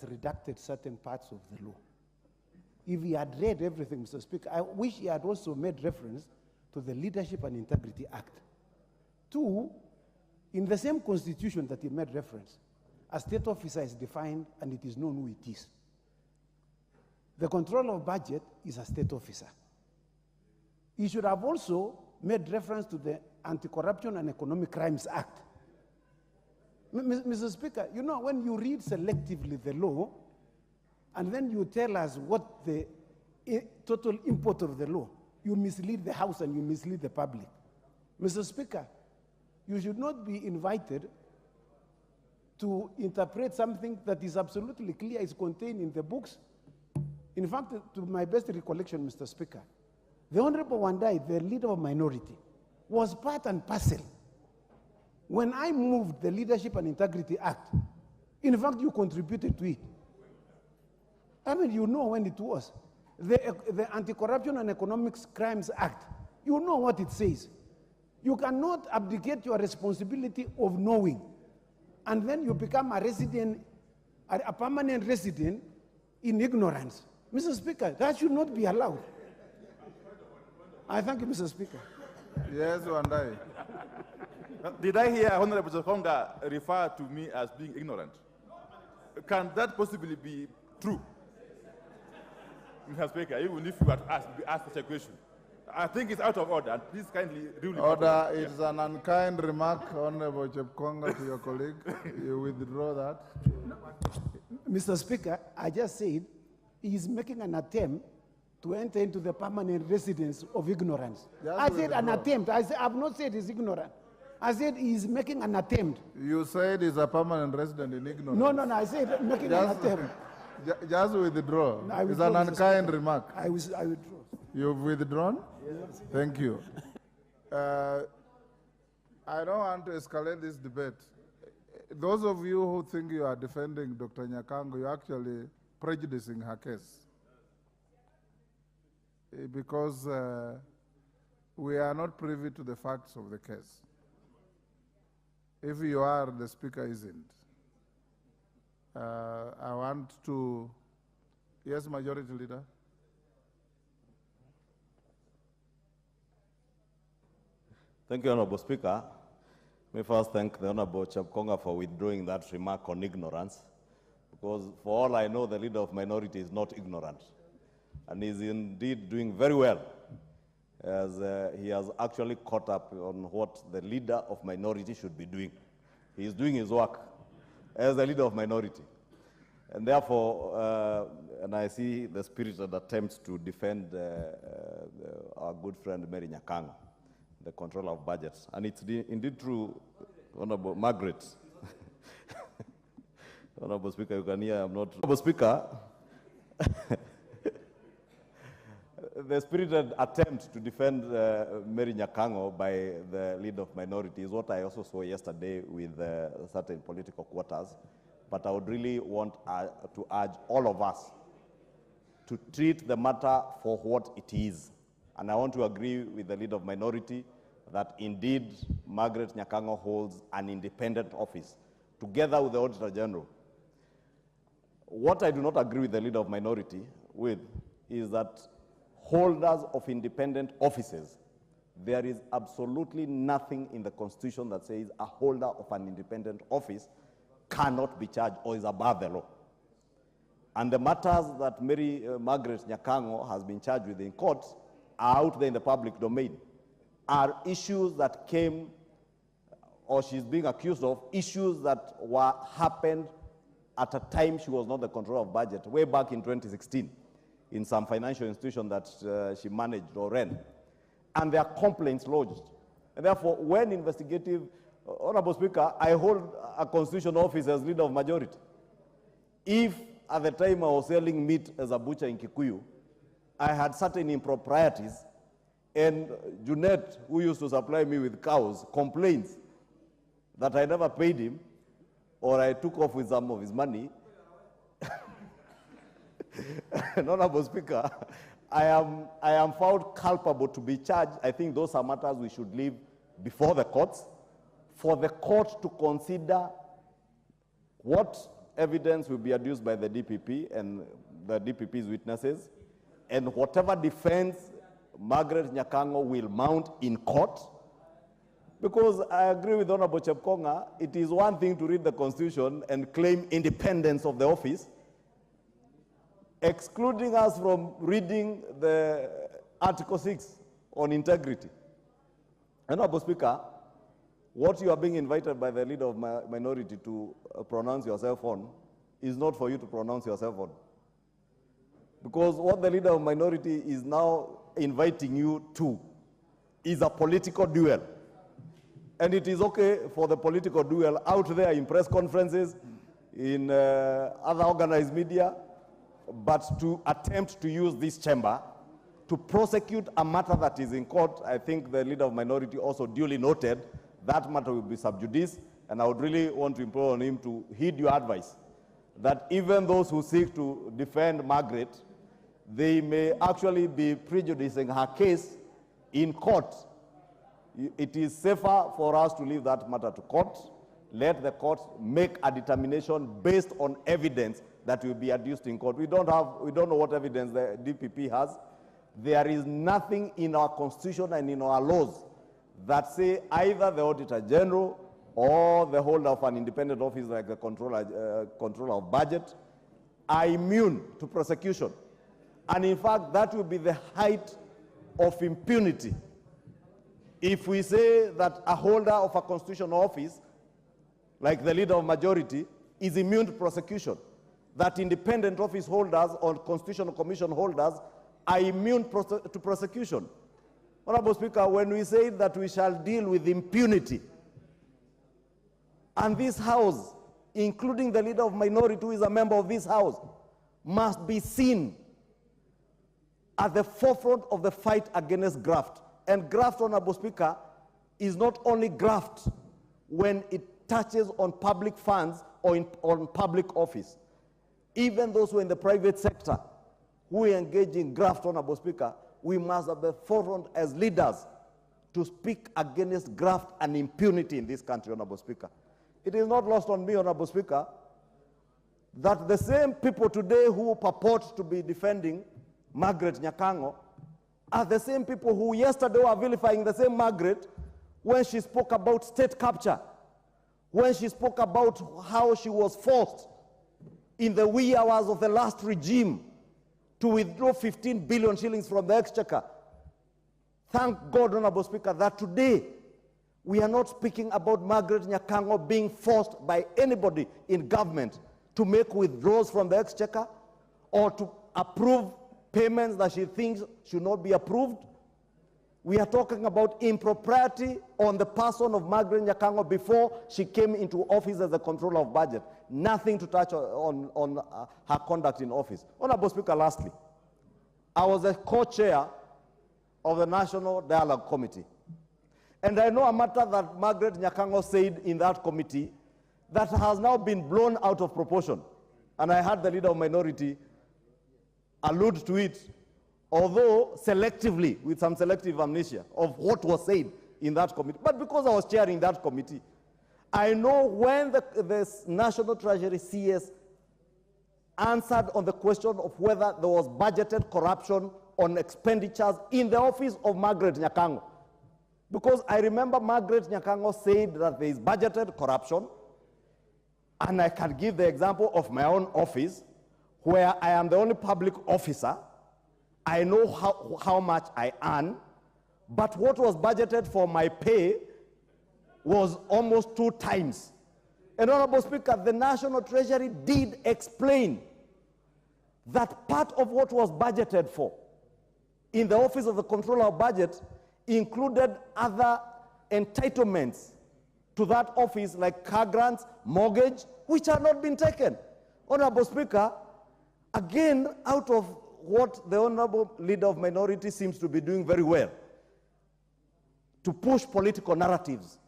redacted certain parts of the law. If he had read everything, Mr. Speaker, I wish he had also made reference to the Leadership and Integrity Act. 2, in the same constitution that he made reference, a state officer is defined and it is known who it is. The controller of budget is a state officer. He should have also made reference to the Anti-Corruption and Economic Crimes Act. Mr. Speaker, you know, when you read selectively the law, and then you tell us what the total import of the law, you mislead the House and you mislead the public. Mr. Speaker, you should not be invited to interpret something that is absolutely clear, is contained in the books. In fact, to my best recollection, Mr. Speaker, the Honorable Wandai, the leader of minority, was part and parcel. When I moved the Leadership and Integrity Act, in fact, you contributed to it. I mean, you know when it was. The Anti-Corruption and Economic Crimes Act, you know what it says. You cannot abdicate your responsibility of knowing, and then you become a resident, a permanent resident in ignorance. Mr. Speaker, that should not be allowed. I thank you, Mr. Speaker. Yes, Wandai. Did I hear Honorable Zakonga refer to me as being ignorant? Can that possibly be true? Mr. Speaker, even if you were to ask such a question, I think it's out of order. Please kindly rule it. Order, it's an unkind remark, Honorable Chepkonga, to your colleague. You withdraw that. Mr. Speaker, I just said he is making an attempt to enter into the permanent residence of ignorance. I said an attempt. I have not said he's ignorant. I said he's making an attempt. You said he's a permanent resident in ignorance. No, I said making an attempt. Just withdraw. It's an unkind remark. I withdraw. You've withdrawn? Yes. Thank you. I don't want to escalate this debate. Those of you who think you are defending Dr. Nyakango, you're actually prejudicing her case. Because we are not privy to the facts of the case. If you are, the Speaker isn't. I want to, yes, Majority Leader. Thank you, Honorable Speaker. May first thank the Honorable Chepkonga for withdrawing that remark on ignorance, because for all I know, the leader of minority is not ignorant, and is indeed doing very well, as he has actually caught up on what the leader of minority should be doing. He is doing his work as the leader of minority. And therefore, and I see the spirited attempts to defend our good friend Mary Nyakango, the controller of budgets. And it's indeed true, Honorable Margaret. Honorable Speaker, you can hear I'm not. Honorable Speaker, the spirited attempt to defend Mary Nyakango by the leader of minority is what I also saw yesterday with certain political quarters. But I would really want to urge all of us to treat the matter for what it is. And I want to agree with the leader of minority that indeed Margaret Nyakango holds an independent office, together with the Auditor General. What I do not agree with the leader of minority with is that holders of independent offices, there is absolutely nothing in the Constitution that says a holder of an independent office cannot be charged or is above the law. And the matters that Margaret Nyakango has been charged with in courts are out there in the public domain, are issues that came, or she's being accused of, issues that happened at a time she was not the controller of budget, way back in 2016, in some financial institution that she managed or ran. And there are complaints lodged. And therefore, when investigative, Honorable Speaker, I hold a constitutional office as leader of majority. If at the time I was selling meat as a butcher in Kikuyu, I had certain improprieties, and Junet, who used to supply me with cows, complains that I never paid him, or I took off with some of his money. Honorable Speaker, I am found culpable to be charged. I think those are matters we should leave before the courts, for the court to consider what evidence will be adduced by the DPP and the DPP's witnesses, and whatever defense Margaret Nyakango will mount in court, because I agree with Honorable Chepkonga, it is one thing to read the Constitution and claim independence of the office, excluding us from reading the Article 6 on integrity. Honorable Speaker, what you are being invited by the leader of my minority to pronounce yourself on is not for you to pronounce yourself on. Because what the leader of minority is now inviting you to is a political duel. And it is okay for the political duel out there in press conferences, in other organized media, but to attempt to use this chamber to prosecute a matter that is in court, I think the leader of minority also duly noted that matter will be sub judice, and I would really want to implore on him to heed your advice, that even those who seek to defend Margaret, they may actually be prejudicing her case in court. It is safer for us to leave that matter to court. Let the court make a determination based on evidence that will be adduced in court. We don't know what evidence the DPP has. There is nothing in our constitution and in our laws that say either the Auditor General or the holder of an independent office like the controller of budget are immune to prosecution. And in fact, that will be the height of impunity if we say that a holder of a constitutional office, like the leader of majority, is immune to prosecution, that independent office holders or constitutional commission holders are immune to prosecution. Honorable Speaker, when we say that we shall deal with impunity, and this House, including the leader of minority who is a member of this House, must be seen at the forefront of the fight against graft. And graft, Honorable Speaker, is not only graft when it touches on public funds or on public office. Even those who are in the private sector who engage in graft, Honorable Speaker, we must have the forefront as leaders to speak against graft and impunity in this country, Honorable Speaker. It is not lost on me, Honorable Speaker, that the same people today who purport to be defending Margaret Nyakango are the same people who yesterday were vilifying the same Margaret when she spoke about state capture, when she spoke about how she was forced in the wee hours of the last regime to withdraw 15 billion shillings from the exchequer. Thank God, Honorable Speaker, that today we are not speaking about Margaret Nyakango being forced by anybody in government to make withdrawals from the exchequer or to approve payments that she thinks should not be approved. We are talking about impropriety on the person of Margaret Nyakango before she came into office as the controller of budget. Nothing to touch on her conduct in office. Honorable Speaker, lastly, I was a co-chair of the National Dialogue Committee. And I know a matter that Margaret Nyakango said in that committee that has now been blown out of proportion. And I heard the leader of minority allude to it, although selectively, with some selective amnesia of what was said in that committee. But because I was chairing that committee, I know when the National Treasury CS answered on the question of whether there was budgeted corruption on expenditures in the office of Margaret Nyakango. Because I remember Margaret Nyakango said that there is budgeted corruption, and I can give the example of my own office, where I am the only public officer. I know how much I earn, but what was budgeted for my pay was almost 2 times. And Honorable Speaker, the National Treasury did explain that part of what was budgeted for in the Office of the Controller of Budget included other entitlements to that office, like car grants, mortgage, which have not been taken. Honorable Speaker, again, out of what the Honorable Leader of Minority seems to be doing very well, to push political narratives,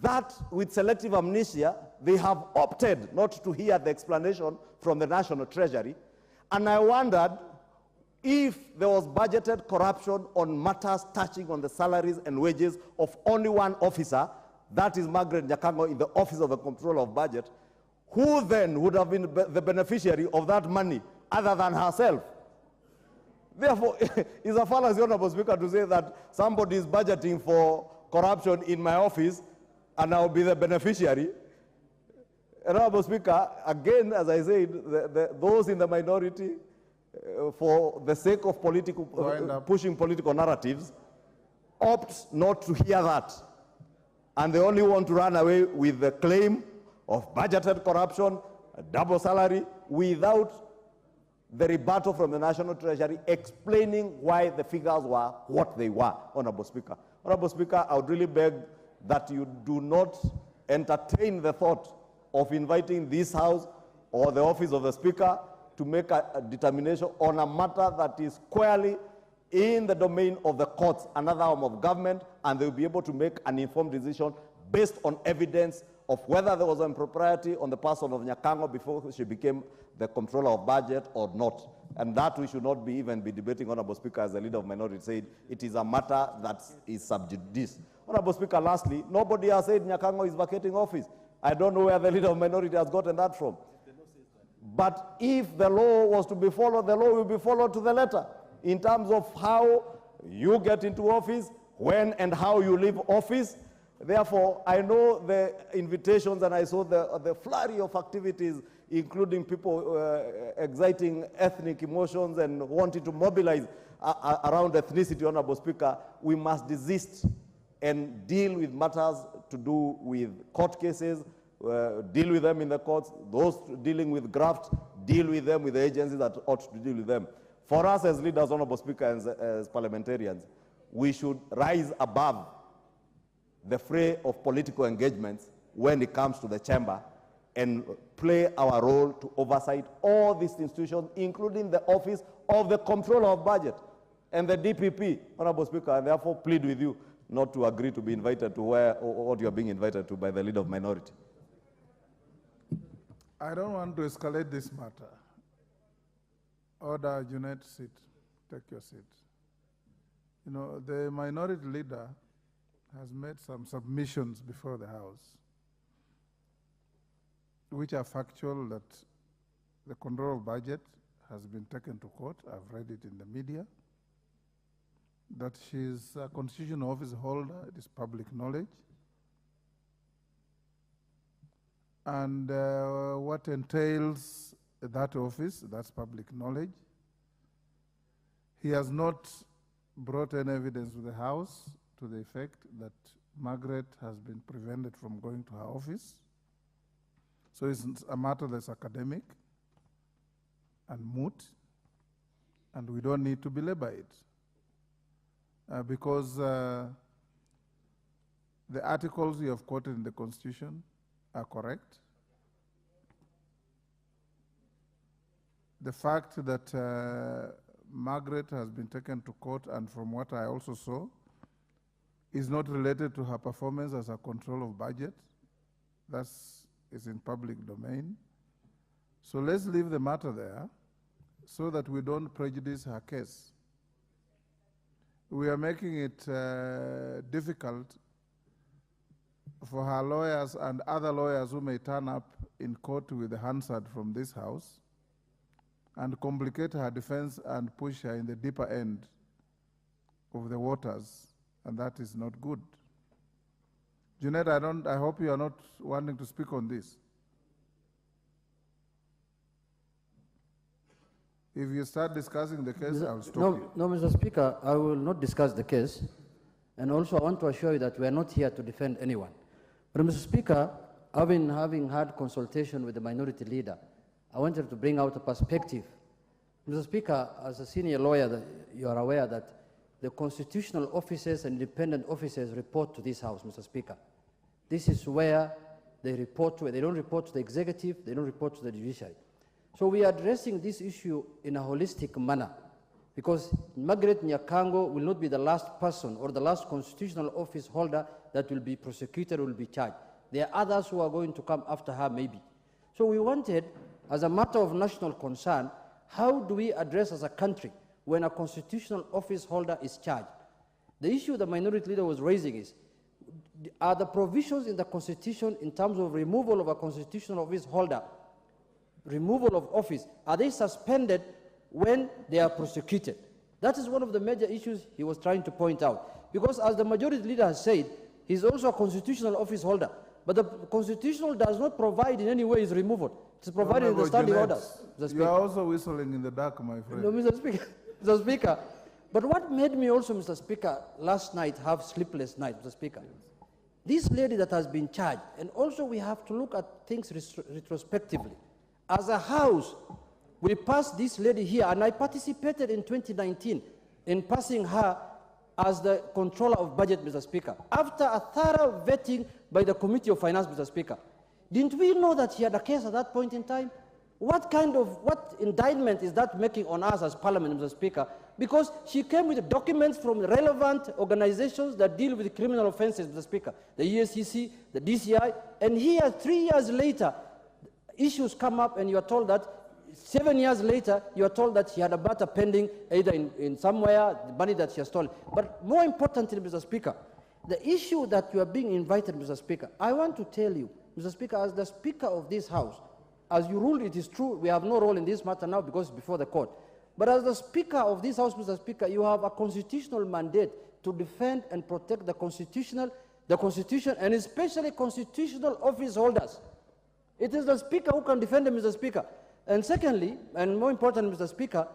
that with selective amnesia, they have opted not to hear the explanation from the National Treasury. And I wondered if there was budgeted corruption on matters touching on the salaries and wages of only one officer, that is Margaret Nyakango in the Office of the Controller of Budget, who then would have been the beneficiary of that money other than herself? Therefore, it's a fallacy, Honorable Speaker, to say that somebody is budgeting for corruption in my office and I'll be the beneficiary. Honorable Speaker, again, as I said, those in the minority, for the sake of pushing political narratives, opt not to hear that. And they only want to run away with the claim of budgeted corruption, a double salary, without the rebuttal from the National Treasury explaining why the figures were what they were, Honorable Speaker. Honorable Speaker, I would really beg that you do not entertain the thought of inviting this House or the office of the Speaker to make a determination on a matter that is squarely in the domain of the courts, another arm of government, and they will be able to make an informed decision based on evidence of whether there was impropriety on the person of Nyakango before she became the controller of budget or not. And that we should not even be debating, Honorable Speaker, as the leader of minority said, it is a matter that is sub judice. Honorable Speaker, lastly, nobody has said Nyakango is vacating office. I don't know where the leader of minority has gotten that from. But if the law was to be followed, the law will be followed to the letter in terms of how you get into office, when and how you leave office. Therefore, I know the invitations and I saw the flurry of activities, including people exciting ethnic emotions and wanting to mobilize around ethnicity, Honorable Speaker. We must desist and deal with matters to do with court cases, deal with them in the courts. Those dealing with graft, deal with them with the agencies that ought to deal with them. For us as leaders, Honorable Speaker, and as parliamentarians, we should rise above the fray of political engagements when it comes to the chamber and play our role to oversight all these institutions, including the Office of the Comptroller of Budget and the DPP, Honorable Speaker. I therefore plead with you not to agree to be invited to what you are being invited to by the leader of minority. I don't want to escalate this matter. Order, Junet, sit. Take your seat. You know, the minority leader has made some submissions before the House, which are factual, that the control of budget has been taken to court. I've read it in the media. That she's a constitutional office holder, it is public knowledge. And what entails that office, that's public knowledge. He has not brought any evidence to the House to the effect that Margaret has been prevented from going to her office. So it's a matter that's academic and moot, and we don't need to belabor it. Because the articles you have quoted in the Constitution are correct. The fact that Margaret has been taken to court, and from what I also saw, is not related to her performance as a control of budget. That is in public domain. So let's leave the matter there so that we don't prejudice her case. We are making it difficult for her lawyers and other lawyers who may turn up in court with the Hansard from this House and complicate her defense and push her in the deeper end of the waters, and that is not good. Junet, I hope you are not wanting to speak on this. If you start discussing the case, I'll stop you. No, Mr. Speaker, I will not discuss the case. And also, I want to assure you that we are not here to defend anyone. But, Mr. Speaker, having had consultation with the minority leader, I wanted to bring out a perspective. Mr. Speaker, as a senior lawyer, you are aware that the constitutional officers and independent officers report to this House, Mr. Speaker. This is where they report to. They don't report to the executive, they don't report to the judiciary. So we are addressing this issue in a holistic manner, because Margaret Nyakango will not be the last person or the last constitutional office holder that will be prosecuted or will be charged. There are others who are going to come after her, maybe. So we wanted, as a matter of national concern, how do we address as a country when a constitutional office holder is charged? The issue the minority leader was raising is, Are the provisions in the Constitution in terms of removal of a constitutional office holder, removal of office, are they suspended when they are prosecuted? That is one of the major issues he was trying to point out. Because as the majority leader has said, he's also a constitutional office holder. But the constitutional does not provide in any way his removal. It's provided in the standing orders. You are also whistling in the dark, my friend. No, Mr. Speaker. Mr. Speaker. But what made me also, Mr. Speaker, last night have sleepless night, Mr. Speaker, this lady that has been charged, and also we have to look at things retrospectively. As a House, we passed this lady here, and I participated in 2019 in passing her as the controller of budget, Mr. Speaker, after a thorough vetting by the Committee of Finance, Mr. Speaker. Didn't we know that she had a case at that point in time? What indictment is that making on us as Parliament, Mr. Speaker? Because she came with documents from relevant organizations that deal with criminal offenses, Mr. Speaker, the ESCC, the DCI, and here 3 years later, issues come up and you are told that 7 years later, you are told that she had a matter pending either in somewhere, the money that she has stolen. But more importantly, Mr. Speaker, the issue that you are being invited, Mr. Speaker, I want to tell you, Mr. Speaker, as the Speaker of this House, as you ruled, it is true, we have no role in this matter now because it's before the court. But as the Speaker of this House, Mr. Speaker, you have a constitutional mandate to defend and protect the Constitution, and especially constitutional office holders. It is the Speaker who can defend them, Mr. Speaker. And secondly, and more important, Mr. Speaker,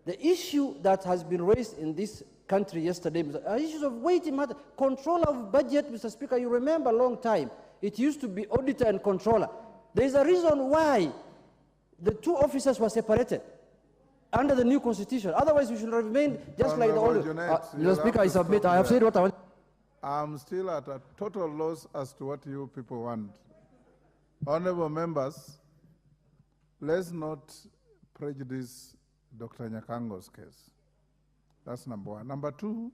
the issue that has been raised in this country yesterday, issues of weighty matter, control of budget, Mr. Speaker, you remember a long time, it used to be auditor and controller. There is a reason why the two officers were separated under the new constitution. Otherwise, we should remain just like the old. Mr. Speaker, I submit. I have said what I want. I'm still at a total loss as to what you people want. Honorable members, let's not prejudice Dr. Nyakango's case. That's number one. Number two,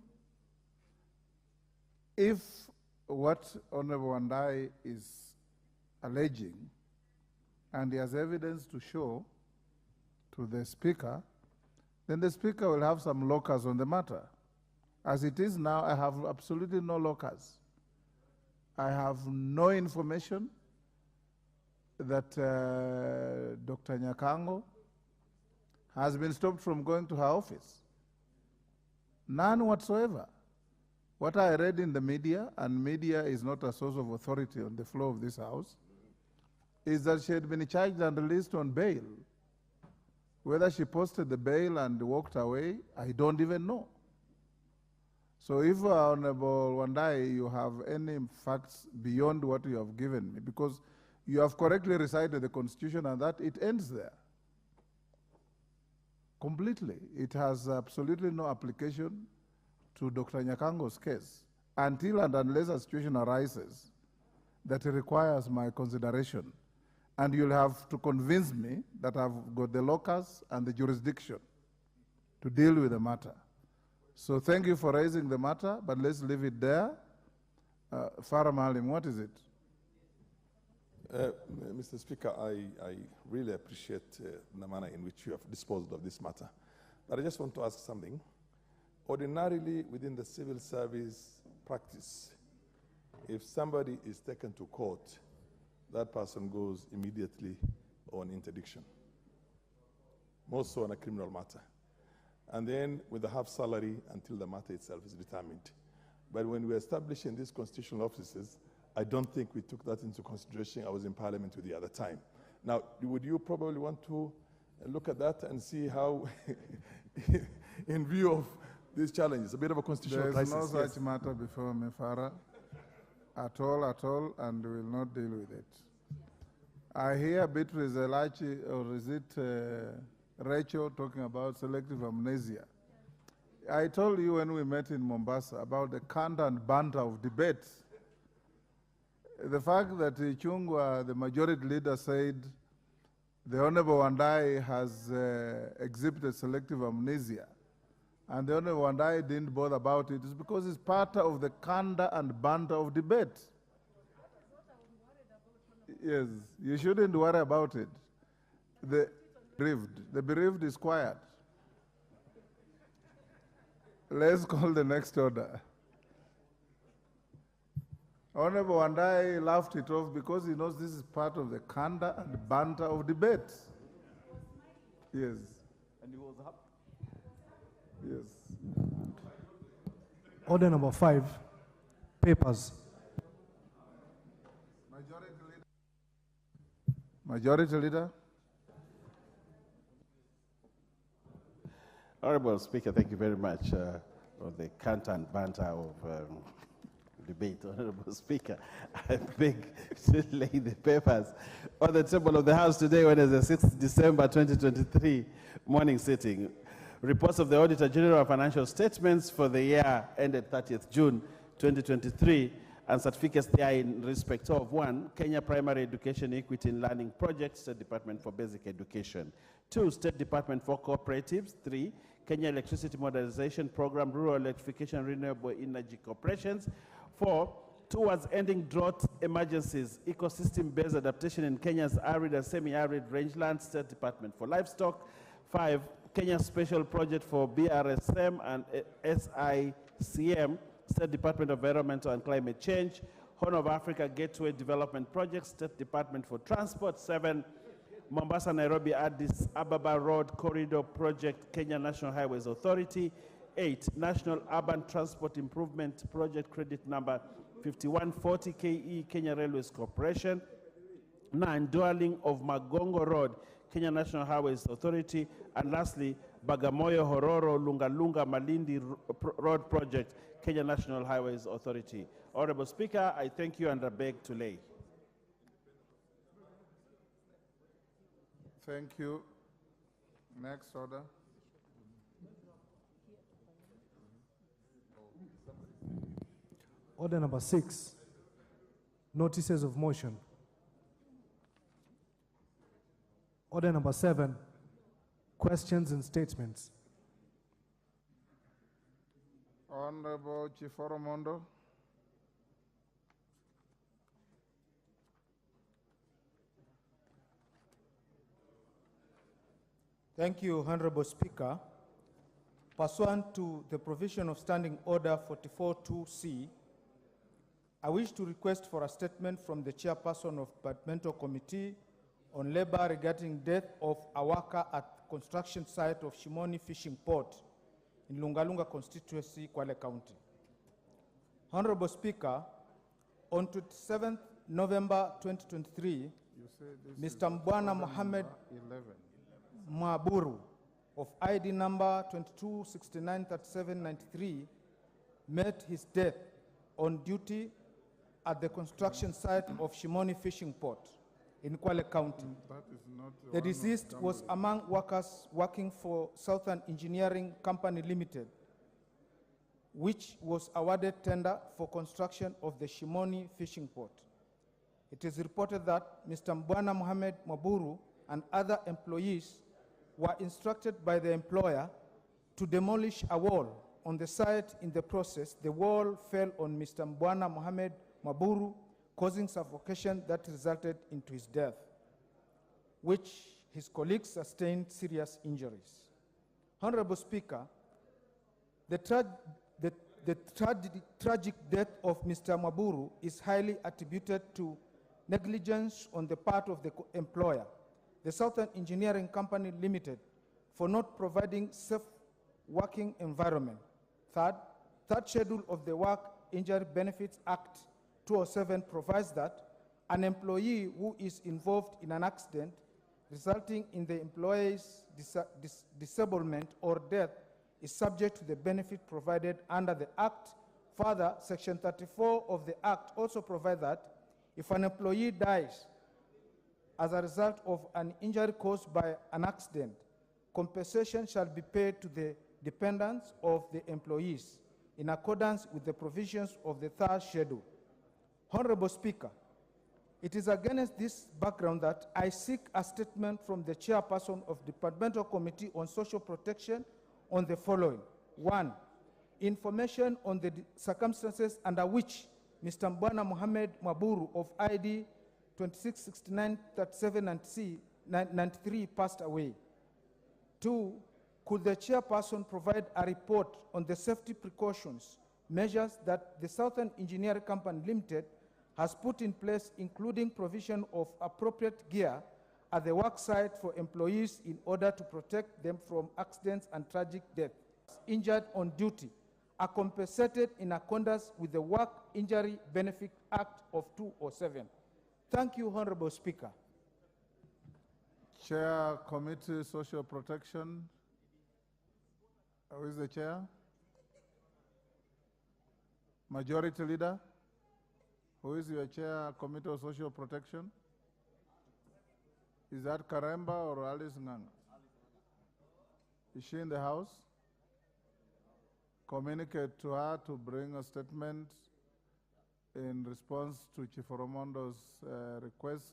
if what Honorable Wandai is alleging, and he has evidence to show to the Speaker, then the Speaker will have some locus on the matter. As it is now, I have absolutely no locus. I have no information that Dr. Nyakango has been stopped from going to her office. None whatsoever. What I read in the media, and media is not a source of authority on the floor of this House, is that she had been charged and released on bail. Whether she posted the bail and walked away, I don't even know. So if, Honorable Wandai, you have any facts beyond what you have given me, because you have correctly recited the Constitution and that it ends there. Completely. It has absolutely no application to Dr. Nyakango's case until and unless a situation arises that requires my consideration. And you'll have to convince me that I've got the locus and the jurisdiction to deal with the matter. So thank you for raising the matter, but let's leave it there. Farah Malim, what is it? Mr. Speaker, I really appreciate the manner in which you have disposed of this matter. But I just want to ask something. Ordinarily, within the civil service practice, if somebody is taken to court, that person goes immediately on interdiction, more so on a criminal matter. And then with a half salary until the matter itself is determined. But when we established in these constitutional offices, I don't think we took that into consideration. I was in Parliament with the other time. Now, would you probably want to look at that and see how, in view of these challenges, a bit of a constitutional crisis? There is no such matter before me, Farah, at all, and we will not deal with it. I hear Beatrice Elachi, or is it Rachel, talking about selective amnesia. I told you when we met in Mombasa about the cant and banter of debate. The fact that Chungwa, the majority leader, said the Honorable Wandai has exhibited selective amnesia, and the Honorable Wandai didn't bother about it, is because it's part of the candor and banter of debate. Yes, you shouldn't worry about it. The bereaved is quiet. Let's call the next order. Honorable Wandai laughed it off because he knows this is part of the candor and banter of debate. Yes. And he was happy. Yes. Order number 5, papers. Majority Leader. Honorable Speaker, thank you very much for the canter and banter of debate. Honorable Speaker, I beg to lay the papers on the table of the House today, Wednesday, 6th December 2023, morning sitting. Reports of the Auditor General of Financial Statements for the year ended 30th June 2023, and certificates there in respect of 1, Kenya Primary Education Equity in Learning Project, State Department for Basic Education; 2, State Department for Cooperatives; 3, Kenya Electricity Modernization Program, Rural Electrification, Renewable Energy Corporations; 4, towards ending drought emergencies, ecosystem-based adaptation in Kenya's arid and semi-arid rangelands, State Department for Livestock; 5, Kenya Special Project for BRSM and SICM, State Department of Environmental and Climate Change; Horn of Africa Gateway Development Project, State Department for Transport; 7, Mombasa, Nairobi, Addis Ababa Road Corridor Project, Kenya National Highways Authority; 8, National Urban Transport Improvement Project, credit number 5140 KE, Kenya Railways Corporation; 9, Dwelling of Magongo Road, Kenya National Highways Authority; and lastly, Bagamoyo, Hororo, Lungalunga, Malindi Road Project, Kenya National Highways Authority. Honorable Speaker, I thank you and I beg to lay. Thank you. Next order. Order number 6, notices of motion. Order number 7, questions and statements. Honorable Chief Oromondo. Thank you, Honorable Speaker. Pursuant to the provision of Standing Order 44.2c, I wish to request for a statement from the Chairperson of Departmental Committee on Labor regarding death of a worker at construction site of Shimoni Fishing Port in Lungalunga constituency, Kwale County. Honorable Speaker, on 27th November 2023, Mr. Mbwana Mohammed Mwaburu of ID number 22693793 met his death on duty at the construction site of Shimoni Fishing Port in Kwale County. The deceased was among workers working for Southern Engineering Company Limited, which was awarded tender for construction of the Shimoni Fishing Port. It is reported that Mr. Mbwana Mohammed Mwaburu and other employees were instructed by the employer to demolish a wall on the site. In the process, the wall fell on Mr. Mbwana Mohammed Mwaburu, causing suffocation that resulted into his death, which his colleagues sustained serious injuries. Honorable Speaker, the tragic death of Mr. Mwaburu is highly attributed to negligence on the part of the employer, the Southern Engineering Company Limited, for not providing safe working environment. Third schedule of the Work Injury Benefits Act 2007 provides that an employee who is involved in an accident resulting in the employee's disablement or death is subject to the benefit provided under the Act. Further, Section 34 of the Act also provides that if an employee dies as a result of an injury caused by an accident, compensation shall be paid to the dependents of the employees in accordance with the provisions of the third schedule. Honorable Speaker, it is against this background that I seek a statement from the Chairperson of Departmental Committee on Social Protection on the following. 1, information on the circumstances under which Mr. Mbwana Mohammed Mwaburu of ID 26693793 passed away. 2, could the Chairperson provide a report on the safety precautions measures that the Southern Engineering Company Limited has put in place, including provision of appropriate gear at the work site for employees in order to protect them from accidents and tragic deaths. Injured on duty are compensated in accordance with the Work Injury Benefit Act of 2007. Thank you, Honorable Speaker. Chair, Committee Social Protection. Who is the chair? Majority Leader. Who is your chair, Committee of Social Protection? Is that Karemba or Alice Ngang? Is she in the house? Communicate to her to bring a statement in response to Chief Oromondo's request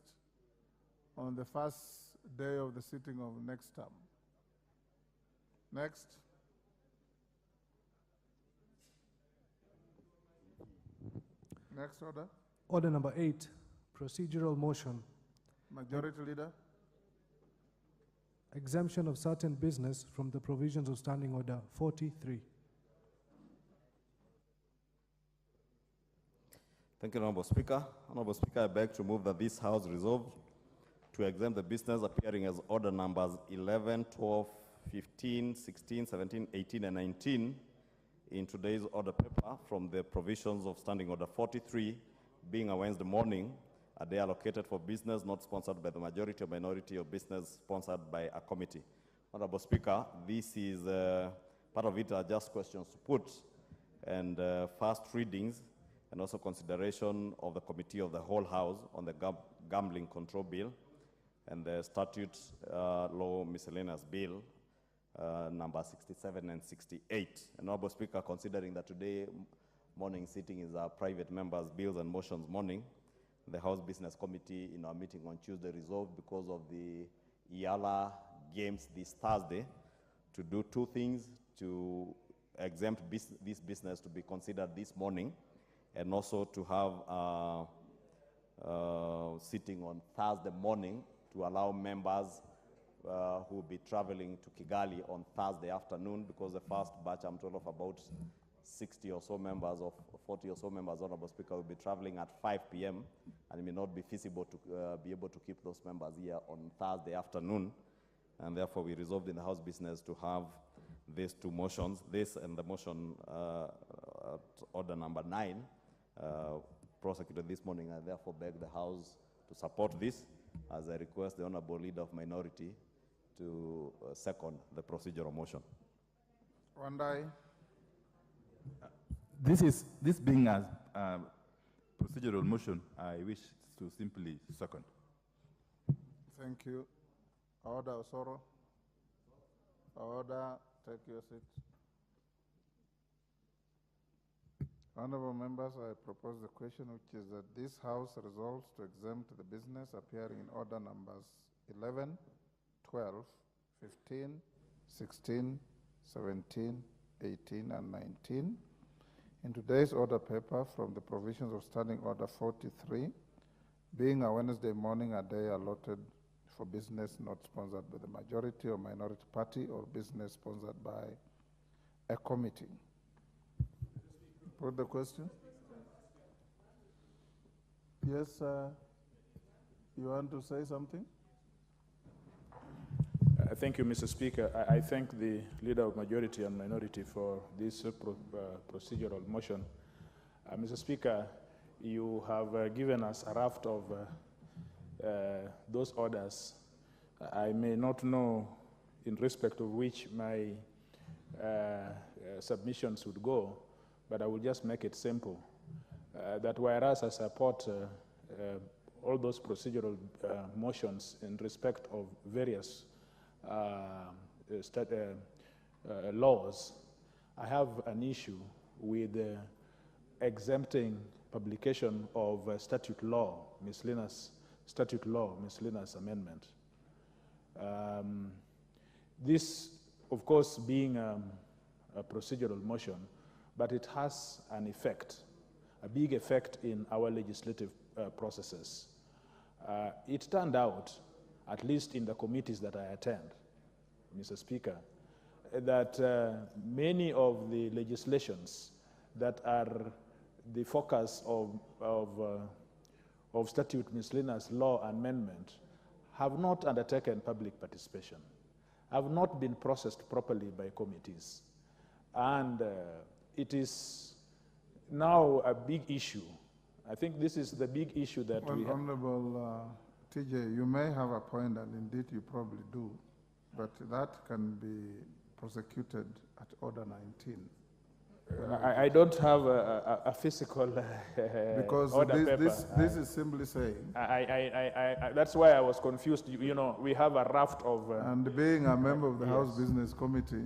on the first day of the sitting of next term. Next. Next order. Order number 8, procedural motion. Majority Leader. Exemption of certain business from the provisions of Standing Order 43. Thank you, Honorable Speaker. Honorable Speaker, I beg to move that this House resolve to exempt the business appearing as order numbers 11, 12, 15, 16, 17, 18, and 19 in today's order paper from the provisions of Standing Order 43, being a Wednesday morning, a day allocated for business not sponsored by the majority or minority of business sponsored by a committee. Honorable Speaker, this is part of it are just questions to put and first readings and also consideration of the Committee of the Whole House on the Gambling Control Bill and the Statute Law Miscellaneous Bill number 67 and 68. And Honorable Speaker, considering that today morning sitting is our private members' bills and motions morning, the House Business Committee in our meeting on Tuesday resolved because of the IALA games this Thursday to do two things: to exempt this business to be considered this morning, and also to have sitting on Thursday morning to allow members who will be traveling to Kigali on Thursday afternoon, because the first batch, I'm told, of about 60 or so members, or 40 or so members, Honorable Speaker, will be traveling at 5 p.m. and it may not be feasible to be able to keep those members here on Thursday afternoon. And therefore, we resolved in the House business to have these two motions, this and the motion order number 9, prosecuted this morning. I therefore beg the House to support this, as I request the Honorable Leader of Minority to second the procedural motion. Wandai. This being a procedural motion, I wish to simply second. Thank you. Order, Osoro. Order, take your seat. Honorable members, I propose the question, which is that this House resolves to exempt the business appearing in order numbers 11, 12, 15, 16, 17, 18, and 19 in today's order paper from the provisions of Standing Order 43, being a Wednesday morning, a day allotted for business not sponsored by the majority or minority party or business sponsored by a committee. Put the question. Yes, you want to say something? Thank you, Mr. Speaker. I thank the Leader of Majority and Minority for this procedural motion. Mr. Speaker, you have given us a raft of those orders. I may not know in respect of which my submissions would go, but I will just make it simple. That whereas I support all those procedural motions in respect of various laws, I have an issue with exempting publication of statute law, miscellaneous amendment. This, of course, being a procedural motion, but it has an effect, a big effect in our legislative processes. It turned out, at least in the committees that I attend, Mr. Speaker, that many of the legislations that are the focus of of statute miscellaneous law amendment have not undertaken public participation, have not been processed properly by committees. And it is now a big issue. I think this is the big issue that we have. Honorable TJ, you may have a point, and indeed you probably do, but that can be prosecuted at Order 19. I don't have a physical because order paper. This is simply saying. That's why I was confused. You know, we have a raft of. And being a member of the House Business Committee,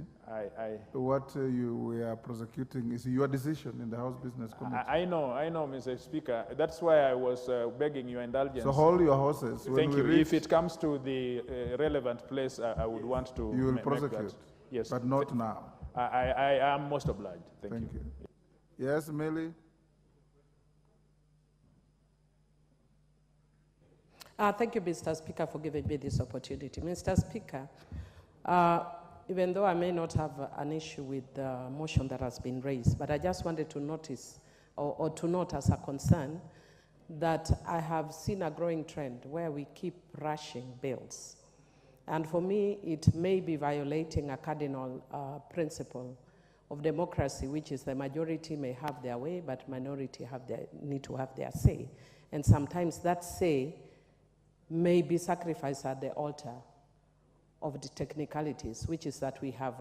what we are prosecuting is your decision in the House Business Committee. I know, Mr. Speaker. That's why I was begging your indulgence. So hold your horses. Thank you. If it comes to the relevant place, I would want to. You will prosecute. Yes, but not now. I am most obliged. Thank you. Yes, Millie? Thank you, Mr. Speaker, for giving me this opportunity. Mr. Speaker, even though I may not have an issue with the motion that has been raised, but I just wanted to notice or to note as a concern that I have seen a growing trend where we keep rushing bills. And for me, it may be violating a cardinal principle of democracy, which is the majority may have their way, but minority need to have their say. And sometimes that say may be sacrificed at the altar of the technicalities, which is that we have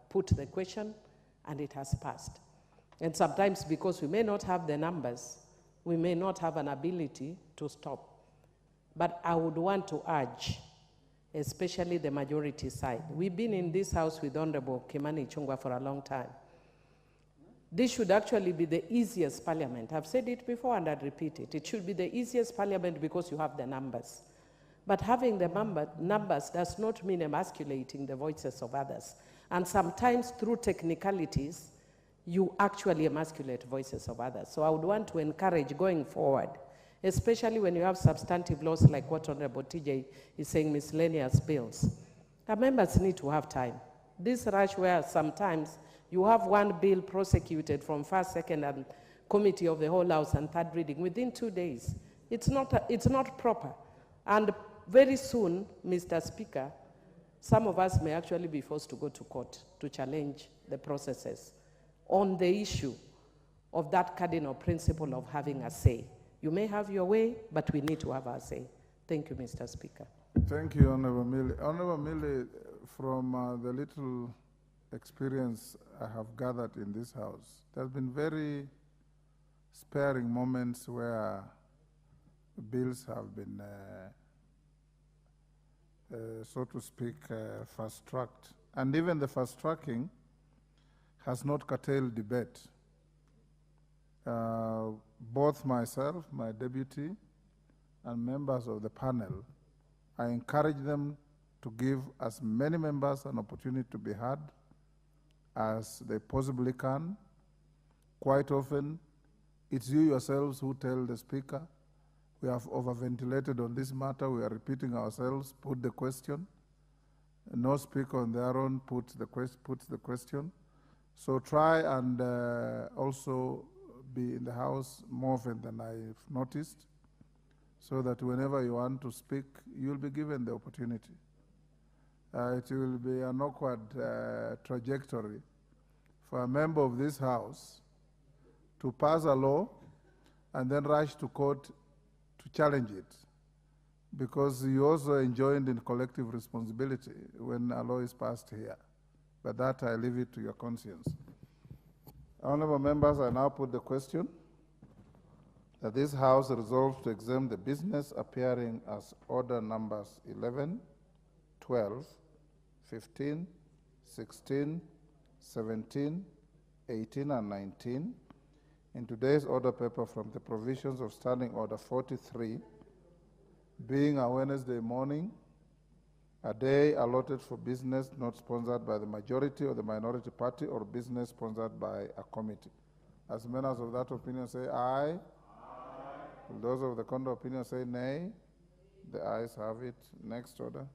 put the question and it has passed. And sometimes because we may not have the numbers, we may not have an ability to stop. But I would want to urge, especially the majority side. We've been in this house with Honorable Kimani Ichung'wah for a long time. This should actually be the easiest parliament. I've said it before and I'd repeat it. It should be the easiest parliament because you have the numbers. But having the numbers does not mean emasculating the voices of others. And sometimes through technicalities, you actually emasculate voices of others. So I would want to encourage going forward, especially when you have substantive laws like what Honorable TJ is saying, miscellaneous bills. The members need to have time. This rush where sometimes you have one bill prosecuted from first, second, and committee of the whole House and third reading within 2 days. It's not proper. And very soon, Mr. Speaker, some of us may actually be forced to go to court to challenge the processes on the issue of that cardinal principle of having a say. You may have your way, but we need to have our say. Thank you, Mr. Speaker. Thank you, Honorable Millie. Honorable Millie, from the little experience I have gathered in this House, there have been very sparing moments where bills have been, so to speak, fast-tracked. And even the fast-tracking has not curtailed debate. Both myself, my deputy, and members of the panel, I encourage them to give as many members an opportunity to be heard as they possibly can. Quite often, it's you yourselves who tell the Speaker, we have overventilated on this matter, we are repeating ourselves, put the question. No Speaker on their own puts the question. So try and also be in the House more often than I've noticed, so that whenever you want to speak, you'll be given the opportunity. It will be an awkward trajectory for a member of this House to pass a law and then rush to court to challenge it, because you also joined in collective responsibility when a law is passed here. But that I leave it to your conscience. Honorable members, I now put the question that this House resolves to exempt the business appearing as order numbers 11, 12, 15, 16, 17, 18, and 19 in today's order paper from the provisions of Standing Order 43, being a Wednesday morning, a day allotted for business not sponsored by the majority or the minority party or business sponsored by a committee. As members of that opinion say aye. Aye. Those of the contrary opinion say nay. The ayes have it. Next order.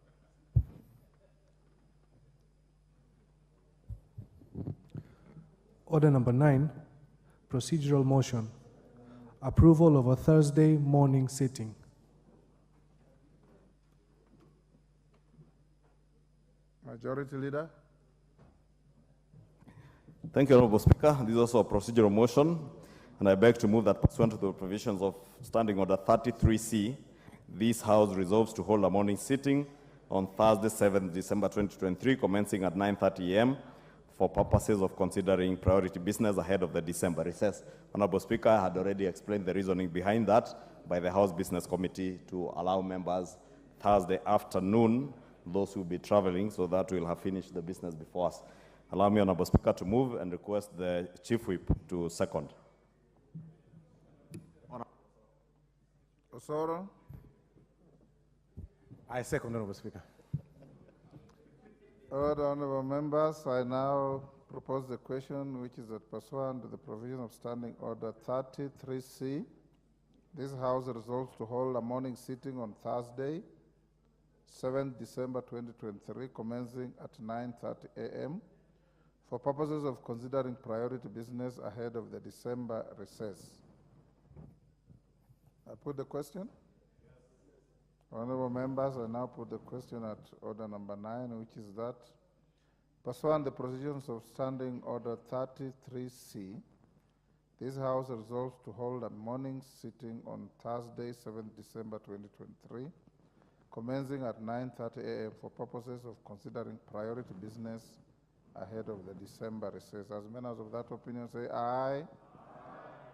Order number 9, procedural motion. approval of a Thursday morning sitting. Majority Leader. Thank you, Honorable Speaker. This is also a procedural motion, and I beg to move that pursuant to the provisions of Standing Order 33C, this House resolves to hold a morning sitting on Thursday, 7th December 2023, commencing at 9:30 a.m. for purposes of considering priority business ahead of the December recess. Honorable Speaker, I had already explained the reasoning behind that by the House Business Committee to allow members Thursday afternoon, those who will be traveling, so that we'll have finished the business before us. Allow me, Honorable Speaker, to move and request the Chief Whip to second. Osoro. I second, Honorable Speaker. Honorable members, I now propose the question, which is that pursuant to the provision of Standing Order 33C, this House resolves to hold a morning sitting on Thursday, 7th December 2023, commencing at 9:30 a.m. for purposes of considering priority business ahead of the December recess. I put the question. Honorable members, I now put the question at order number 9, which is that pursuant the provisions of Standing Order 33C, this House resolves to hold a morning sitting on Thursday, 7th December 2023, commencing at 9:30 a.m. for purposes of considering priority business ahead of the December recess. As members of that opinion say aye.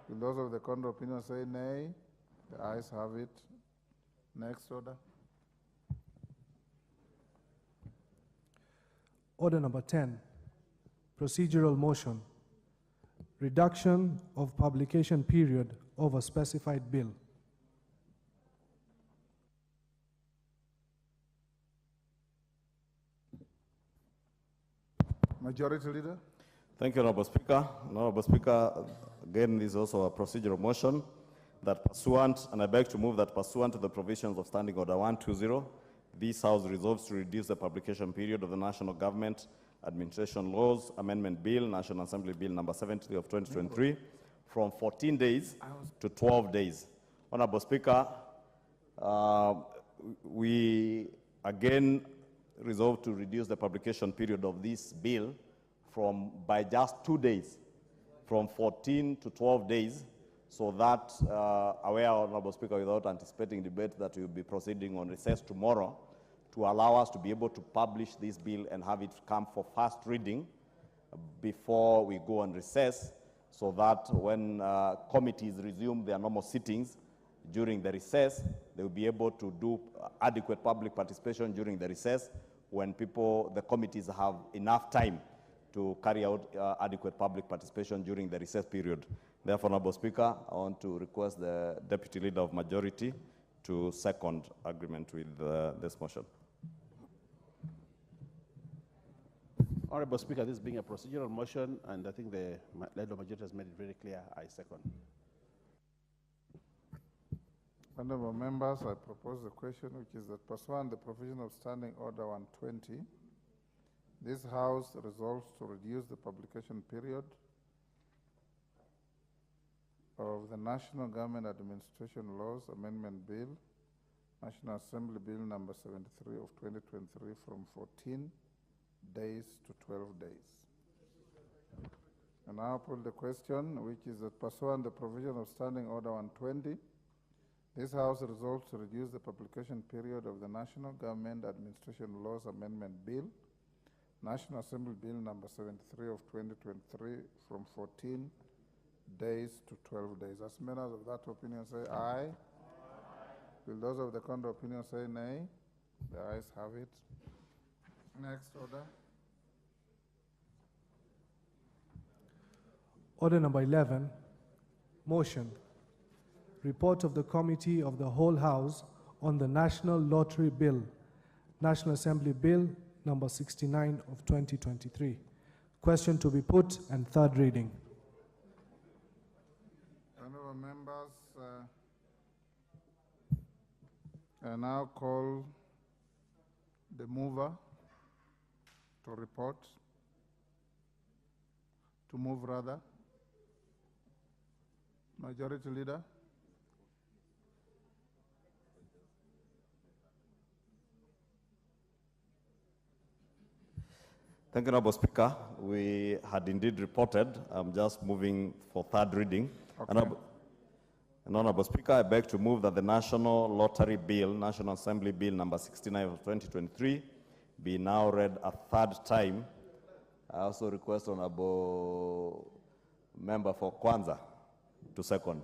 Will those of the contrary opinion say nay? The ayes have it. Next order. Order number 10, procedural motion, reduction of publication period of a specified bill. Majority Leader. Thank you, Honorable Speaker. Honorable Speaker, again, this is also a procedural motion that pursuant, and I beg to move that pursuant to the provisions of Standing Order 120, this House resolves to reduce the publication period of the National Government Administration Laws Amendment Bill, National Assembly Bill number 73 of 2023, from 14 days to 12 days. Honorable Speaker, we again resolve to reduce the publication period of this bill by just 2 days, from 14 to 12 days, so that, aware, Honorable Speaker, without anticipating debate, that we will be proceeding on recess tomorrow to allow us to be able to publish this bill and have it come for first reading before we go on recess, so that when committees resume their normal sittings during the recess, they will be able to do adequate public participation during the recess when the committees have enough time to carry out adequate public participation during the recess period. Therefore, Honorable Speaker, I want to request the Deputy Leader of Majority to second agreement with this motion. Honorable Speaker, this being a procedural motion, and I think the Leader of Majority has made it very clear, I second. Honorable members, I propose the question, which is that pursuant the provision of Standing Order 120, this House resolves to reduce the publication period of the National Government Administration Laws Amendment Bill, National Assembly Bill number 73 of 2023, from 14 days to 12 days. And now put the question, which is that pursuant the provision of Standing Order 120, this House resolves to reduce the publication period of the National Government Administration Laws Amendment Bill, National Assembly Bill number 73 of 2023, from 14 days to 12 days. As members of that opinion say aye. Will those of the contrary opinion say nay? The ayes have it. Next order. Order number 11, motion, report of the Committee of the Whole House on the National Lottery Bill, National Assembly Bill number 69 of 2023. Question to be put and third reading. Honorable members, I now call the mover to report, to move rather. Majority Leader. Thank you, Honorable Speaker. We had indeed reported. I'm just moving for third reading. Okay. Honorable Speaker, I beg to move that the National Lottery Bill, National Assembly Bill number 69 of 2023, be now read a third time. I also request Honorable Member for Kwanza to second.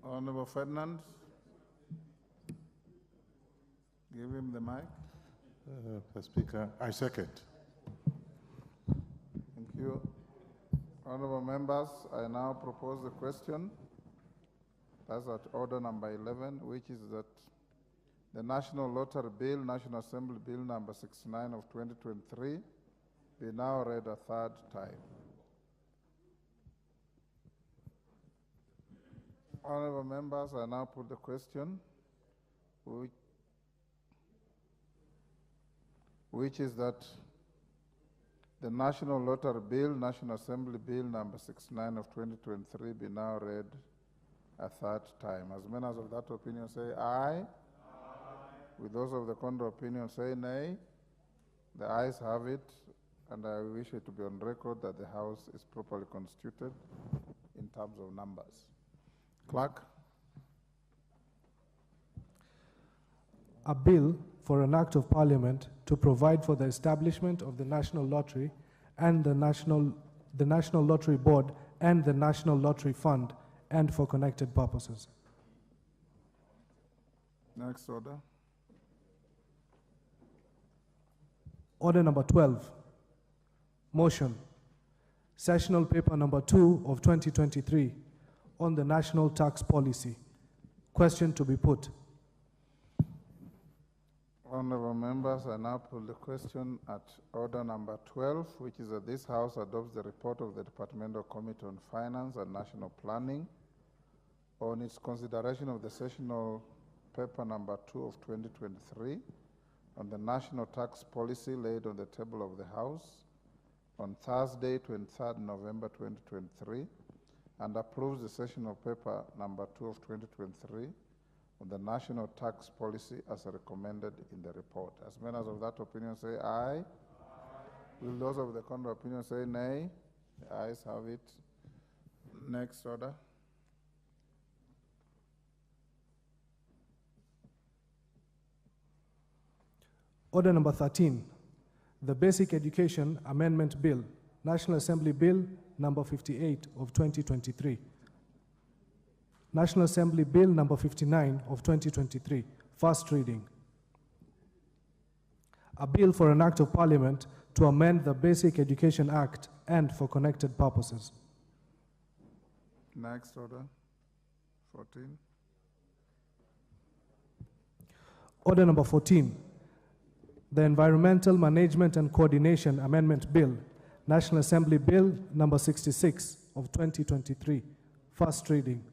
Honorable Ferdinand. Give him the mic. Mr. Speaker, I second. Thank you. Honorable members, I now propose the question. That's at order number 11, which is that the National Lottery Bill, National Assembly Bill number 69 of 2023, be now read a third time. Honorable members, I now put the question, which is that the National Lottery Bill, National Assembly Bill number 69 of 2023 be now read a third time. As members of that opinion say aye. Aye. With those of the contrary opinion say nay. The ayes have it, and I wish it to be on record that the House is properly constituted in terms of numbers. Clerk. A bill for an act of parliament to provide for the establishment of the National Lottery and the National Lottery Board and the National Lottery Fund and for connected purposes. Next order. Order number 12. Motion. Sessional paper number 2 of 2023 on the national tax policy. Question to be put. Honorable members, I now put the question at order number 12, which is that this House adopts the report of the Departmental Committee on Finance and National Planning on its consideration of the sessional paper number 2 of 2023 on the national tax policy laid on the table of the House on Thursday, 23rd November 2023, and approves the sessional paper number 2 of 2023 on the national tax policy as recommended in the report. As members of that opinion say aye. Aye. Will those of the contrary opinion say nay? The ayes have it. Next order. Order number 13, the Basic Education Amendment Bill, National Assembly Bill number 58 of 2023. National Assembly Bill number 59 of 2023, first reading. A bill for an act of parliament to amend the Basic Education Act and for connected purposes. Next order, 14. Order number 14, the Environmental Management and Coordination Amendment Bill, National Assembly Bill number 66 of 2023, first reading.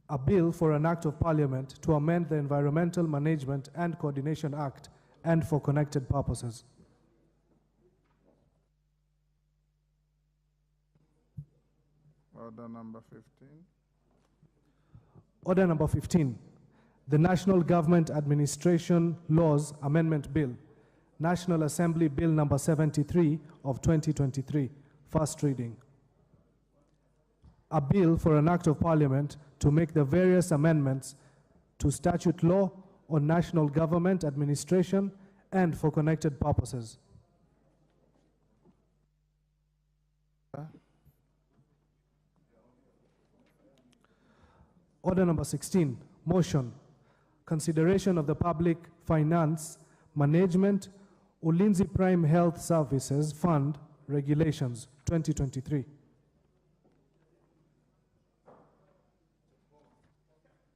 A bill for an act of parliament to amend the Environmental Management and Coordination Act and for connected purposes. Order number 15. Order number 15, the National Government Administration Laws Amendment Bill, National Assembly Bill number 73 of 2023, first reading. A bill for an act of parliament to make the various amendments to statute law on national government administration and for connected purposes. Order number 16, motion, consideration of the Public Finance Management Ulinzi Prime Health Services Fund Regulations 2023.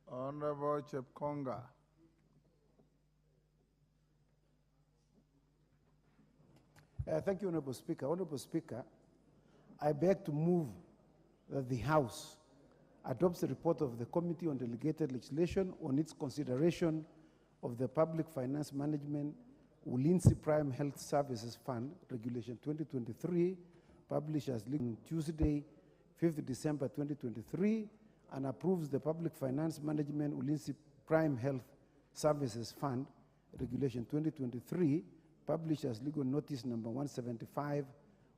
Honorable Chepkonga. Thank you, Honorable Speaker. Honorable Speaker, I beg to move that the House adopts the report of the Committee on Delegated Legislation on its consideration of the Public Finance Management Ulinzi Prime Health Services Fund Regulation 2023, published as on Tuesday, 5th December 2023, and approves the Public Finance Management Ulinzi Prime Health Services Fund Regulation 2023, published as legal notice number 175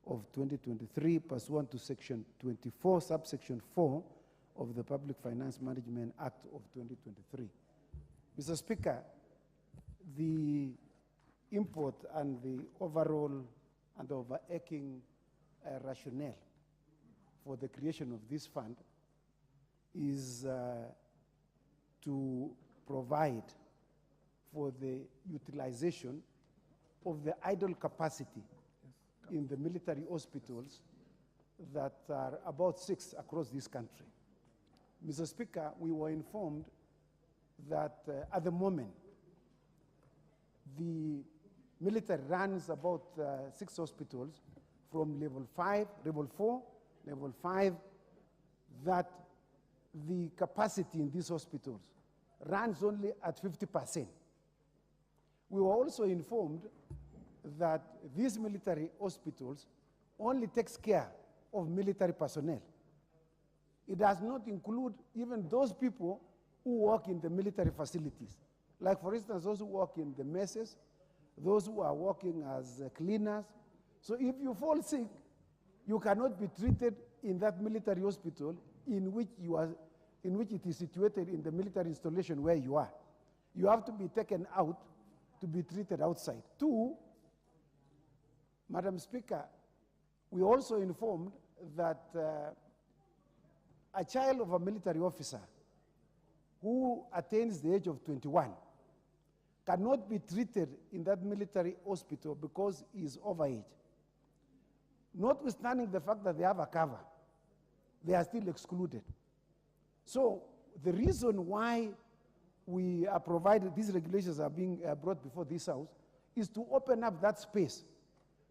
of 2023, pursuant to section 24, subsection 4 of the Public Finance Management Act of 2023. Mr. Speaker, the import and the overall and overarching rationale for the creation of this fund is to provide for the utilization of the idle capacity in the military hospitals that are about 6 across this country. Mr. Speaker, we were informed that at the moment, the military runs about 6 hospitals from level 5, level 4, level 5, that the capacity in these hospitals runs only at 50%. We were also informed that these military hospitals only takes care of military personnel. It does not include even those people who work in the military facilities. Like, for instance, those who work in the messes, those who are working as cleaners. So if you fall sick, you cannot be treated in that military hospital in which it is situated in the military installation where you are. You have to be taken out to be treated outside. 2, Madam Speaker, we also informed that a child of a military officer who attains the age of 21 cannot be treated in that military hospital because he is overage. Notwithstanding the fact that they have a cover, they are still excluded. So the reason why we are provided, these regulations are being brought before this House, is to open up that space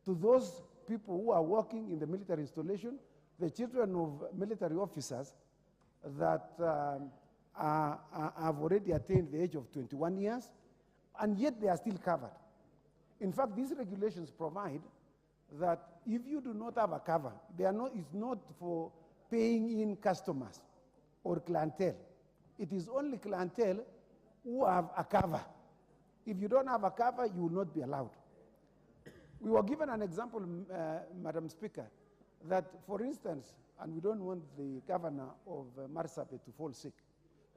to those people who are working in the military installation, the children of military officers that have already attained the age of 21 years, and yet they are still covered. In fact, these regulations provide that if you do not have a cover, it's not for paying in customers or clientele. It is only clientele who have a cover. If you don't have a cover, you will not be allowed. We were given an example, Madam Speaker, that, for instance, and we don't want the governor of Marsabit to fall sick,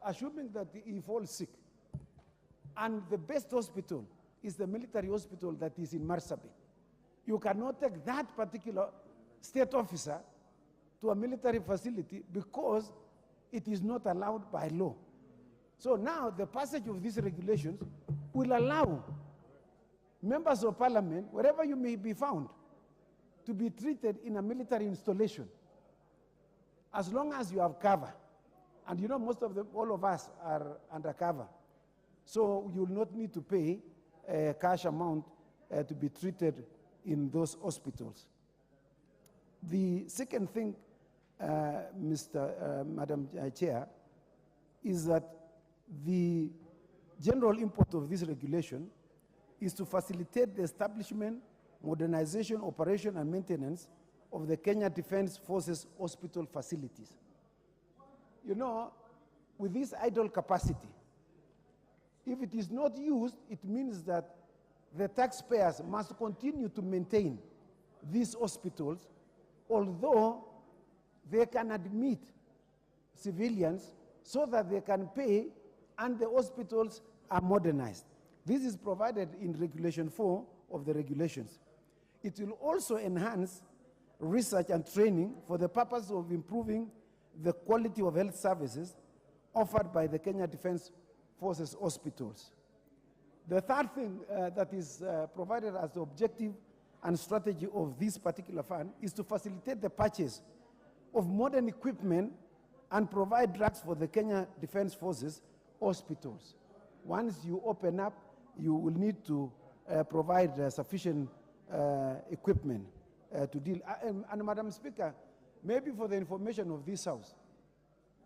assuming that he falls sick, and the best hospital is the military hospital that is in Marsabit, you cannot take that particular state officer to a military facility because it is not allowed by law. So now the passage of these regulations will allow members of parliament, wherever you may be found, to be treated in a military installation as long as you have cover. And you know, all of us are under cover. So you will not need to pay a cash amount to be treated in those hospitals. The second thing, Madam Chair, is that the general import of this regulation is to facilitate the establishment, modernization, operation, and maintenance of the Kenya Defense Forces hospital facilities. You know, with this idle capacity, if it is not used, it means that the taxpayers must continue to maintain these hospitals, although they can admit civilians so that they can pay and the hospitals are modernized. This is provided in Regulation 4 of the regulations. It will also enhance research and training for the purpose of improving the quality of health services offered by the Kenya Defense Forces hospitals. The third thing that is provided as the objective and strategy of this particular fund is to facilitate the purchase of modern equipment and provide drugs for the Kenya Defense Forces hospitals. Once you open up, you will need to provide sufficient equipment to deal. And Madam Speaker, maybe for the information of this House,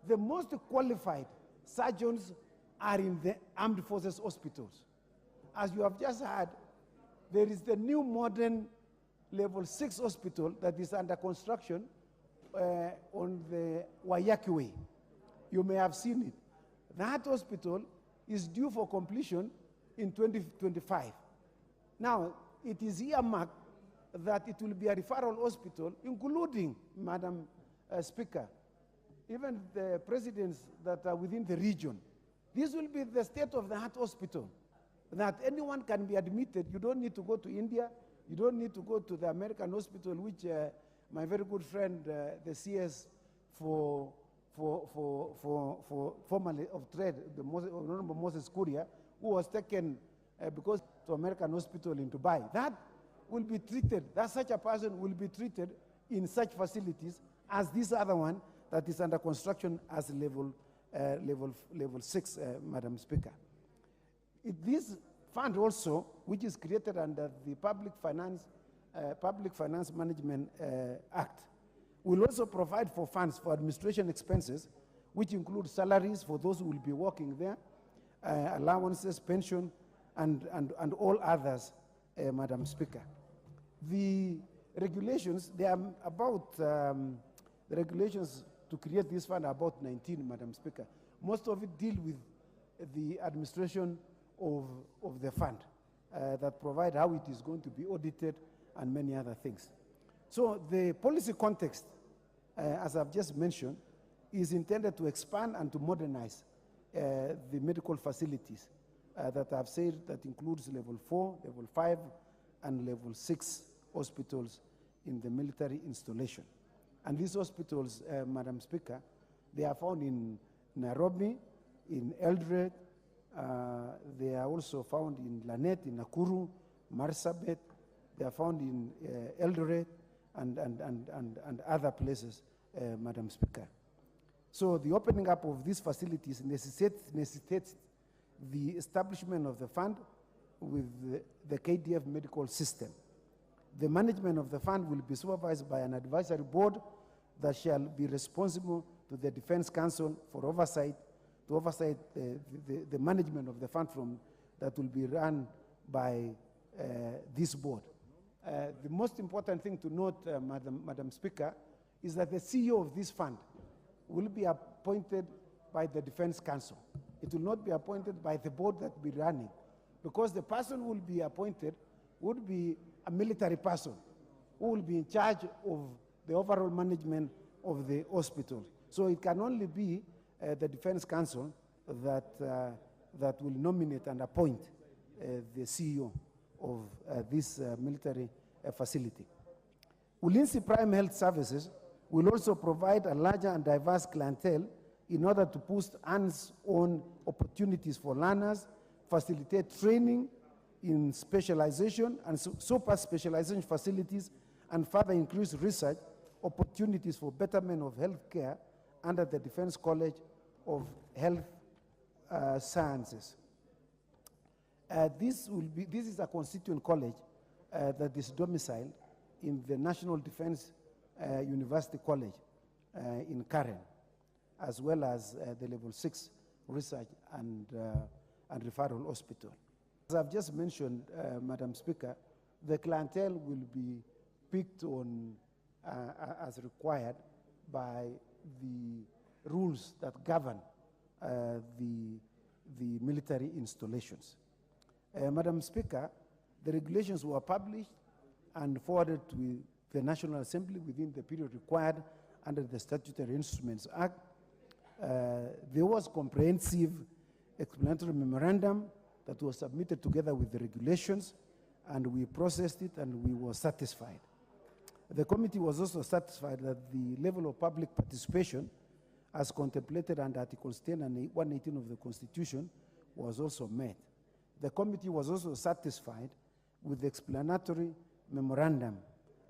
the most qualified surgeons are in the armed forces hospitals. As you have just heard, there is the new modern level 6 hospital that is under construction on the Wayaki Way. You may have seen it. That hospital is due for completion in 2025. Now, it is earmarked that it will be a referral hospital, including, Madam Speaker, even the presidents that are within the region. This will be the state-of-the-art hospital, that anyone can be admitted. You don't need to go to India. You don't need to go to the American hospital, which my very good friend, the CS for formerly of trade, the Honorable Moses Kuria, who was taken because to American hospital in Dubai. That will be treated, that such a person will be treated in such facilities as this other one that is under construction as level 6, Madam Speaker. This fund also, which is created under the Public Finance Management Act, will also provide for funds for administration expenses, which include salaries for those who will be working there, allowances, pension, and all others, Madam Speaker. The regulations, they are about, the regulations to create this fund are about 19, Madam Speaker. Most of it deal with the administration of the fund that provide how it is going to be audited and many other things. So the policy context, as I've just mentioned, is intended to expand and to modernize the medical facilities that I've said that includes level 4, level 5, and level 6 hospitals in the military installation. And these hospitals, Madam Speaker, they are found in Nairobi, in Eldoret, they are also found in Lanet, in Nakuru, Marsabit, they are found in Eldoret, and other places, Madam Speaker. So the opening up of these facilities necessitates the establishment of the fund with the KDF medical system. The management of the fund will be supervised by an advisory board that shall be responsible to the Defense Council for oversight, to oversight the management of the fund that will be run by this board. The most important thing to note, Madam Speaker, is that the CEO of this fund will be appointed by the Defense Council. It will not be appointed by the board that will be running, because the person who will be appointed would be a military person who will be in charge of the overall management of the hospital. So it can only be the Defense Council that will nominate and appoint the CEO of this military facility. Ulinzi Prime Health Services will also provide a larger and diverse clientele in order to boost hands-on opportunities for learners, facilitate training in specialization and super specialization facilities, and further increase research opportunities for betterment of healthcare under the Defense College of Health Sciences. This is a constituent college that is domiciled in the National Defense University College in Karen, as well as the Level 6 Research and Referral Hospital. As I've just mentioned, Madam Speaker, the clientele will be picked on as required by the rules that govern the military installations. Madam Speaker, the regulations were published and forwarded to the National Assembly within the period required under the Statutory Instruments Act. There was comprehensive explanatory memorandum that was submitted together with the regulations, and we processed it and we were satisfied. The committee was also satisfied that the level of public participation as contemplated under Articles 10 and 118 of the Constitution was also met. The committee was also satisfied with the explanatory memorandum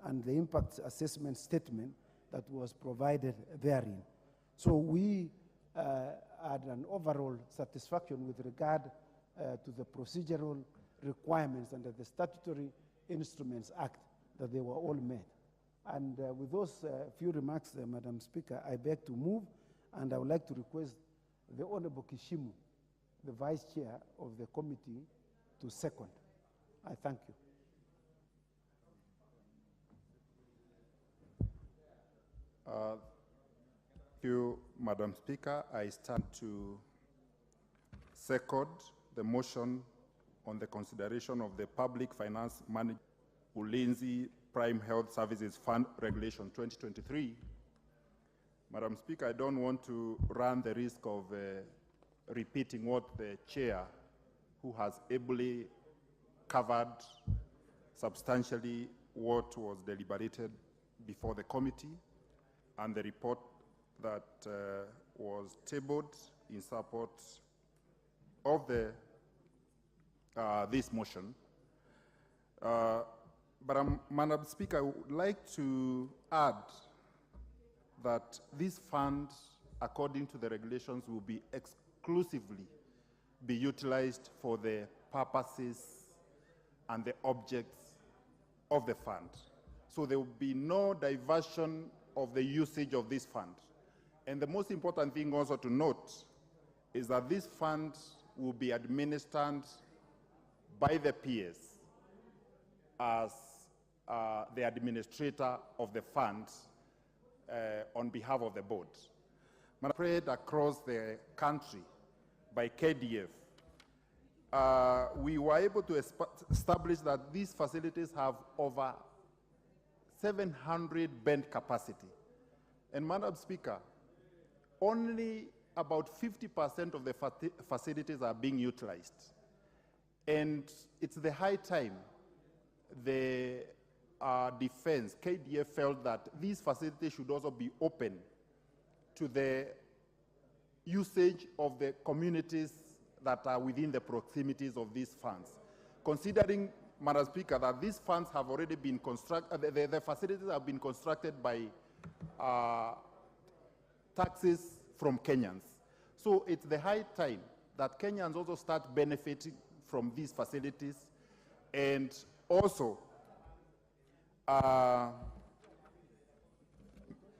and the impact assessment statement that was provided therein. So we had an overall satisfaction with regard to the procedural requirements under the Statutory Instruments Act, that they were all met. And with those few remarks, Madam Speaker, I beg to move, and I would like to request the Honorable Kishimu, the Vice Chair of the committee, to second. I thank you. Thank you, Madam Speaker. I stand to second the motion on the consideration of the Public Finance Management Ulinzi Prime Health Services Fund Regulation 2023. Madam Speaker, I don't want to run the risk of repeating what the chair, who has ably covered substantially what was deliberated before the committee and the report that was tabled in support of the this motion. But Madam Speaker, I would like to add that this fund, according to the regulations, will be exclusively be utilized for the purposes and the objects of the fund. So there will be no diversion of the usage of this fund. And the most important thing also to note is that this fund will be administered by the PS as the administrator of the fund on behalf of the board. Spread across the country by KDF, we were able to establish that these facilities have over 700 bed capacity. And Madam Speaker, only about 50% of the facilities are being utilized. And it's the high time the defense, KDF, felt that these facilities should also be open to the usage of the communities that are within the proximities of these funds. Considering, Madam Speaker, that these funds have already been constructed, the facilities have been constructed by taxes from Kenyans. So it's the high time that Kenyans also start benefiting from these facilities, and also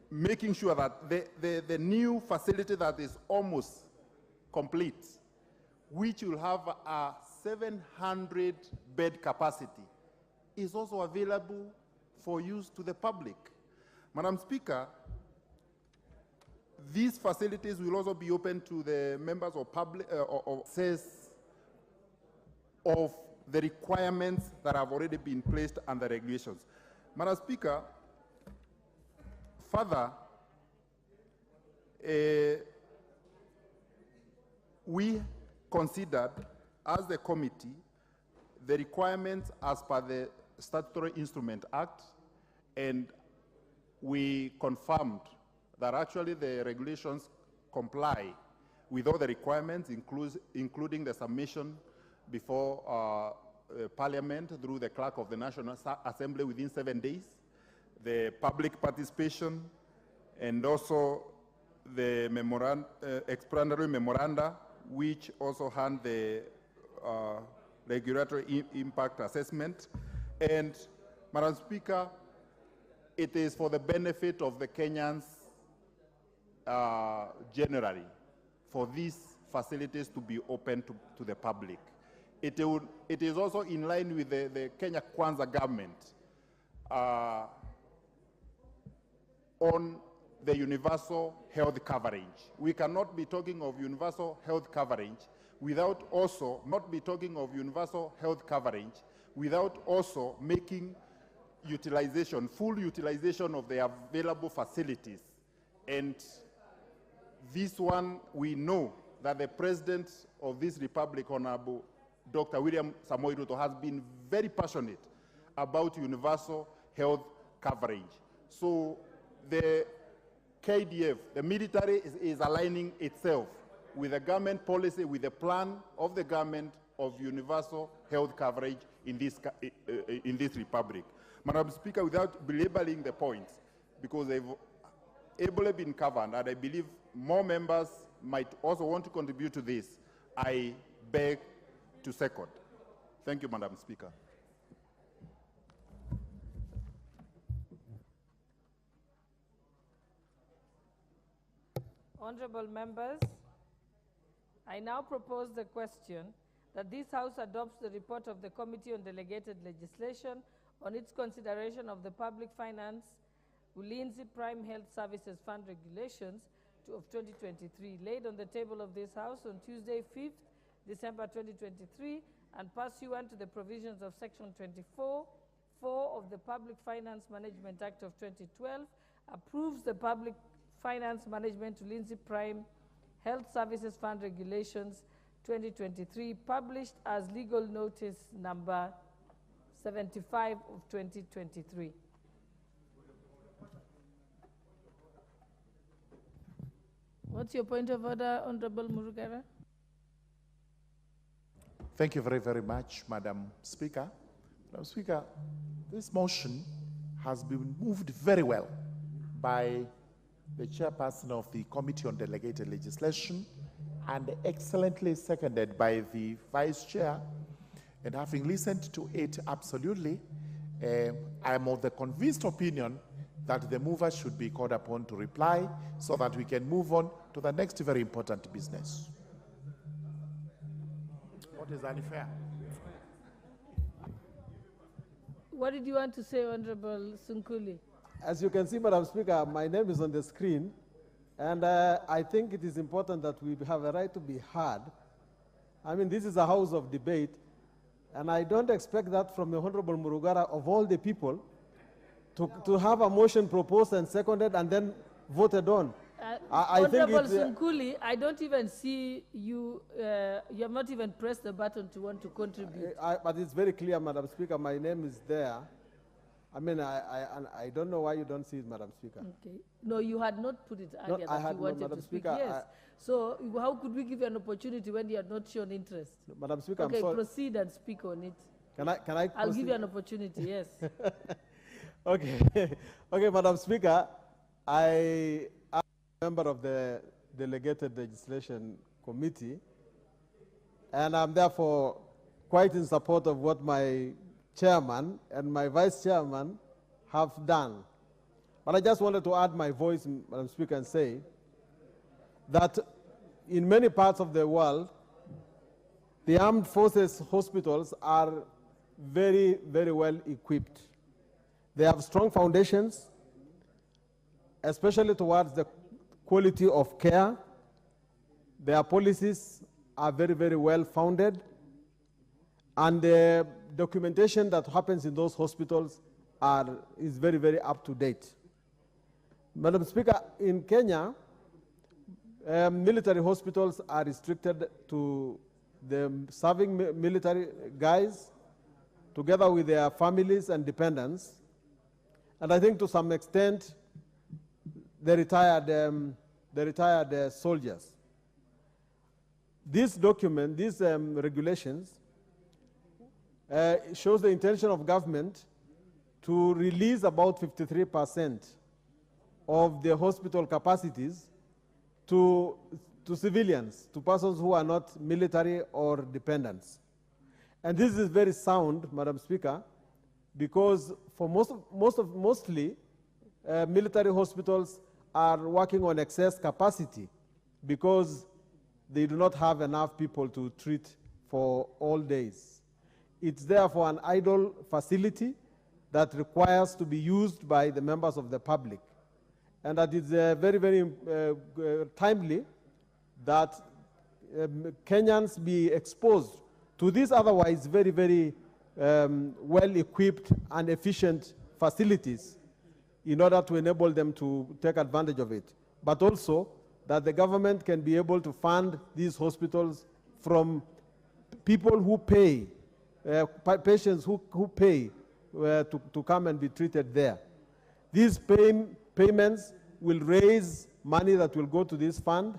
making sure that the new facility that is almost complete, which will have a 700 bed capacity, is also available for use to the public. Madam Speaker, these facilities will also be open to the members of public or access of the requirements that have already been placed under regulations. Madam Speaker, further, we considered, as the committee, the requirements as per the Statutory Instrument Act, and we confirmed that actually the regulations comply with all the requirements, including the submission before Parliament through the Clerk of the National Assembly within 7 days, the public participation, and also the explanatory memoranda, which also had the regulatory impact assessment. And, Madam Speaker, it is for the benefit of the Kenyans generally for these facilities to be open to the public. It is also in line with the Kenya Kwanza government on the universal health coverage. We cannot be talking of universal health coverage without also without also making utilization, full utilization of the available facilities. And this one, we know that the President of this Republic, Honorable Dr. William Samoei Ruto, has been very passionate about universal health coverage. So the KDF, the military, is aligning itself with the government policy, with the plan of the government of universal health coverage in this republic. Madam Speaker, without belaboring the points, because they've ably been covered, and I believe more members might also want to contribute to this, I beg to second. Thank you, Madam Speaker. Honorable members, I now propose the question that this House adopts the report of the Committee on Delegated Legislation on its consideration of the Public Finance Ulinzi Prime Health Services Fund Regulations of 2023, laid on the table of this House on Tuesday, 5th December 2023, and pursuant to the provisions of Section 24(4) of the Public Finance Management Act of 2012, approves the Public Finance Management to Lindsay Prime Health Services Fund Regulations 2023, published as legal notice number 75 of 2023. What's your point of order, Honorable Murugara? Thank you very, very much, Madam Speaker. Madam Speaker, this motion has been moved very well by the chairperson of the Committee on Delegated Legislation and excellently seconded by the vice chair. And having listened to it absolutely, I am of the convinced opinion that the mover should be called upon to reply so that we can move on to the next very important business. What is unfair? What did you want to say, Honorable Sunkuli? As you can see, Madam Speaker, my name is on the screen, and I think it is important that we have a right to be heard. I mean, this is a house of debate, and I don't expect that from the Honorable Murugara, of all the people, to have a motion proposed and seconded and then voted on. Honorable Sunkuli, I don't even see you, you have not even pressed the button to want to contribute. But it's very clear, Madam Speaker, my name is there. I mean, I don't know why you don't see it, Madam Speaker. Okay. No, you had not put it earlier that you wanted to speak. Speaker, yes. So how could we give you an opportunity when you had not shown interest? Madam Speaker, okay, I'm sorry. Proceed and speak on it. Can I I'll give you an opportunity, yes. Okay. Okay, Madam Speaker, I am a member of the Delegated Legislation Committee, and I'm therefore quite in support of what my chairman and my vice chairman have done. But I just wanted to add my voice, Madam Speaker, and say that in many parts of the world, the armed forces hospitals are very, very well equipped. They have strong foundations, especially towards the quality of care. Their policies are very, very well founded, and the documentation that happens in those hospitals is very, very up to date. Madam Speaker, in Kenya, military hospitals are restricted to the serving military guys together with their families and dependents, and I think to some extent the retired soldiers. This document, these regulations, shows the intention of government to release about 53% of the hospital capacities to civilians, to persons who are not military or dependents. And this is very sound, Madam Speaker, because for mostly military hospitals are working on excess capacity because they do not have enough people to treat for all days. It's therefore an idle facility that requires to be used by the members of the public. And that it's very, very timely that Kenyans be exposed to these otherwise very, very well-equipped and efficient facilities in order to enable them to take advantage of it. But also that the government can be able to fund these hospitals from people who pay, patients who pay to come and be treated there. These payments will raise money that will go to this fund,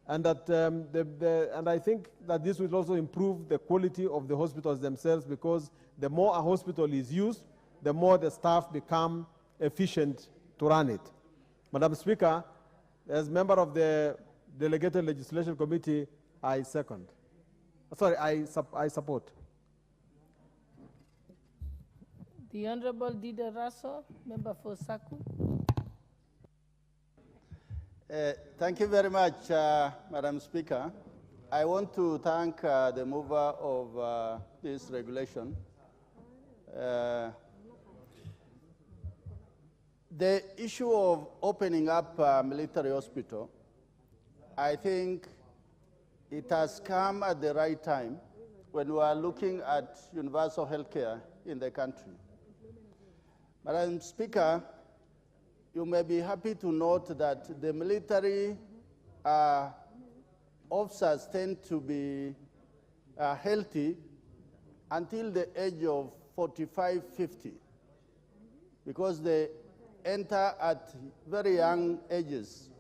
and that and I think that this will also improve the quality of the hospitals themselves, because the more a hospital is used, the more the staff become efficient to run it. Madam Speaker, as member of the Delegated Legislation Committee, I second. Sorry, I support. The Honorable Dida Raso, member for Saku. Thank you very much, Madam Speaker. I want to thank the mover of this regulation. The issue of opening up a military hospital, I think it has come at the right time, when we are looking at universal health care in the country. Madam Speaker, you may be happy to note that the military officers tend to be healthy until the age of 45, 50, because they enter at very young ages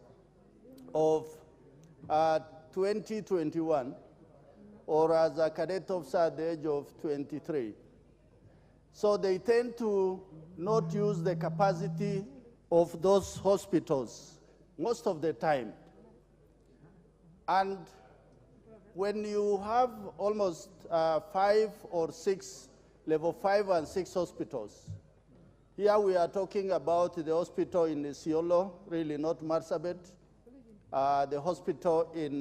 of 20, 21, or as a cadet officer at the age of 23. So they tend to not use the capacity of those hospitals most of the time. And when you have almost 5 or 6, level 5 and 6 hospitals, here we are talking about the hospital in Isiolo, really not Marsabit, the hospital in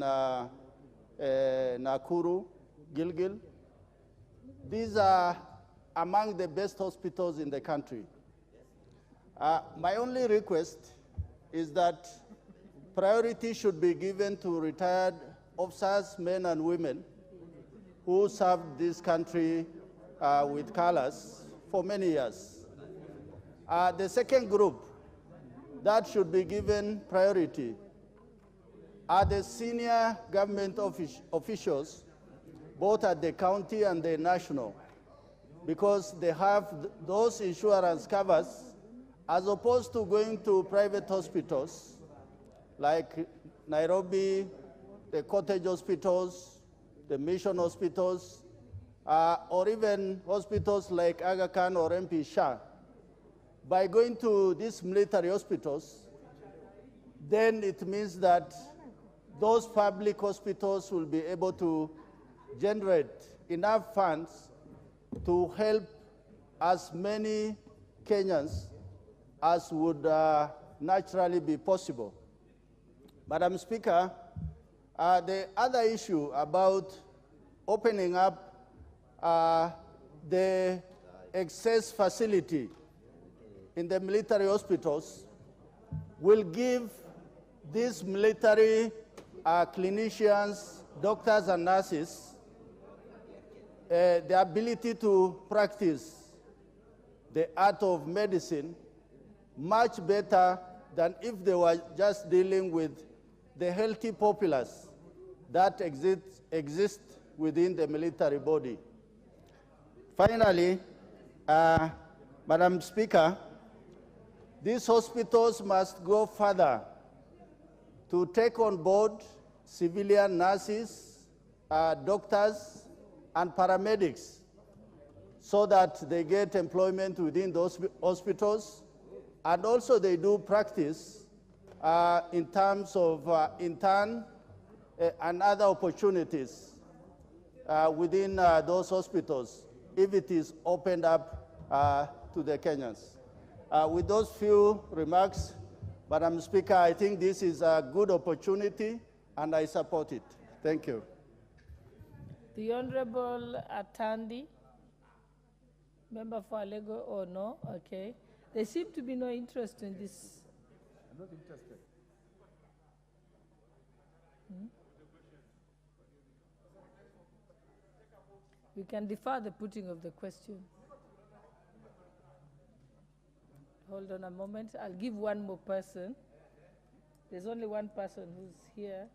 Nakuru, Gilgil. These are among the best hospitals in the country. My only request is that priority should be given to retired officers, men and women, who served this country with colors for many years. The second group that should be given priority are the senior government officials, both at the county and the national, because they have those insurance covers as opposed to going to private hospitals like Nairobi, the cottage hospitals, the mission hospitals, or even hospitals like Aga Khan or MP Shah. By going to these military hospitals, then it means that those public hospitals will be able to generate enough funds to help as many Kenyans as would naturally be possible. Madam Speaker, the other issue about opening up the excess facility in the military hospitals will give these military clinicians, doctors and nurses the ability to practice the art of medicine much better than if they were just dealing with the healthy populace that exist within the military body. Finally, Madam Speaker, these hospitals must go further to take on board civilian nurses, doctors, and paramedics so that they get employment within those hospitals, and also they do practice in terms of intern and other opportunities within those hospitals if it is opened up to the Kenyans. With those few remarks, Madam Speaker, I think this is a good opportunity and I support it. Thank you. The Honorable Atandi, member for Alego or no? Okay. There seems to be no interest in this. I'm not interested. We can defer the putting of the question. Hold on a moment. I'll give one more person. There's only one person who's here.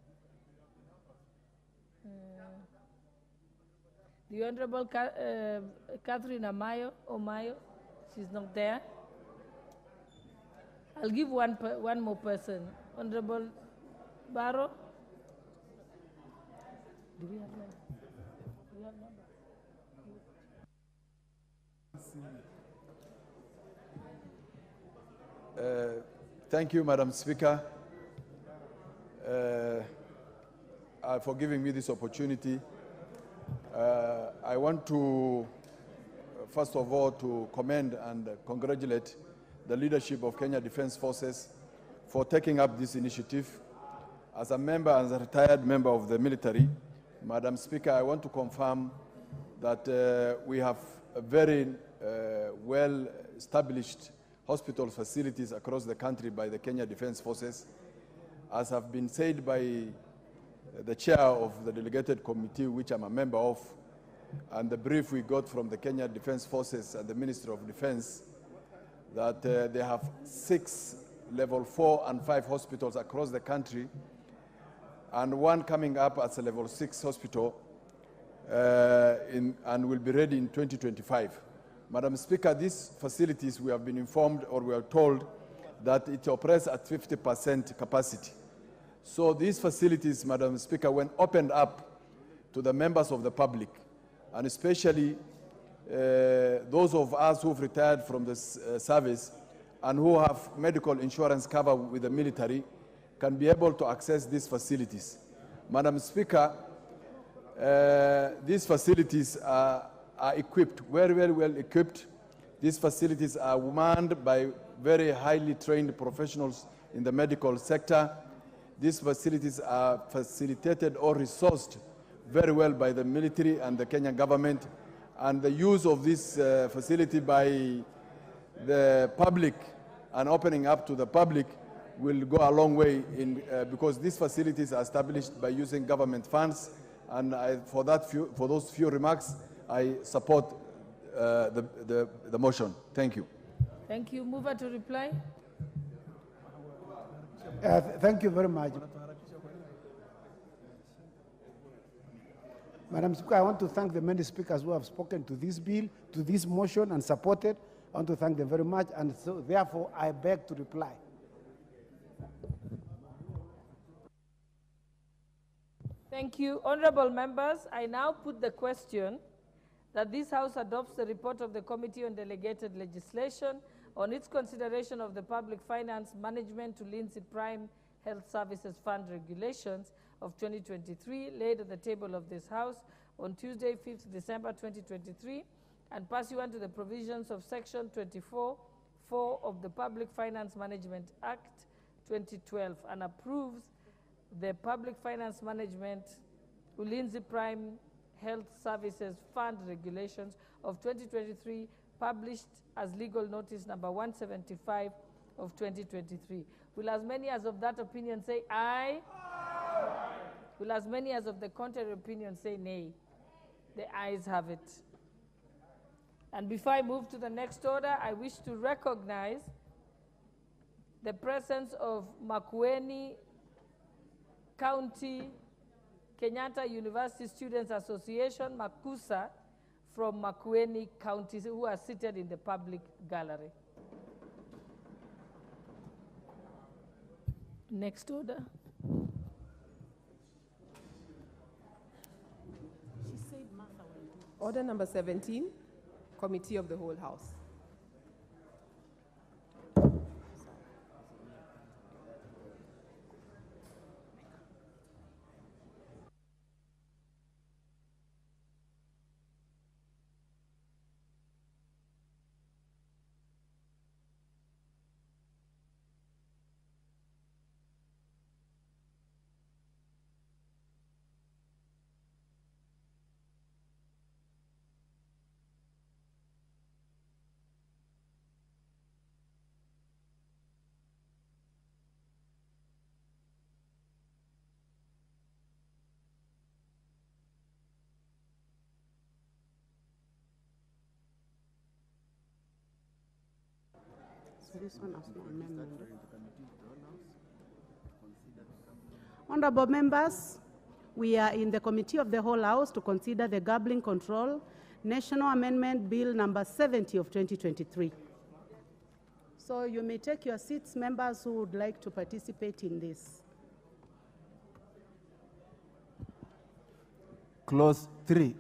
The Honorable Catherine Omayo, she's not there. I'll give one more person. Honorable Barrow. Do we have number? Do we have number? Thank you, Madam Speaker, for giving me this opportunity. I want to, first of all, to commend and congratulate the leadership of Kenya Defense Forces for taking up this initiative. As a member, as a retired member of the military, Madam Speaker, I want to confirm that we have a very well-established hospital facilities across the country by the Kenya Defense Forces. As have been said by the chair of the delegated committee, which I'm a member of, and the brief we got from the Kenya Defense Forces and the Ministry of Defense that they have 6 level 4 and 5 hospitals across the country, and one coming up as a level 6 hospital and will be ready in 2025. Madam Speaker, these facilities, we have been informed, or we are told, that it operates at 50% capacity. So these facilities, Madam Speaker, when opened up to the members of the public, and especially those of us who've retired from the service and who have medical insurance cover with the military, can be able to access these facilities. Madam Speaker, these facilities are equipped, very well equipped. These facilities are manned by very highly trained professionals in the medical sector. These facilities are facilitated or resourced very well by the military and the Kenyan government, and the use of this facility by the public and opening up to the public will go a long way in, because these facilities are established by using government funds, and for those few remarks, I support the motion. Thank you. Thank you. Mover to reply. Thank you very much. Madam Speaker, I want to thank the many speakers who have spoken to this bill, to this motion, and supported. I want to thank them very much, and so therefore I beg to reply. Thank you. Honorable members, I now put the question that this House adopts the report of the Committee on Delegated Legislation on its consideration of the public finance management to Lindsay Prime Health Services Fund regulations of 2023, laid at the table of this House on Tuesday, 5th December 2023, and pursuant to the provisions of Section 24(4) of the Public Finance Management Act 2012, and approves the Public Finance Management Ulinzi Prime Health Services Fund regulations of 2023, published as legal notice number 175 of 2023. Will as many as of that opinion say aye? Aye. Will as many as of the contrary opinion say nay? The ayes have it. And before I move to the next order, I wish to recognize the presence of Makueni County Kenyatta University Students Association, Makusa, from Makueni County, who are seated in the public gallery. Next order. Order number 17, Committee of the Whole House. This one has no amendment. Honorable members, we are in the Committee of the Whole House to consider the Gambling Control National Amendment Bill number 70 of 2023. So you may take your seats, members who would like to participate in this. Clause 3.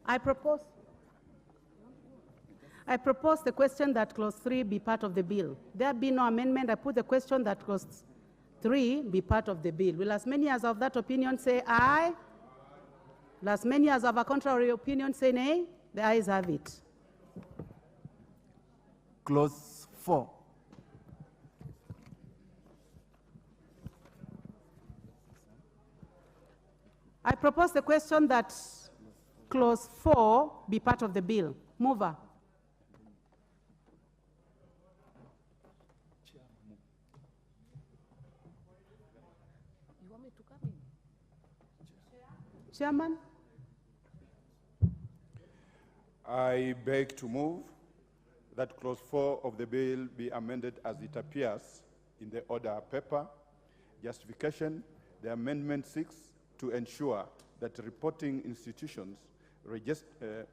I propose the question that clause 3 be part of the bill. There be no amendment. I put the question that clause 3 be part of the bill. Will as many as of that opinion say aye? Will as many as of a contrary opinion say nay? The ayes have it. Clause 4. I propose the question that clause 4 be part of the bill. Mover. Chairman, I beg to move that clause 4 of the bill be amended as it appears in the order paper. Justification, the amendment 6 to ensure that reporting institutions regulated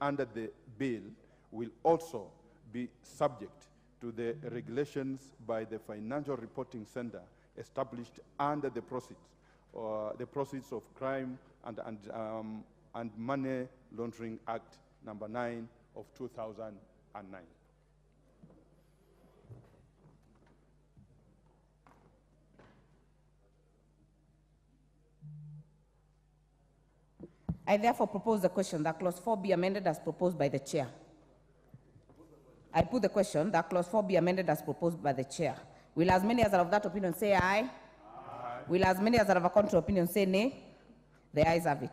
under the bill will also be subject to the regulations by the Financial Reporting Center established under the Proceeds of Crime and Money Laundering Act number 9 of 2009. I therefore propose the question that clause 4 be amended as proposed by the chair. I put the question that clause 4 be amended as proposed by the chair. Will as many as are of that opinion say aye? Aye. Will as many as are of a contrary opinion say nay? The ayes have it.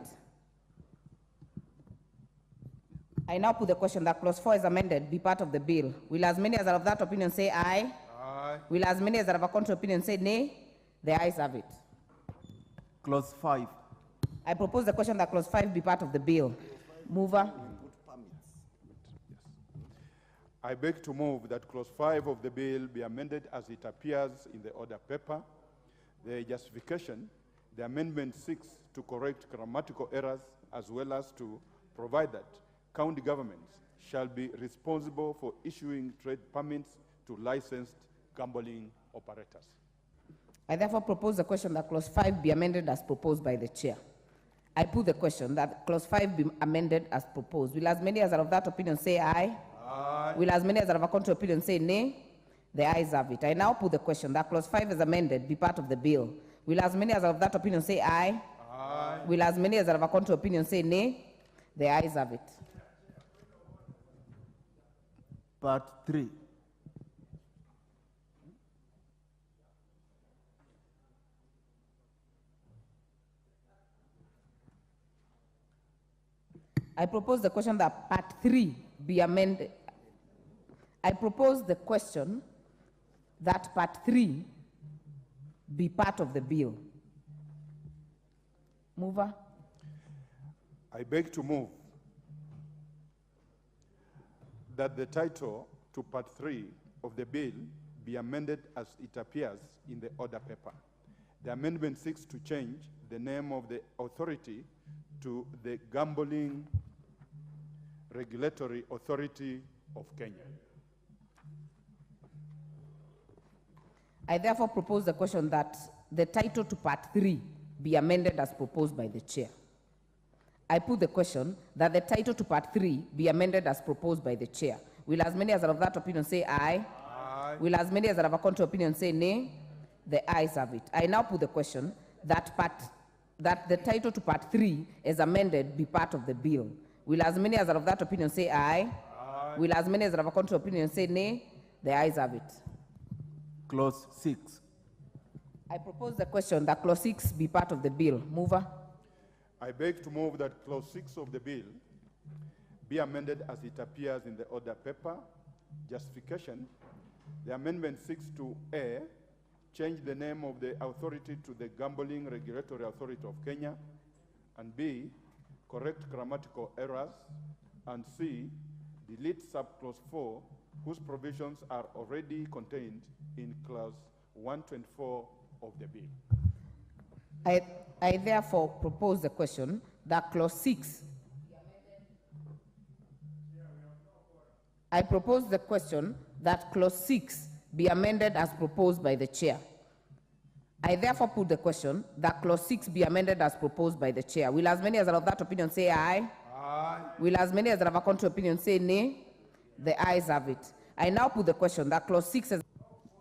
I now put the question that clause 4 is amended be part of the bill. Will as many as are of that opinion say aye? Aye. Will as many as are of a contrary opinion say nay? The ayes have it. Clause 5. I propose the question that clause 5 be part of the bill. Mover. I beg to move that clause 5 of the bill be amended as it appears in the order paper. The justification, the amendment 6 to correct grammatical errors as well as to provide that county governments shall be responsible for issuing trade permits to licensed gambling operators. I therefore propose the question that clause 5 be amended as proposed by the chair. I put the question that clause 5 be amended as proposed. Will as many as are of that opinion say aye? Aye. Will as many as are of a contrary opinion say nay? The ayes have it. I now put the question that clause 5 is amended be part of the bill. Will as many as are of that opinion say aye? Aye. Will as many as are of a contrary opinion say nay? The ayes have it. Part 3. I propose the question that part 3 be amended. I propose the question that part 3 be part of the bill. Mover. I beg to move that the title to part 3 of the bill be amended as it appears in the order paper. The amendment seeks to change the name of the authority to the Gambling Regulatory Authority of Kenya. I therefore propose the question that the title to part 3 be amended as proposed by the chair. I put the question that the title to part 3 be amended as proposed by the chair. Will as many as are of that opinion say aye? Aye. Will as many as are of a contrary opinion say nay? The ayes have it. I now put the question that the title to part 3 is amended be part of the bill. Will as many as are of that opinion say aye? Aye. Will as many as are of a contrary opinion say nay? The ayes have it. Clause 6. I propose the question that clause 6 be part of the bill. Mover. I beg to move that clause 6 of the bill be amended as it appears in the order paper. Justification, the amendment 6 to A, change the name of the authority to the Gambling Regulatory Authority of Kenya, and B, correct grammatical errors, and C, delete subclause 4, whose provisions are already contained in clause 124 of the bill. I therefore propose the question that clause 6. I propose the question that clause 6 be amended as proposed by the chair. I therefore put the question that clause 6 be amended as proposed by the chair. Will as many as are of that opinion say aye? Aye. Will as many as are of a contrary opinion say nay? The ayes have it. I now put the question that clause 6 is...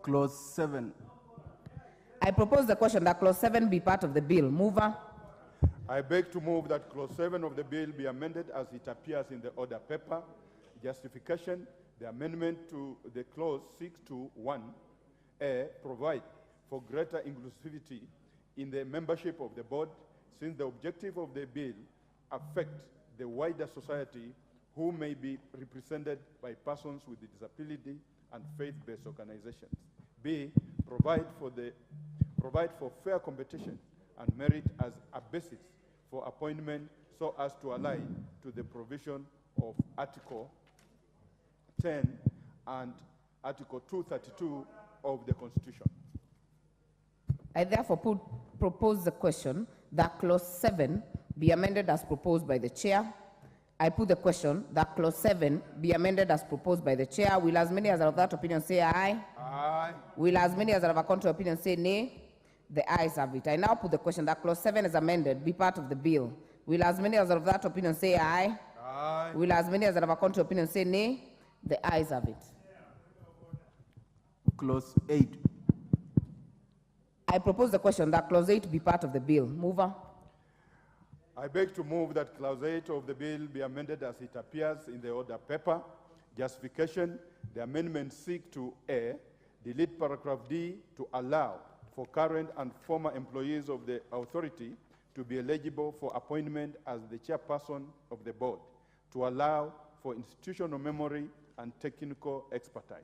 Clause 7. I propose the question that clause 7 be part of the bill. Mover. I beg to move that clause 7 of the bill be amended as it appears in the order paper. Justification, the amendment to the clause 6 to 1A provide for greater inclusivity in the membership of the board, since the objective of the bill affect the wider society who may be represented by persons with disability and faith-based organizations. B, provide for fair competition and merit as a basis for appointment so as to align to the provision of Article 10 and Article 232 of the Constitution. I therefore propose the question that Clause 7 be amended as proposed by the Chair. I put the question that Clause 7 be amended as proposed by the Chair. Will as many as are of that opinion say aye? Aye. Will as many as are of a contrary opinion say nay? The ayes have it. I now put the question that Clause 7 is amended be part of the bill. Will as many as are of that opinion say aye? Aye. Will as many as are of a contrary opinion say nay? The ayes have it. Clause 8. I propose the question that Clause 8 be part of the bill. Mover. I beg to move that Clause 8 of the bill be amended as it appears in the order paper. Justification: the amendments seek to A, delete paragraph D to allow for current and former employees of the authority to be eligible for appointment as the chairperson of the board, to allow for institutional memory and technical expertise.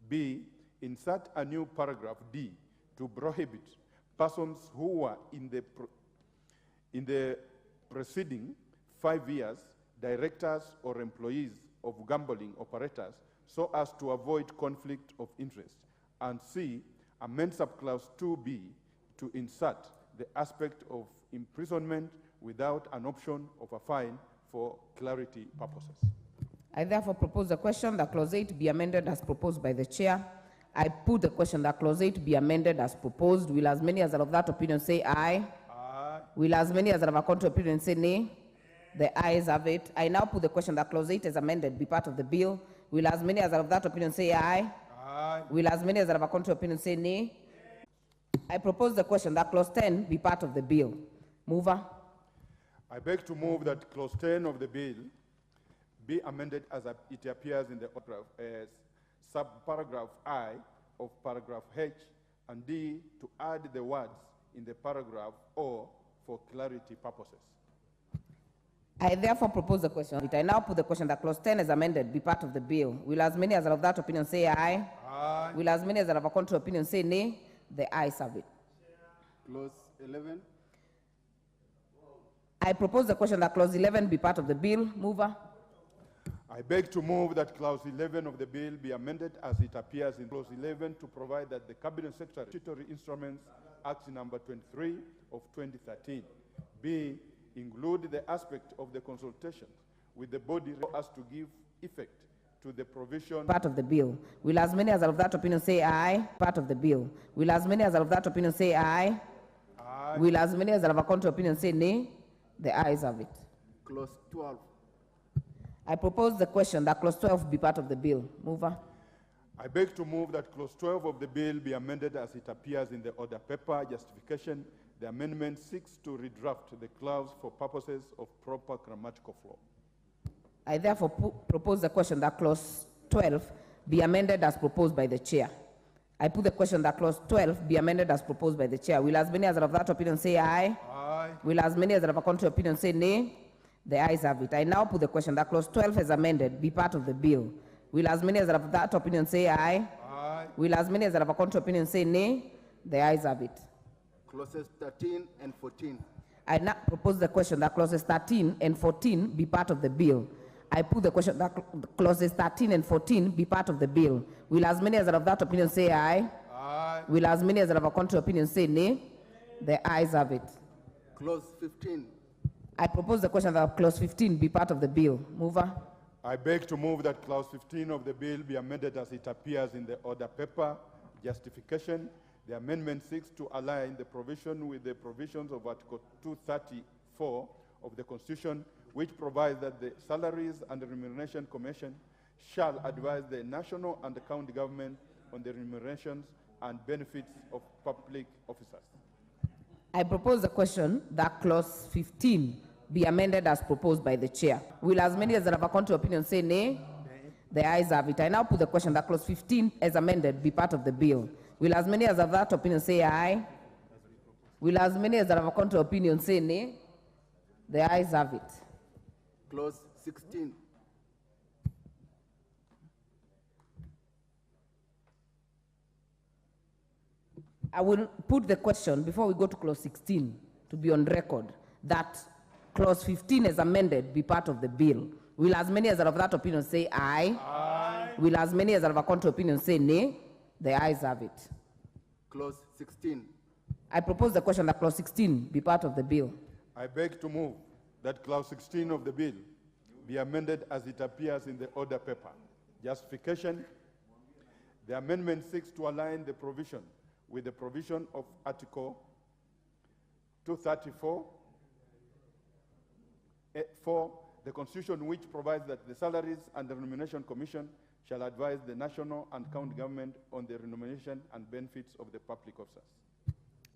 B, insert a new paragraph D to prohibit persons who were in the preceding 5 years directors or employees of gambling operators so as to avoid conflict of interest. And C, amend subclause 2B to insert the aspect of imprisonment without an option of a fine for clarity purposes. I therefore propose the question that Clause 8 be amended as proposed by the Chair. I put the question that Clause 8 be amended as proposed. Will as many as are of that opinion say aye? Aye. Will as many as are of a contrary opinion say nay? The ayes have it. I now put the question that Clause 8 is amended be part of the bill. Will as many as are of that opinion say aye? Aye. Will as many as are of a contrary opinion say nay? I propose the question that Clause 10 be part of the bill. Mover. I beg to move that Clause 10 of the bill be amended as it appears in the paragraph as subparagraph I of paragraph H and D to add the words in the paragraph O for clarity purposes. I therefore propose the question. I now put the question that Clause 10 is amended be part of the bill. Will as many as are of that opinion say aye? Aye. Will as many as are of a contrary opinion say nay? The ayes have it. Clause 11. I propose the question that Clause 11 be part of the bill. Mover. I beg to move that Clause 11 of the bill be amended as it appears in Clause 11 to provide that the Cabinet Secretary Statutory Instruments Act number 23 of 2013 B, include the aspect of the consultation with the body so as to give effect to the provision. Part of the bill. Will as many as are of that opinion say aye? Part of the bill. Will as many as are of that opinion say aye? Aye. Will as many as are of a contrary opinion say nay? The ayes have it. Clause 12. I propose the question that Clause 12 be part of the bill. Mover. I beg to move that Clause 12 of the bill be amended as it appears in the order paper. Justification: the amendment seeks to redraft the clause for purposes of proper grammatical flow. I therefore propose the question that Clause 12 be amended as proposed by the Chair. I put the question that Clause 12 be amended as proposed by the Chair. Will as many as are of that opinion say aye? Aye. Will as many as are of a contrary opinion say nay? The ayes have it. I now put the question that Clause 12 is amended be part of the bill. Will as many as are of that opinion say aye? Aye. Will as many as are of a contrary opinion say nay? The ayes have it. Clauses 13 and 14. I now propose the question that Clauses 13 and 14 be part of the bill. I put the question that Clauses 13 and 14 be part of the bill. Will as many as are of that opinion say aye? Aye. Will as many as are of a contrary opinion say nay? The ayes have it. Clause 15. I propose the question that Clause 15 be part of the bill. Mover. I beg to move that Clause 15 of the bill be amended as it appears in the order paper. Justification: the amendment seeks to align the provision with the provisions of Article 234 of the Constitution, which provides that the Salaries and Remuneration Commission shall advise the national and the county government on the remunerations and benefits of public officers. I propose the question that Clause 15 be amended as proposed by the Chair. Will as many as are of a contrary opinion say nay? Nay. The ayes have it. I now put the question that Clause 15 as amended be part of the bill. Will as many as of that opinion say aye? Will as many as are of a contrary opinion say nay? The ayes have it. Clause 16. I will put the question before we go to Clause 16. to be on record that clause 15 as amended be part of the bill. Will as many as are of that opinion say aye? Aye. Will as many as are of a contrary opinion say nay? The ayes have it. Clause 16. I propose the question that clause 16 be part of the bill. I beg to move that clause 16 of the bill be amended as it appears in the order paper. Justification: the amendment seeks to align the provision with the provision of Article 234 for the Constitution, which provides that the Salaries and Remuneration Commission shall advise the national and county government on the remuneration and benefits of the public officers.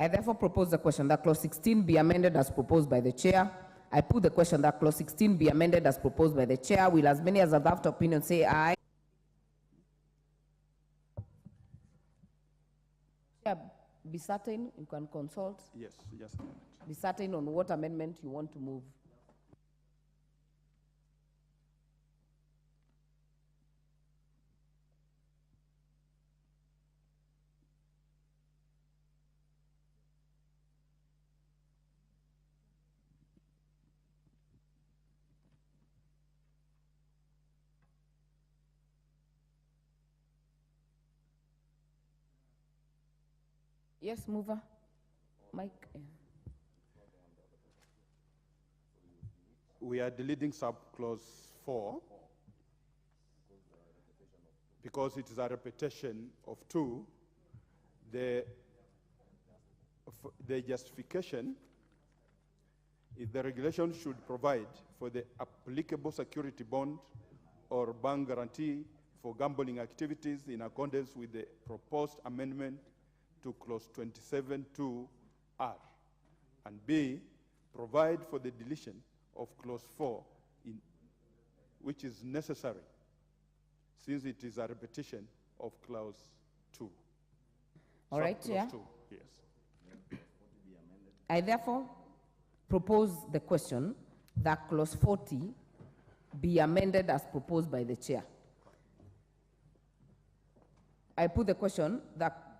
I therefore propose the question that clause 16 be amended as proposed by the chair. I put the question that clause 16 be amended as proposed by the chair. Will as many as have that opinion say aye? Chair, be certain, you can consult. Yes, just a moment. Be certain on what amendment you want to move. Yes, mover. Mike. Yeah. We are deleting sub-clause 4 because it is a repetition of 2. The justification is the regulation should provide for the applicable security bond or bank guarantee for gambling activities in accordance with the proposed amendment to clause 27(2)(r), and B, provide for the deletion of clause 4, which is necessary since it is a repetition of clause 2. All right, Chair. 2, yes. I therefore propose the question that clause 40 be amended as proposed by the chair. I put the question that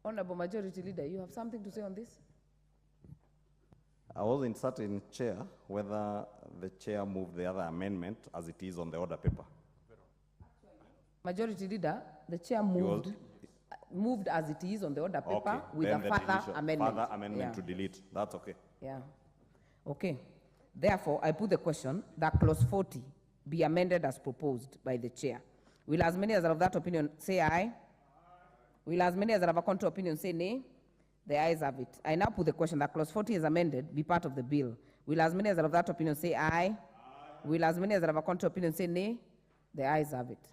Honorable Majority Leader, you have something to say on this? I wasn't certain, Chair, whether the chair moved the other amendment as it is on the order paper. Majority Leader, the chair moved as it is on the order paper Okay, with then a the further deletion, amendment. Further amendment Yeah. to delete. That's okay. Yeah. Okay. Therefore, I put the question that clause 40 be amended as proposed by the chair. Will as many as are of that opinion say aye? Will as many as are of a contrary opinion say nay? The ayes have it. I now put the question that clause 40 is amended be part of the bill. Will as many as are of that opinion say aye? Will as many as are of a contrary opinion say nay? The ayes have it.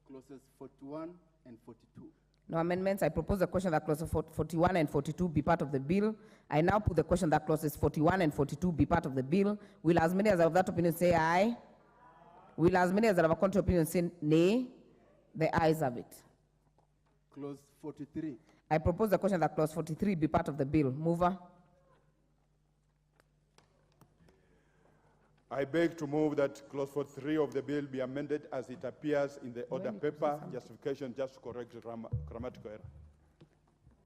Clauses 41 and 42. No amendments. I propose the question that clauses 41 and 42 be part of the bill. I now put the question that clauses 41 and 42 be part of the bill. Will as many as are of that opinion say aye? Will as many as are of a contrary opinion say nay? The ayes have it. Clause 43. I propose the question that clause 43 be part of the bill. Mover. I beg to move that clause 43 of the bill be amended as it appears in the order paper. Justification: just to correct grammatical error.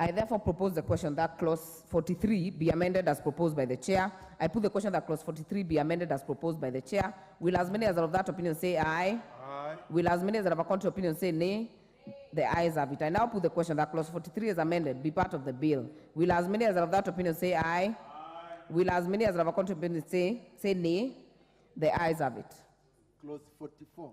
I therefore propose the question that clause 43 be amended as proposed by the chair. I put the question that clause 43 be amended as proposed by the chair. Will as many as are of that opinion say aye? Aye. Will as many as are of a contrary opinion say nay? The ayes have it. I now put the question that clause 43 is amended be part of the bill. Will as many as are of that opinion say aye? Aye. Will as many as are of a contrary opinion say nay? The ayes have it. Clause 44.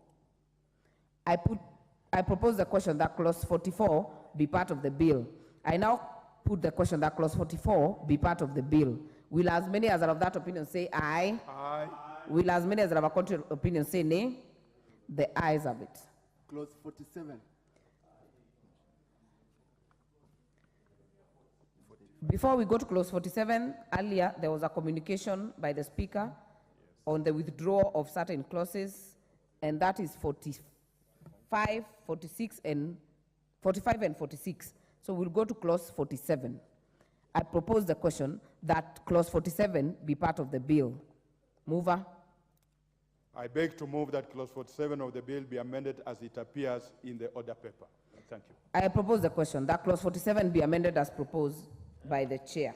I propose the question that clause 44 be part of the bill. I now put the question that clause 44 be part of the bill. Will as many as are of that opinion say aye? Aye. Will as many as are of a contrary opinion say nay? The ayes have it. Clause 47. Before we go to clause 47, earlier there was a communication by the Speaker on the withdrawal of certain clauses, and that is 45, 46, and 45 and 46. So we'll go to clause 47. I propose the question that clause 47 be part of the bill. Mover. I beg to move that clause 47 of the bill be amended as it appears in the order paper. Thank you. I propose the question that clause 47 be amended as proposed by the chair.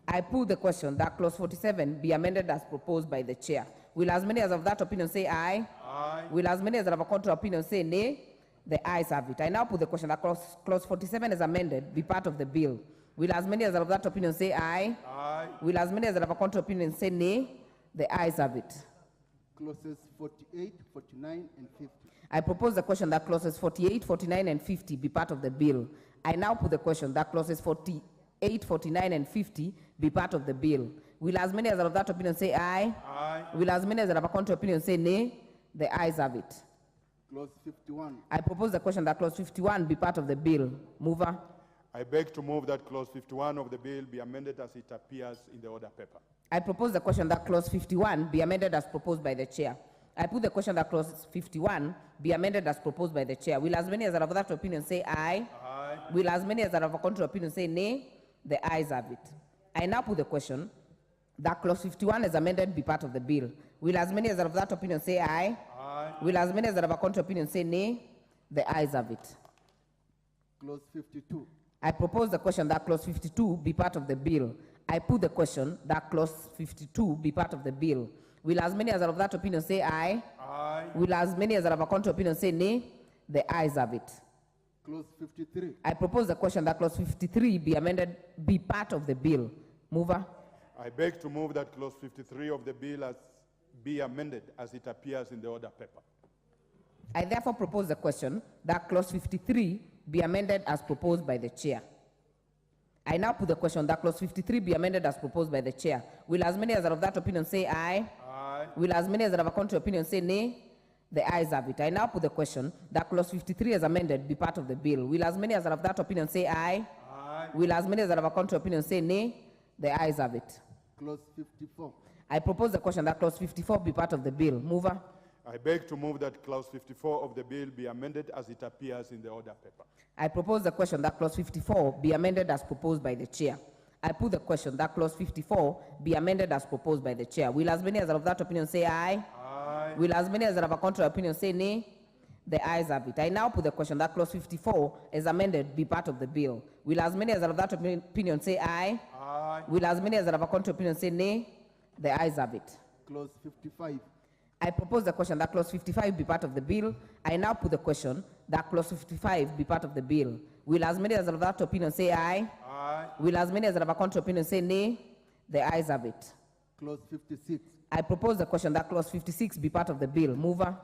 I put the question that clause 47 be amended as proposed by the chair. Will as many as of that opinion say aye? Aye. Will as many as have a contrary opinion say nay? The ayes have it. I now put the question that clause 47 is amended be part of the bill. Will as many as have that opinion say aye? Aye. Will as many as have a contrary opinion say nay? The ayes have it. Clauses 48, 49, and 50. I propose the question that clauses 48, 49, and 50 be part of the bill. I now put the question that clauses 48, 49, and 50 be part of the bill. Will as many as are of that opinion say aye? Aye. Will as many as are of a contrary opinion say nay? The ayes have it. Clause 51. I propose the question that clause 51 be part of the bill. Mover. I beg to move that clause 51 of the bill be amended as it appears in the order paper. I propose the question that clause 51 be amended as proposed by the chair. I put the question that clause 51 be amended as proposed by the chair. Will as many as are of that opinion say aye? Aye. Will as many as are of a contrary opinion say nay? The ayes have it. I now put the question that clause 51 is amended be part of the bill. Will as many as are of that opinion say aye? Aye. Will as many as are of a contrary opinion say nay? The ayes have it. Clause 52. I propose the question that clause 52 be part of the bill. I put the question that clause 52 be part of the bill. Will as many as are of that opinion say aye? Aye. Will as many as are of a contrary opinion say nay? The ayes have it. Clause 53. I propose the question that clause 53 be amended, be part of the bill. Mover. I beg to move that clause 53 of the bill be amended as it appears in the order paper. I therefore propose the question that clause 53 be amended as proposed by the chair. I now put the question that clause 53 be amended as proposed by the chair. Will as many as are of that opinion say aye? Aye. Will as many as are of a contrary opinion say nay? The ayes have it. I now put the question that clause 53 as amended be part of the bill. Will as many as are of that opinion say aye? Aye. Will as many as are of a contrary opinion say nay? The ayes have it. Clause 54. I propose the question that clause 54 be part of the bill. Mover. I beg to move that clause 54 of the bill be amended as it appears in the order paper. I propose the question that clause 54 be amended as proposed by the chair. I put the question that clause 54 be amended as proposed by the chair. Will as many as are of that opinion say aye? Aye. Will as many as are of a contrary opinion say nay? The ayes have it. I now put the question that clause 54 as amended be part of the bill. Will as many as are of that opinion say aye? Aye. Will as many as are of a contrary opinion say nay? The ayes have it. Clause 55. I propose the question that clause 55 be part of the bill. I now put the question that clause 55 be part of the bill. Will as many as are of that opinion say aye? Aye. Will as many as are of a contrary opinion say nay? The ayes have it. Clause 56. I propose the question that clause 56 be part of the bill. Mover.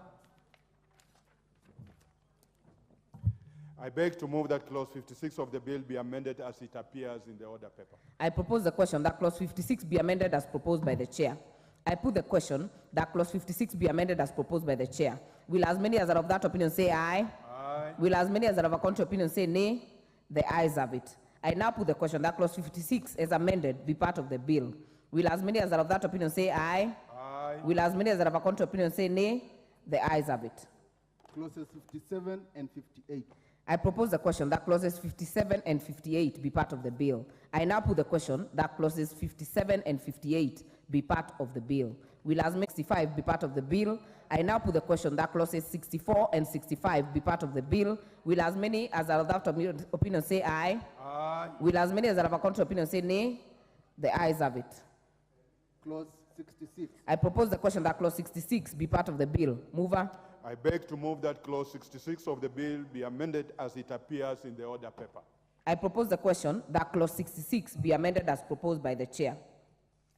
I beg to move that clause 56 of the bill be amended as it appears in the order paper. I propose the question that clause 56 be amended as proposed by the chair. I put the question that clause 56 be amended as proposed by the chair. Will as many as are of that opinion say aye? Aye. Will as many as are of a contrary opinion say nay? The ayes have it. I now put the question that clause 56 as amended be part of the bill. Will as many as are of that opinion say aye? Aye. Will as many as are of a contrary opinion say nay? The ayes have it. Clauses 57 and 58. I propose the question that clauses 57 and 58 be part of the bill. I now put the question that clauses 57 and 58 be part of the bill. Will as many 65 be part of the bill? I now put the question that clauses 64 and 65 be part of the bill. Will as many as are of that opinion say aye? Aye. Will as many as are of a contrary opinion say nay? The ayes have it. Clause 66. I propose the question that clause 66 be part of the bill. Mover. I beg to move that clause 66 of the bill be amended as it appears in the order paper. I propose the question that clause 66 be amended as proposed by the chair.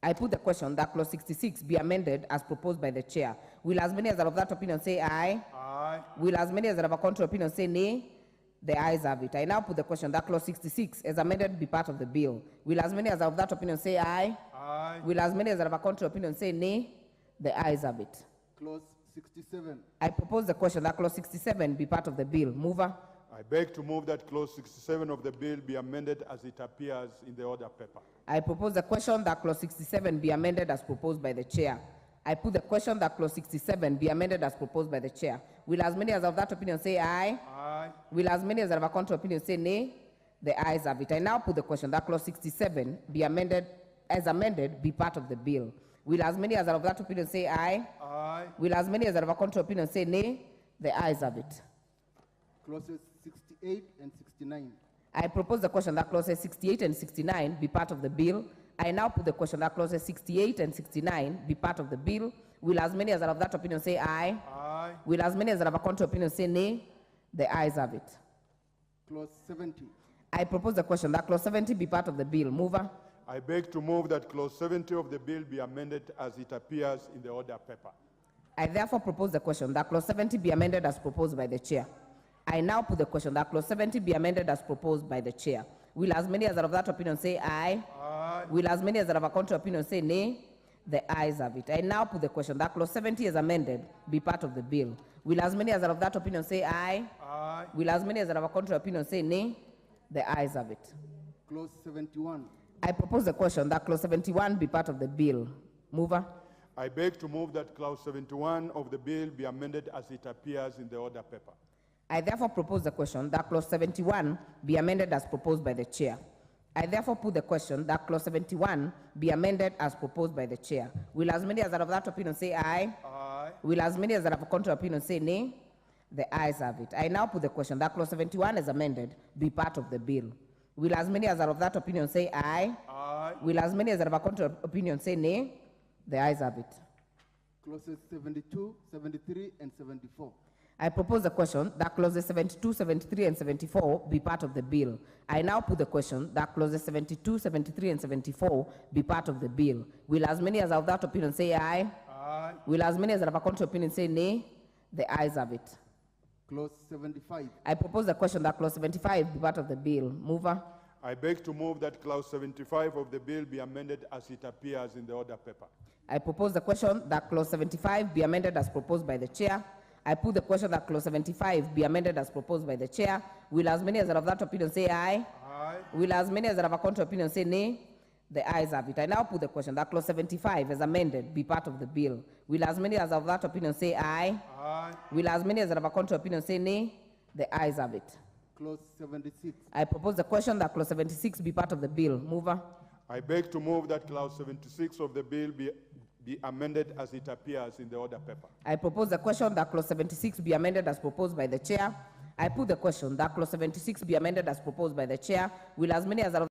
I put the question that clause 66 be amended as proposed by the chair. Will as many as are of that opinion say aye? Aye. Will as many as are of a contrary opinion say nay? The ayes have it. I now put the question that clause 66 as amended be part of the bill. Will as many as are of that opinion say aye? Aye. Will as many as are of a contrary opinion say nay? The ayes have it. Clause 67. I propose the question that clause 67 be part of the bill. Mover. I beg to move that clause 67 of the bill be amended as it appears in the order paper. I propose the question that clause 67 be amended as proposed by the chair. I put the question that clause 67 be amended as proposed by the chair. Will as many as of that opinion say aye? Aye. Will as many as are of a contrary opinion say nay? The ayes have it. I now put the question that clause 67 be amended as amended be part of the bill. Will as many as are of that opinion say aye? Aye. Will as many as are of a contrary opinion say nay? The ayes have it. Clauses 68 and 69. I propose the question that clauses 68 and 69 be part of the bill. I now put the question that clauses 68 and 69 be part of the bill. Will as many as are of that opinion say aye? Aye. Will as many as are of a contrary opinion say nay? The ayes have it. Clause 70. I propose the question that clause 70 be part of the bill. Mover? I beg to move that clause 70 of the bill be amended as it appears in the order paper. I therefore propose the question that clause 70 be amended as proposed by the chair. I now put the question that clause 70 be amended as proposed by the chair. Will as many as are of that opinion say aye? Aye. Will as many as are of a contrary opinion say nay? The ayes have it. I now put the question that clause 70 as amended be part of the bill. Will as many as are of that opinion say aye? Aye. Will as many as are of a contrary opinion say nay? The ayes have it. Clause 71. I propose the question that clause 71 be part of the bill. Mover? I beg to move that clause 71 of the bill be amended as it appears in the order paper. I therefore propose the question that clause 71 be amended as proposed by the chair. I therefore put the question that clause 71 be amended as proposed by the chair. Will as many as are of that opinion say aye? Aye. Will as many as are of a contrary opinion say nay? The ayes have it. I now put the question that clause 71 as amended be part of the bill. Will as many as are of that opinion say aye? Aye. Will as many as are of a contrary opinion say nay? The ayes have it. Clauses 72, 73, and 74. I propose the question that clauses 72, 73, and 74 be part of the bill. I now put the question that clauses 72, 73, and 74 be part of the bill. Will as many as are of that opinion say aye? Aye. Will as many as are of a contrary opinion say nay? The ayes have it. Clause 75. I propose the question that clause 75 be part of the bill. Mover? I beg to move that clause 75 of the bill be amended as it appears in the order paper. I propose the question that clause 75 be amended as proposed by the chair. I put the question that clause 75 be amended as proposed by the chair. Will as many as are of that opinion say aye? Aye. Will as many as are of a contrary opinion say nay? The ayes have it. I now put the question that clause 75 as amended be part of the bill. Will as many as are of that opinion say aye? Aye. Will as many as are of a contrary opinion say nay? The ayes have it. Clause 76. I propose the question that clause 76 be part of the bill. Mover? I beg to move that clause 76 of the bill be amended as it appears in the order paper. I propose the question that clause 76 be amended as proposed by the chair. I put the question that clause 76 be amended as proposed by the chair. Will as many as are of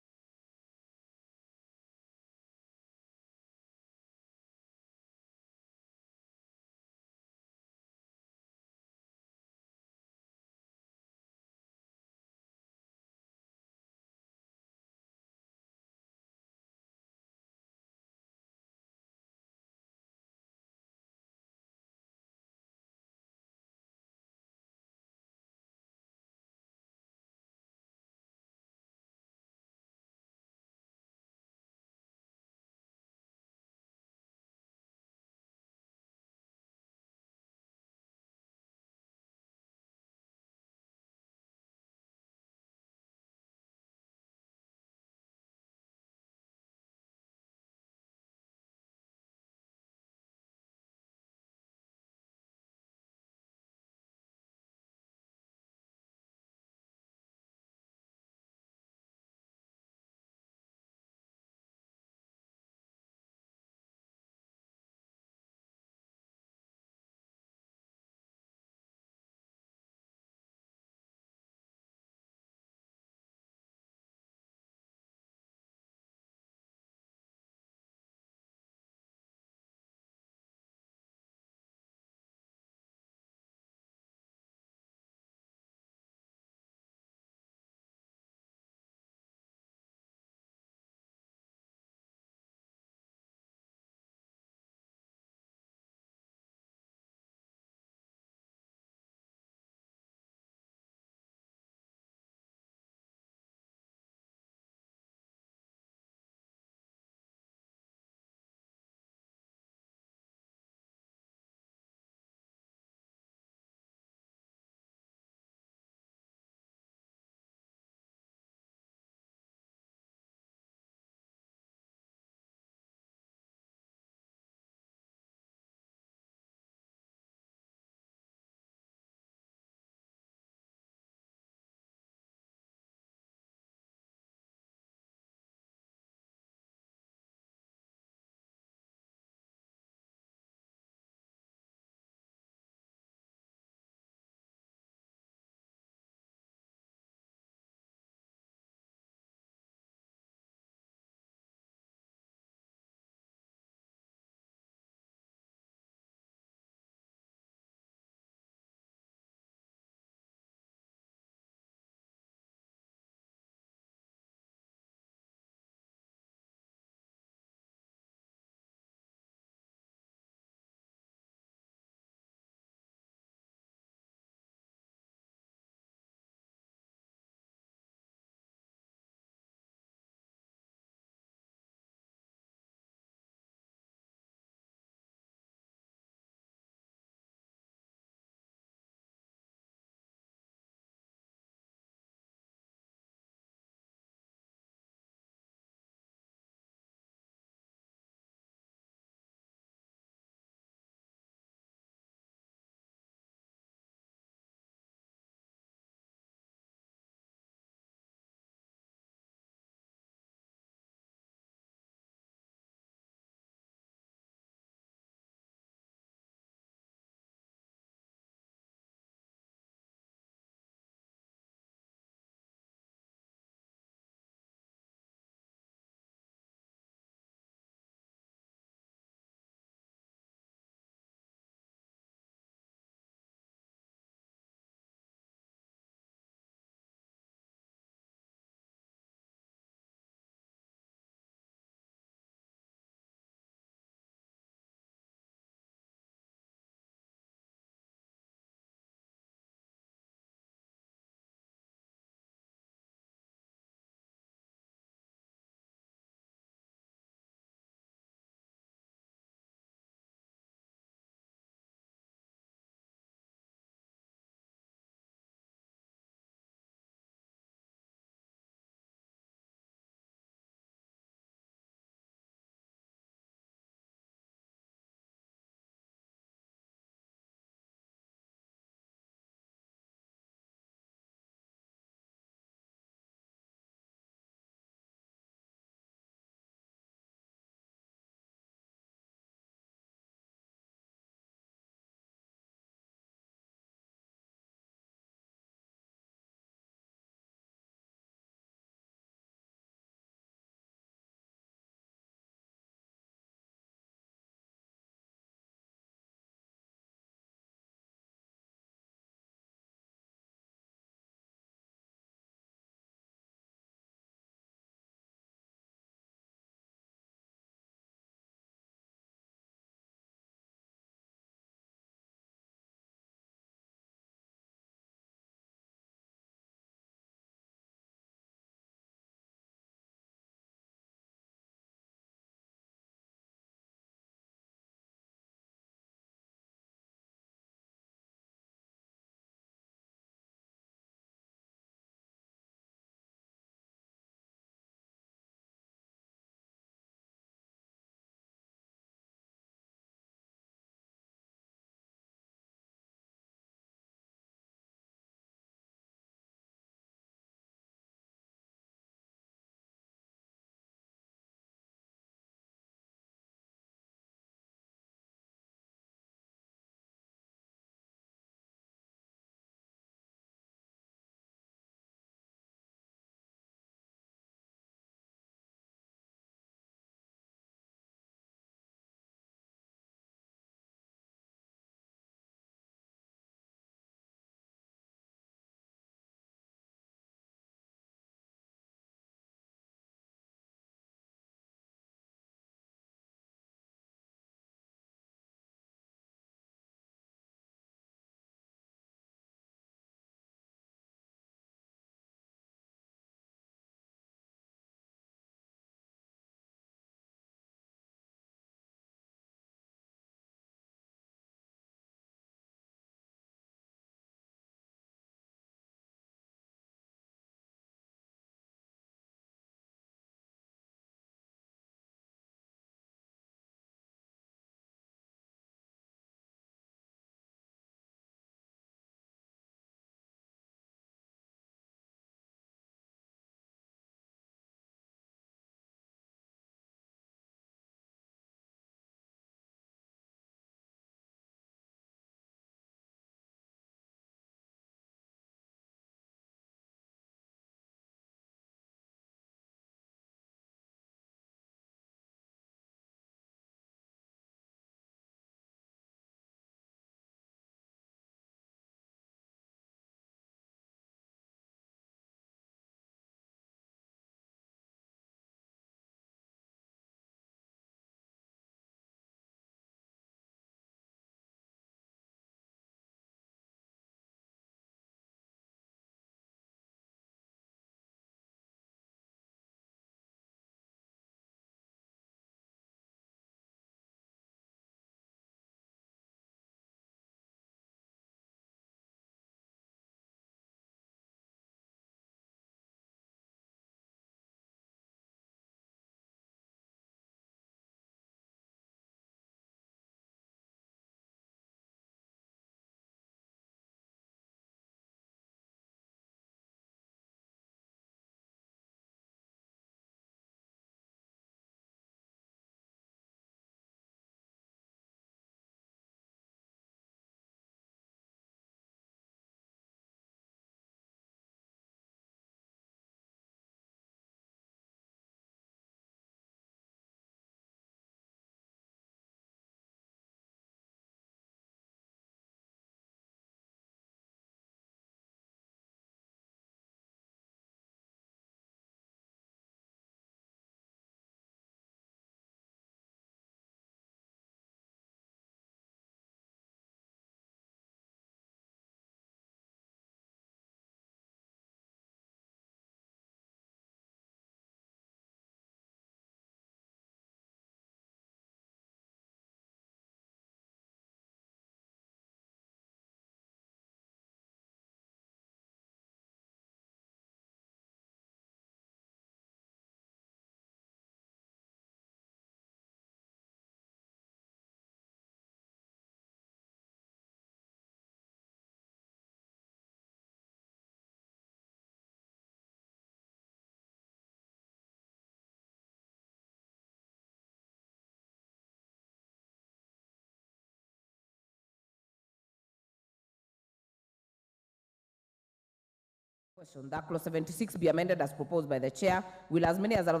Motion that clause 76 be amended as proposed by the chair. Will as many as are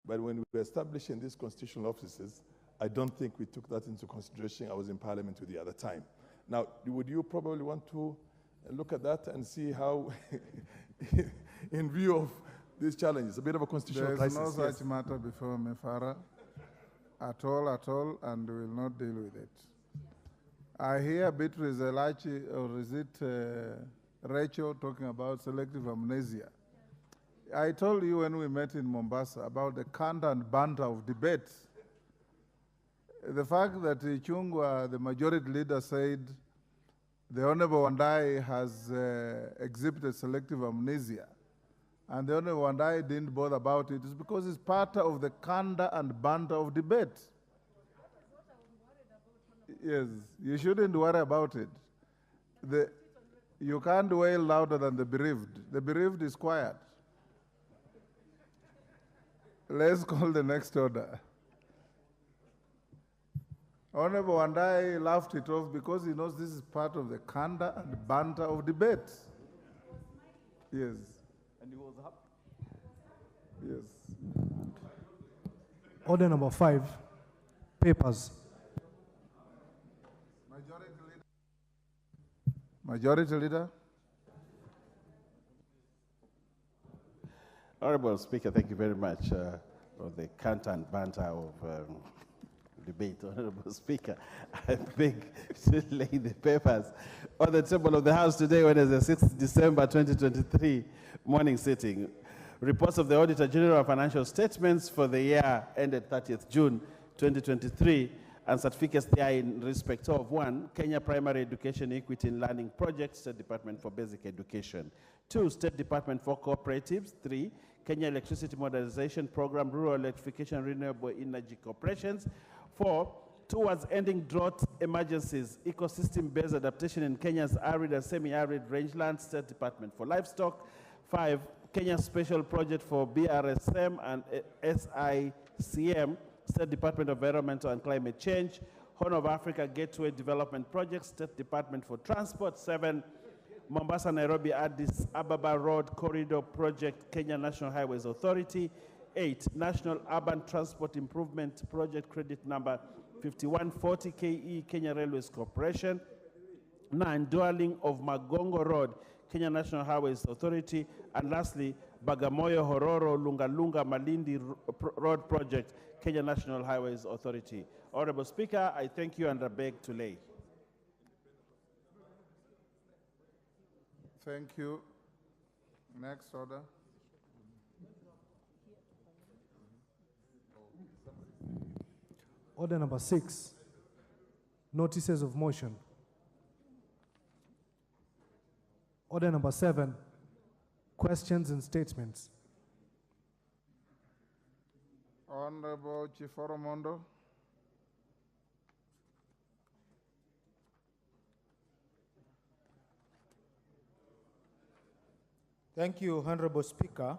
But when we were establishing these constitutional offices, I don't think we took that into consideration. I was in Parliament with the other time. Now, would you probably want to look at that and see how, in view of these challenges, a bit of a constitutional crisis? There is no such matter before me, Farah, at all, and we will not deal with it. I hear Beatrice Elachi, or is it Rachel, talking about selective amnesia. I told you when we met in Mombasa about the cant and banter of debate. The fact that Chungwa, the majority leader, said the Honorable Wandai has exhibited selective amnesia, and the Honorable Wandai didn't bother about it, is because it's part of the candor and banter of debate. Yes, you shouldn't worry about it. You can't wail louder than the bereaved. The bereaved is quiet. Let's call the next order. Honorable Wandai laughed it off because he knows this is part of the candor and banter of debate. Yes. And he was happy. Yes. Order number 5, papers. Majority Leader. Honorable Speaker, thank you very much for the cant and banter of debate. Honorable Speaker, I beg to lay the papers on the table of the House today, Wednesday, 6th December 2023, morning sitting. Reports of the Auditor General of Financial Statements for the year ended 30th June 2023, and certificates there in respect of 1, Kenya Primary Education Equity and Learning Project, State Department for Basic Education; 2, State Department for Cooperatives; 3, Kenya Electricity Modernization Program, Rural Electrification and Renewable Energy Corporations; 4, towards ending drought emergencies, ecosystem-based adaptation in Kenya's arid and semi-arid rangelands, State Department for Livestock; 5, Kenya Special Project for BRSM and SICM, State Department of Environmental and Climate Change; Horn of Africa Gateway Development Project, State Department for Transport; 7, Mombasa Nairobi Addis Ababa Road Corridor Project, Kenya National Highways Authority; 8, National Urban Transport Improvement Project, credit number 5140 KE, Kenya Railways Corporation; 9, Dwelling of Magongo Road, Kenya National Highways Authority; and lastly, Bagamoyo Hororo Lungalunga Malindi Road Project, Kenya National Highways Authority. Honorable Speaker, I thank you and I beg to lay. Thank you. Next order. Order number 6, notices of motion. Order number 7, questions and statements. Honorable Chiforo Mondo. Thank you, Honorable Speaker.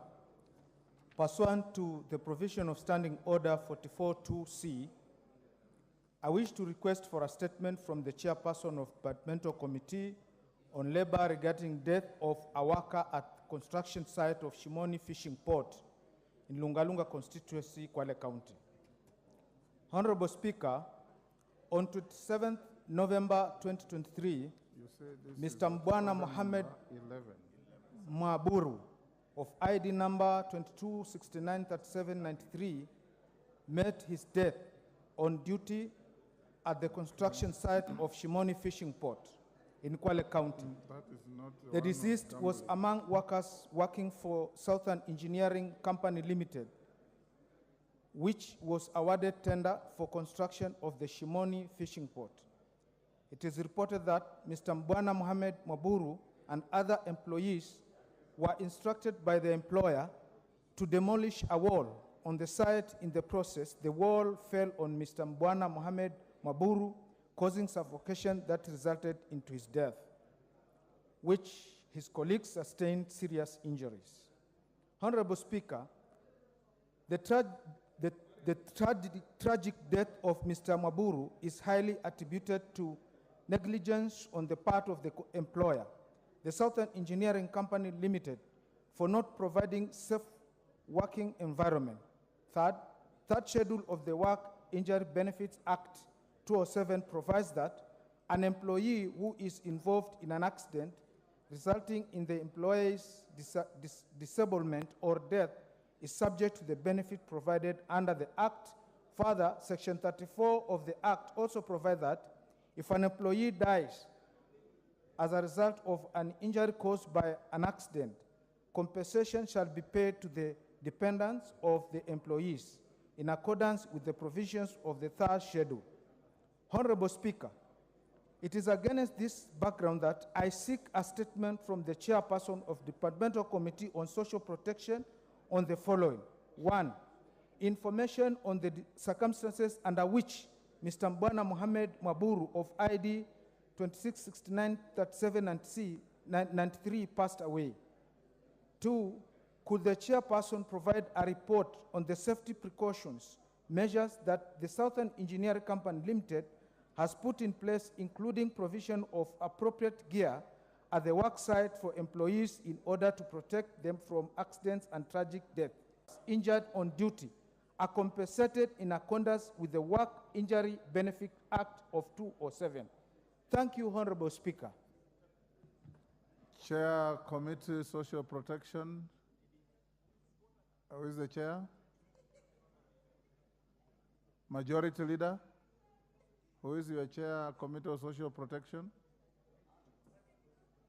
Pursuant to the provision of Standing Order 44.2c, I wish to request for a statement from the Chairperson of Departmental Committee on Labor regarding death of a worker at construction site of Shimoni Fishing Port in Lungalunga constituency, Kwale County. Honorable Speaker, on 27th November 2023, Mr. Mbwana Mohammed Mwaburu of ID number 22693793 met his death on duty at the construction site of Shimoni Fishing Port in Kwale County. The deceased was among workers working for Southern Engineering Company Limited, which was awarded tender for construction of the Shimoni Fishing Port. It is reported that Mr. Mbwana Mohammed Mwaburu and other employees were instructed by the employer to demolish a wall on the site. In the process, the wall fell on Mr. Mbwana Mohammed Mwaburu, causing suffocation that resulted into his death, which his colleagues sustained serious injuries. Honorable Speaker, the tragic death of Mr. Maburu is highly attributed to negligence on the part of the employer, the Southern Engineering Company Limited, for not providing safe working environment. Third schedule of the Work Injury Benefits Act 2007 provides that an employee who is involved in an accident resulting in the employee's disablement or death is subject to the benefit provided under the Act. Further, Section 34 of the Act also provides that if an employee dies as a result of an injury caused by an accident, compensation shall be paid to the dependents of the employees in accordance with the provisions of the third schedule. Honorable Speaker, it is against this background that I seek a statement from the chairperson of the Departmental Committee on Social Protection on the following. 1, information on the circumstances under which Mr. Mbwana Mohammed Maburu of ID 26693793 passed away. 2, could the chairperson provide a report on the safety precautions measures that the Southern Engineering Company Limited has put in place, including provision of appropriate gear at the work site for employees in order to protect them from accidents and tragic deaths. Injured on duty are compensated in accordance with the Work Injury Benefit Act of 2007. Thank you, Honorable Speaker. Chair, Committee Social Protection. Who is the chair? Majority Leader. Who is your chair, Committee of Social Protection?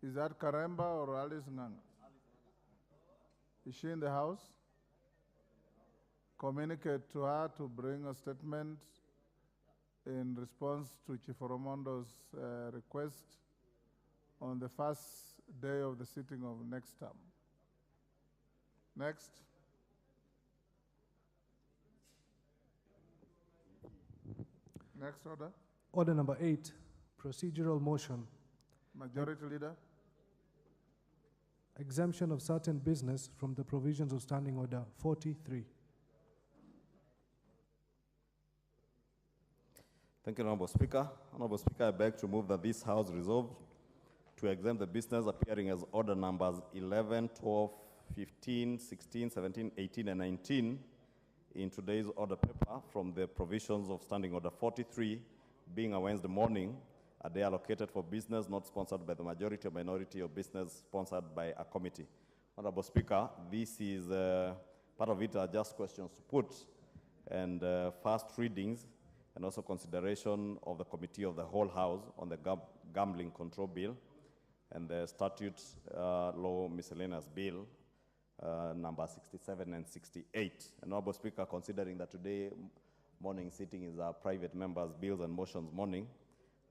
Is that Karemba or Alice Nganga? Is she in the house? Communicate to her to bring a statement in response to Chief Oromondo's request on the first day of the sitting of next term. Next. Next order. Order number 8, procedural motion. Majority Leader. Exemption of certain business from the provisions of Standing Order 43. Thank you, Honorable Speaker. Honorable Speaker, I beg to move that this House resolve to exempt the business appearing as order numbers 11, 12, 15, 16, 17, 18, and 19 in today's order paper from the provisions of Standing Order 43, being a Wednesday morning, a day allocated for business not sponsored by the majority or minority of business sponsored by a committee. Honorable Speaker, this is part of it are just questions to put and first readings and also consideration of the Committee of the Whole House on the Gambling Control Bill and the Statute Law Miscellaneous Bill number 67 and 68. And Honorable Speaker, considering that today morning sitting is our private members' bills and motions morning,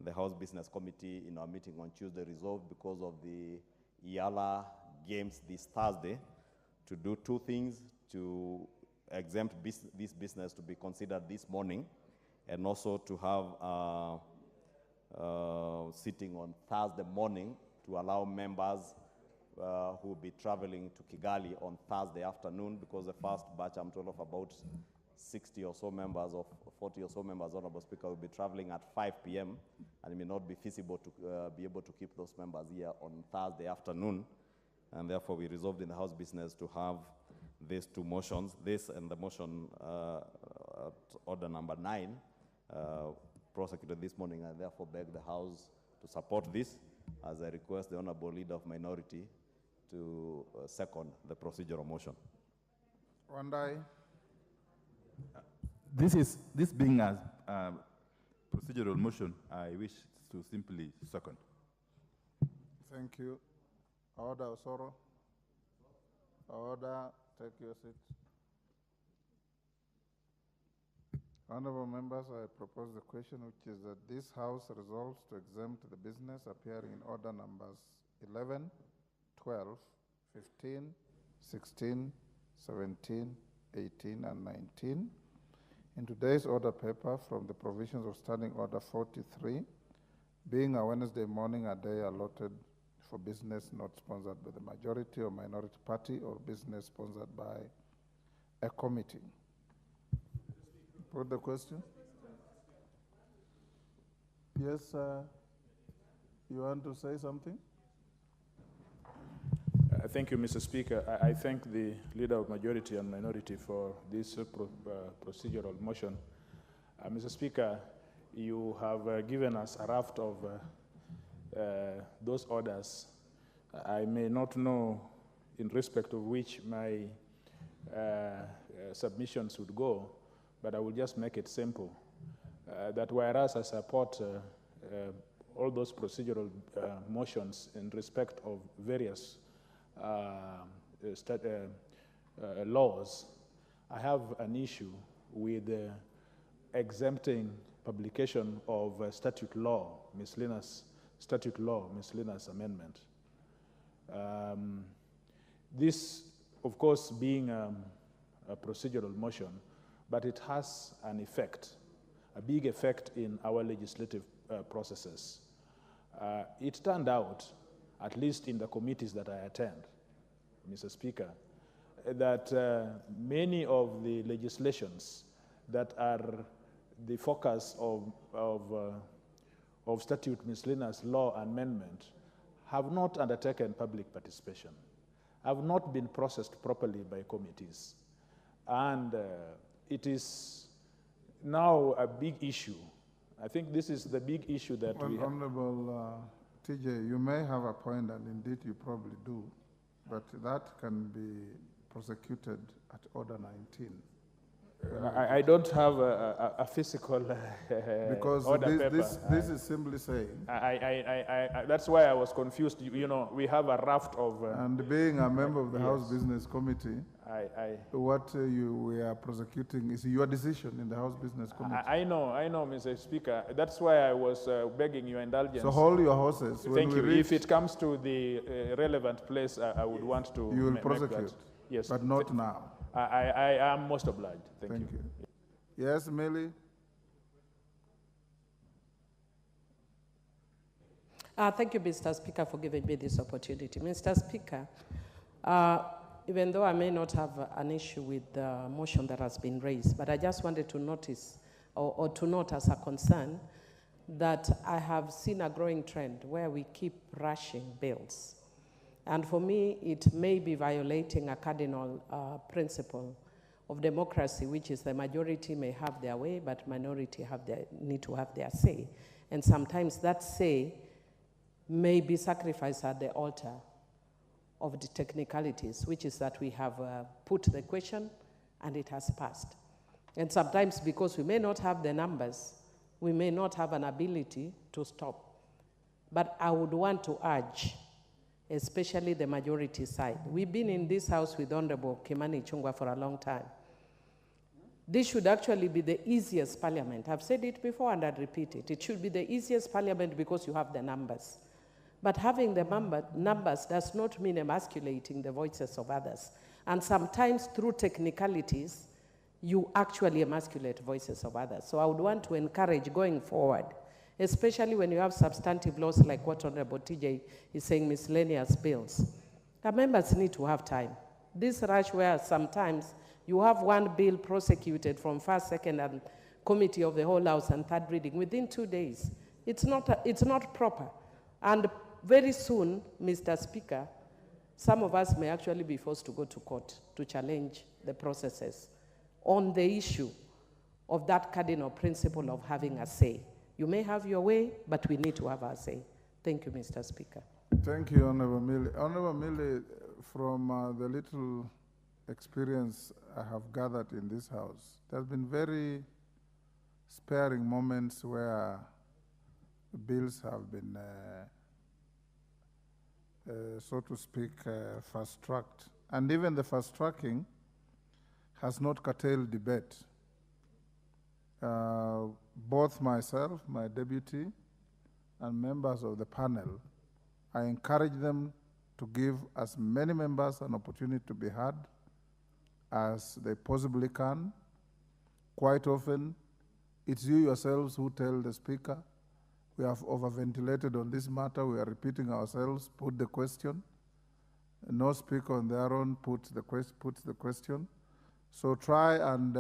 the House Business Committee in our meeting on Tuesday resolved because of the IALA games this Thursday to do two things: to exempt this business to be considered this morning, and also to have sitting on Thursday morning to allow members who will be traveling to Kigali on Thursday afternoon, because the first batch, I'm told, of about 60 or so members, or 40 or so members, Honorable Speaker, will be traveling at 5 p.m. and it may not be feasible to be able to keep those members here on Thursday afternoon. And therefore, we resolved in the House business to have these two motions, this and the motion order number 9, prosecuted this morning. I therefore beg the House to support this, as I request the Honorable Leader of Minority to second the procedural motion. Wandai. This being a procedural motion, I wish to simply second. Thank you. Order, Osoro. Order, take your seat. Honorable members, I propose the question, which is that this House resolves to exempt the business appearing in order numbers 11, 12, 15, 16, 17, 18, and 19 in today's order paper from the provisions of Standing Order 43, being a Wednesday morning, a day allotted for business not sponsored by the majority or minority party or business sponsored by a committee. Put the question. Yes, you want to say something? Thank you, Mr. Speaker. I thank the Leader of Majority and Minority for this procedural motion. Mr. Speaker, you have given us a raft of those orders. I may not know in respect of which my submissions would go, but I will just make it simple. That whereas I support all those procedural motions in respect of various laws, I have an issue with exempting publication of statute law, miscellaneous statute law, miscellaneous amendment. This, of course, being a procedural motion, but it has an effect, a big effect in our legislative processes. It turned out, at least in the committees that I attend, Mr. Speaker, that many of the legislations that are the focus of statute miscellaneous law amendment have not undertaken public participation, have not been processed properly by committees. And it is now a big issue. I think this is the big issue that we have. Honorable TJ, you may have a point, and indeed you probably do, but that can be prosecuted at Order 19. I don't have a physical because order this is simply saying. That's why I was confused. You know, we have a raft of. And being a member of the House Business Committee, what we are prosecuting is your decision in the House Business Committee. I know, Mr. Speaker. That's why I was begging your indulgence. So hold your horses. Thank you. If it comes to the relevant place, I would want to. You will prosecute. That. Yes, but not now. I am most obliged. Thank you. Yes, Millie? Thank you, Mr. Speaker, for giving me this opportunity. Mr. Speaker, even though I may not have an issue with the motion that has been raised, but I just wanted to notice or to note as a concern that I have seen a growing trend where we keep rushing bills. And for me, it may be violating a cardinal principle of democracy, which is the majority may have their way, but minority need to have their say. And sometimes that say may be sacrificed at the altar of the technicalities, which is that we have put the question and it has passed. And sometimes because we may not have the numbers, we may not have an ability to stop. But I would want to urge, especially the majority side. We've been in this house with Honorable Kimani Ichung'wah for a long time. This should actually be the easiest parliament. I've said it before and I'd repeat it. It should be the easiest parliament because you have the numbers. But having the numbers does not mean emasculating the voices of others. And sometimes through technicalities, you actually emasculate voices of others. So I would want to encourage going forward, especially when you have substantive laws like what Honorable TJ is saying, miscellaneous bills. The members need to have time. This rush where sometimes you have one bill prosecuted from first, second, and committee of the whole House and third reading within 2 days. It's not proper. And very soon, Mr. Speaker, some of us may actually be forced to go to court to challenge the processes on the issue of that cardinal principle of having a say. You may have your way, but we need to have our say. Thank you, Mr. Speaker. Thank you, Honorable Millie. Honorable Millie, from the little experience I have gathered in this House, there have been very sparing moments where bills have been, so to speak, fast-tracked. And even the fast-tracking has not curtailed debate. Both myself, my deputy, and members of the panel, I encourage them to give as many members an opportunity to be heard as they possibly can. Quite often, it's you yourselves who tell the Speaker, We have overventilated on this matter. We are repeating ourselves. Put the question. No speaker on their own puts the question. So try and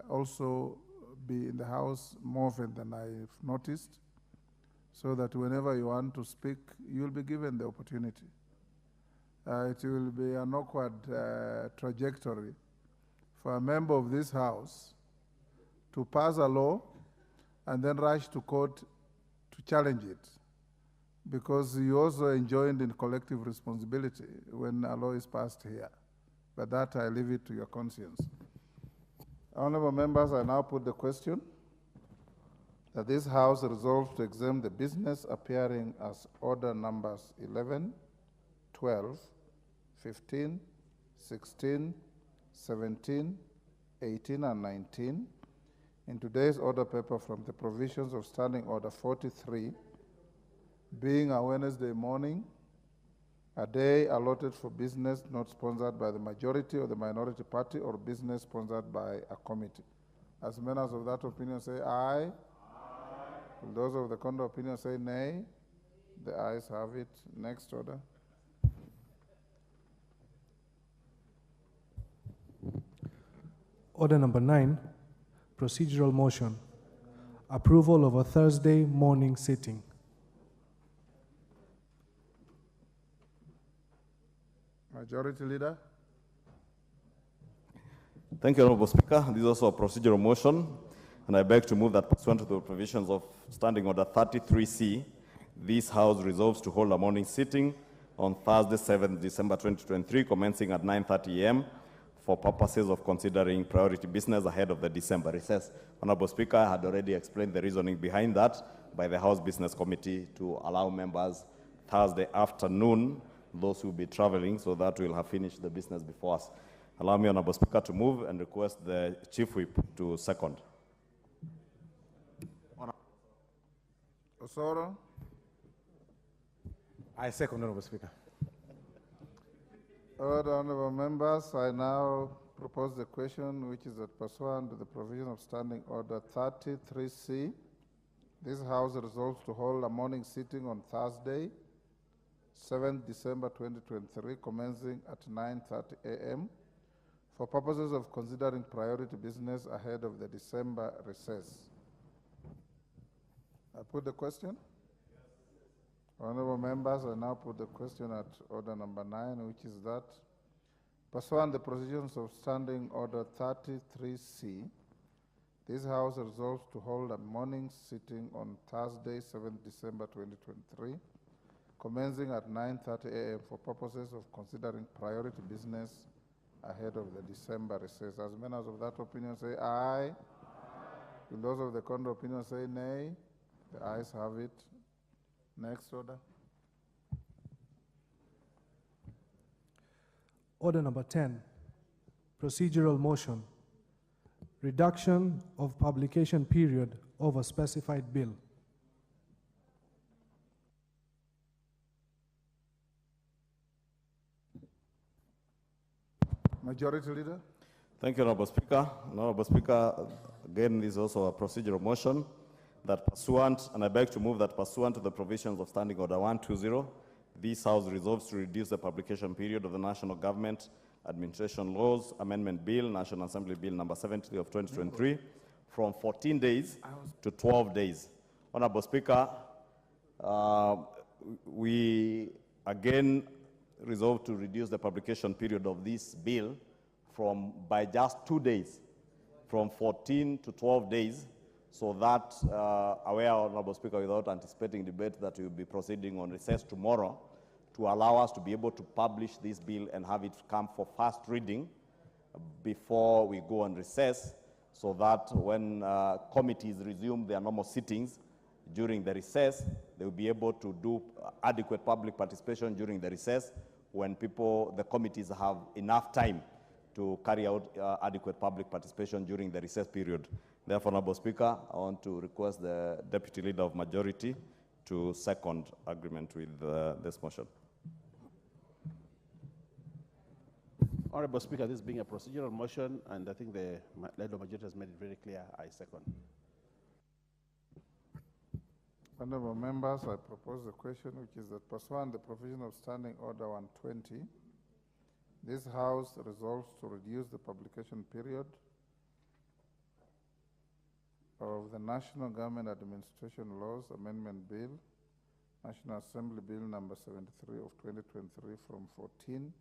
also be in the House more often than I've noticed, so that whenever you want to speak, you'll be given the opportunity. It will be an awkward trajectory for a member of this House to pass a law and then rush to court to challenge it, because you also enjoined in collective responsibility when a law is passed here. But that I leave it to your conscience. Honorable members, I now put the question that this House resolves to exempt the business appearing as order numbers 11, 12, 15, 16, 17, 18, and 19 in today's order paper from the provisions of Standing Order 43, being a Wednesday morning, a day allotted for business not sponsored by the majority or the minority party or business sponsored by a committee. As members of that opinion say aye. Aye. Will those of the contrary opinion say nay? The ayes have it. Next order. Order number 9, procedural motion. Approval of a Thursday morning sitting. Majority Leader. Thank you, Honorable Speaker. This is also a procedural motion, and I beg to move that pursuant to the provisions of Standing Order 33C, this House resolves to hold a morning sitting on Thursday, 7th December 2023, commencing at 9:30 a.m. for purposes of considering priority business ahead of the December recess. Honorable Speaker, I had already explained the reasoning behind that by the House Business Committee to allow members Thursday afternoon, those who will be traveling, so that we'll have finished the business before us. Allow me, Honorable Speaker, to move and request the Chief Whip to second. Osoro. I second, Honorable Speaker. Honorable members, I now propose the question, which is that pursuant to the provision of Standing Order 33C, this House resolves to hold a morning sitting on Thursday, 7th December 2023, commencing at 9:30 a.m. for purposes of considering priority business ahead of the December recess. I put the question. Honorable members, I now put the question at order number 9, which is that pursuant to the provisions of Standing Order 33C, this House resolves to hold a morning sitting on Thursday, 7th December 2023, commencing at 9:30 a.m. for purposes of considering priority business ahead of the December recess. As members of that opinion say aye. Aye. Will those of the contrary opinion say nay? The ayes have it. Next order. Order number 10, procedural motion. Reduction of publication period of a specified bill. Majority Leader. Thank you, Honorable Speaker. Honorable Speaker, again, this is also a procedural motion that pursuant, and I beg to move that pursuant to the provisions of Standing Order 120, this House resolves to reduce the publication period of the National Government Administration Laws Amendment Bill, National Assembly Bill number 70 of 2023, from 14 days to 12 days. Honorable Speaker, we again resolve to reduce the publication period of this bill by just 2 days, from 14 to 12 days, so that, aware, Honorable Speaker, without anticipating debate, that we will be proceeding on recess tomorrow to allow us to be able to publish this bill and have it come for first reading before we go on recess, so that when committees resume their normal sittings during the recess, they will be able to do adequate public participation during the recess when the committees have enough time to carry out adequate public participation during the recess period. Therefore, Honorable Speaker, I want to request the Deputy Leader of Majority to second agreement with this motion. Honorable Speaker, this being a procedural motion, and I think the Leader of Majority has made it very clear, I second. Honorable members, I propose the question, which is that pursuant to the provision of Standing Order 120, this House resolves to reduce the publication period of the National Government Administration Laws Amendment Bill, National Assembly Bill number 73 of 2023 from 14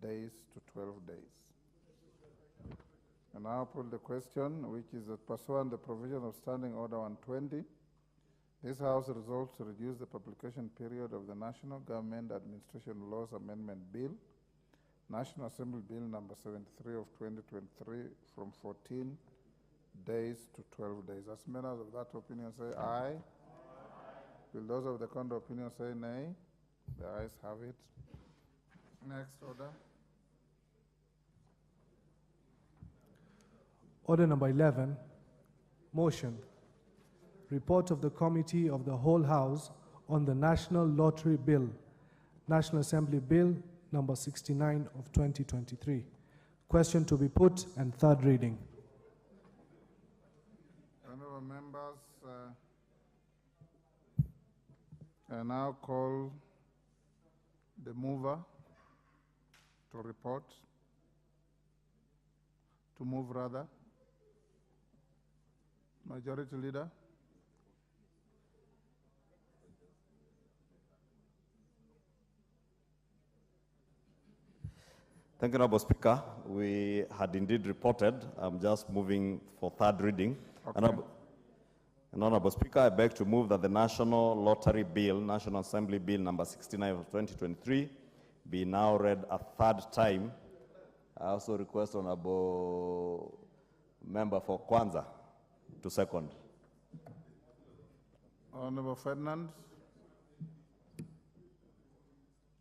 days to 12 days. And now put the question, which is that pursuant to the provision of Standing Order 120, this House resolves to reduce the publication period of the National Government Administration Laws Amendment Bill, National Assembly Bill number 73 of 2023 from 14 days to 12 days. As members of that opinion say aye. Will those of the contrary opinion say nay? The ayes have it. Next order. Order number 11, motion. Report of the Committee of the Whole House on the National Lottery Bill, National Assembly Bill number 69 of 2023. Question to be put and third reading. Honorable members, I now call the mover to report, to move rather. Majority Leader. Thank you, Honorable Speaker. We had indeed reported. I'm just moving for third reading. Okay. Honorable Speaker, I beg to move that the National Lottery Bill, National Assembly Bill number 69 of 2023, be now read a third time. I also request Honorable Member for Kwanza to second. Honorable Ferdinand.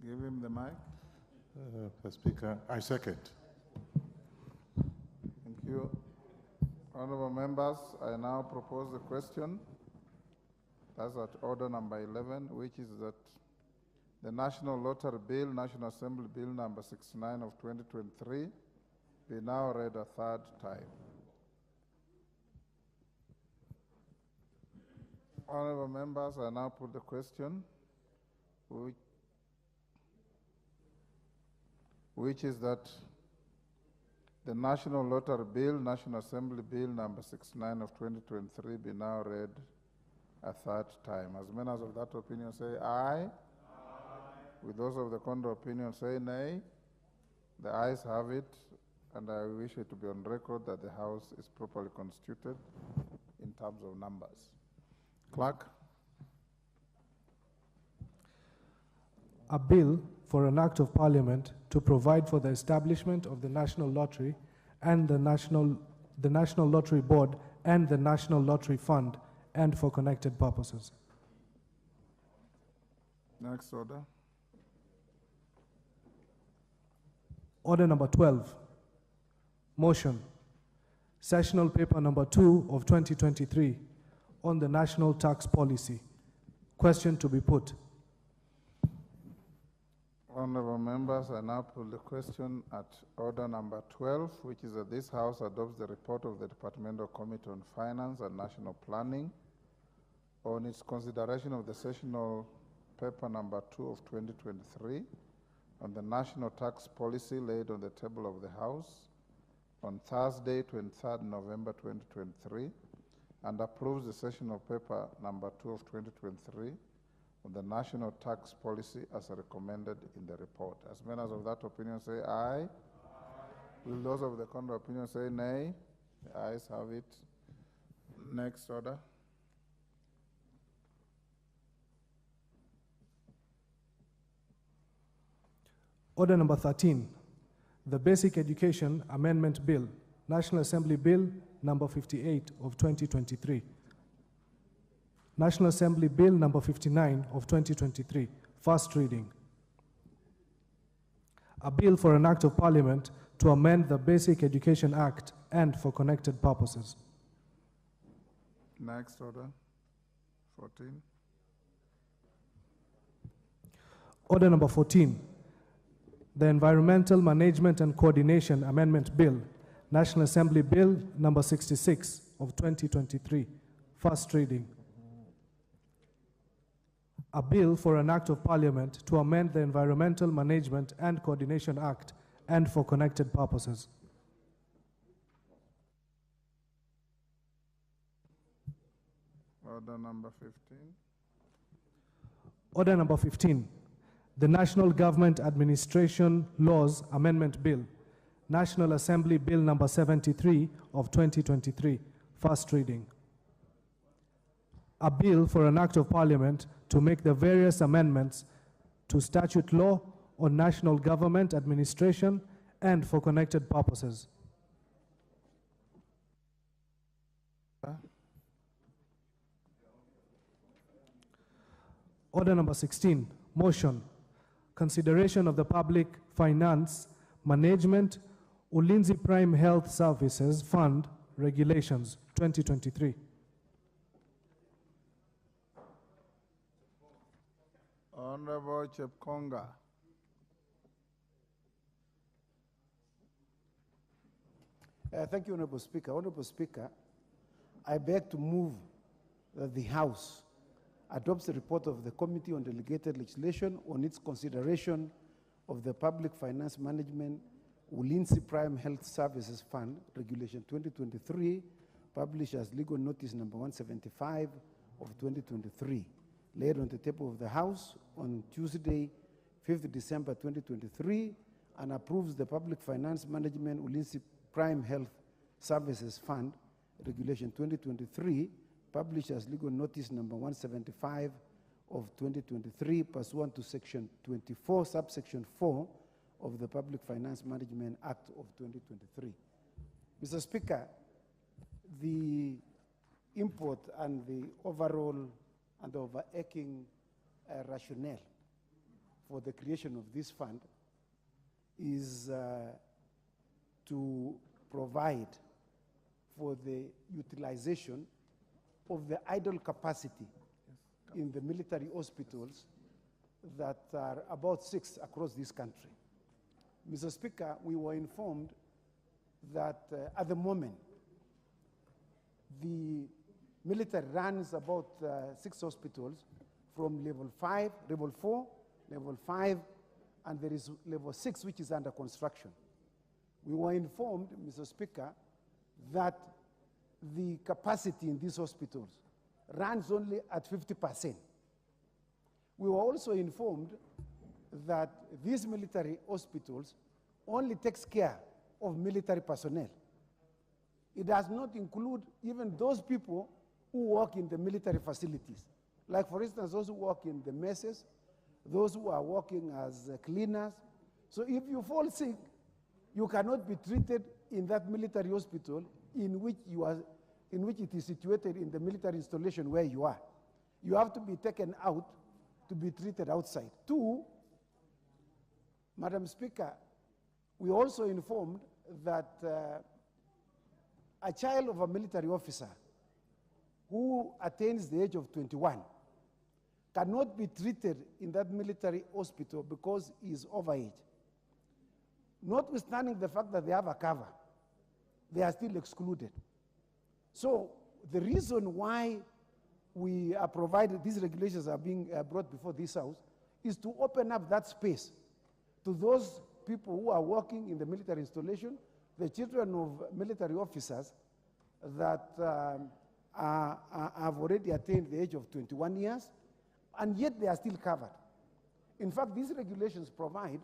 Give him the mic. Mr. Speaker, I second. Thank you. Honorable members, I now propose the question. That's at order number 11, which is that the National Lottery Bill, National Assembly Bill number 69 of 2023, be now read a third time. Honorable members, I now put the question, which is that the National Lottery Bill, National Assembly Bill number 69 of 2023 be now read a third time. As members of that opinion say aye. With those of the contrary opinion say nay. The ayes have it, and I wish it to be on record that the House is properly constituted in terms of numbers. Clerk. A bill for an act of parliament to provide for the establishment of the National Lottery and the National Lottery Board and the National Lottery Fund and for connected purposes. Next order. Order number 12. Motion. Sessional paper number 2 of 2023 on the national tax policy. Question to be put. Honorable members, I now put the question at order number 12, which is that this House adopts the report of the Departmental Committee on Finance and National Planning on its consideration of the sessional paper number 2 of 2023 on the national tax policy laid on the table of the House on Thursday, 23rd November 2023, and approves the sessional paper number 2 of 2023 on the national tax policy as recommended in the report. As members of that opinion say aye. Will those of the contrary opinion say nay? The ayes have it. Next order. Order number 13, the Basic Education Amendment Bill, National Assembly Bill number 58 of 2023. National Assembly Bill number 59 of 2023, first reading. A bill for an act of parliament to amend the Basic Education Act and for connected purposes. Next order, 14. Order number 14, the Environmental Management and Coordination Amendment Bill, National Assembly Bill number 66 of 2023, first reading. A bill for an act of parliament to amend the Environmental Management and Coordination Act and for connected purposes. Order number 15. Order number 15, the National Government Administration Laws Amendment Bill, National Assembly Bill number 73 of 2023, first reading. A bill for an act of parliament to make the various amendments to statute law on national government administration and for connected purposes. Order number 16, motion, consideration of the Public Finance Management Ulinzi Prime Health Services Fund Regulations 2023. Honorable Chepkonga. Thank you, Honorable Speaker. Honorable Speaker, I beg to move that the House adopts the report of the Committee on Delegated Legislation on its consideration of the Public Finance Management Ulinzi Prime Health Services Fund Regulation 2023, published as legal notice number 175 of 2023, laid on the table of the House on Tuesday, 5th December 2023, and approves the Public Finance Management Ulinzi Prime Health Services Fund Regulation 2023, published as legal notice number 175 of 2023, pursuant to Section 24, subsection 4 of the Public Finance Management Act of 2023. Mr. Speaker, the import and the overall and overarching rationale for the creation of this fund is to provide for the utilization of the idle capacity in the military hospitals that are about 6 across this country. Mr. Speaker, we were informed that at the moment, the military runs about 6 hospitals from level 5, level 4, level 5, and there is level 6 which is under construction. We were informed, Mr. Speaker, that the capacity in these hospitals runs only at 50%. We were also informed that these military hospitals only takes care of military personnel. It does not include even those people who work in the military facilities. Like, for instance, those who work in the messes, those who are working as cleaners. So if you fall sick, you cannot be treated in that military hospital in which it is situated in the military installation where you are. You have to be taken out to be treated outside. 2, Madam Speaker, we also informed that a child of a military officer who attains the age of 21 cannot be treated in that military hospital because he is overage. Notwithstanding the fact that they have a cover, they are still excluded. So the reason why we are provided, these regulations are being brought before this House, is to open up that space to those people who are working in the military installation, the children of military officers that have already attained the age of 21 years, and yet they are still covered. In fact, these regulations provide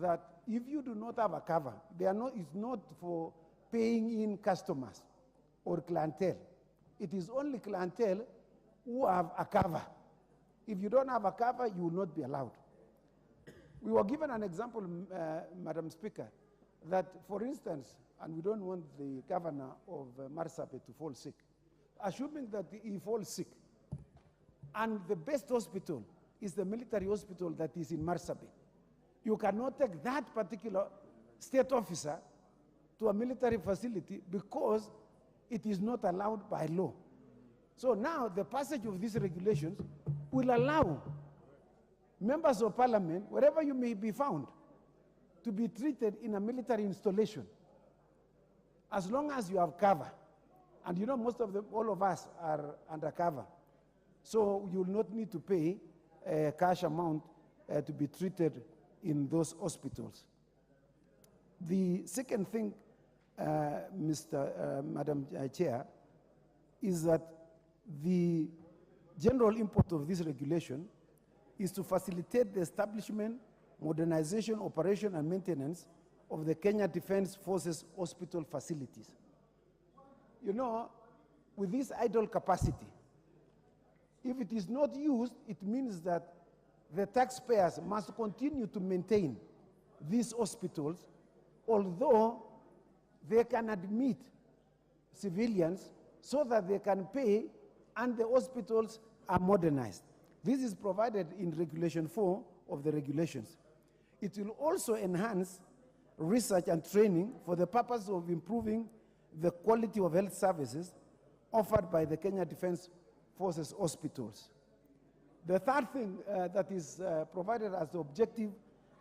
that if you do not have a cover, it's not for paying in customers or clientele. It is only clientele who have a cover. If you don't have a cover, you will not be allowed. We were given an example, Madam Speaker, that, for instance, and we don't want the governor of Marsabit to fall sick, assuming that he falls sick, and the best hospital is the military hospital that is in Marsabit, you cannot take that particular state officer to a military facility because it is not allowed by law. So now the passage of these regulations will allow members of parliament, wherever you may be found, to be treated in a military installation as long as you have cover. And most of them, all of us are under cover. So you will not need to pay cash amount to be treated in those hospitals. The second thing, Madam Chair, is that the general import of this regulation is to facilitate the establishment, modernization, operation, and maintenance of the Kenya Defense Forces hospital facilities. You know, with this idle capacity, if it is not used, it means that the taxpayers must continue to maintain these hospitals, although they can admit civilians so that they can pay and the hospitals are modernized. This is provided in Regulation 4 of the regulations. It will also enhance research and training for the purpose of improving the quality of health services offered by the Kenya Defense Forces hospitals. The third thing that is provided as the objective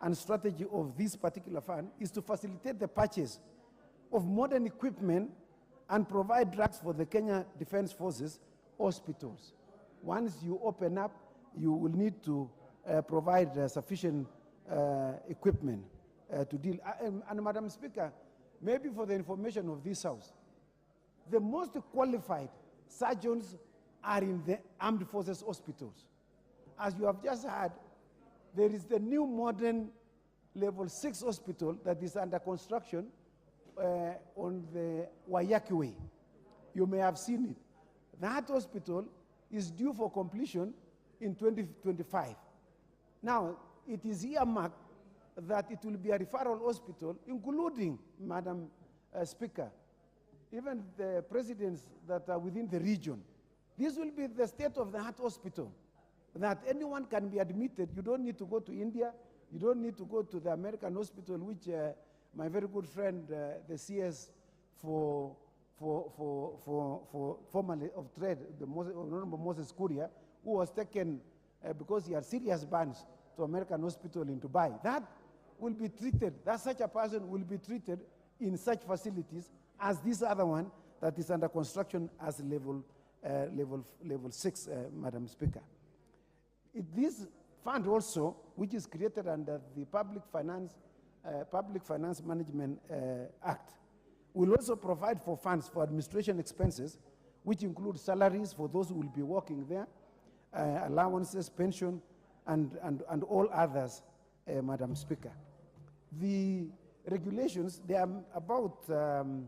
and strategy of this particular fund is to facilitate the purchase of modern equipment and provide drugs for the Kenya Defense Forces hospitals. Once you open up, you will need to provide sufficient equipment to deal. And Madam Speaker, maybe for the information of this House, the most qualified surgeons are in the armed forces hospitals. As you have just heard, there is the new modern level 6 hospital that is under construction on the Waiyaki Way. You may have seen it. That hospital is due for completion in 2025. Now, it is earmarked that it will be a referral hospital, including, Madam Speaker, even the presidents that are within the region. This will be the state-of-the-art hospital, that anyone can be admitted. You don't need to go to India. You don't need to go to the American hospital, which my very good friend, the CS for formerly of trade, the Honorable Moses Kuria, who was taken because he had serious burns to American hospital in Dubai. That will be treated, that such a person will be treated in such facilities as this other one that is under construction as level 6, Madam Speaker. This fund also, which is created under the Public Finance Management Act, will also provide for funds for administration expenses, which include salaries for those who will be working there, allowances, pension, and all others, Madam Speaker. The regulations, they are about, the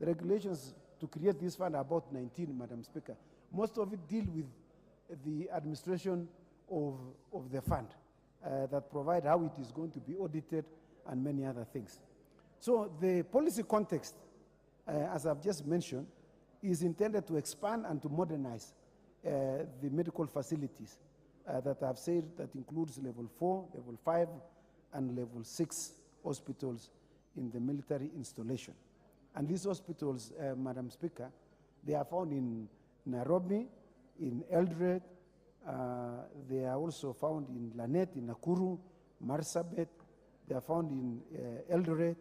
regulations to create this fund are about 19, Madam Speaker. Most of it deal with the administration of the fund that provide how it is going to be audited and many other things. So the policy context, as I've just mentioned, is intended to expand and to modernize the medical facilities that I've said that includes level 4, level 5, and level 6 hospitals in the military installation. And these hospitals, Madam Speaker, they are found in Nairobi, in Eldoret, they are also found in Lanet, in Nakuru, Marsabit, they are found in Eldoret,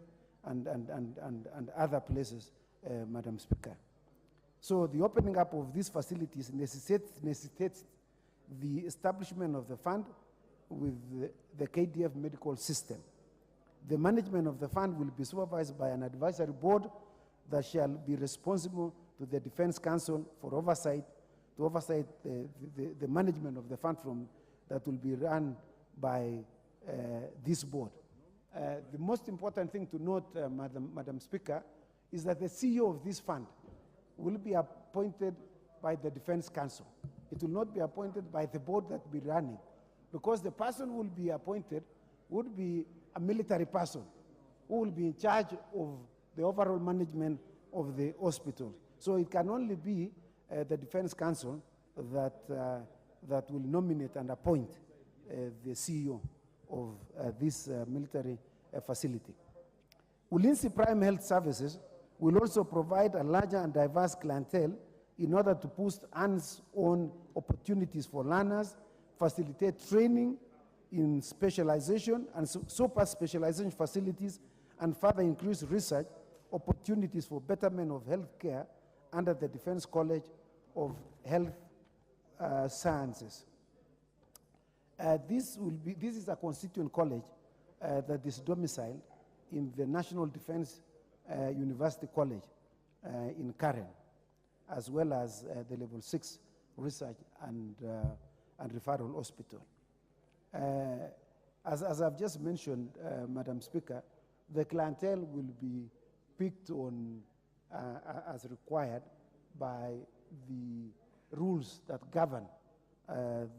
and other places, Madam Speaker. So the opening up of these facilities necessitates the establishment of the fund with the KDF medical system. The management of the fund will be supervised by an advisory board that shall be responsible to the Defense Council for oversight, to oversight the management of the fund that will be run by this board. The most important thing to note, Madam Speaker, is that the CEO of this fund will be appointed by the Defense Council. It will not be appointed by the board that will be running, because the person who will be appointed would be a military person who will be in charge of the overall management of the hospital. So it can only be the Defense Council that will nominate and appoint the CEO of this military facility. Ulinzi Prime Health Services will also provide a larger and diverse clientele in order to boost hands-on opportunities for learners, facilitate training in specialization and super specialization facilities, and further increase research opportunities for betterment of health care under the Defense College of Health Sciences. This is a constituent college that is domiciled in the National Defense University College in Karen, as well as the Level 6 Research and Referral Hospital. As I've just mentioned, Madam Speaker, the clientele will be picked on as required by the rules that govern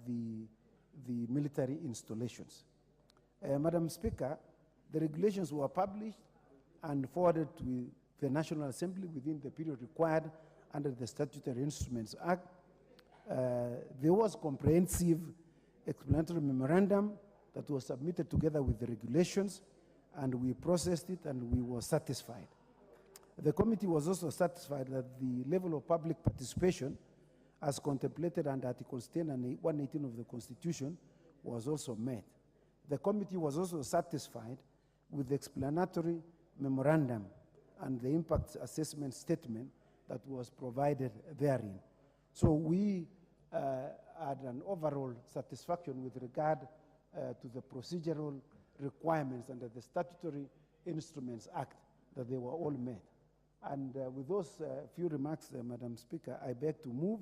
the military installations. Madam Speaker, the regulations were published and forwarded to the National Assembly within the period required under the Statutory Instruments Act. There was comprehensive explanatory memorandum that was submitted together with the regulations, and we processed it and we were satisfied. The committee was also satisfied that the level of public participation as contemplated under Articles 10 and 118 of the Constitution was also met. The committee was also satisfied with the explanatory memorandum and the impact assessment statement that was provided therein. So we had an overall satisfaction with regard to the procedural requirements under the Statutory Instruments Act, that they were all met. And with those few remarks, Madam Speaker, I beg to move,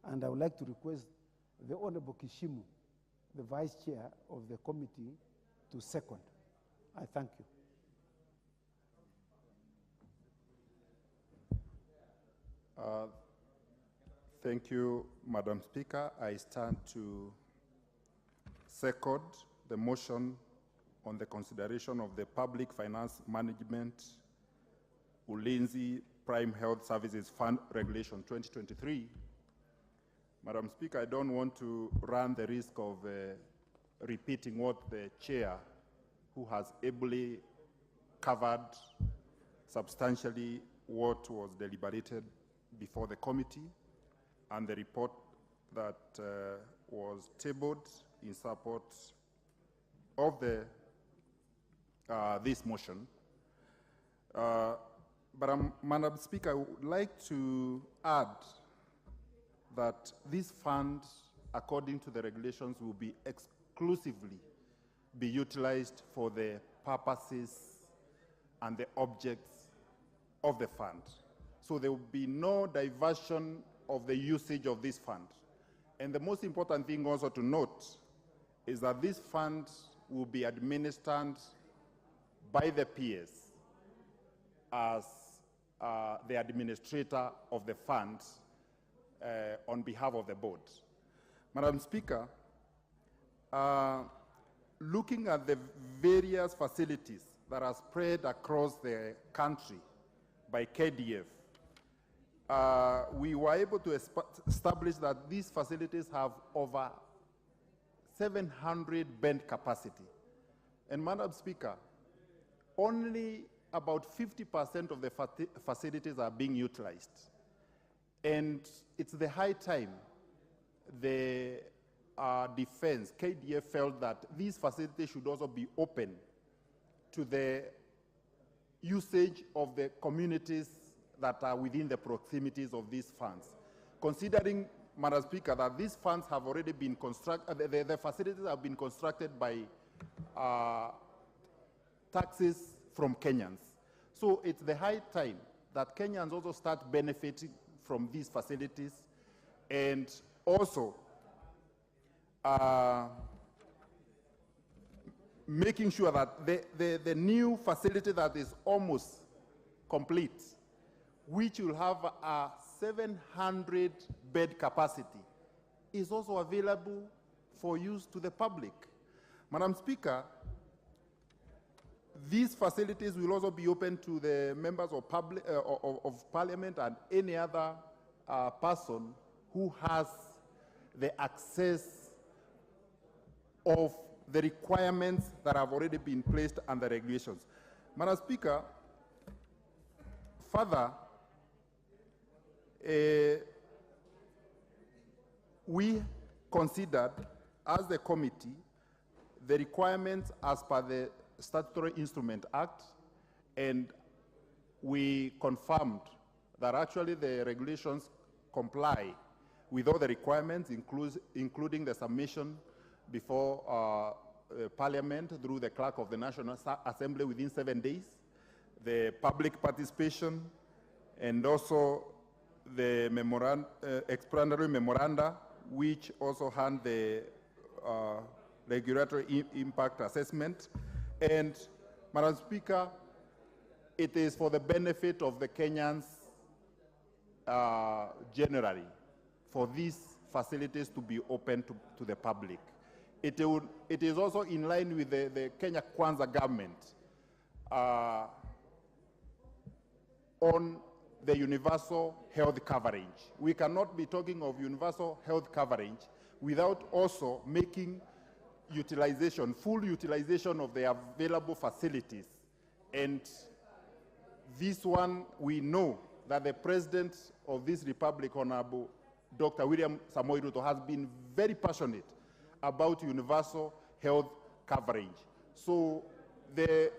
and I would like to request the Honorable Kishimu, the Vice Chair of the committee, to second. I thank you. Thank you, Madam Speaker. I stand to second the motion on the consideration of the Public Finance Management Ulinzi Prime Health Services Fund Regulation 2023. Madam Speaker, I don't want to run the risk of repeating what the chair, who has ably covered substantially what was deliberated before the committee and the report that was tabled in support of the this motion. But Madam Speaker, I would like to add that this fund, according to the regulations, will be exclusively be utilized for the purposes and the objects of the fund. So there will be no diversion of the usage of this fund. And the most important thing also to note is that this fund will be administered by the PS as the administrator of the fund on behalf of the board. Madam Speaker, looking at the various facilities that are spread across the country by KDF, we were able to establish that these facilities have over 700 bed capacity. And Madam Speaker, only about 50% of the facilities are being utilized. And it's the high time the defense, KDF, felt that these facilities should also be open to the usage of the communities that are within the proximities of these funds. Considering, Madam Speaker, that these funds have already been constructed, the facilities have been constructed by taxes from Kenyans. So it's the high time that Kenyans also start benefiting from these facilities, and also making sure that the new facility that is almost complete, which will have a 700 bed capacity, is also available for use to the public. Madam Speaker, these facilities will also be open to the members of Parliament and any other person who has the access of the requirements that have already been placed under regulations. Madam Speaker, further, we considered, as the committee, the requirements as per the Statutory Instrument Act, and we confirmed that actually the regulations comply with all the requirements, including the submission before Parliament through the Clerk of the National Assembly within 7 days, the public participation, and also the explanatory memoranda, which also had the regulatory impact assessment. And, Madam Speaker, it is for the benefit of the Kenyans generally for these facilities to be open to the public. It is also in line with the Kenya Kwanza government on the universal health coverage. We cannot be talking of universal health coverage without also making utilization, full utilization of the available facilities. And this one, we know that the President of this Republic, Honorable Dr. William Samoei Ruto, has been very passionate about universal health coverage. So the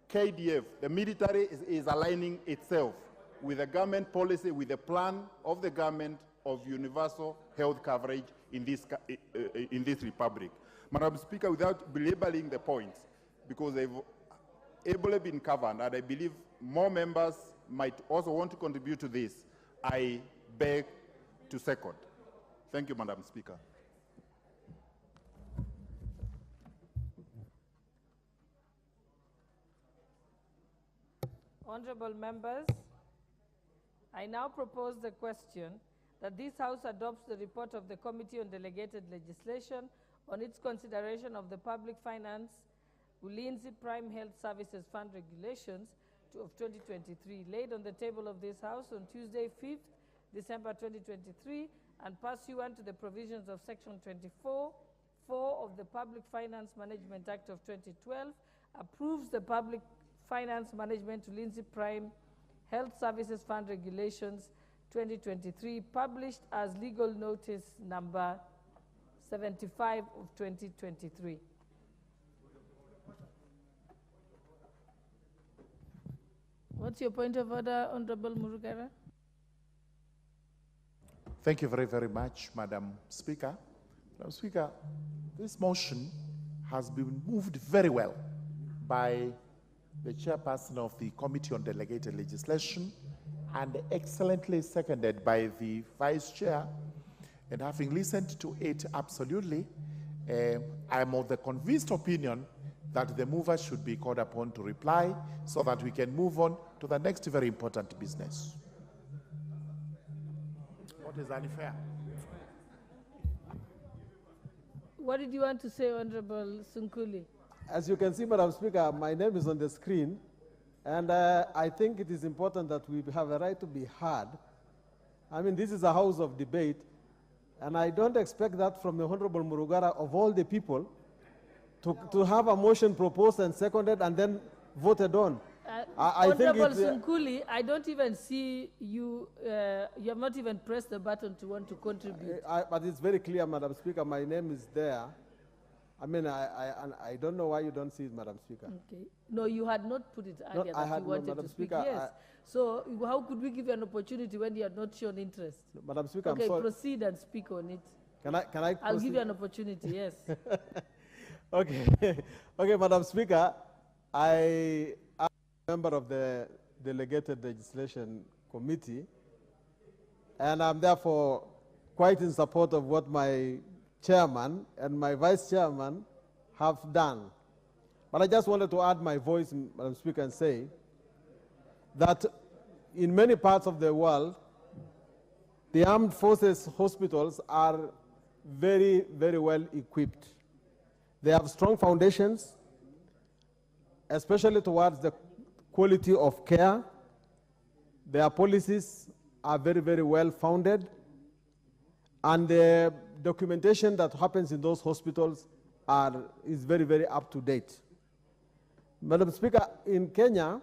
KDF, the military, is aligning itself with the government policy, with the plan of the government of universal health coverage in this republic. Madam Speaker, without belaboring the points, because they've ably been covered, and I believe more members might also want to contribute to this, I beg to second. Thank you, Madam Speaker. Honorable members, I now propose the question that this House adopts the report of the Committee on Delegated Legislation on its consideration of the Public Finance Ulinzi Prime Health Services Fund Regulations of 2023, laid on the table of this House on Tuesday, 5th December 2023, and pursuant to the provisions of Section 24(4) of the Public Finance Management Act of 2012, approves the Public Finance Management Ulinzi Prime Health Services Fund Regulations 2023, published as legal notice number 75 of 2023. What's your point of order, Honorable Murugara? Thank you very, very much, Madam Speaker. Madam Speaker, this motion has been moved very well by the chairperson of the Committee on Delegated Legislation and excellently seconded by the vice chair. And having listened to it absolutely, I am of the convinced opinion that the movers should be called upon to reply so that we can move on to the next very important business. What is unfair? What did you want to say, Honorable Sunkuli? As you can see, Madam Speaker, my name is on the screen, and I think it is important that we have a right to be heard. I mean, this is a house of debate, and I don't expect that from the Honorable Murugara, of all the people, to have a motion proposed and seconded and then voted on. Honorable Sunkuli, I don't even see you, you have not even pressed the button to want to contribute. But it's very clear, Madam Speaker, my name is there. I mean, I don't know why you don't see it, Madam Speaker. Okay. No, you had not put it earlier that you wanted to speak. Speaker, yes. So how could we give you an opportunity when you had not shown interest? Madam Speaker, okay, I'm sorry. Proceed and speak on it. Can I I'll give you an opportunity, yes. Okay. Okay, Madam Speaker, I am a member of the Delegated Legislation Committee, and I'm therefore quite in support of what my chairman and my vice chairman have done. But I just wanted to add my voice, Madam Speaker, and say that in many parts of the world, the armed forces hospitals are very, very well equipped. They have strong foundations, especially towards the quality of care. Their policies are very, very well founded, and the documentation that happens in those hospitals is very, very up to date. Madam Speaker, in Kenya,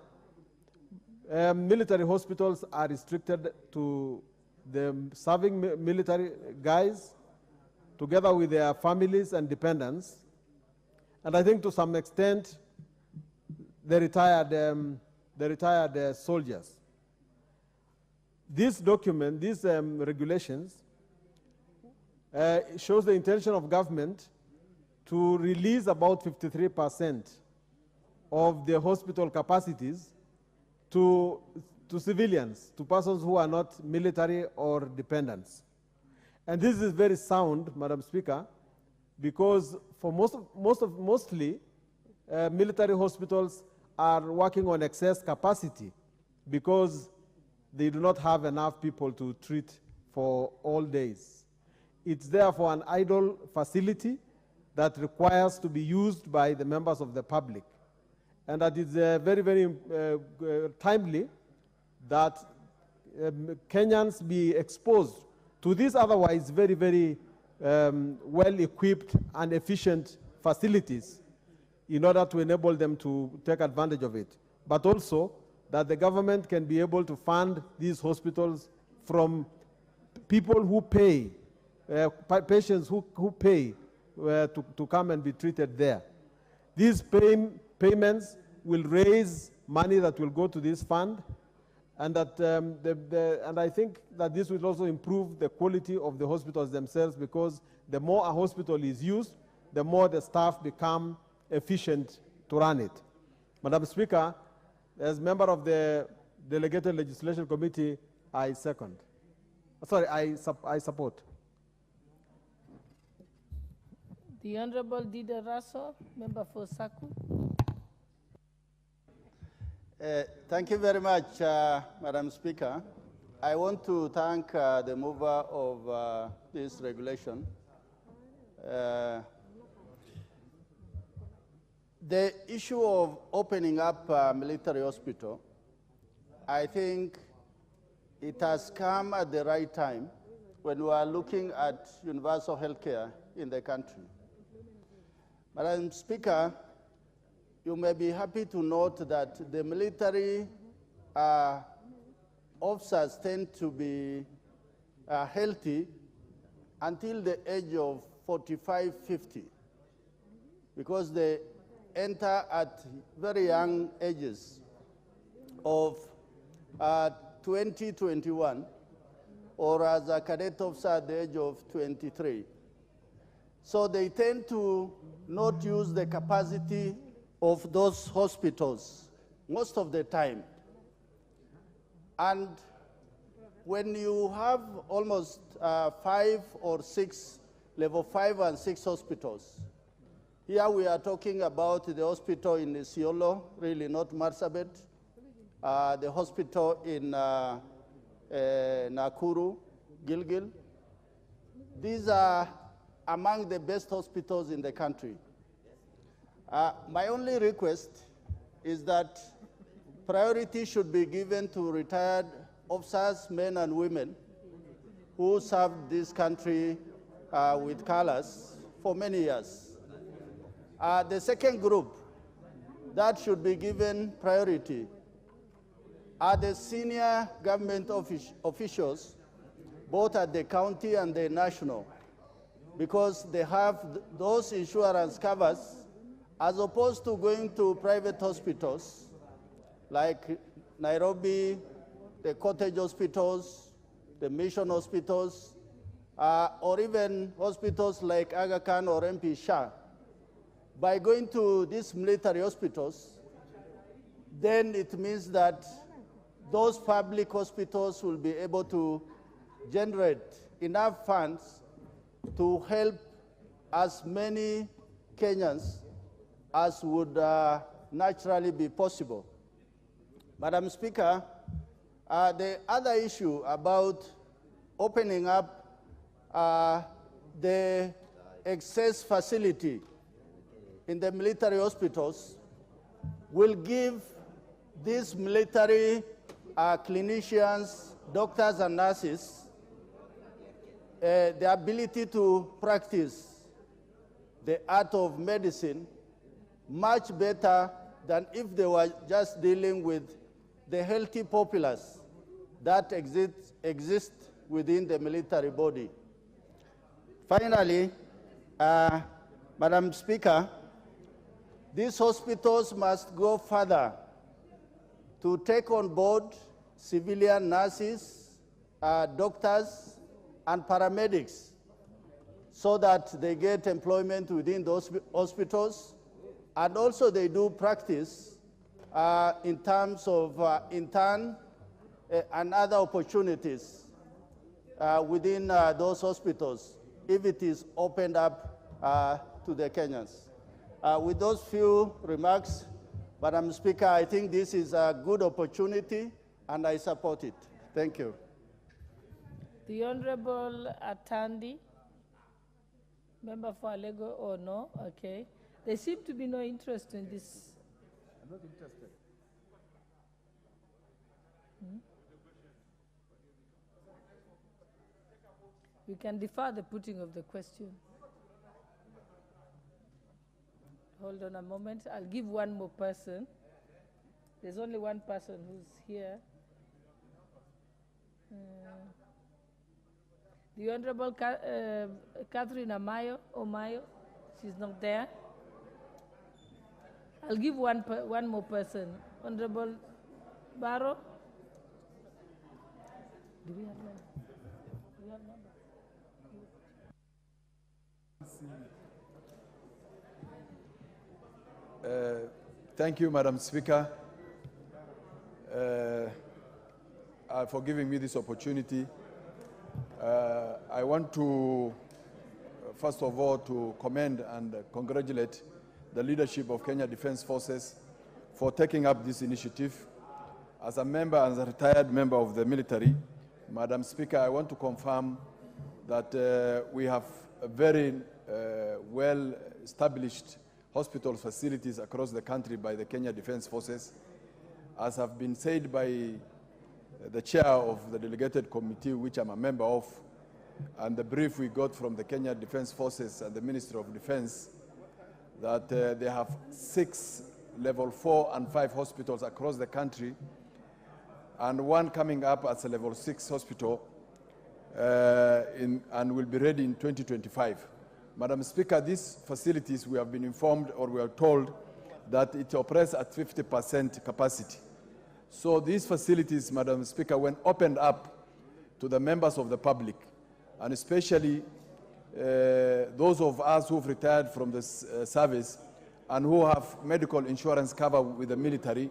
military hospitals are restricted to the serving military guys together with their families and dependents, and I think to some extent the retired soldiers. This document, these regulations, shows the intention of government to release about 53% of the hospital capacities to civilians, to persons who are not military or dependents. And this is very sound, Madam Speaker, because for mostly military hospitals are working on excess capacity because they do not have enough people to treat for all days. It's therefore an idle facility that requires to be used by the members of the public. And that is very, very timely that Kenyans be exposed to these otherwise very, very well-equipped and efficient facilities in order to enable them to take advantage of it. But also that the government can be able to fund these hospitals from people who pay, patients who pay to come and be treated there. These payments will raise money that will go to this fund, and that and I think that this will also improve the quality of the hospitals themselves, because the more a hospital is used, the more the staff become efficient to run it. Madam Speaker, as member of the Delegated Legislation Committee, I second. Sorry, I support. The Honorable Dida Raso, member for Saku. Thank you very much, Madam Speaker. I want to thank the mover of this regulation. The issue of opening up a military hospital, I think it has come at the right time when we are looking at universal health care in the country. Madam Speaker, you may be happy to note that the military officers tend to be healthy until the age of 45, 50, because they enter at very young ages of 20, 21, or as a cadet officer at the age of 23. So they tend to not use the capacity of those hospitals most of the time. And when you have almost 5 or 6, level 5 and 6 hospitals, here we are talking about the hospital in Isiolo, really not Marsabit, the hospital in Nakuru, Gilgil. These are among the best hospitals in the country. My only request is that priority should be given to retired officers, men and women, who served this country with colors for many years. The second group that should be given priority are the senior government officials, both at the county and the national, because they have those insurance covers, as opposed to going to private hospitals like Nairobi, the cottage hospitals, the mission hospitals, or even hospitals like Aga Khan or MP Shah. By going to these military hospitals, then it means that those public hospitals will be able to generate enough funds to help as many Kenyans as would naturally be possible. Madam Speaker, the other issue about opening up the excess facility in the military hospitals will give these military clinicians, doctors and nurses the ability to practice the art of medicine much better than if they were just dealing with the healthy populace that exist within the military body. Finally, Madam Speaker, these hospitals must go further to take on board civilian nurses, doctors, and paramedics, so that they get employment within those hospitals. And also they do practice in terms of intern and other opportunities within those hospitals, if it is opened up to the Kenyans. With those few remarks, Madam Speaker, I think this is a good opportunity and I support it. Thank you. The Honorable Atandi, member for Alego, or no? Okay. There seems to be no interest in this. I'm not interested. We can defer the putting of the question. Hold on a moment. I'll give one more person. There's only one person who's here. The Honorable Catherine Omayo, she's not there. I'll give one more person. Honorable Barrow. Do we have number? Do we have number? Thank you, Madam Speaker, for giving me this opportunity. I want to, first of all, to commend and congratulate the leadership of Kenya Defence Forces for taking up this initiative. As a member, as a retired member of the military, Madam Speaker, I want to confirm that we have a very well-established hospital facilities across the country by the Kenya Defence Forces. As have been said by the chair of the delegated committee, which I'm a member of, and the brief we got from the Kenya Defence Forces and the Ministry of Defence, that they have 6 level 4 and 5 hospitals across the country, and one coming up as a level 6 hospital, and will be ready in 2025. Madam Speaker, these facilities, we have been informed, or we are told, that it operates at 50% capacity. So these facilities, Madam Speaker, when opened up to the members of the public, and especially those of us who've retired from the service and who have medical insurance cover with the military,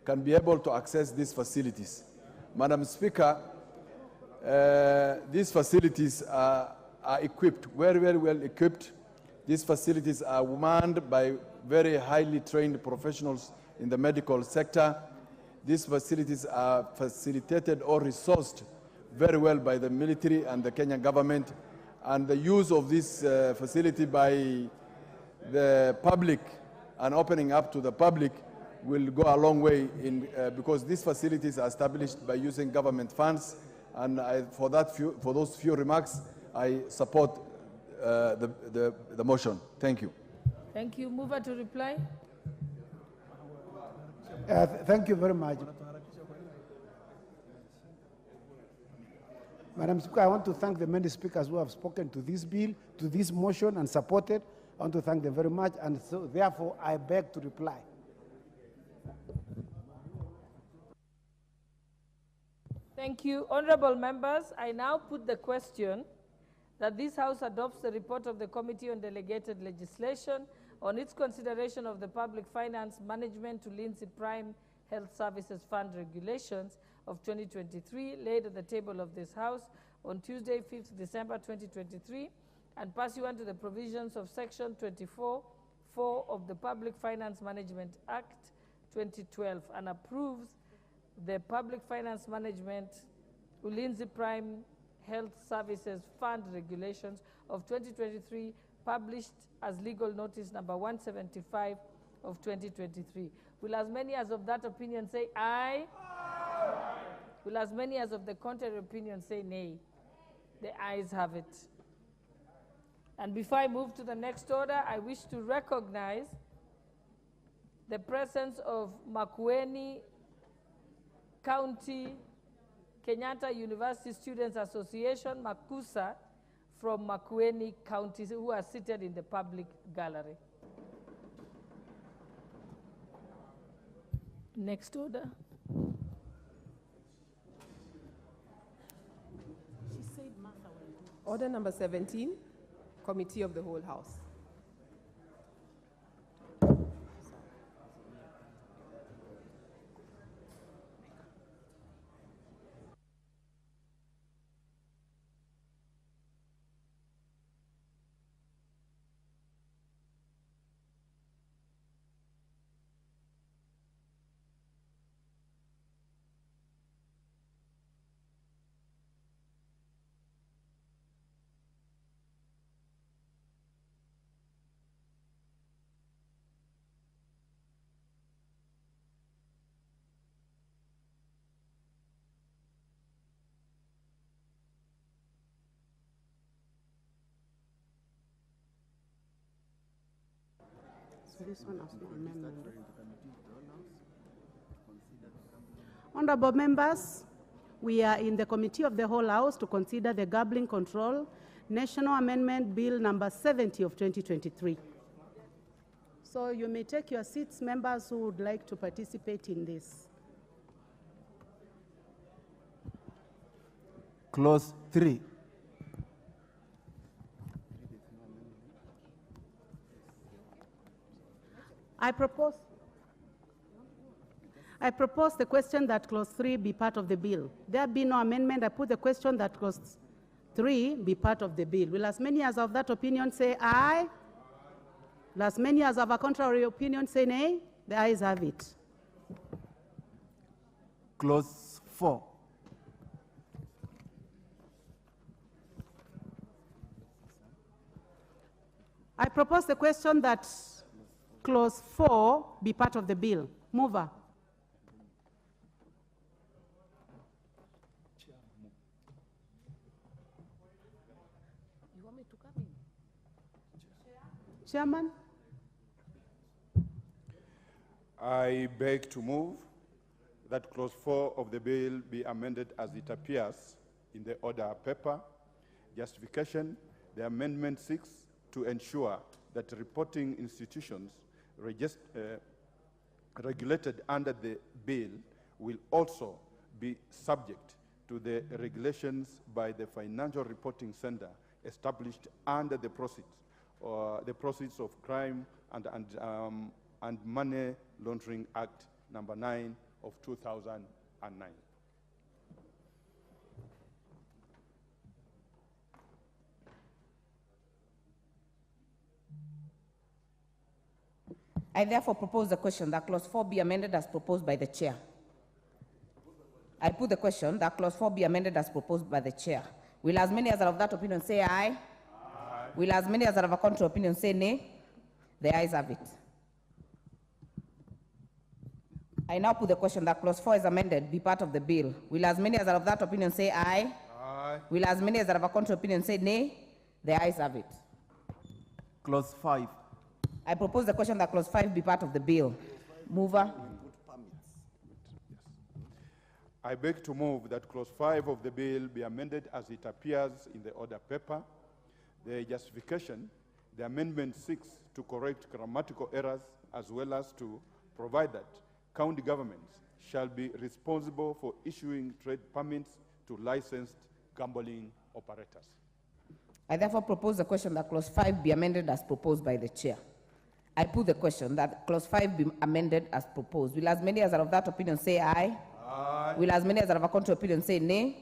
can be able to access these facilities. Madam Speaker, these facilities are equipped, very, very well equipped. These facilities are manned by very highly trained professionals in the medical sector. These facilities are facilitated or resourced very well by the military and the Kenyan government. And the use of this facility by the public and opening up to the public will go a long way in, because these facilities are established by using government funds. And for those few remarks, I support the motion. Thank you. Thank you. Mover to reply. Thank you very much. Madam Speaker, I want to thank the many speakers who have spoken to this bill, to this motion, and supported. I want to thank them very much, and so therefore I beg to reply. Thank you. Honorable members, I now put the question that this House adopts the report of the Committee on Delegated Legislation on its consideration of the Public Finance Management to Lindsay Prime Health Services Fund regulations of 2023, laid at the table of this House on Tuesday, 5th December 2023, and pursuant to the provisions of Section 24(4) of the Public Finance Management Act 2012, and approves the Public Finance Management Ulinzi Prime Health Services Fund regulations of 2023, published as legal notice number 175 of 2023. Will as many as of that opinion say aye? Aye. Will as many as of the contrary opinion say nay? The ayes have it. And before I move to the next order, I wish to recognize the presence of Makueni County Kenyatta University Students Association, Makusa, from Makueni County, who are seated in the public gallery. Next order. Order number 17, Committee of the Whole House. So this one has no amendment. Honorable members, we are in the Committee of the Whole House to consider the Gambling Control National Amendment Bill number 70 of 2023. So you may take your seats, members who would like to participate in this. Clause 3. I propose the question that clause 3 be part of the bill. There be no amendment. I put the question that clause 3 be part of the bill. Will as many as of that opinion say aye? Will as many as of a contrary opinion say nay? The ayes have it. Clause 4. I propose the question that clause 4 be part of the bill. Mover. You want me to come in? Chairman? I beg to move that clause 4 of the bill be amended as it appears in the order paper. Justification, the amendment 6 to ensure that reporting institutions regulated under the bill will also be subject to the regulations by the Financial Reporting Center established under the Proceeds of Crime and Money Laundering Act number 9 of 2009. I therefore propose the question that clause 4 be amended as proposed by the chair. I put the question that clause 4 be amended as proposed by the chair. Will as many as are of that opinion say aye? Aye. Will as many as are of a contrary opinion say nay? The ayes have it. I now put the question that clause 4 is amended be part of the bill. Will as many as are of that opinion say aye? Aye. Will as many as are of a contrary opinion say nay? The ayes have it. Clause 5. I propose the question that clause 5 be part of the bill. Mover. I beg to move that clause 5 of the bill be amended as it appears in the order paper. The justification, the amendment 6 to correct grammatical errors as well as to provide that county governments shall be responsible for issuing trade permits to licensed gambling operators. I therefore propose the question that clause 5 be amended as proposed by the chair. I put the question that clause 5 be amended as proposed. Will as many as are of that opinion say aye? Aye. Will as many as are of a contrary opinion say nay?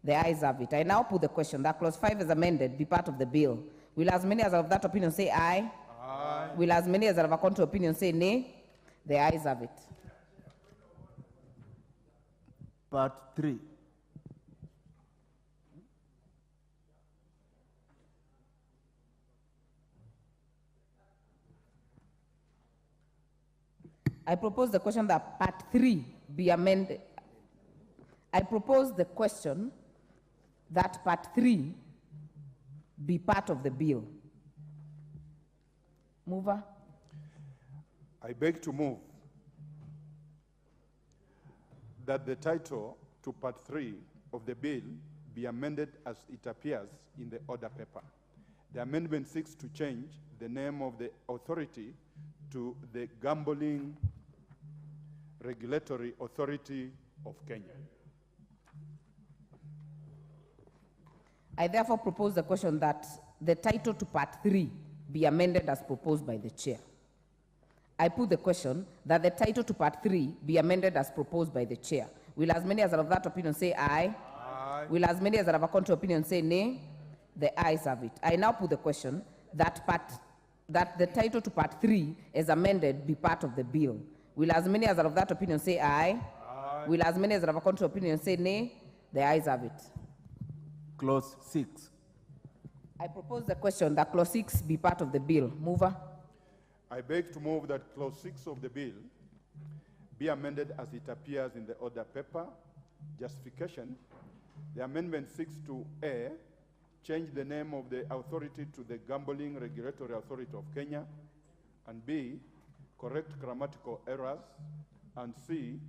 The ayes have it. I now put the question that clause 5 is amended be part of the bill. Will as many as are of that opinion say aye? Aye. Will as many as are of a contrary opinion say nay? The ayes have it. Part 3. I propose the question that part 3 be amended. I propose the question that part 3 be part of the bill. Mover. I beg to move that the title to part 3 of the bill be amended as it appears in the order paper. The amendment seeks to change the name of the authority to the Gambling Regulatory Authority of Kenya. I therefore propose the question that the title to Part 3 be amended as proposed by the chair. I put the question that the title to Part 3 be amended as proposed by the chair. Will as many as are of that opinion say aye? Aye. Will as many as are of a contrary opinion say nay? The ayes have it. I now put the question that the title to Part 3 as amended be part of the bill. Will as many as are of that opinion say aye? Aye. Will as many as are of a contrary opinion say nay? The ayes have it. Clause 6. I propose the question that Clause 6 be part of the bill. Mover. I beg to move that Clause 6 of the bill be amended as it appears in the order paper. Justification: the amendment 6 to A, change the name of the authority to the Gambling Regulatory Authority of Kenya, and B, correct grammatical errors, and C,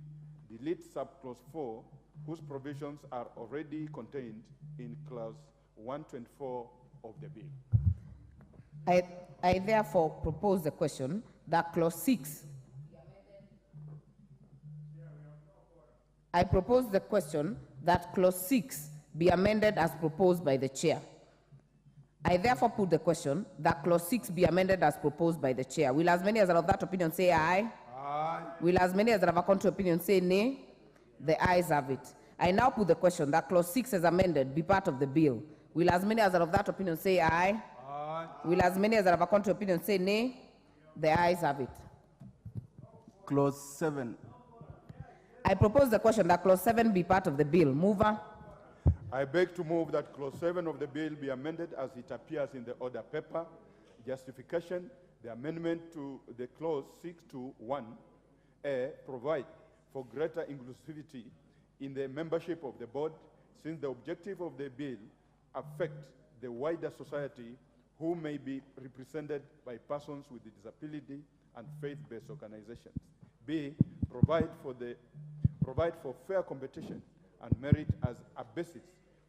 delete subclause 4, whose provisions are already contained in Clause 124 of the bill. I therefore propose the question that Clause 6. I propose the question that Clause 6 be amended as proposed by the chair. I therefore put the question that Clause 6 be amended as proposed by the chair. Will as many as are of that opinion say aye? Aye. Will as many as are of a contrary opinion say nay? The ayes have it. I now put the question that Clause 6 as amended be part of the bill. Will as many as are of that opinion say aye? Aye. Will as many as are of a contrary opinion say nay? The ayes have it. Clause 7. I propose the question that Clause 7 be part of the bill. Mover. I beg to move that Clause 7 of the bill be amended as it appears in the order paper. Justification: the amendment to the Clause 6 to 1A provide for greater inclusivity in the membership of the board, since the objective of the bill affects the wider society who may be represented by persons with disability and faith-based organizations. B, provide for fair competition and merit as a basis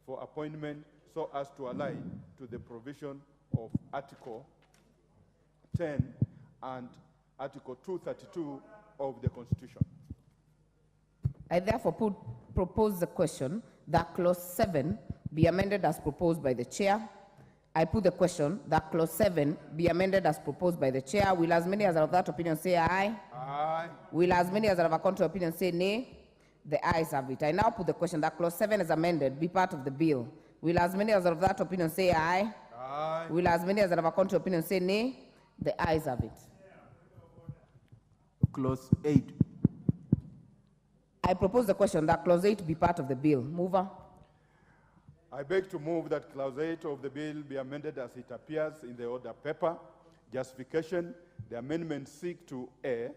for appointment so as to align to the provision of Article 10 and Article 232 of the Constitution. I therefore propose the question that Clause 7 be amended as proposed by the chair. I put the question that Clause 7 be amended as proposed by the chair. Will as many as are of that opinion say aye? Aye. Will as many as are of a contrary opinion say nay? The ayes have it. I now put the question that Clause 7 as amended be part of the bill. Will as many as are of that opinion say aye? Aye. Will as many as are of a contrary opinion say nay? The ayes have it. Clause 8. I propose the question that Clause 8 be part of the bill. Mover. I beg to move that Clause 8 of the bill be amended as it appears in the order paper. Justification: the amendment seek to A,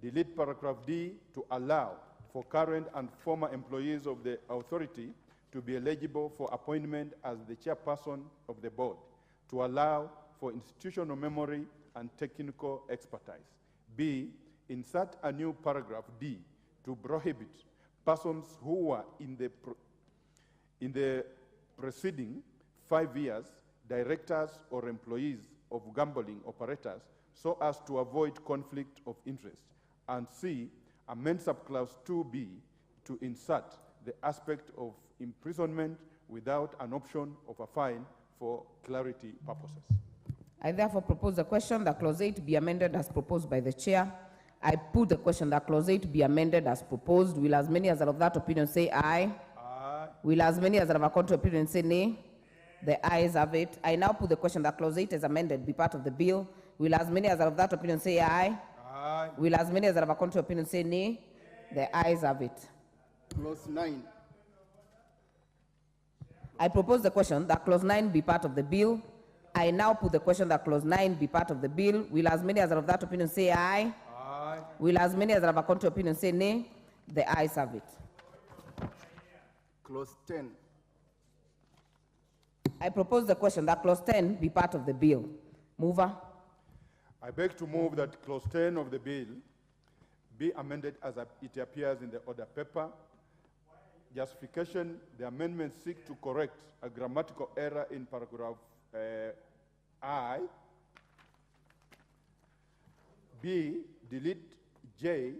delete paragraph D to allow for current and former employees of the authority to be eligible for appointment as the chairperson of the board, to allow for institutional memory and technical expertise. B, insert a new paragraph D to prohibit persons who were in the preceding 5 years directors or employees of gambling operators so as to avoid conflict of interest. And C, amend subclause 2B to insert the aspect of imprisonment without an option of a fine for clarity purposes. I therefore propose the question that Clause 8 be amended as proposed by the chair. I put the question that Clause 8 be amended as proposed. Will as many as are of that opinion say aye? Aye. Will as many as are of a contrary opinion say nay? The ayes have it. I now put the question that Clause 8 as amended be part of the bill. Will as many as are of that opinion say aye? Aye. Will as many as are of a contrary opinion say nay? The ayes have it. Clause 9. I propose the question that Clause 9 be part of the bill. I now put the question that Clause 9 be part of the bill. Will as many as are of that opinion say aye? Aye. Will as many as are of a contrary opinion say nay? The ayes have it. Clause 10. I propose the question that Clause 10 be part of the bill. Mover. I beg to move that Clause 10 of the bill be amended as it appears in the order paper. Justification: the amendment seeks to correct a grammatical error in paragraph I. B, delete J,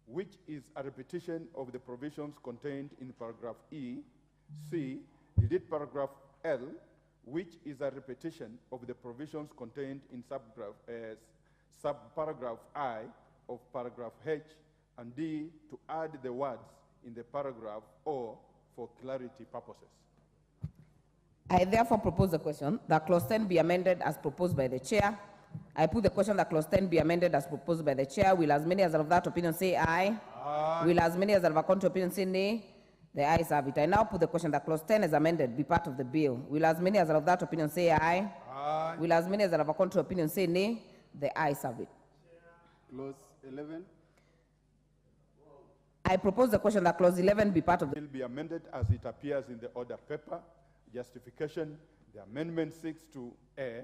which is a repetition of the provisions contained in paragraph E. C, delete paragraph L, which is a repetition of the provisions contained in subparagraph I of paragraph H, and D, to add the words in the paragraph or for clarity purposes. I therefore propose the question that clause 10 be amended as proposed by the chair. I put the question that clause 10 be amended as proposed by the chair. Will as many as are of that opinion say aye? Aye. Will as many as are of a contrary opinion say nay? The ayes have it. I now put the question that clause 10 is amended be part of the bill. Will as many as are of that opinion say aye? Aye. Will as many as are of a contrary opinion say nay? The ayes have it. Clause 11. I propose the question that clause 11 be part of the bill be amended as it appears in the order paper. Justification, the amendment seeks to A,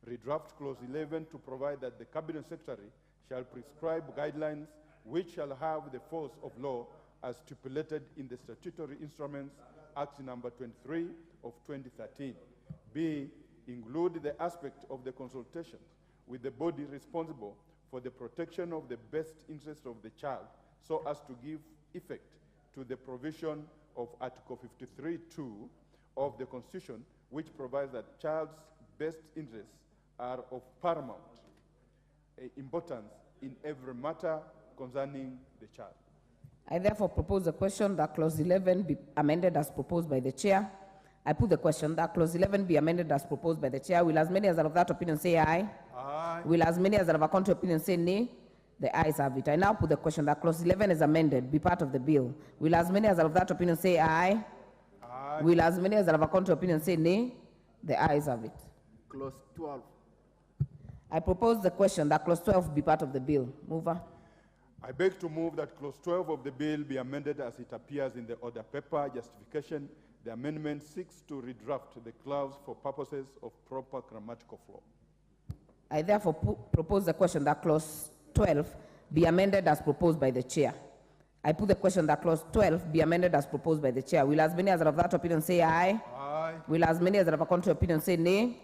redraft clause 11 to provide that the Cabinet Secretary shall prescribe guidelines which shall have the force of law as stipulated in the Statutory Instruments Act number 23 of 2013. B, include the aspect of the consultation with the body responsible for the protection of the best interest of the child so as to give effect to the provision of Article 53(2) of the Constitution, which provides that child's best interests are of paramount importance in every matter concerning the child. I therefore propose the question that clause 11 be amended as proposed by the chair. I put the question that clause 11 be amended as proposed by the chair. Will as many as are of that opinion say aye? Aye. Will as many as are of a contrary opinion say nay? The ayes have it. I now put the question that clause 11 is amended be part of the bill. Will as many as are of that opinion say aye? Aye. Will as many as are of a contrary opinion say nay? The ayes have it. Clause 12. I propose the question that clause 12 be part of the bill. Mover. I beg to move that clause 12 of the bill be amended as it appears in the order paper. Justification, the amendment seeks to redraft the clause for purposes of proper grammatical flow. I therefore propose the question that clause 12 be amended as proposed by the chair. I put the question that clause 12 be amended as proposed by the chair. Will as many as are of that opinion say aye? Aye. Will as many as are of a contrary opinion say nay?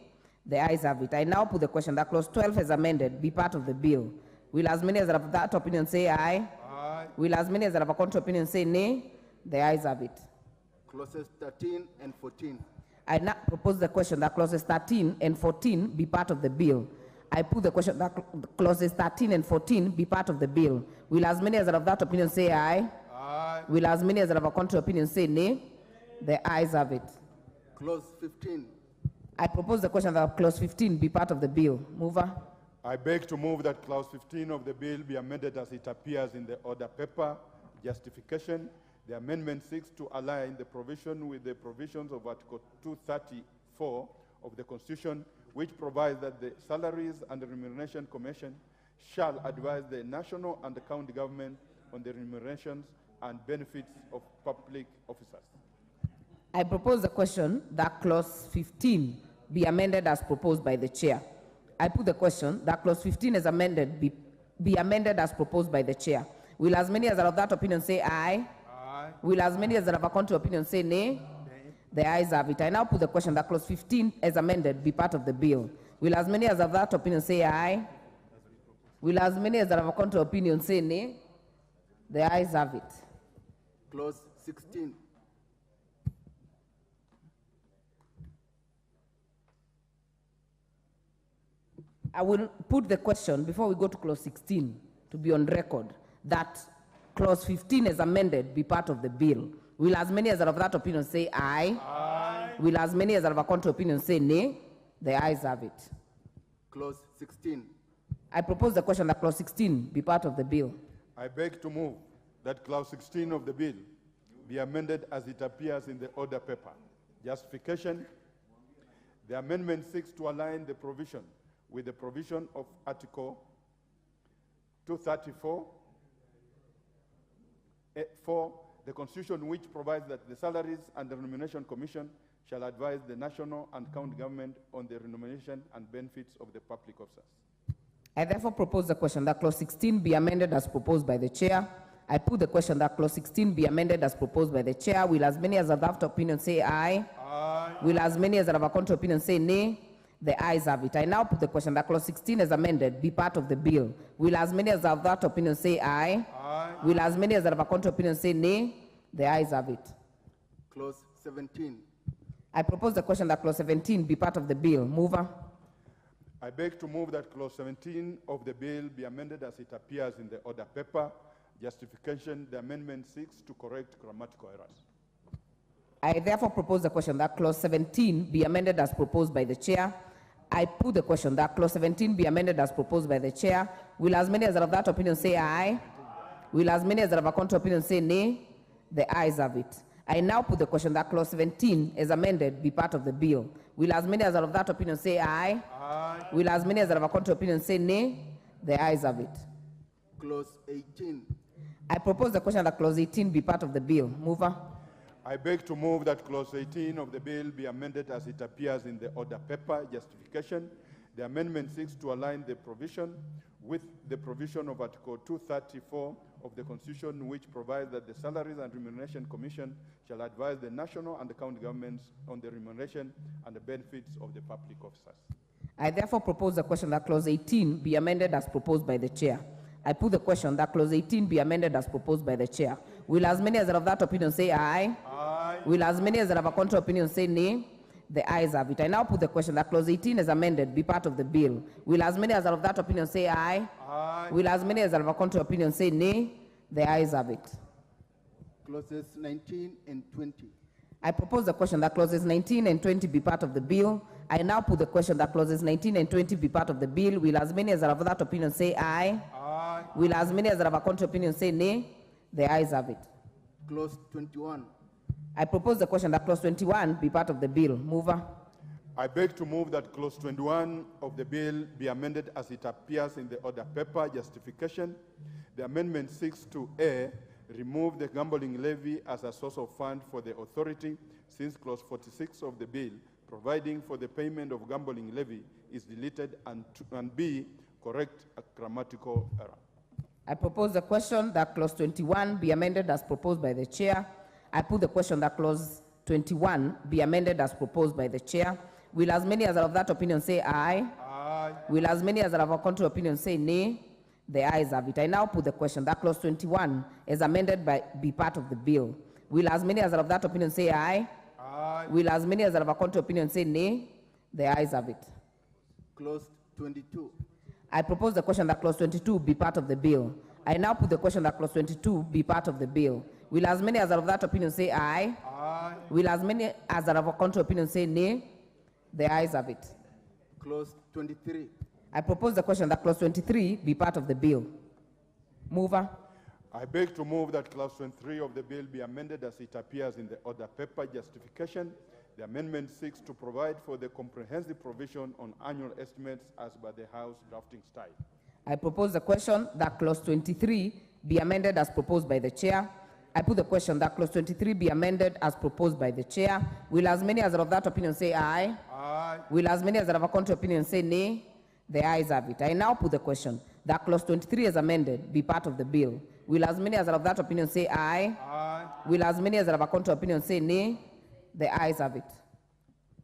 The ayes have it. I now put the question that clause 12 is amended be part of the bill. Will as many as are of that opinion say aye? Aye. Will as many as are of a contrary opinion say nay? The ayes have it. Clauses 13 and 14. I now propose the question that clauses 13 and 14 be part of the bill. I put the question that clauses 13 and 14 be part of the bill. Will as many as are of that opinion say aye? Aye. Will as many as are of a contrary opinion say nay? The ayes have it. Clause 15. I propose the question that clause 15 be part of the bill. Mover. I beg to move that clause 15 of the bill be amended as it appears in the order paper. Justification, the amendment seeks to align the provision with the provisions of Article 234 of the Constitution, which provides that the Salaries and Remuneration Commission shall advise the national and the county government on the remunerations and benefits of public officers. I propose the question that clause 15 be amended as proposed by the chair. I put the question that clause 15 is amended be amended as proposed by the chair. Will as many as are of that opinion say aye? Aye. Will as many as are of a contrary opinion say nay? Nay. The ayes have it. I now put the question that clause 15 as amended be part of the bill. Will as many as of that opinion say aye? Will as many as are of a contrary opinion say nay? The ayes have it. Clause 16. I will put the question before we go to clause 16 to be on record that clause 15 is amended be part of the bill. Will as many as are of that opinion say aye? Aye. Will as many as are of a contrary opinion say nay? The ayes have it. Clause 16. I propose the question that clause 16 be part of the bill. I beg to move that clause 16 of the bill be amended as it appears in the order paper. Justification, the amendment seeks to align the provision with the provision of Article 234 for the Constitution, which provides that the Salaries and the Remuneration Commission shall advise the national and county government on the remuneration and benefits of the public officers. I therefore propose the question that clause 16 be amended as proposed by the chair. I put the question that clause 16 be amended as proposed by the chair. Will as many as are of that opinion say aye? Aye. Will as many as are of a contrary opinion say nay? The ayes have it. I now put the question that clause 16 is amended be part of the bill. Will as many as are of that opinion say aye? Aye. Will as many as are of a contrary opinion say nay? The ayes have it. Clause 17. I propose the question that clause 17 be part of the bill. Mover. I beg to move that clause 17 of the bill be amended as it appears in the order paper. Justification, the amendment seeks to correct grammatical errors. I therefore propose the question that clause 17 be amended as proposed by the chair. I put the question that clause 17 be amended as proposed by the chair. Will as many as are of that opinion say aye? Will as many as are of a contrary opinion say nay? The ayes have it. I now put the question that clause 17 as amended be part of the bill. Will as many as are of that opinion say aye? Aye. Will as many as are of a contrary opinion say nay? The ayes have it. Clause 18. I propose the question that clause 18 be part of the bill. Mover. I beg to move that clause 18 of the bill be amended as it appears in the order paper. Justification, the amendment seeks to align the provision with the provision of Article 234 of the Constitution, which provides that the Salaries and Remuneration Commission shall advise the national and the county governments on the remuneration and the benefits of the public officers. I therefore propose the question that clause 18 be amended as proposed by the chair. I put the question that clause 18 be amended as proposed by the chair. Will as many as are of that opinion say aye? Aye. Will as many as are of a contrary opinion say nay? The ayes have it. I now put the question that clause 18 as amended be part of the bill. Will as many as are of that opinion say aye? Aye. Will as many as are of a contrary opinion say nay? The ayes have it. Clauses 19 and 20. I propose the question that clauses 19 and 20 be part of the bill. I now put the question that clauses 19 and 20 be part of the bill. Will as many as are of that opinion say aye? Aye. Will as many as are of a contrary opinion say nay? The ayes have it. Clause 21. I propose the question that clause 21 be part of the bill. Mover. I beg to move that clause 21 of the bill be amended as it appears in the order paper. Justification, the amendment seeks to A, remove the gambling levy as a source of fund for the authority, since clause 46 of the bill providing for the payment of gambling levy is deleted, and B, correct a grammatical error. I propose the question that clause 21 be amended as proposed by the chair. I put the question that clause 21 be amended as proposed by the chair. Will as many as are of that opinion say aye? Aye. Will as many as are of a contrary opinion say nay? The ayes have it. I now put the question that clause 21 is amended be part of the bill. Will as many as are of that opinion say aye? Aye. Will as many as are of a contrary opinion say nay? The ayes have it. Clause 22. I propose the question that clause 22 be part of the bill. I now put the question that clause 22 be part of the bill. Will as many as are of that opinion say aye? Aye. Will as many as are of a contrary opinion say nay? The ayes have it. Clause 23. I propose the question that clause 23 be part of the bill. Mover. I beg to move that clause 23 of the bill be amended as it appears in the order paper. Justification, the amendment seeks to provide for the comprehensive provision on annual estimates as by the House drafting style. I propose the question that clause 23 be amended as proposed by the chair. I put the question that clause 23 be amended as proposed by the chair. Will as many as are of that opinion say aye? Aye. Will as many as are of a contrary opinion say nay? The ayes have it. I now put the question that clause 23 as amended be part of the bill. Will as many as are of that opinion say aye? Aye. Will as many as are of a contrary opinion say nay? The ayes have it.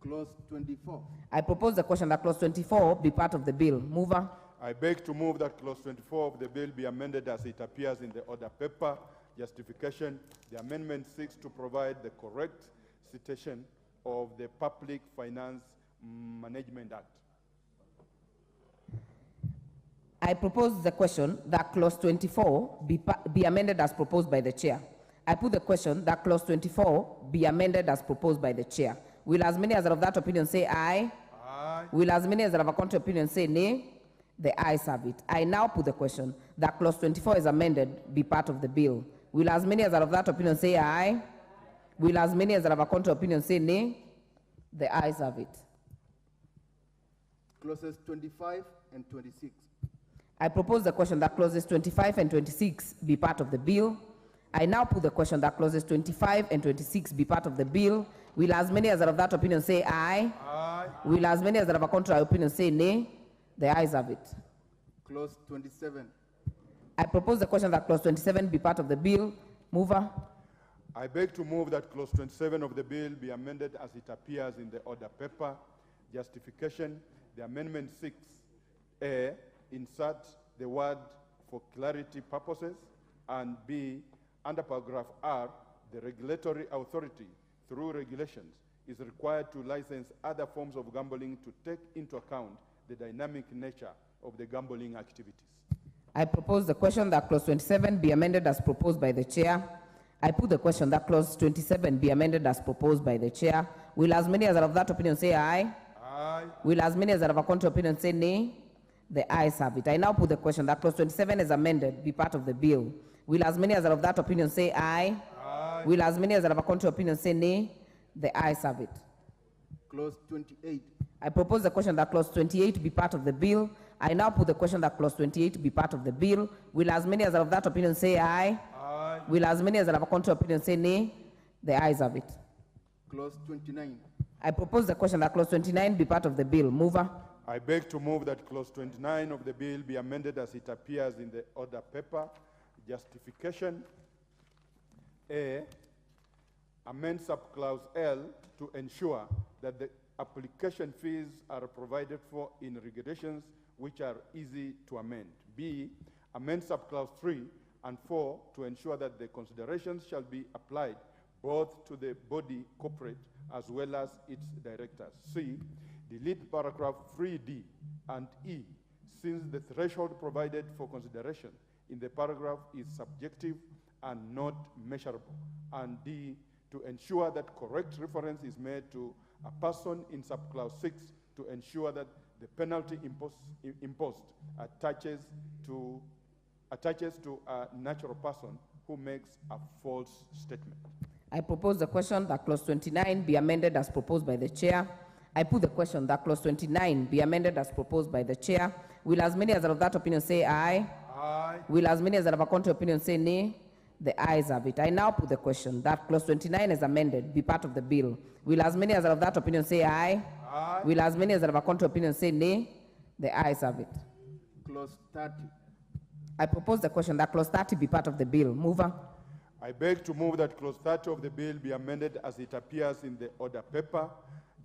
Clause 24. I propose the question that clause 24 be part of the bill. Mover. I beg to move that clause 24 of the bill be amended as it appears in the order paper. Justification, the amendment seeks to provide the correct citation of the Public Finance Management Act. I propose the question that clause 24 be amended as proposed by the chair. I put the question that clause 24 be amended as proposed by the chair. Will as many as are of that opinion say aye? Aye. Will as many as are of a contrary opinion say nay? The ayes have it. I now put the question that clause 24 is amended be part of the bill. Will as many as are of that opinion say aye? Will as many as are of a contrary opinion say nay? The ayes have it. Clauses 25 and 26. I propose the question that clauses 25 and 26 be part of the bill. I now put the question that clauses 25 and 26 be part of the bill. Will as many as are of that opinion say aye? Aye. Will as many as are of a contrary opinion say nay? The ayes have it. Clause 27. I propose the question that clause 27 be part of the bill. Mover. I beg to move that clause 27 of the bill be amended as it appears in the order paper. Justification, the amendment 6A, insert the word for clarity purposes, and B, under paragraph R, the regulatory authority through regulations is required to license other forms of gambling to take into account the dynamic nature of the gambling activities. I propose the question that clause 27 be amended as proposed by the chair. I put the question that clause 27 be amended as proposed by the chair. Will as many as are of that opinion say aye? Aye. Will as many as are of a contrary opinion say nay? The ayes have it. I now put the question that clause 27 is amended, be part of the bill. Will as many as are of that opinion say aye? Aye. Will as many as are of a contrary opinion say nay? The ayes have it. Clause 28. I propose the question that clause 28 be part of the bill. I now put the question that clause 28 be part of the bill. Will as many as are of that opinion say aye? Aye. Will as many as are of a contrary opinion say nay? The ayes have it. Clause 29. I propose the question that clause 29 be part of the bill. Mover. I beg to move that clause 29 of the bill be amended as it appears in the order paper. Justification. A, amend subclause L to ensure that the application fees are provided for in regulations which are easy to amend. B, amend subclause 3 and 4 to ensure that the considerations shall be applied both to the body corporate as well as its directors. C, delete paragraph 3D and E, since the threshold provided for consideration in the paragraph is subjective and not measurable. And D, to ensure that correct reference is made to a person in subclause 6 to ensure that the penalty imposed attaches to a natural person who makes a false statement. I propose the question that clause 29 be amended as proposed by the chair. I put the question that clause 29 be amended as proposed by the chair. Will as many as are of that opinion say aye? Aye. Will as many as are of a contrary opinion say nay? The ayes have it. I now put the question that clause 29 is amended, be part of the bill. Will as many as are of that opinion say aye? Aye. Will as many as are of a contrary opinion say nay? The ayes have it. Clause 30. I propose the question that clause 30 be part of the bill. Mover. I beg to move that clause 30 of the bill be amended as it appears in the order paper.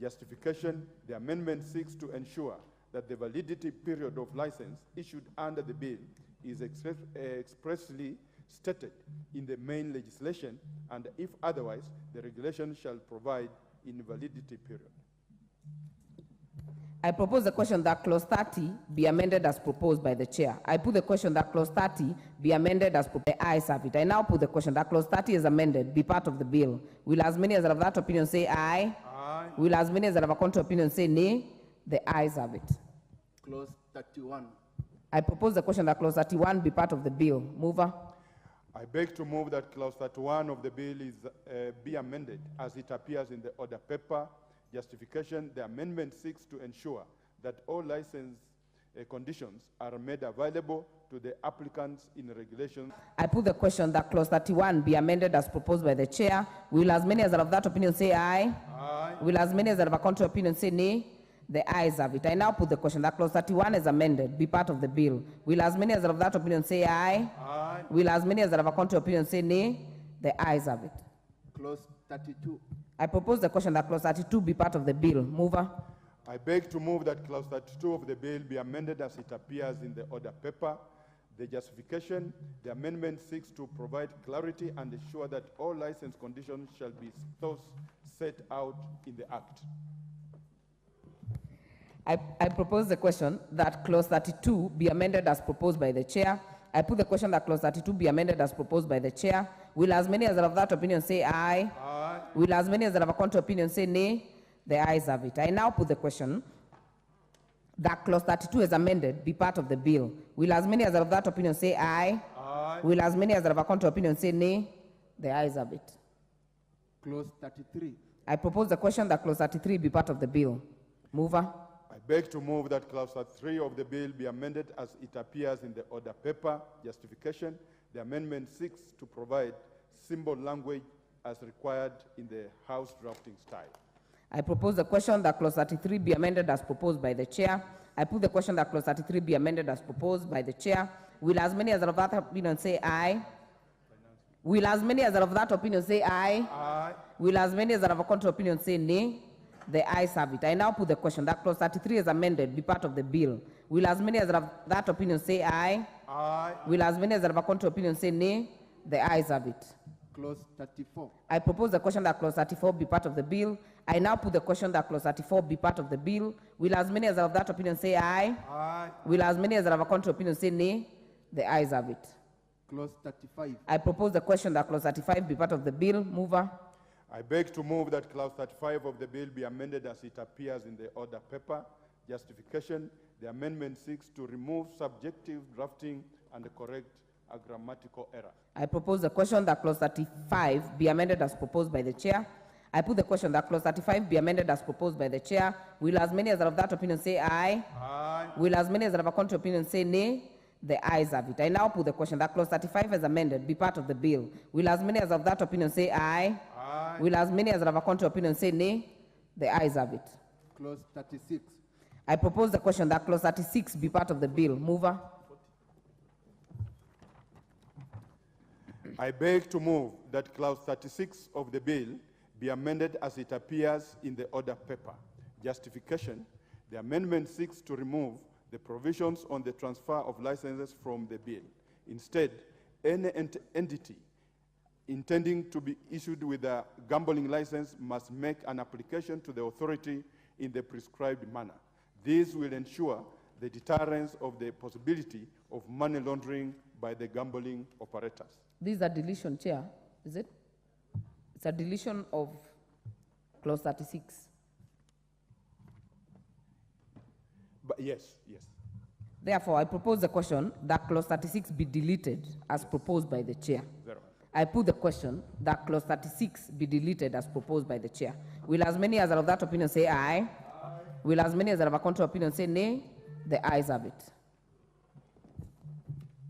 Justification, the amendment seeks to ensure that the validity period of license issued under the bill is expressly stated in the main legislation, and if otherwise, the regulation shall provide invalidity period. I propose the question that clause 30 be amended as proposed by the chair. I put the question that clause 30 be amended as proposed. The ayes have it. I now put the question that clause 30 is amended, be part of the bill. Will as many as are of that opinion say aye? Aye. Will as many as are of a contrary opinion say nay? The ayes have it. Clause 31. I propose the question that clause 31 be part of the bill. Mover. I beg to move that clause 31 of the bill be amended as it appears in the order paper. Justification, the amendment seeks to ensure that all license conditions are made available to the applicants in regulations. I put the question that clause 31 be amended as proposed by the chair. Will as many as are of that opinion say aye? Aye. Will as many as are of a contrary opinion say nay? The ayes have it. I now put the question that clause 31 is amended, be part of the bill. Will as many as are of that opinion say aye? Aye. Will as many as are of a contrary opinion say nay? The ayes have it. Clause 32. I propose the question that clause 32 be part of the bill. Mover. I beg to move that clause 32 of the bill be amended as it appears in the order paper. The justification, the amendment seeks to provide clarity and ensure that all license conditions shall be thus set out in the Act. I propose the question that clause 32 be amended as proposed by the chair. I put the question that clause 32 be amended as proposed by the chair. Will as many as are of that opinion say aye? Aye. Will as many as are of a contrary opinion say nay? The ayes have it. I now put the question that clause 32 is amended, be part of the bill. Will as many as are of that opinion say aye? Aye. Will as many as are of a contrary opinion say nay? The ayes have it. Clause 33. I propose the question that clause 33 be part of the bill. Mover. I beg to move that clause 3 of the bill be amended as it appears in the order paper. Justification, the amendment seeks to provide symbol language as required in the House drafting style. I propose the question that clause 33 be amended as proposed by the chair. I put the question that clause 33 be amended as proposed by the chair. Will as many as are of that opinion say aye? Will as many as are of that opinion say aye? Aye. Will as many as are of a contrary opinion say nay? The ayes have it. I now put the question that clause 33 is amended, be part of the bill. Will as many as are of that opinion say aye? Aye. Will as many as are of a contrary opinion say nay? The ayes have it. Clause 34. I propose the question that clause 34 be part of the bill. I now put the question that clause 34 be part of the bill. Will as many as are of that opinion say aye? Aye. Will as many as are of a contrary opinion say nay? The ayes have it. Clause 35. I propose the question that clause 35 be part of the bill. Mover. I beg to move that clause 35 of the bill be amended as it appears in the order paper. Justification: the amendment seeks to remove subjective drafting and correct a grammatical error. I propose the question that clause 35 be amended as proposed by the chair. I put the question that clause 35 be amended as proposed by the chair. Will as many as are of that opinion say aye? Aye. Will as many as are of a contrary opinion say nay? The ayes have it. I now put the question that clause 35 as amended be part of the bill. Will as many as of that opinion say aye? Aye. Will as many as are of a contrary opinion say nay? The ayes have it. Clause 36. I propose the question that clause 36 be part of the bill. Mover. I beg to move that clause 36 of the bill be amended as it appears in the order paper. Justification: the amendment seeks to remove the provisions on the transfer of licenses from the bill. Instead, any entity intending to be issued with a gambling license must make an application to the authority in the prescribed manner. This will ensure the deterrence of the possibility of money laundering by the gambling operators. This is a deletion, Chair, is it? It's a deletion of clause 36. But yes, yes. Therefore, I propose the question that clause 36 be deleted as proposed by the chair. Zero. I put the question that clause 36 be deleted as proposed by the chair. Will as many as are of that opinion say aye? Aye. Will as many as are of a contrary opinion say nay? The ayes have it.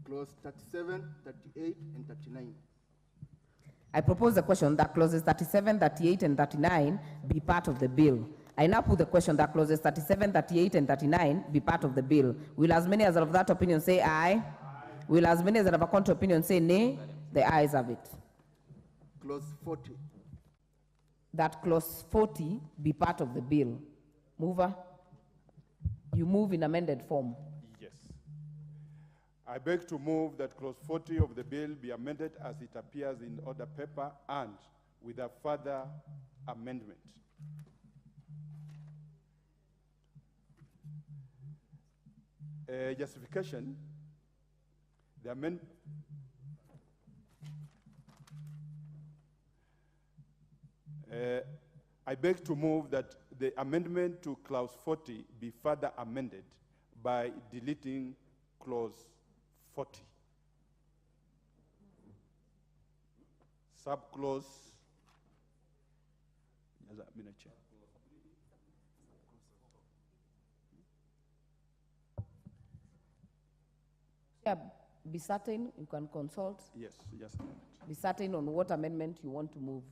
Clause 37, 38, and 39. I propose the question that clauses 37, 38, and 39 be part of the bill. I now put the question that clauses 37, 38, and 39 be part of the bill. Will as many as are of that opinion say aye? Aye. Will as many as are of a contrary opinion say nay? The ayes have it. Clause 40. That clause 40 be part of the bill. Mover, you move in amended form. Yes. I beg to move that clause 40 of the bill be amended as it appears in order paper and with a further amendment. Justification: the amendment. I beg to move that the amendment to clause 40 be further amended by deleting clause 40. Subclause. Chair, be certain, you can consult. Yes, just a moment. Be certain on what amendment you want to move.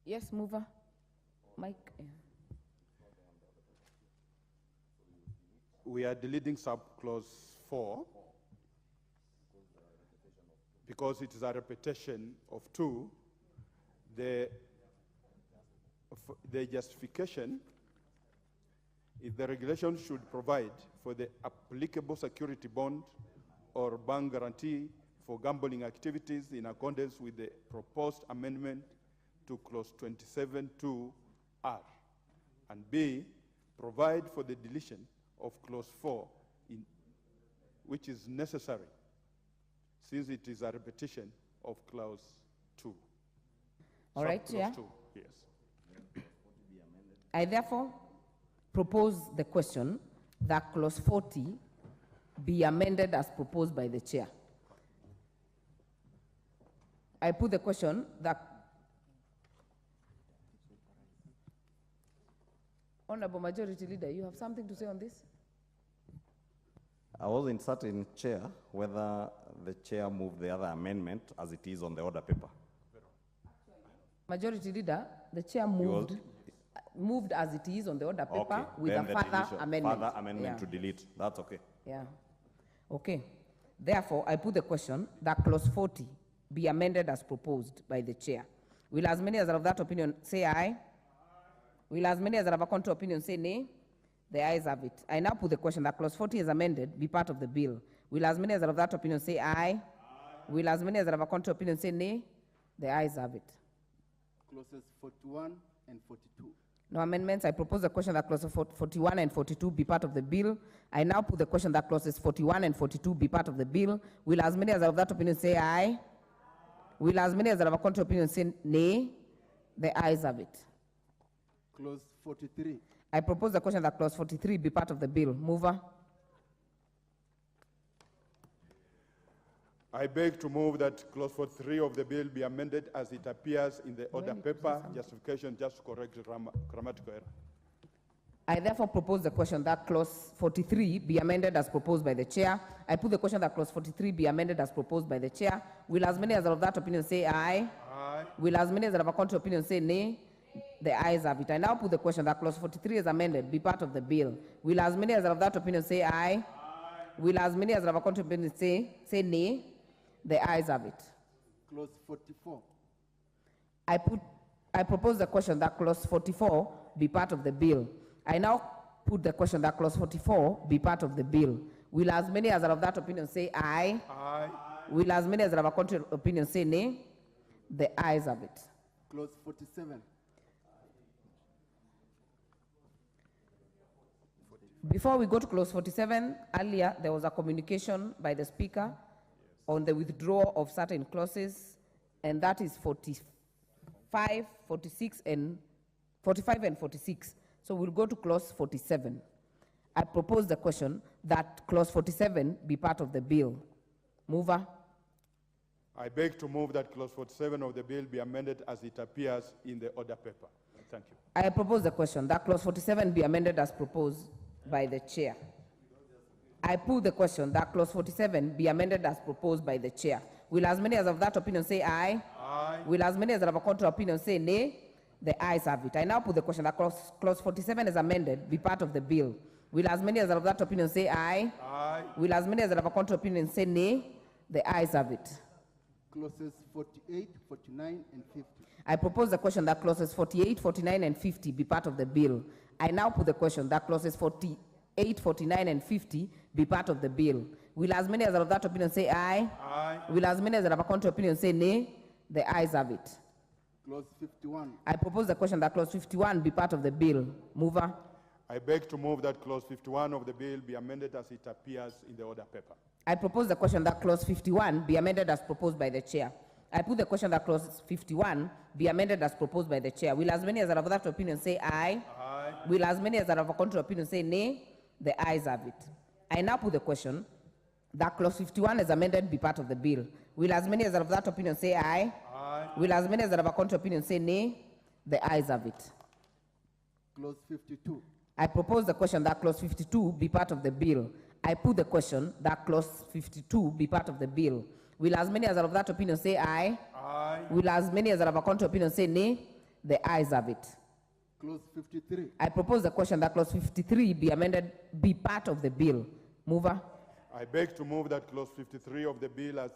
Yes, mover. Mike. Yeah. We are deleting subclause 4 because it is a repetition of 2. The justification is the regulation should provide for the applicable security bond or bank guarantee for gambling activities in accordance with the proposed amendment to clause 27(2)(r), and B, provide for the deletion of clause 4, which is necessary since it is a repetition of clause 2. All right, Subclause yeah. 2, yes. I therefore propose the question that clause 40 be amended as proposed by the chair. I put the question that Honorable Majority Leader, you have something to say on this? I wasn't certain, Chair, whether the chair moved the other amendment as it is on the order paper. Majority Leader, the chair moved moved as it is on the order paper Okay, with then a the further deletion, amendment. Further amendment Yeah. to delete. That's okay. Yeah. Okay. Therefore, I put the question that clause 40 be amended as proposed by the chair. Will as many as are of that opinion say aye? Will as many as are of a contrary opinion say nay? The ayes have it. I now put the question that clause 40 is amended be part of the bill. Will as many as are of that opinion say aye? Will as many as are of a contrary opinion say nay? The ayes have it. Clauses 41 and 42. No amendments. I propose the question that clauses 41 and 42 be part of the bill. I now put the question that clauses 41 and 42 be part of the bill. Will as many as are of that opinion say aye? Will as many as are of a contrary opinion say nay? The ayes have it. Clause 43. I propose the question that clause 43 be part of the bill. Mover. I beg to move that clause 43 of the bill be amended as it appears in the order paper. Justification just to correct grammatical error. I therefore propose the question that clause 43 be amended as proposed by the chair. I put the question that clause 43 be amended as proposed by the chair. Will as many as are of that opinion say aye? Aye. Will as many as are of a contrary opinion say nay? The ayes have it. I now put the question that clause 43 is amended be part of the bill. Will as many as are of that opinion say aye? Aye. Will as many as are of a contrary opinion say nay? The ayes have it. Clause 44. I propose the question that clause 44 be part of the bill. I now put the question that clause 44 be part of the bill. Will as many as are of that opinion say aye? Aye. Will as many as are of a contrary opinion say nay? The ayes have it. Clause 47. Before we go to clause 47, earlier there was a communication by the speaker on the withdrawal of certain clauses, and that is 45, 46, and 45 and 46. So we'll go to clause 47. I propose the question that clause 47 be part of the bill. Mover. I beg to move that clause 47 of the bill be amended as it appears in the order paper. Thank you. I propose the question that clause 47 be amended as proposed by the chair. I put the question that clause 47 be amended as proposed by the chair. Will as many as of that opinion say aye? Aye. Will as many as are of a contrary opinion say nay? The ayes have it. I now put the question that clause 47 is amended be part of the bill. Will as many as are of that opinion say aye? Aye. Will as many as are of a contrary opinion say nay? The ayes have it. Clauses 48, 49, and 50. I propose the question that clauses 48, 49, and 50 be part of the bill. I now put the question that clauses 48, 49, and 50 be part of the bill. Will as many as are of that opinion say aye? Aye. Will as many as are of a contrary opinion say nay? The ayes have it. Clause 51. I propose the question that clause 51 be part of the bill. Mover. I beg to move that clause 51 of the bill be amended as it appears in the order paper. I propose the question that clause 51 be amended as proposed by the chair. I put the question that clause 51 be amended as proposed by the chair. Will as many as are of that opinion say aye? Aye. Will as many as are of a contrary opinion say nay? The ayes have it. I now put the question that clause 51 is amended be part of the bill. Will as many as are of that opinion say aye? Aye. Will as many as are of a contrary opinion say nay? The ayes have it. Clause 52. I propose the question that clause 52 be part of the bill. I put the question that clause 52 be part of the bill. Will as many as are of that opinion say aye? Aye. Will as many as are of a contrary opinion say nay? The ayes have it. Clause 53. I propose the question that clause 53 be amended be part of the bill. Mover. I beg to move that clause 53 of the bill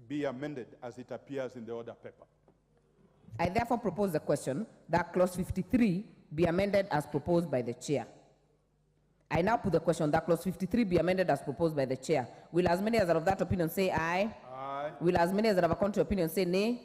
be amended as it appears in the order paper. I therefore propose the question that clause 53 be amended as proposed by the chair. I now put the question that clause 53 be amended as proposed by the chair. Will as many as are of that opinion say aye? Aye. Will as many as are of a contrary opinion say nay?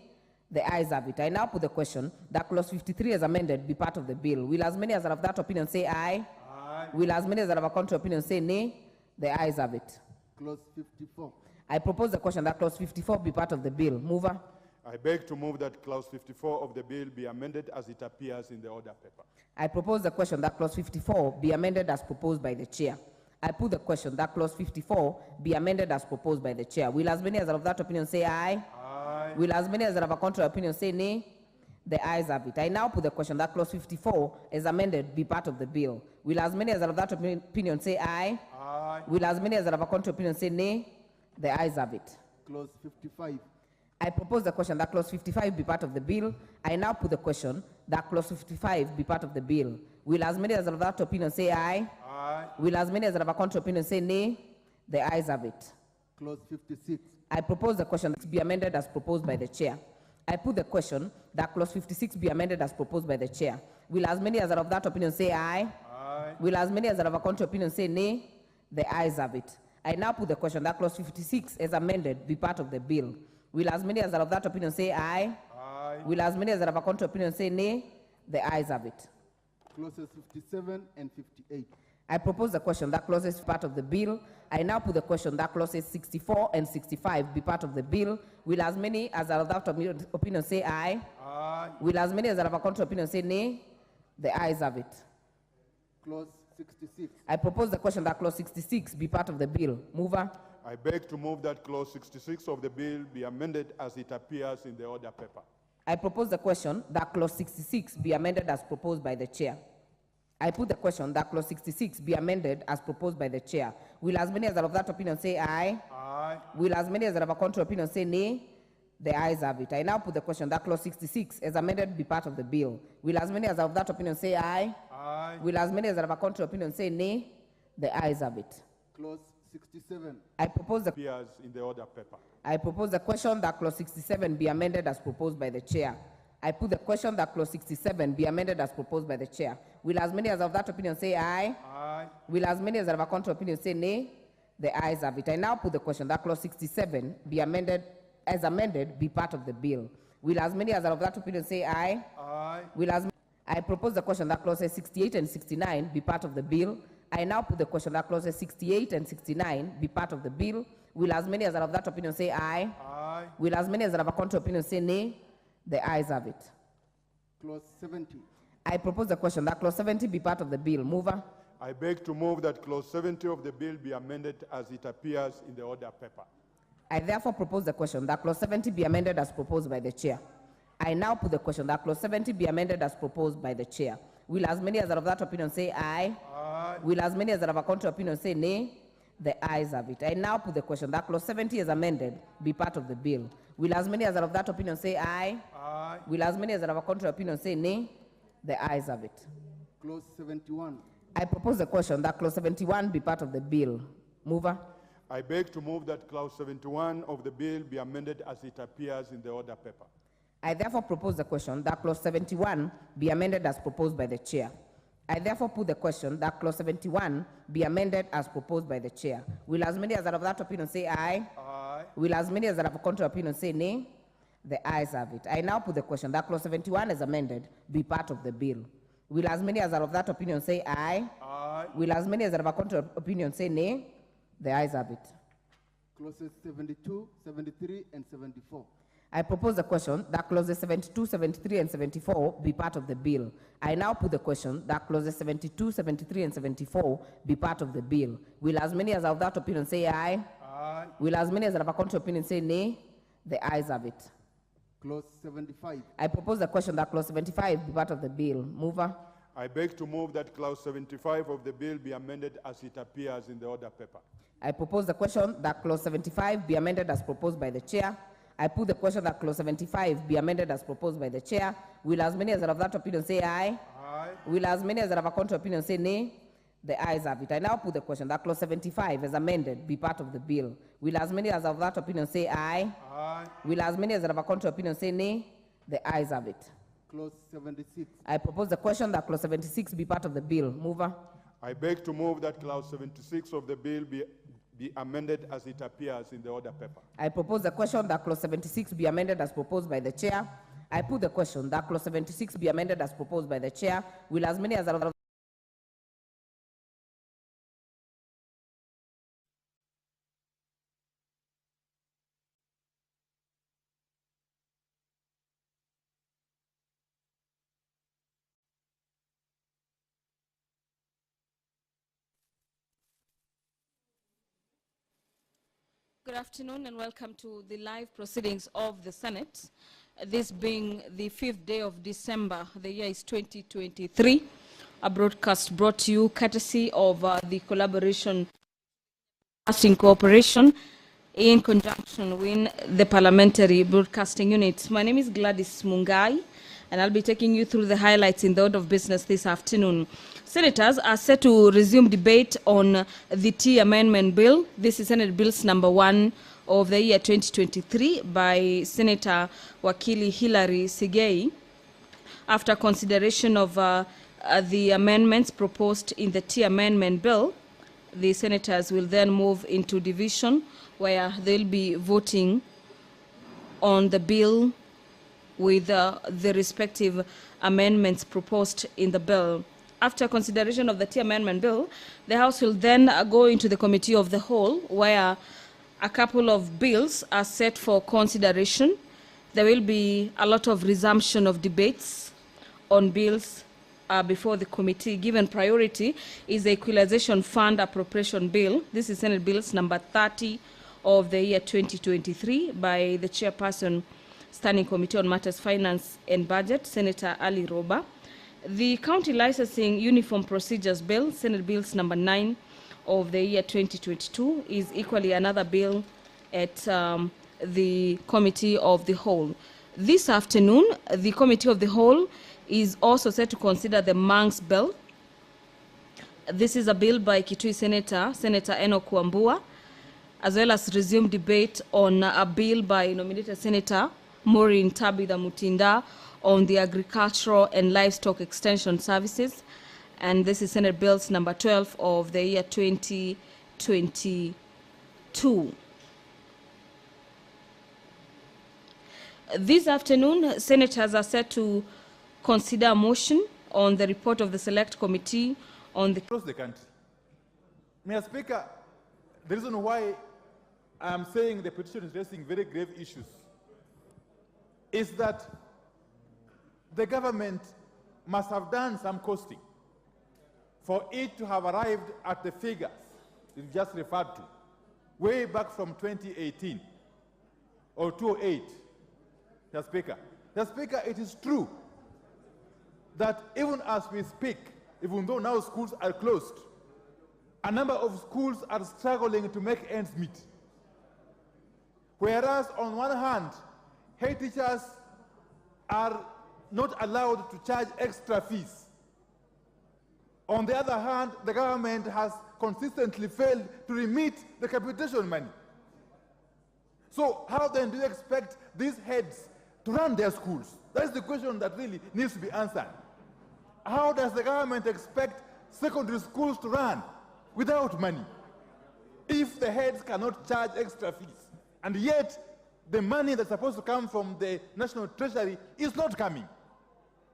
The ayes have it. I now put the question that clause 53 as amended be part of the bill. Will as many as are of that opinion say aye? Aye. Will as many as are of a contrary opinion say nay? The ayes have it. Clause 54. I propose the question that clause 54 be part of the bill. Mover. I beg to move that clause 54 of the bill be amended as it appears in the order paper. I propose the question that clause 54 be amended as proposed by the chair. I put the question that clause 54 be amended as proposed by the chair. Will as many as are of that opinion say aye? Aye. Will as many as are of a contrary opinion say nay? The ayes have it. I now put the question that clause 54 as amended be part of the bill. Will as many as are of that opinion say aye? Aye. Will as many as are of a contrary opinion say nay? The ayes have it. Clause 55. I propose the question that clause 55 be part of the bill. I now put the question that clause 55 be part of the bill? Will as many as are of that opinion say aye? Aye. Will as many as are of a contrary opinion say nay? The ayes have it. Clause 56. I propose the question be amended as proposed by the chair. I put the question that clause 56 be amended as proposed by the chair. Will as many as are of that opinion say aye? Aye. Will as many as are of a contrary opinion say nay? The ayes have it. I now put the question that clause 56 as amended be part of the bill. Will as many as are of that opinion say aye? Aye. Will as many as are of a contrary opinion say nay? The ayes have it. Clauses 57 and 58. I propose the question that clauses part of the bill. I now put the question that clauses 64 and 65 be part of the bill. Will as many as are of that opinion say aye? Aye. Will as many as are of a contrary opinion say nay? The ayes have it. Clause 66. I propose the question that clause 66 be part of the bill. Mover. I beg to move that clause 66 of the bill be amended as it appears in the order paper. I propose the question that clause 66 be amended as proposed by the chair. I put the question that clause 66 be amended as proposed by the chair. Will as many as are of that opinion say aye? Aye. Will as many as are of a contrary opinion say nay? The ayes have it. I now put the question that clause 66 as amended be part of the bill. Will as many as are of that opinion say aye? Aye. Will as many as are of a contrary opinion say nay? The ayes have it. Clause 67. I propose the Appears in the order paper. I propose the question that clause 67 be amended as proposed by the chair. I put the question that clause 67 be amended as proposed by the chair. Will as many as of that opinion say aye? Aye. Will as many as are of a contrary opinion say nay? The ayes have it. I now put the question that clause 67 be amended as amended be part of the bill. Will as many as are of that opinion say aye? Aye. Will as I propose the question that clauses 68 and 69 be part of the bill. I now put the question that clauses 68 and 69 be part of the bill. Will as many as are of that opinion say aye? Aye. Will as many as are of a contrary opinion say nay? The ayes have it. Clause 70. I propose the question that clause 70 be part of the bill. Mover. I beg to move that clause 70 of the bill be amended as it appears in the order paper. I therefore propose the question that clause 70 be amended as proposed by the chair. I now put the question that clause 70 be amended as proposed by the chair. Will as many as are of that opinion say aye? Aye. Will as many as are of a contrary opinion say nay? The ayes have it. I now put the question that clause 70 as amended be part of the bill. Will as many as are of that opinion say aye? Aye. Will as many as are of a contrary opinion say nay? The ayes have it. Clause 71. I propose the question that clause 71 be part of the bill. Mover. I beg to move that clause 71 of the bill be amended as it appears in the order paper. I therefore propose the question that clause 71 be amended as proposed by the chair. I therefore put the question that clause 71 be amended as proposed by the chair. Will as many as are of that opinion say aye? Aye. Will as many as are of a contrary opinion say nay? The ayes have it. I now put the question that clause 71 as amended be part of the bill. Will as many as are of that opinion say aye? Aye. Will as many as are of a contrary opinion say nay? The ayes have it. Clauses 72, 73, and 74. I propose the question that clauses 72, 73, and 74 be part of the bill. I now put the question that clauses 72, 73, and 74 be part of the bill. Will as many as are of that opinion say aye? Aye. Will as many as are of a contrary opinion say nay? The ayes have it. Clause 75. I propose the question that clause 75 be part of the bill. Mover. I beg to move that clause 75 of the bill be amended as it appears in the order paper. I propose the question that clause 75 be amended as proposed by the chair. I put the question that clause 75 be amended as proposed by the chair. Will as many as are of that opinion say aye? Aye. Will as many as are of a contrary opinion say nay? The ayes have it. I now put the question that clause 75 as amended be part of the bill. Will as many as are of that opinion say aye? Aye. Will as many as are of a contrary opinion say nay? The ayes have it. Clause 76. I propose the question that clause 76 be part of the bill. Mover. I beg to move that clause 76 of the bill be amended as it appears in the order paper. I propose the question that clause 76 be amended as proposed by the chair. I put the question that clause 76 be amended as proposed by the chair. Will as many as are of Good afternoon and welcome to the live proceedings of the Senate. This being the 5th day of December, the year is 2023. A broadcast brought to you courtesy of the collaboration Broadcasting Corporation in conjunction with the Parliamentary Broadcasting Unit. My name is Gladys Mungai and I'll be taking you through the highlights in the order of business this afternoon. Senators are set to resume debate on the Tea Amendment Bill. This is Senate Bills number 1 of the year 2023 by Senator Wakili Hilary Sigei. After consideration of the amendments proposed in the Tea Amendment Bill, the senators will then move into division where they'll be voting on the bill with the respective amendments proposed in the bill. After consideration of the Tea Amendment Bill, the House will then go into the Committee of the Whole where a couple of bills are set for consideration. There will be a lot of resumption of debates on bills before the committee. Given priority is the Equalization Fund Appropriation Bill. This is Senate Bills number 30 of the year 2023 by the Chairperson, Standing Committee on Matters Finance and Budget, Senator Ali Roba. The County Licensing Uniform Procedures Bill, Senate Bills number 9 of the year 2022, is equally another bill at the Committee of the Whole. This afternoon, the Committee of the Whole is also set to consider the Manx Bill. This is a bill by Kitui Senator Enoch Wambua, as well as resume debate on a bill by nominated Senator Maureen Tabitha Mutinda on the Agricultural and Livestock Extension Services. And this is Senate Bills number 12 of the year 2022. This afternoon, senators are set to consider a motion on the report of the Select Committee on the... Across the country. Mr. Speaker, the reason why I'm saying the petition is raising very grave issues is that the government must have done some costing for it to have arrived at the figures you've just referred to, way back from 2018 or 2008. Mr. Speaker. Mr. Speaker, it is true that even as we speak, even though now schools are closed, a number of schools are struggling to make ends meet. Whereas on one hand, head teachers are not allowed to charge extra fees. On the other hand, the government has consistently failed to remit the capitation money. So how then do you expect these heads to run their schools? That's the question that really needs to be answered. How does the government expect secondary schools to run without money if the heads cannot charge extra fees? And yet, the money that's supposed to come from the National Treasury is not coming.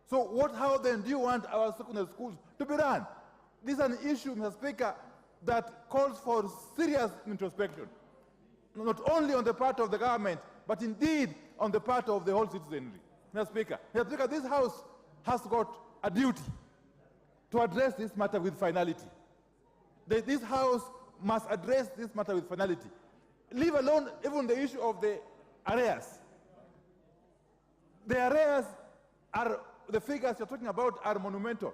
So how then do you want our secondary schools to be run? This is an issue, Mr. Speaker, that calls for serious introspection, not only on the part of the government, but indeed on the part of the whole citizenry. Mr. Speaker, this House has got a duty to address this matter with finality. This House must address this matter with finality. Leave alone even the issue of the arrears. The arrears are, the figures you're talking about are monumental,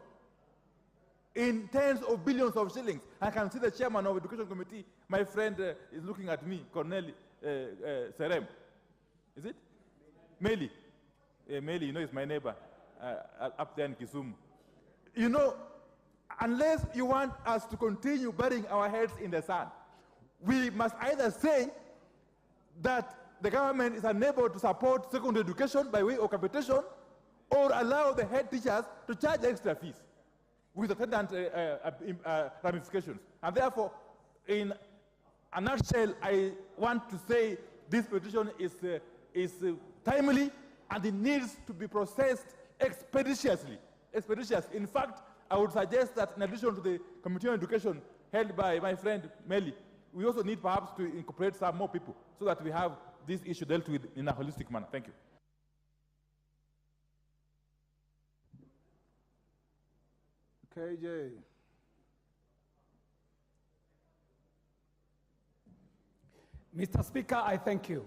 in tens of billions of shillings. I can see the chairman of the Education Committee, my friend is looking at me, Corneli Serem. Is it? Meli. Meli, you know, is my neighbor up there in Kisumu. You know, unless you want us to continue burying our heads in the sand, we must either say that the government is unable to support secondary education by way of capitation, or allow the head teachers to charge extra fees with attendant ramifications. And therefore, in a nutshell, I want to say this petition is timely and it needs to be processed expeditiously. In fact, I would suggest that in addition to the Committee on Education held by my friend Meli, we also need perhaps to incorporate some more people so that we have this issue dealt with in a holistic manner. Thank you. KJ. Mr. Speaker, I thank you.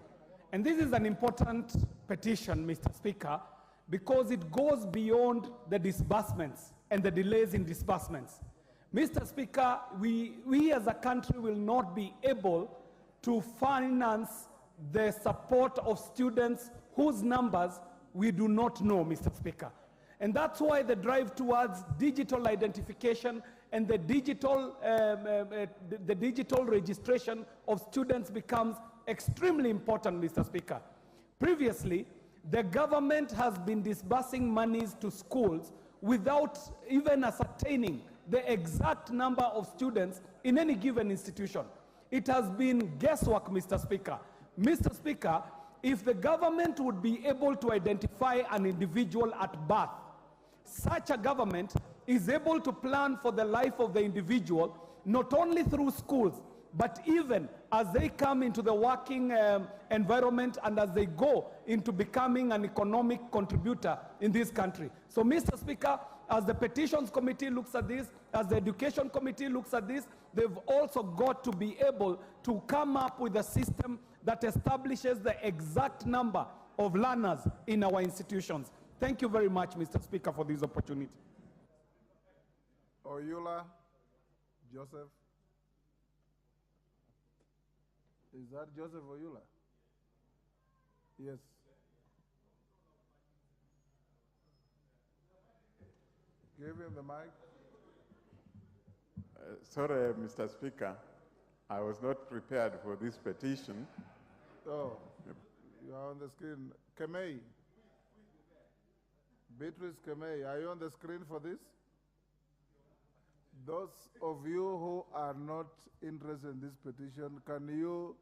And this is an important petition, Mr. Speaker, because it goes beyond the disbursements and the delays in disbursements. Mr. Speaker, we as a country will not be able to finance the support of students whose numbers we do not know, Mr. Speaker. And that's why the drive towards digital identification and the digital registration of students becomes extremely important, Mr. Speaker. Previously, the government has been disbursing monies to schools without even ascertaining the exact number of students in any given institution. It has been guesswork, Mr. Speaker. Mr. Speaker, if the government would be able to identify an individual at birth, such a government is able to plan for the life of the individual, not only through schools, but even as they come into the working environment and as they go into becoming an economic contributor in this country. So, Mr. Speaker, as the Petitions Committee looks at this, as the Education Committee looks at this, they've also got to be able to come up with a system that establishes the exact number of learners in our institutions. Thank you very much, Mr. Speaker, for this opportunity. Oyula Joseph. Is that Joseph Oyula? Yes. Give him the mic. Sorry, Mr. Speaker. I was not prepared for this petition. Oh, you are on the screen. Kemei. Beatrice Kemei, are you on the screen for this? Those of you who are not interested in this petition, can you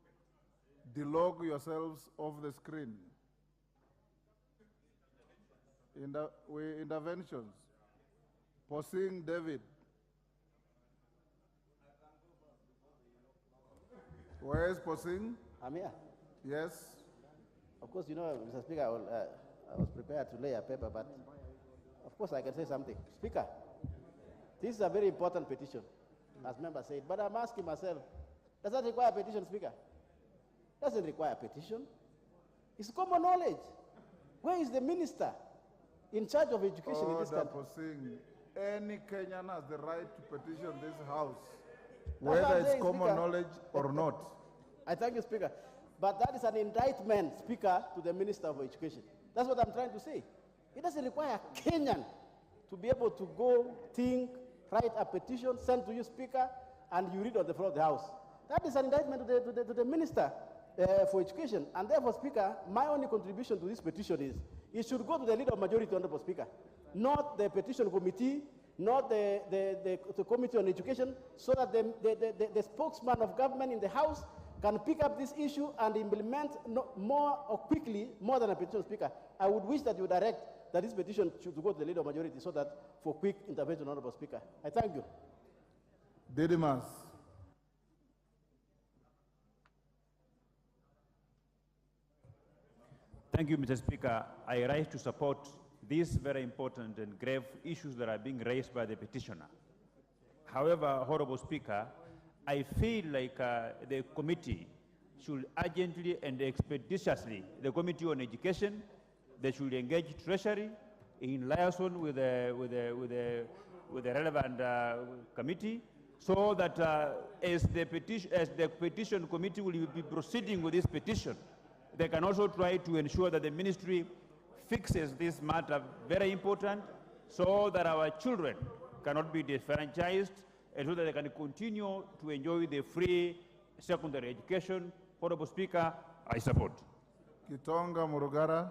delog yourselves off the screen? Interventions. Posing David. Where is Posing? I'm here. Yes. Of course, you know, Mr. Speaker, I was prepared to lay a paper, but of course I can say something. Speaker, this is a very important petition, as members said, but I'm asking myself, does that require a petition, Speaker? Doesn't require a petition. It's common knowledge. Where is the minister in charge of education in this country? Posing, any Kenyan has the right to petition this house, whether it's common knowledge or not. I thank you, Speaker. But that is an indictment, Speaker, to the Minister of Education. That's what I'm trying to say. It doesn't require a Kenyan to be able to go, think, write a petition, send to you, Speaker, and you read on the floor of the House. That is an indictment to the Minister for Education. And therefore, Speaker, my only contribution to this petition is it should go to the Leader of Majority, Honorable Speaker, not the Petition Committee, not the Committee on Education, so that the spokesman of government in the House can pick up this issue and implement more or quickly, more than a petition, Speaker. I would wish that you direct that this petition should go to the Leader of Majority so that for quick intervention, Honorable Speaker. I thank you. Didymus. Thank you, Mr. Speaker. I rise to support these very important and grave issues that are being raised by the petitioner. However, Honorable Speaker, I feel like the committee should urgently and expeditiously, the Committee on Education, they should engage Treasury in liaison with the relevant committee, so that as the petition committee will be proceeding with this petition, they can also try to ensure that the ministry fixes this matter, very important, so that our children cannot be disfranchised and so that they can continue to enjoy the free secondary education. Honorable Speaker, I support. Kitonga Murugara.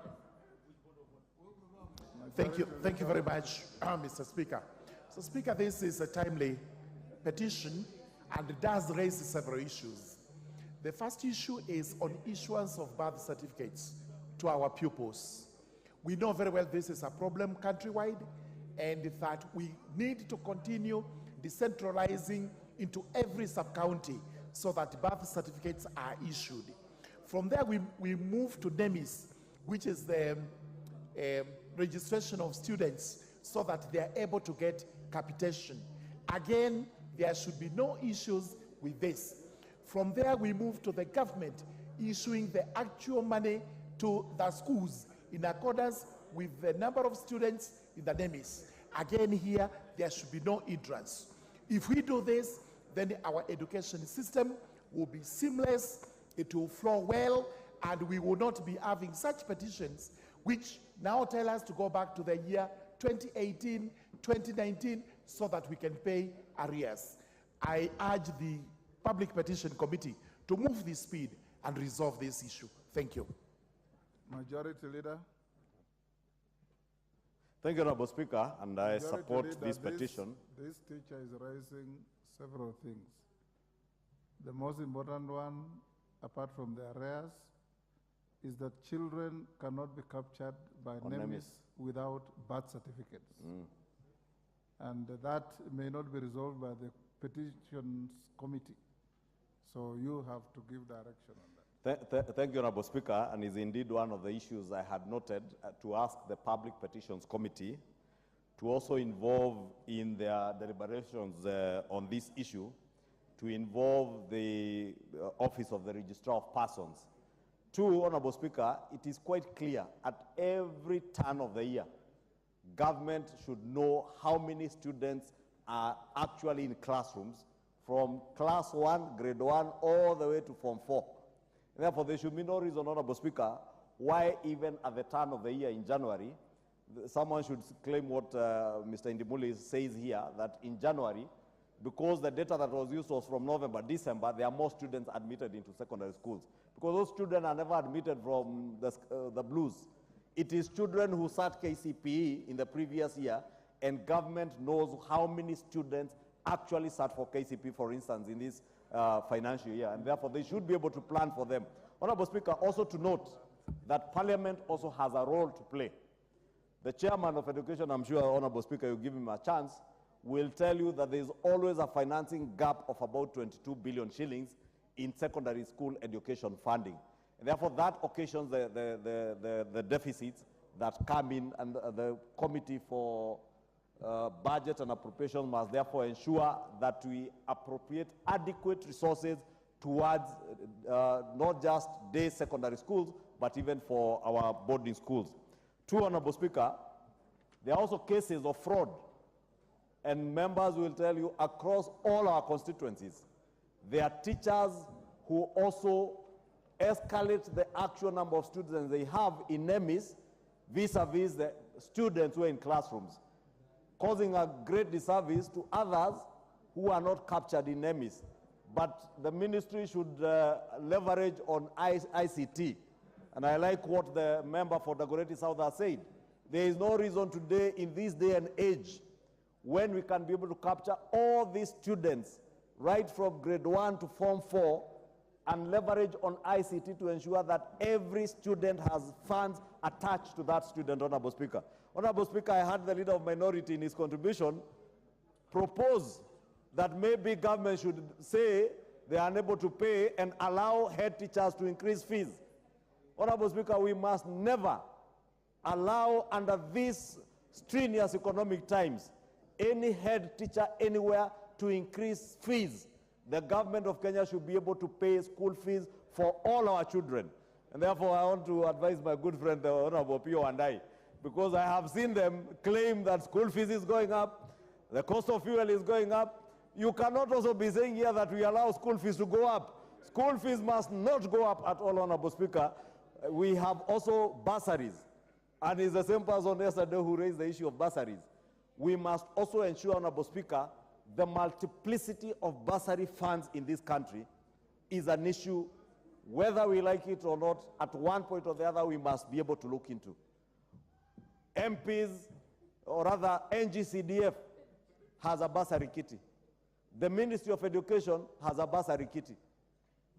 Thank you very much, Mr. Speaker. So, Speaker, this is a timely petition and it does raise several issues. The first issue is on issuance of birth certificates to our pupils. We know very well this is a problem countrywide and that we need to continue decentralizing into every sub-county so that birth certificates are issued. From there, we move to NEMIS, which is the registration of students so that they are able to get capitation. Again, there should be no issues with this. From there, we move to the government issuing the actual money to the schools in accordance with the number of students in the NEMIS. Again, here, there should be no hindrance. If we do this, then our education system will be seamless, it will flow well, and we will not be having such petitions which now tell us to go back to the year 2018, 2019, so that we can pay arrears. I urge the Public Petition Committee to move this speed and resolve this issue. Thank you. Majority Leader. Thank you, Honorable Speaker, and I Majority support Leader, this petition. This teacher is raising several things. The most important one, apart from the arrears, is that children cannot be captured by NEMIS without birth certificates. And that may not be resolved by the Petitions Committee. So you have to give direction on that. Thank you, Honorable Speaker, and is indeed one of the issues I had noted to ask the Public Petitions Committee to also involve in their deliberations on this issue, to involve the Office of the Registrar of Persons. Two, Honorable Speaker, it is quite clear at every turn of the year, government should know how many students are actually in classrooms from class 1, grade 1, all the way to Form 4. And therefore, there should be no reason, Honorable Speaker, why even at the turn of the year in January, someone should claim what Mr. Indimuli says here, that in January, because the data that was used was from November, December, there are more students admitted into secondary schools. Because those students are never admitted from the blues. It is children who sat KCPE in the previous year, and government knows how many students actually sat for KCPE, for instance, in this financial year, and therefore they should be able to plan for them. Honorable Speaker, also to note that Parliament also has a role to play. The Chairman of Education, I'm sure, Honorable Speaker, you give him a chance, will tell you that there is always a financing gap of about 22 billion shillings in secondary school education funding. And therefore, that occasions the deficits that come in, and the Committee for Budget and Appropriation must therefore ensure that we appropriate adequate resources towards not just day secondary schools, but even for our boarding schools. Two, Honorable Speaker, there are also cases of fraud, and members will tell you across all our constituencies, there are teachers who also escalate the actual number of students they have in NEMIS vis-a-vis the students who are in classrooms, causing a great disservice to others who are not captured in NEMIS. But the ministry should leverage on ICT. And I like what the member for Dagoretti South has said. There is no reason today, in this day and age, when we can be able to capture all these students right from grade 1 to Form 4 and leverage on ICT to ensure that every student has funds attached to that student, Honorable Speaker. Honorable Speaker, I heard the Leader of Minority in his contribution propose that maybe government should say they are unable to pay and allow head teachers to increase fees. Honorable Speaker, we must never allow, under these strenuous economic times, any head teacher anywhere to increase fees. The government of Kenya should be able to pay school fees for all our children. And therefore, I want to advise my good friend, the Honorable Pio and I, because I have seen them claim that school fees is going up, the cost of fuel is going up. You cannot also be saying here that we allow school fees to go up. School fees must not go up at all, Honorable Speaker. We have also bursaries. And it's the same person yesterday who raised the issue of bursaries. We must also ensure, Honorable Speaker, the multiplicity of bursary funds in this country is an issue, whether we like it or not. At one point or the other, we must be able to look into. MPs, or rather NGCDF, has a bursary kitty. The Ministry of Education has a bursary kitty.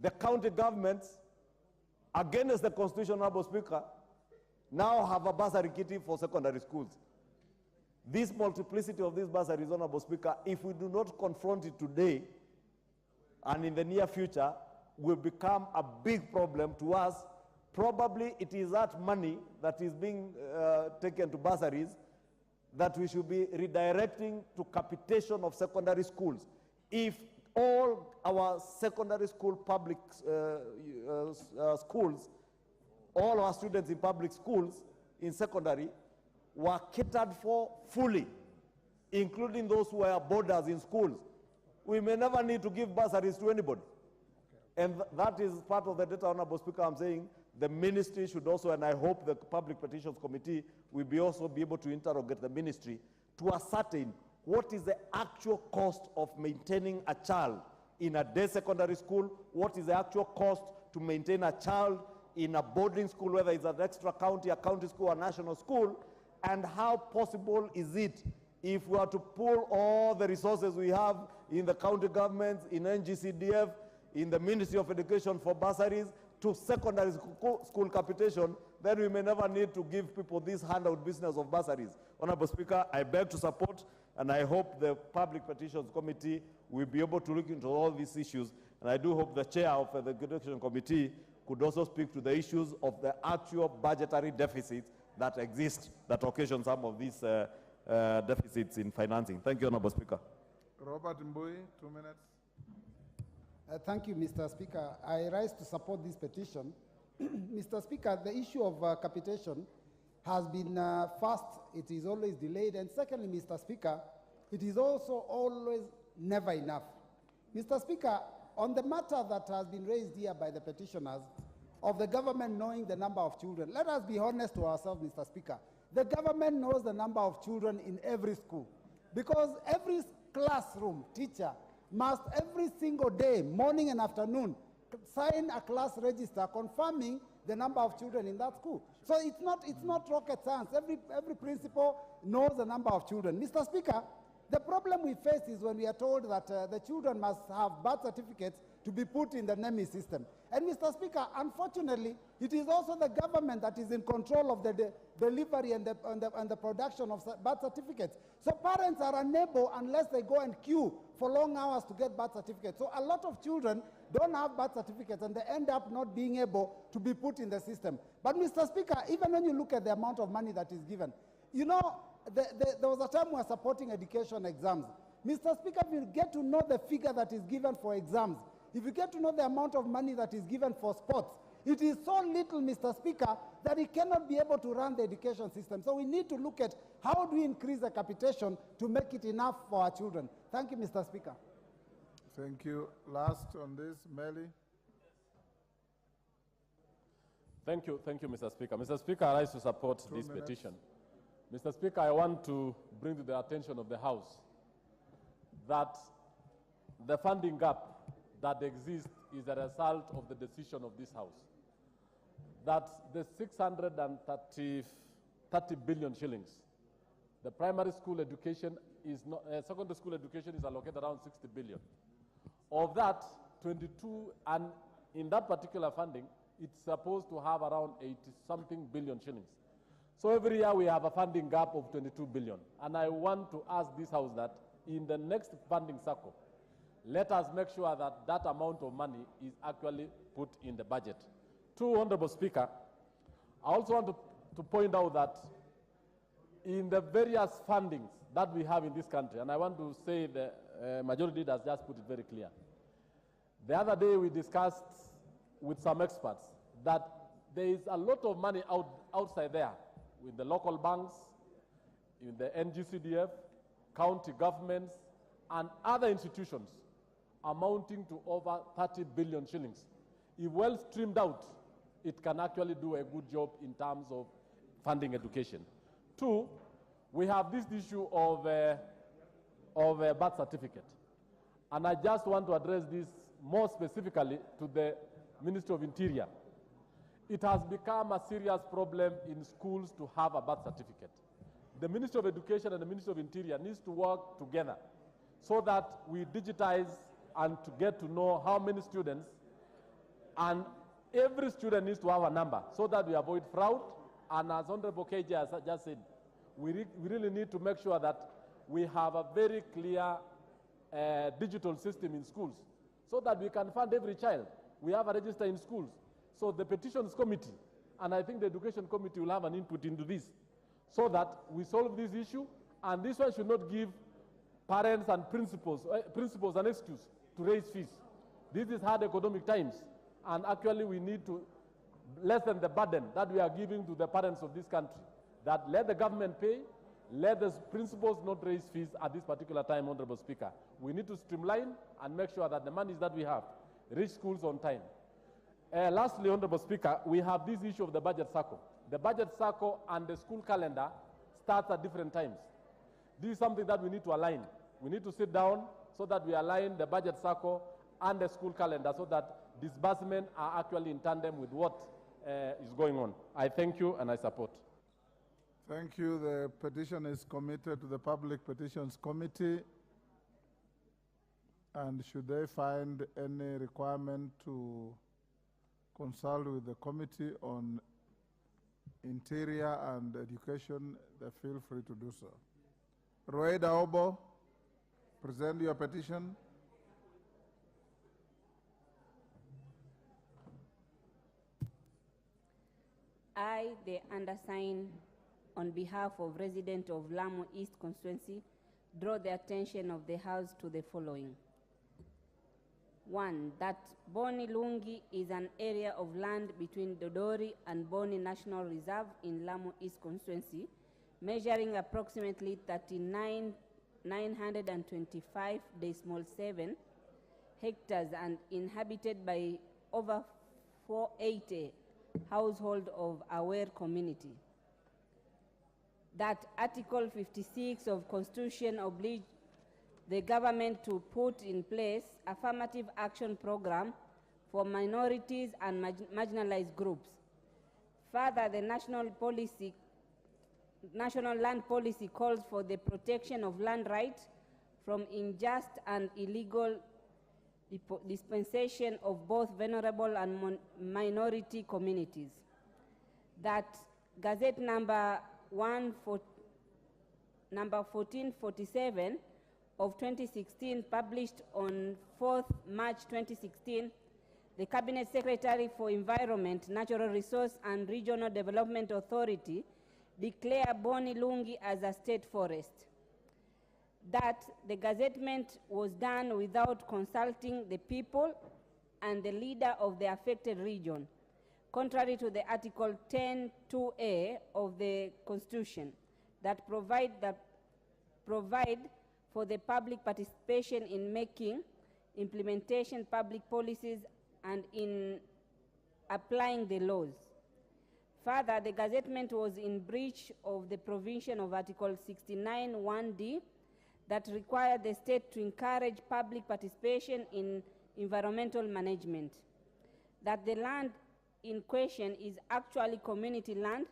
The county governments, against the Constitution, Honorable Speaker, now have a bursary kitty for secondary schools. This multiplicity of these bursaries, Honorable Speaker, if we do not confront it today and in the near future, will become a big problem to us. Probably it is that money that is being taken to bursaries that we should be redirecting to capitation of secondary schools. If all our secondary school public schools, all our students in public schools in secondary were catered for fully, including those who are boarders in schools, we may never need to give bursaries to anybody. And that is part of the data, Honorable Speaker, I'm saying the ministry should also, and I hope the Public Petitions Committee will also be able to interrogate the ministry to ascertain what is the actual cost of maintaining a child in a day secondary school, what is the actual cost to maintain a child in a boarding school, whether it's an extra county, a county school, or national school, and how possible is it if we are to pull all the resources we have in the county governments, in NGCDF, in the Ministry of Education for bursaries, to secondary school capitation, then we may never need to give people this handout business of bursaries. Honorable Speaker, I beg to support, and I hope the Public Petitions Committee will be able to look into all these issues, and I do hope the chair of the Education Committee could also speak to the issues of the actual budgetary deficits that exist that occasion some of these deficits in financing. Thank you, Honorable Speaker. Robert Mbui, 2 minutes. Thank you, Mr. Speaker. I rise to support this petition. Mr. Speaker, the issue of capitation has been first, it is always delayed, and secondly, Mr. Speaker, it is also always never enough. Mr. Speaker, on the matter that has been raised here by the petitioners of the government knowing the number of children, let us be honest to ourselves, Mr. Speaker. The government knows the number of children in every school because every classroom teacher must every single day, morning and afternoon, sign a class register confirming the number of children in that school. So it's not rocket science. Every principal knows the number of children. Mr. Speaker, the problem we face is when we are told that the children must have birth certificates to be put in the NEMI system. And Mr. Speaker, unfortunately, it is also the government that is in control of the delivery and the production of birth certificates. So parents are unable unless they go and queue for long hours to get birth certificates. So a lot of children don't have birth certificates and they end up not being able to be put in the system. But Mr. Speaker, even when you look at the amount of money that is given, you know, there was a time we were supporting education exams. Mr. Speaker, if you get to know the figure that is given for exams, if you get to know the amount of money that is given for sports, it is so little, Mr. Speaker, that it cannot be able to run the education system. So we need to look at how do we increase the capitation to make it enough for our children. Thank you, Mr. Speaker. Thank you. Last on this, Melly. Thank you, Mr. Speaker. Mr. Speaker, I rise to support this petition. Mr. Speaker, I want to bring to the attention of the House that the funding gap that exists is a result of the decision of this House. That the 630 billion shillings, the primary school education is not, secondary school education is allocated around 60 billion. Of that, 22, and in that particular funding, it's supposed to have around 80-something billion shillings. So every year we have a funding gap of 22 billion. And I want to ask this House that in the next funding cycle, let us make sure that that amount of money is actually put in the budget. Two, Honorable Speaker, I also want to point out that in the various fundings that we have in this country, and I want to say the majority leader has just put it very clear. The other day we discussed with some experts that there is a lot of money outside there with the local banks, in the NGCDF, county governments, and other institutions amounting to over 30 billion shillings. If well streamed out, it can actually do a good job in terms of funding education. Two, we have this issue of a birth certificate. And I just want to address this more specifically to the Ministry of Interior. It has become a serious problem in schools to have a birth certificate. The Ministry of Education and the Ministry of Interior needs to work together so that we digitize and to get to know how many students, and every student needs to have a number so that we avoid fraud. And as Honorable KJ has just said, we really need to make sure that we have a very clear digital system in schools so that we can fund every child. We have a register in schools. So the Petitions Committee, and I think the Education Committee will have an input into this so that we solve this issue, and this one should not give parents and principals an excuse to raise fees. This is hard economic times, and actually we need to lessen the burden that we are giving to the parents of this country, that let the government pay, let the principals not raise fees at this particular time, Honorable Speaker. We need to streamline and make sure that the monies that we have reach schools on time. Lastly, Honorable Speaker, we have this issue of the budget circle. The budget circle and the school calendar starts at different times. This is something that we need to align. We need to sit down so that we align the budget circle and the school calendar so that disbursement are actually in tandem with what is going on. I thank you and I support. Thank you. The petition is committed to the Public Petitions Committee. And should they find any requirement to consult with the Committee on Interior and Education, they feel free to do so. Roeda Obo, present your petition. I, the undersigned, on behalf of residents of Lamu East constituency, draw the attention of the House to the following. 1. That Boni Lungi is an area of land between Dodori and Boni National Reserve in Lamu East constituency, measuring approximately 39,925.7 hectares and inhabited by over 480 households of aware community. That Article 56 of Constitution obliges the government to put in place affirmative action program for minorities and marginalized groups. Further, the national land policy calls for the protection of land rights from unjust and illegal dispensation of both vulnerable and minority communities. That Gazette number 1447 of 2016, published on 4th March 2016, the Cabinet Secretary for Environment, Natural Resource and Regional Development Authority declared Boni Lungi as a state forest. That the gazettement was done without consulting the people and the leader of the affected region, contrary to the Article 10(2)(a) of the Constitution, that provide for the public participation in making, implementation public policies, and in applying the laws. Further, the gazettement was in breach of the provision of Article 69(1)(d) that required the state to encourage public participation in environmental management. That the land in question is actually community land,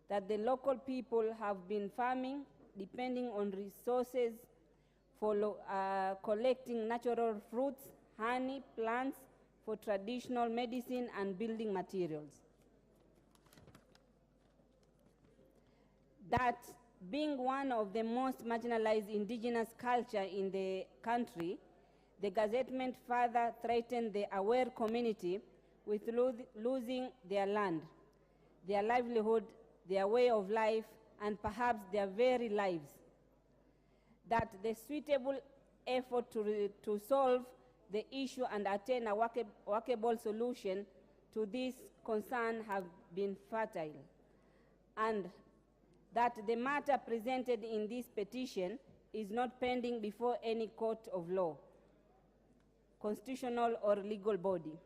that the local people have been farming, depending on resources for collecting natural fruits, honey, plants for traditional medicine and building materials. That being one of the most marginalized indigenous culture in the country, the gazettement further threatened the aware community with losing their land, their livelihood, their way of life, and perhaps their very lives. That the suitable effort to solve the issue and attain a workable solution to this concern have been fertile, and that the matter presented in this petition is not pending before any court of law, constitutional or legal body.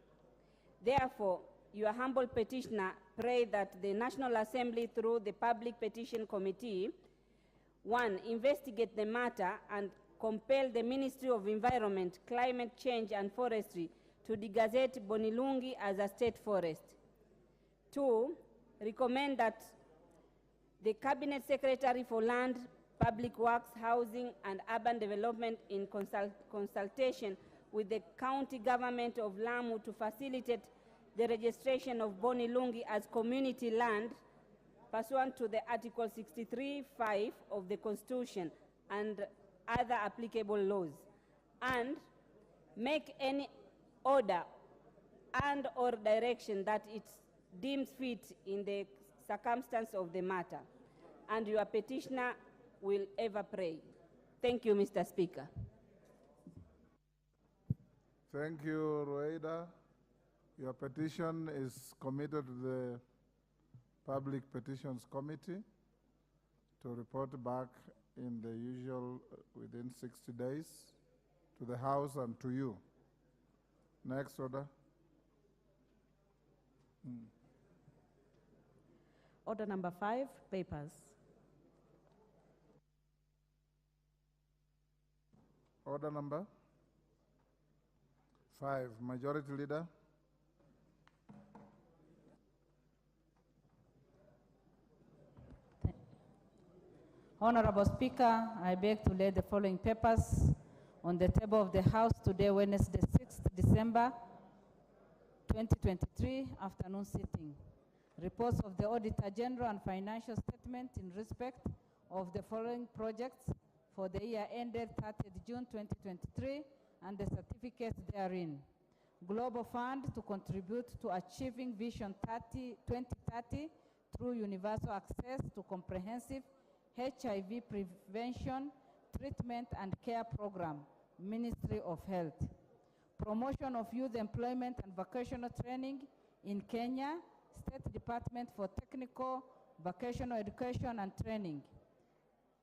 Therefore, your humble petitioner pray that the National Assembly, through the Public Petition Committee, 1, investigate the matter and compel the Ministry of Environment, Climate Change and Forestry to degazette Boni Lungi as a state forest. 2, recommend that the Cabinet Secretary for Land, Public Works, Housing and Urban Development, in consultation with the county government of Lamu, to facilitate the registration of Boni Lungi as community land pursuant to the Article 63(5) of the Constitution and other applicable laws, and make any order and or direction that it deems fit in the circumstance of the matter, and your petitioner will ever pray. Thank you, Mr. Speaker. Thank you, Roeda. Your petition is committed to the Public Petitions Committee to report back in the usual within 60 days to the House and to you. Next order. Order number 5, papers. Order number 5, Majority Leader. Honorable Speaker, I beg to lay the following papers on the table of the House today, Wednesday, 6th December 2023, afternoon sitting. Reports of the Auditor General and financial statement in respect of the following projects for the year ended 30th June 2023 and the certificates therein. Global Fund to contribute to achieving Vision 2030 through universal access to comprehensive HIV prevention, treatment and care program, Ministry of Health. Promotion of youth employment and vocational training in Kenya, State Department for Technical Vocational Education and Training.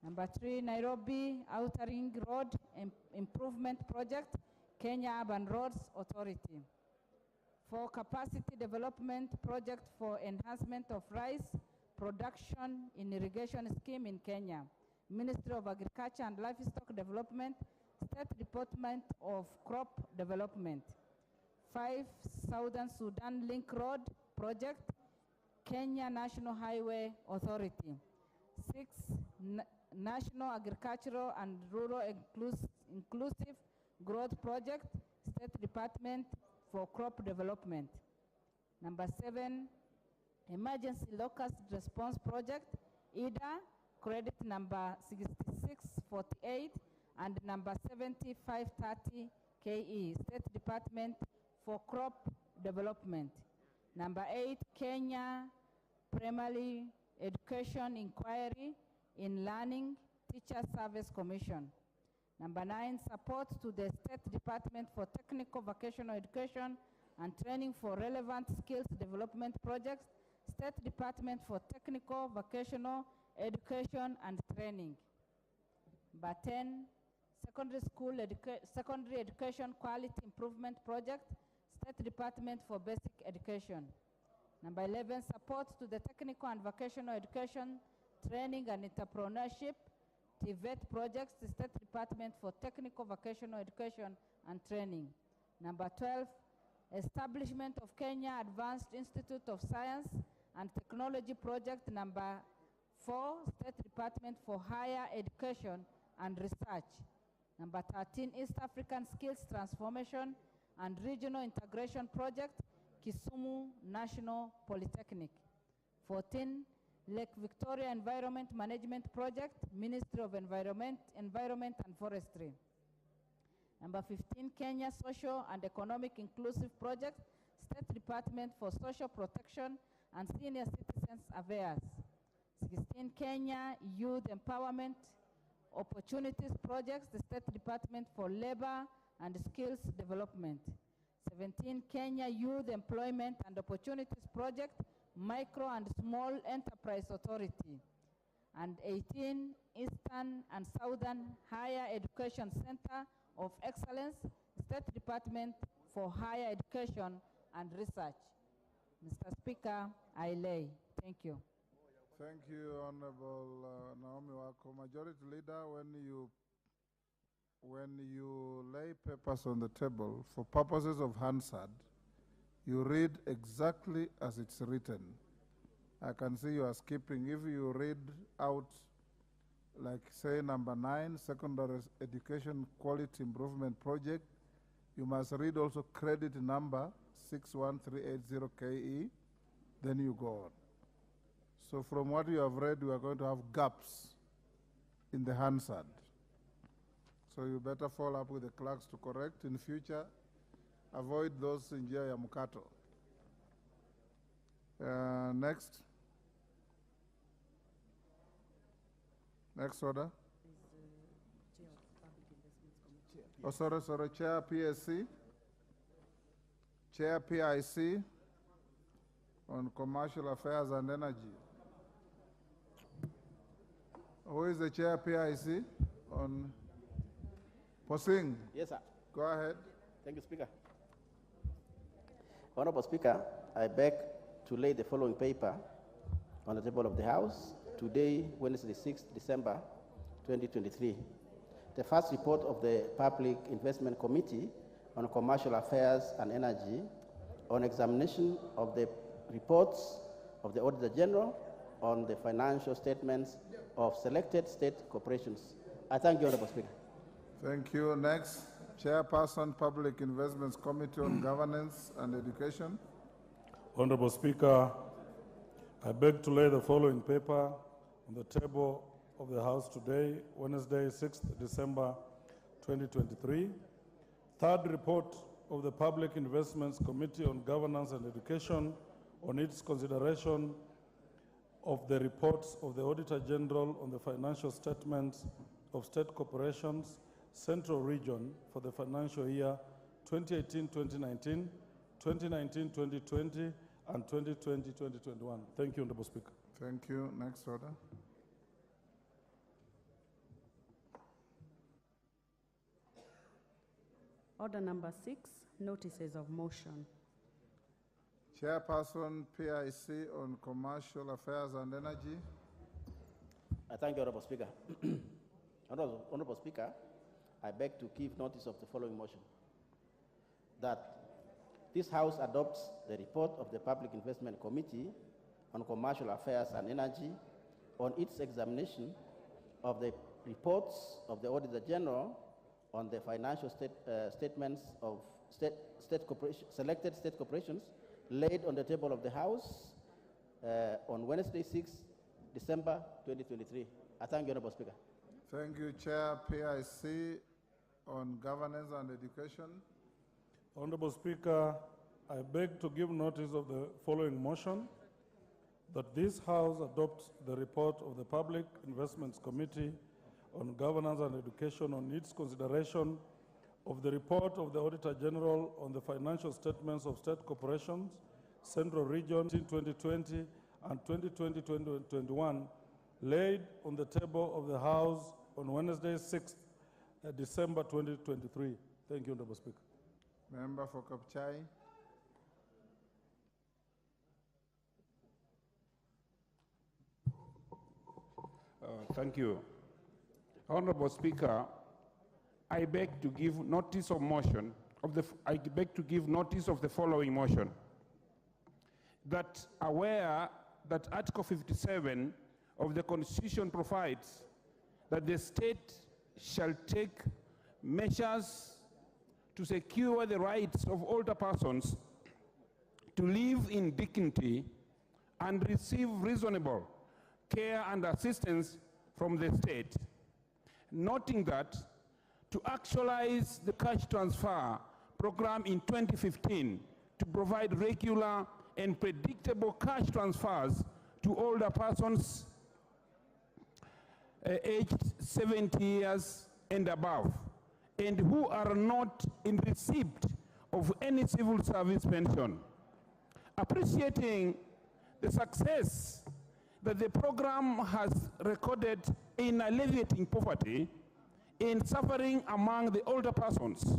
Number 3, Nairobi Outer Ring Road Improvement Project, Kenya Urban Roads Authority. 4, Capacity Development Project for Enhancement of Rice Production in Irrigation Scheme in Kenya, Ministry of Agriculture and Livestock Development, State Department of Crop Development. 5, Southern Sudan Link Road Project, Kenya National Highway Authority. 6, National Agricultural and Rural Inclusive Growth Project, State Department for Crop Development. Number 7, Emergency Locust Response Project, EDA, credit number 6648 and number 7530 KE, State Department for Crop Development. Number 8, Kenya Primary Education Inquiry in Learning Teacher Service Commission. Number 9, support to the State Department for Technical Vocational Education and Training for Relevant Skills Development Projects, State Department for Technical Vocational Education and Training. Number 10, Secondary Education Quality Improvement Project, State Department for Basic Education. Number 11, support to the Technical and Vocational Education, Training and Entrepreneurship, TVET projects, the State Department for Technical Vocational Education and Training. Number 12, establishment of Kenya Advanced Institute of Science and Technology Project. Number 4, State Department for Higher Education and Research. Number 13, East African Skills Transformation and Regional Integration Project, Kisumu National Polytechnic. 14, Lake Victoria Environment Management Project, Ministry of Environment and Forestry. Number 15, Kenya Social and Economic Inclusive Project, State Department for Social Protection and Senior Citizens Affairs. 16, Kenya Youth Empowerment Opportunities Projects, the State Department for Labor and Skills Development. 17, Kenya Youth Employment and Opportunities Project, Micro and Small Enterprise Authority. And 18, Eastern and Southern Higher Education Center of Excellence, State Department for Higher Education and Research. Mr. Speaker, I lay. Thank you. Thank you, Honorable Naomi Wako. Majority Leader, when you lay papers on the table for purposes of Hansard, you read exactly as it's written. I can see you are skipping. If you read out, like say number 9, Secondary Education Quality Improvement Project, you must read also credit number 61380 KE, then you go on. So from what you have read, we are going to have gaps in the Hansard. So you better follow up with the clerks to correct in future. Avoid those in njia ya mkato. Next. Next order. Oh, sorry, Chair PSC. Chair PIC on Commercial Affairs and Energy. Who is the Chair PIC on Posing? Yes, sir. Go ahead. Thank you, Speaker. Honorable Speaker, I beg to lay the following paper on the table of the House today, Wednesday, 6th December 2023. The first report of the Public Investment Committee on Commercial Affairs and Energy on examination of the reports of the Auditor General on the financial statements of selected state corporations. I thank you, Honorable Speaker. Thank you. Next, Chairperson, Public Investments Committee on Governance and Education. Honorable Speaker, I beg to lay the following paper on the table of the House today, Wednesday, 6th December 2023. Third report of the Public Investments Committee on Governance and Education on its consideration of the reports of the Auditor General on the financial statements of state corporations, Central Region for the financial year 2018-2019, 2019-2020, and 2020-2021. Thank you, Honorable Speaker. Thank you. Next order. Order number 6, notices of motion. Chairperson, PIC on Commercial Affairs and Energy. I thank you, Honorable Speaker. Honorable Speaker, I beg to give notice of the following motion. That this House adopts the report of the Public Investment Committee on Commercial Affairs and Energy on its examination of the reports of the Auditor General on the financial statements of selected state corporations laid on the table of the House on Wednesday, 6th December 2023. I thank you, Honorable Speaker. Thank you, Chair. PIC on Governance and Education. Honorable Speaker, I beg to give notice of the following motion, that this House adopts the report of the Public Investments Committee on Governance and Education on its consideration of the report of the Auditor General on the financial statements of state corporations, Central Region 2020 and 2020-2021, laid on the table of the House on Wednesday, 6th December 2023. Thank you, Honorable Speaker. Member for Kapchai. Thank you. Honorable Speaker, I beg to give notice of motion of the following motion. That aware that Article 57 of the Constitution provides that the state shall take measures to secure the rights of older persons to live in dignity and receive reasonable care and assistance from the state, noting that to actualize the cash transfer program in 2015 to provide regular and predictable cash transfers to older persons aged 70 years and above, and who are not in receipt of any civil service pension. Appreciating the success that the program has recorded in alleviating poverty and suffering among the older persons.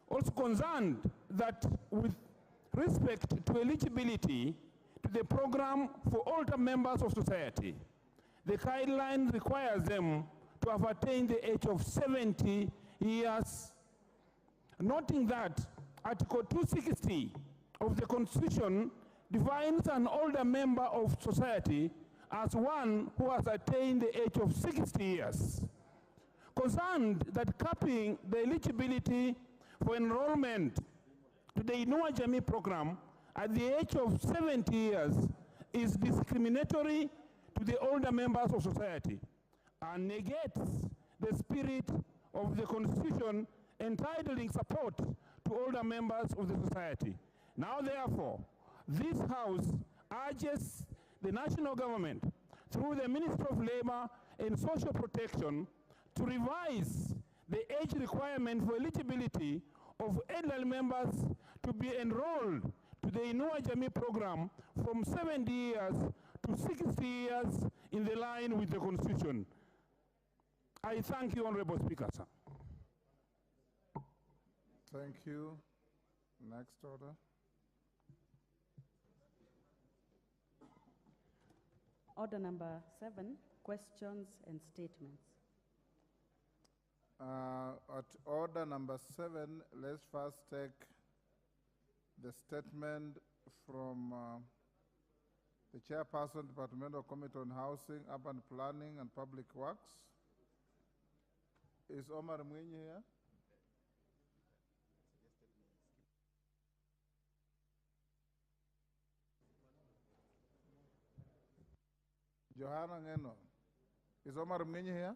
Also concerned that with respect to eligibility to the program for older members of society, the guideline requires them to have attained the age of 70 years, noting that Article 260 of the Constitution defines an older member of society as one who has attained the age of 60 years. Concerned that capping the eligibility for enrollment to the Inua Jamii program at the age of 70 years is discriminatory to the older members of society and negates the spirit of the Constitution entitling support to older members of the society. Now, therefore, this House urges the national government, through the Ministry of Labor and Social Protection, to revise the age requirement for eligibility of elderly members to be enrolled to the Inua Jamii program from 70 years to 60 years in the line with the Constitution. I thank you, Honorable Speaker, sir. Thank you. Next order. order number 7, questions and statements. At order number 7, let's first take the statement from the Chairperson, Departmental Committee on Housing, Urban Planning and Public Works. Is Omar Mwinyi here? Johanna Ngeno. Is Omar Mwinyi here?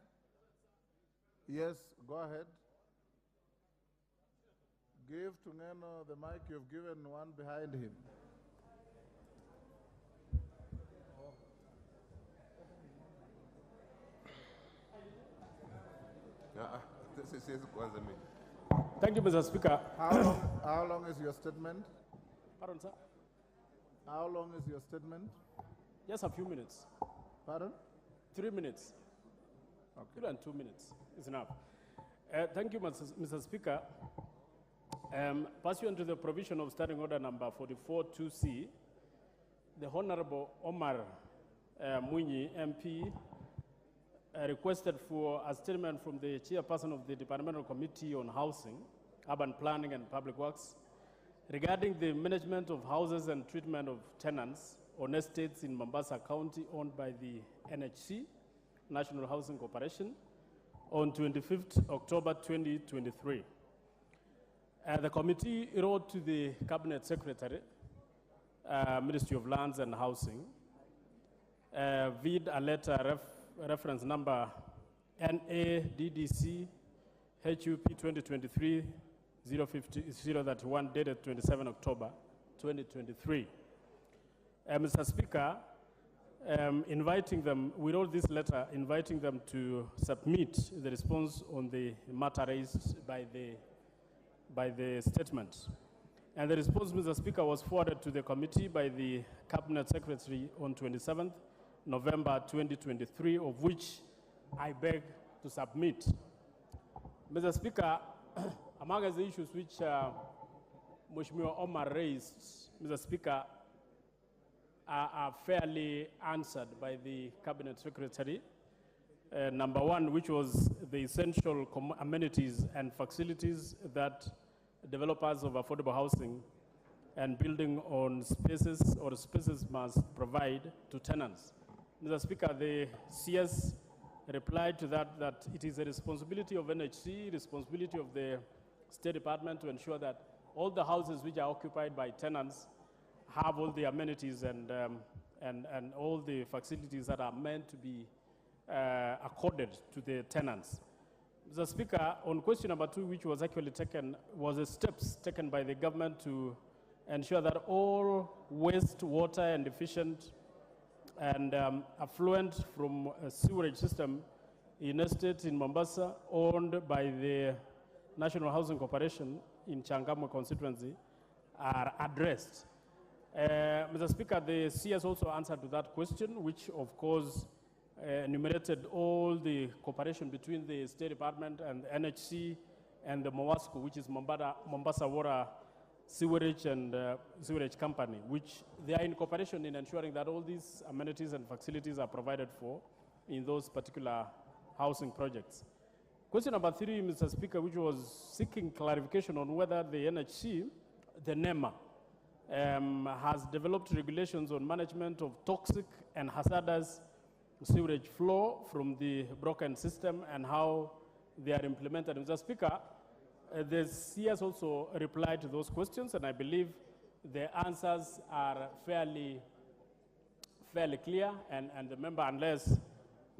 Yes, go ahead. Give to Ngeno the mic. You've given one behind him. Thank you, Mr. Speaker. How long is your statement? Pardon, sir? How long is your statement? Just a few minutes. Pardon? 3 minutes. Okay. 3 and 2 minutes is enough. Thank you, Mr. Speaker. Pursuant to the provision of Standing Order number 44-2C, the Honorable Omar Mwinyi, MP, requested for a statement from the Chairperson of the Departmental Committee on Housing, Urban Planning and Public Works regarding the management of houses and treatment of tenants on estates in Mombasa County owned by the NHC, National Housing Corporation, on 25th October 2023. The committee wrote to the Cabinet Secretary, Ministry of Lands and Housing, via a letter reference number NADDC HUP 2023-031 dated 27 October 2023. Mr. Speaker, inviting them, we wrote this letter inviting them to submit the response on the matter raised by the statement. And the response, Mr. Speaker, was forwarded to the committee by the Cabinet Secretary on 27th November 2023, of which I beg to submit. Mr. Speaker, among the issues which Mheshimiwa Omar raised, Mr. Speaker, are fairly answered by the Cabinet Secretary. Number one, which was the essential amenities and facilities that developers of affordable housing and building on spaces or spaces must provide to tenants. Mr. Speaker, the CS replied to that it is a responsibility of NHC, responsibility of the State Department to ensure that all the houses which are occupied by tenants have all the amenities and all the facilities that are meant to be accorded to the tenants. Mr. Speaker, on question number 2, which was actually taken, was the steps taken by the government to ensure that all wastewater and efficient and affluent from a sewerage system in estates in Mombasa owned by the National Housing Corporation in Changamwe constituency are addressed. Mr. Speaker, the CS also answered to that question, which of course enumerated all the cooperation between the State Department and the NHC and the MOWASCO, which is Mombasa Water Sewerage and Sewerage Company, which they are in cooperation in ensuring that all these amenities and facilities are provided for in those particular housing projects. Question number 3, Mr. Speaker, which was seeking clarification on whether the NHC, the NEMA, has developed regulations on management of toxic and hazardous sewage flow from the broken system and how they are implemented. Mr. Speaker, the CS also replied to those questions, and I believe the answers are fairly clear, and the member, unless,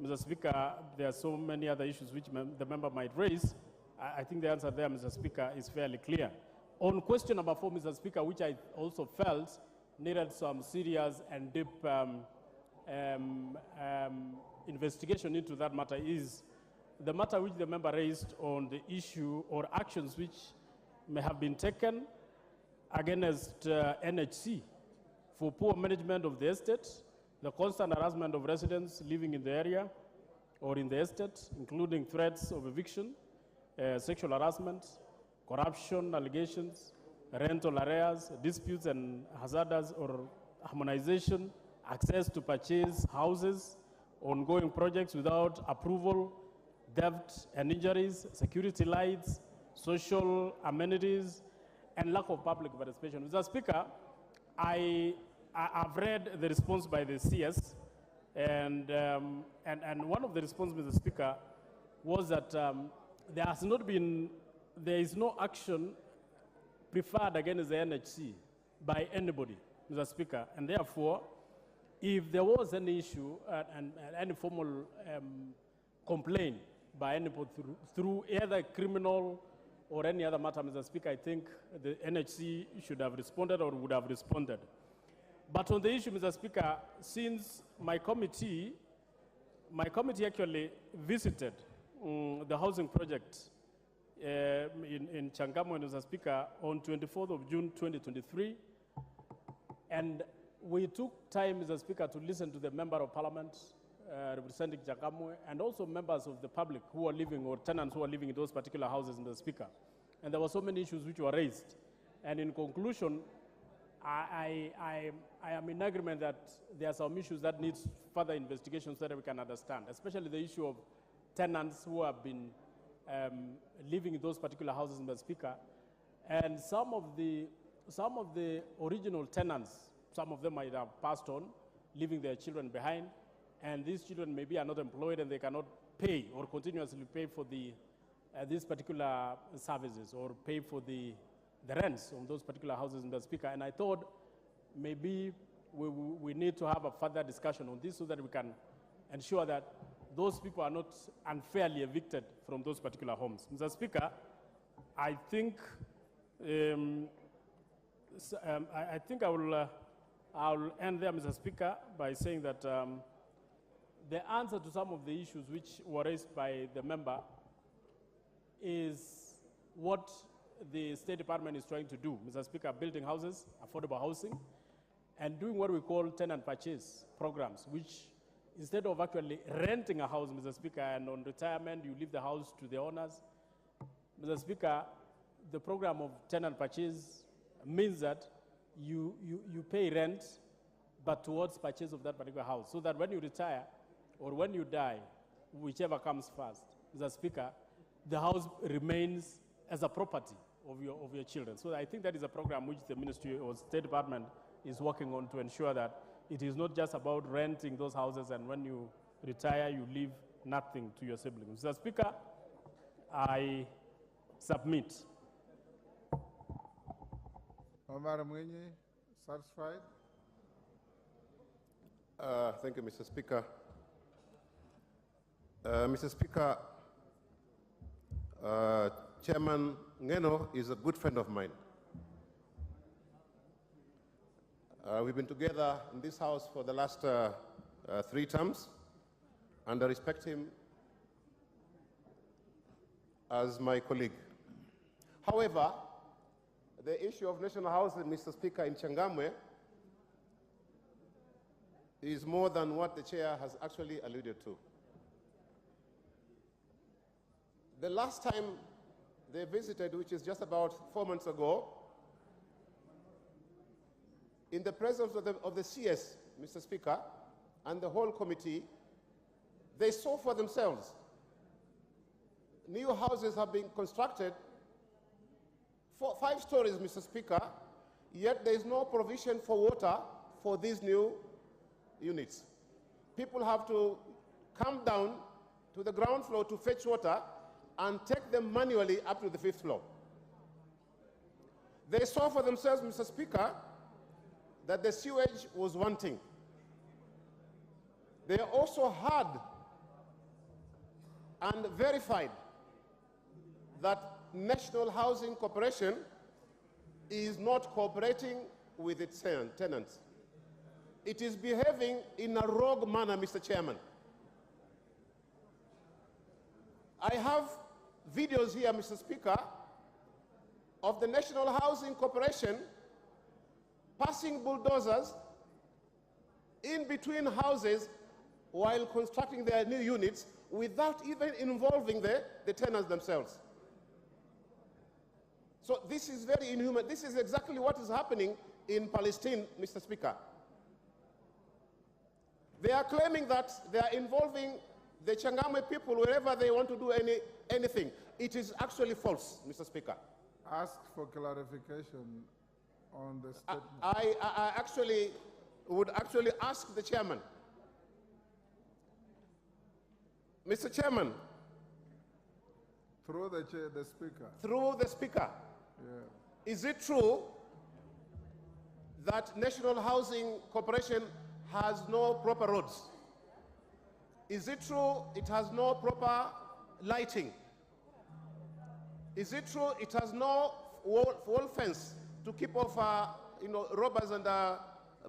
Mr. Speaker, there are so many other issues which the member might raise, I think the answer there, Mr. Speaker, is fairly clear. On question number 4, Mr. Speaker, which I also felt needed some serious and deep investigation into that matter, is the matter which the member raised on the issue or actions which may have been taken against NHC for poor management of the estate, the constant harassment of residents living in the area or in the estate, including threats of eviction, sexual harassment, corruption allegations, rental arrears, disputes and hazardous or harmonization access to purchase houses, ongoing projects without approval, theft and injuries, security lights, social amenities, and lack of public participation. Mr. Speaker, I've read the response by the CS, and one of the responses, Mr. Speaker, was that there is no action preferred against the NHC by anybody, Mr. Speaker, and therefore, if there was any issue and any formal complaint by anybody through either criminal or any other matter, Mr. Speaker, I think the NHC should have responded or would have responded. But on the issue, Mr. Speaker, since my committee actually visited the housing project in Changamwe, Mr. Speaker, on 24th of June 2023, and we took time, Mr. Speaker, to listen to the Member of Parliament representing Changamwe, and also members of the public who are living, or tenants who are living in those particular houses, Mr. Speaker. And there were so many issues which were raised. And in conclusion, I am in agreement that there are some issues that need further investigation so that we can understand, especially the issue of tenants who have been living in those particular houses, Mr. Speaker. And some of the original tenants, some of them might have passed on, leaving their children behind, and these children maybe are not employed and they cannot pay or continuously pay for these particular services or pay for the rents on those particular houses, Mr. Speaker. And I thought maybe we need to have a further discussion on this so that we can ensure that those people are not unfairly evicted from those particular homes. Mr. Speaker, I think I'll end there, Mr. Speaker, by saying that the answer to some of the issues which were raised by the member is what the State Department is trying to do, Mr. Speaker, building houses, affordable housing, and doing what we call tenant purchase programs, which instead of actually renting a house, Mr. Speaker, and on retirement you leave the house to the owners, Mr. Speaker, the program of tenant purchase means that you pay rent, but towards purchase of that particular house, so that when you retire or when you die, whichever comes first, Mr. Speaker, the house remains as a property of your children. So I think that is a program which the Ministry or State Department is working on to ensure that it is not just about renting those houses and when you retire, you leave nothing to your siblings. Mr. Speaker, I submit. Madam Mwenye, satisfied? Thank you, Mr. Speaker. Mr. Speaker, Chairman Ngeno is a good friend of mine. We've been together in this house for the last 3 terms, and I respect him as my colleague. However, the issue of national housing, Mr. Speaker, in Changamwe is more than what the chair has actually alluded to. The last time they visited, which is just about 4 months ago, in the presence of the CS, Mr. Speaker, and the whole committee, they saw for themselves. New houses have been constructed, 5 stories, Mr. Speaker, yet there is no provision for water for these new units. People have to come down to the ground floor to fetch water and take them manually up to the 5th floor. They saw for themselves, Mr. Speaker, that the sewage was wanting. They also heard and verified that National Housing Corporation is not cooperating with its tenants. It is behaving in a rogue manner, Mr. Chairman. I have videos here, Mr. Speaker, of the National Housing Corporation passing bulldozers in between houses while constructing their new units without even involving the tenants themselves. So this is very inhuman. This is exactly what is happening in Palestine, Mr. Speaker. They are claiming that they are involving the Changamwe people wherever they want to do anything. It is actually false, Mr. Speaker. Ask for clarification on the statement. I actually would ask the chairman. Mr. Chairman. Through the speaker. Through the speaker. Yeah. Is it true that National Housing Corporation has no proper roads? Is it true it has no proper lighting? Is it true it has no wall fence to keep off robbers and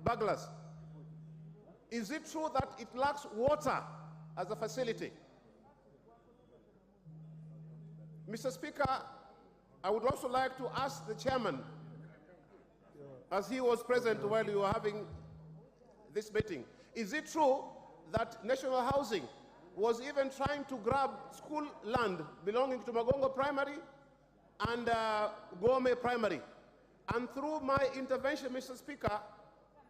burglars? Is it true that it lacks water as a facility? Mr. Speaker, I would also like to ask the chairman, as he was present while you were having this meeting, is it true that National Housing was even trying to grab school land belonging to Magongo Primary and Gome Primary? And through my intervention, Mr. Speaker,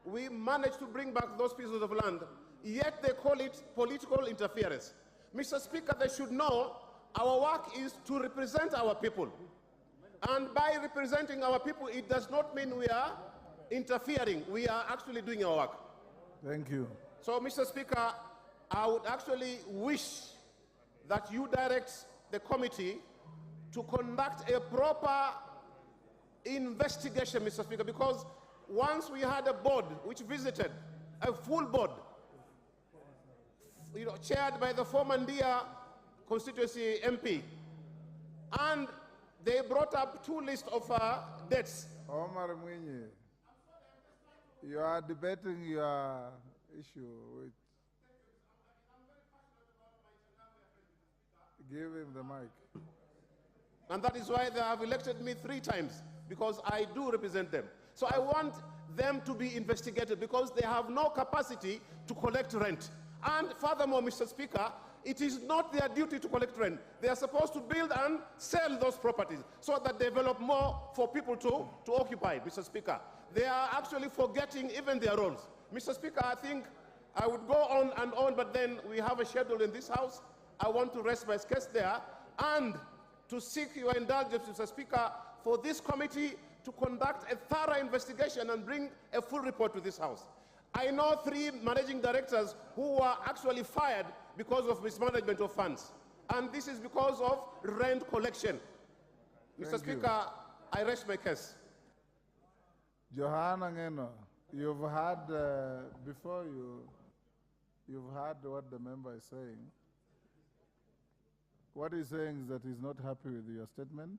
we managed to bring back those pieces of land, yet they call it political interference. Mr. Speaker, they should know our work is to represent our people. And by representing our people, it does not mean we are interfering. We are actually doing our work. Thank you. So, Mr. Speaker, I would actually wish that you direct the committee to conduct a proper investigation, Mr. Speaker, because once we had a board which visited, a full board, chaired by the former Ndia constituency MP, and they brought up 2 lists of debts. Omar Mwinyi, you are debating your issue with... Give him the mic. And that is why they have elected me 3 times, because I do represent them. So I want them to be investigated because they have no capacity to collect rent. And furthermore, Mr. Speaker, it is not their duty to collect rent. They are supposed to build and sell those properties so that they develop more for people to occupy, Mr. Speaker. They are actually forgetting even their roles. Mr. Speaker, I think I would go on and on, but then we have a schedule in this House. I want to rest my case there and to seek your indulgence, Mr. Speaker, for this committee to conduct a thorough investigation and bring a full report to this House. I know 3 managing directors who were actually fired because of mismanagement of funds. And this is because of rent collection. Mr. Speaker, I rest my case. Johanna Ngeno, you've heard, before you've heard what the member is saying. What he's saying is that he's not happy with your statement.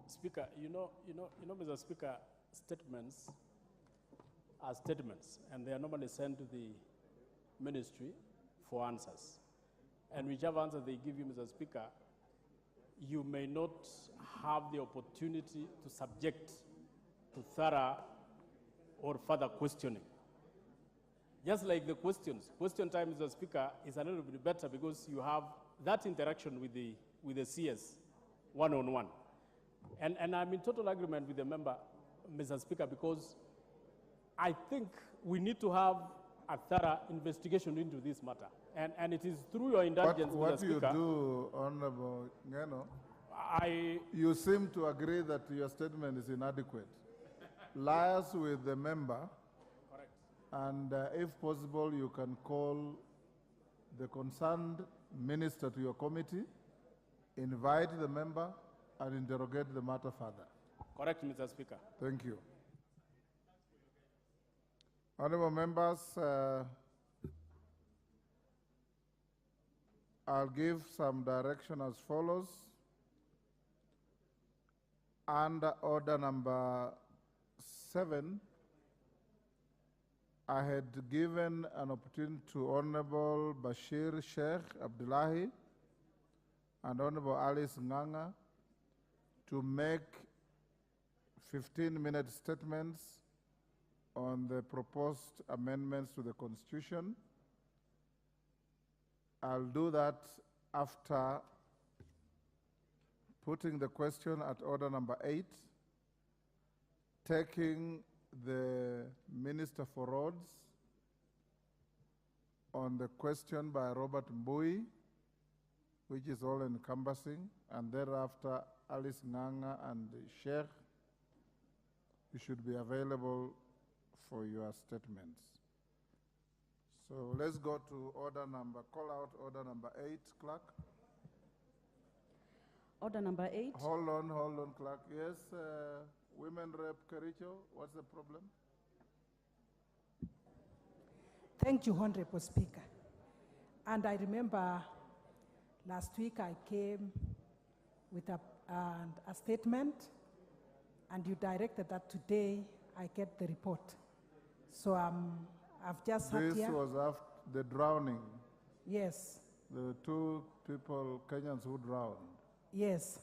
Speaker, you know, Mr. Speaker, statements are statements, and they are normally sent to the ministry for answers. And whichever answer they give you, Mr. Speaker, you may not have the opportunity to subject to thorough or further questioning. Just like the questions, question time, Mr. Speaker, is a little bit better because you have that interaction with the CS one-on-one. And I'm in total agreement with the member, Mr. Speaker, because I think we need to have a thorough investigation into this matter. And it is through your indulgence, What Mr. Speaker. you do, Honorable Ngeno, you seem to agree that your statement is inadequate. Liaise with the member. Correct. And if possible, you can call the concerned minister to your committee, invite the member, and interrogate the matter further. Correct, Mr. Speaker. Thank you. Honorable members, I'll give some direction as follows. Under order number 7, I had given an opportunity to Honorable Bashir Sheikh Abdullahi and Honorable Alice Nganga to make 15-minute statements on the proposed amendments to the Constitution. I'll do that after putting the question at order number 8, taking the Minister for Roads on the question by Robert Mbui, which is all encompassing, and thereafter Alice Nganga and Sheikh, you should be available for your statements. So let's go to call out order number 8, clerk. Order number 8. Hold on, clerk. Yes, Women Rep Kericho, what's the problem? Thank you, Honorable Speaker. And I remember last week I came with a statement, and you directed that today I get the report. So I've just sat here. This was after the drowning. Yes. The 2 people, Kenyans who drowned. Yes.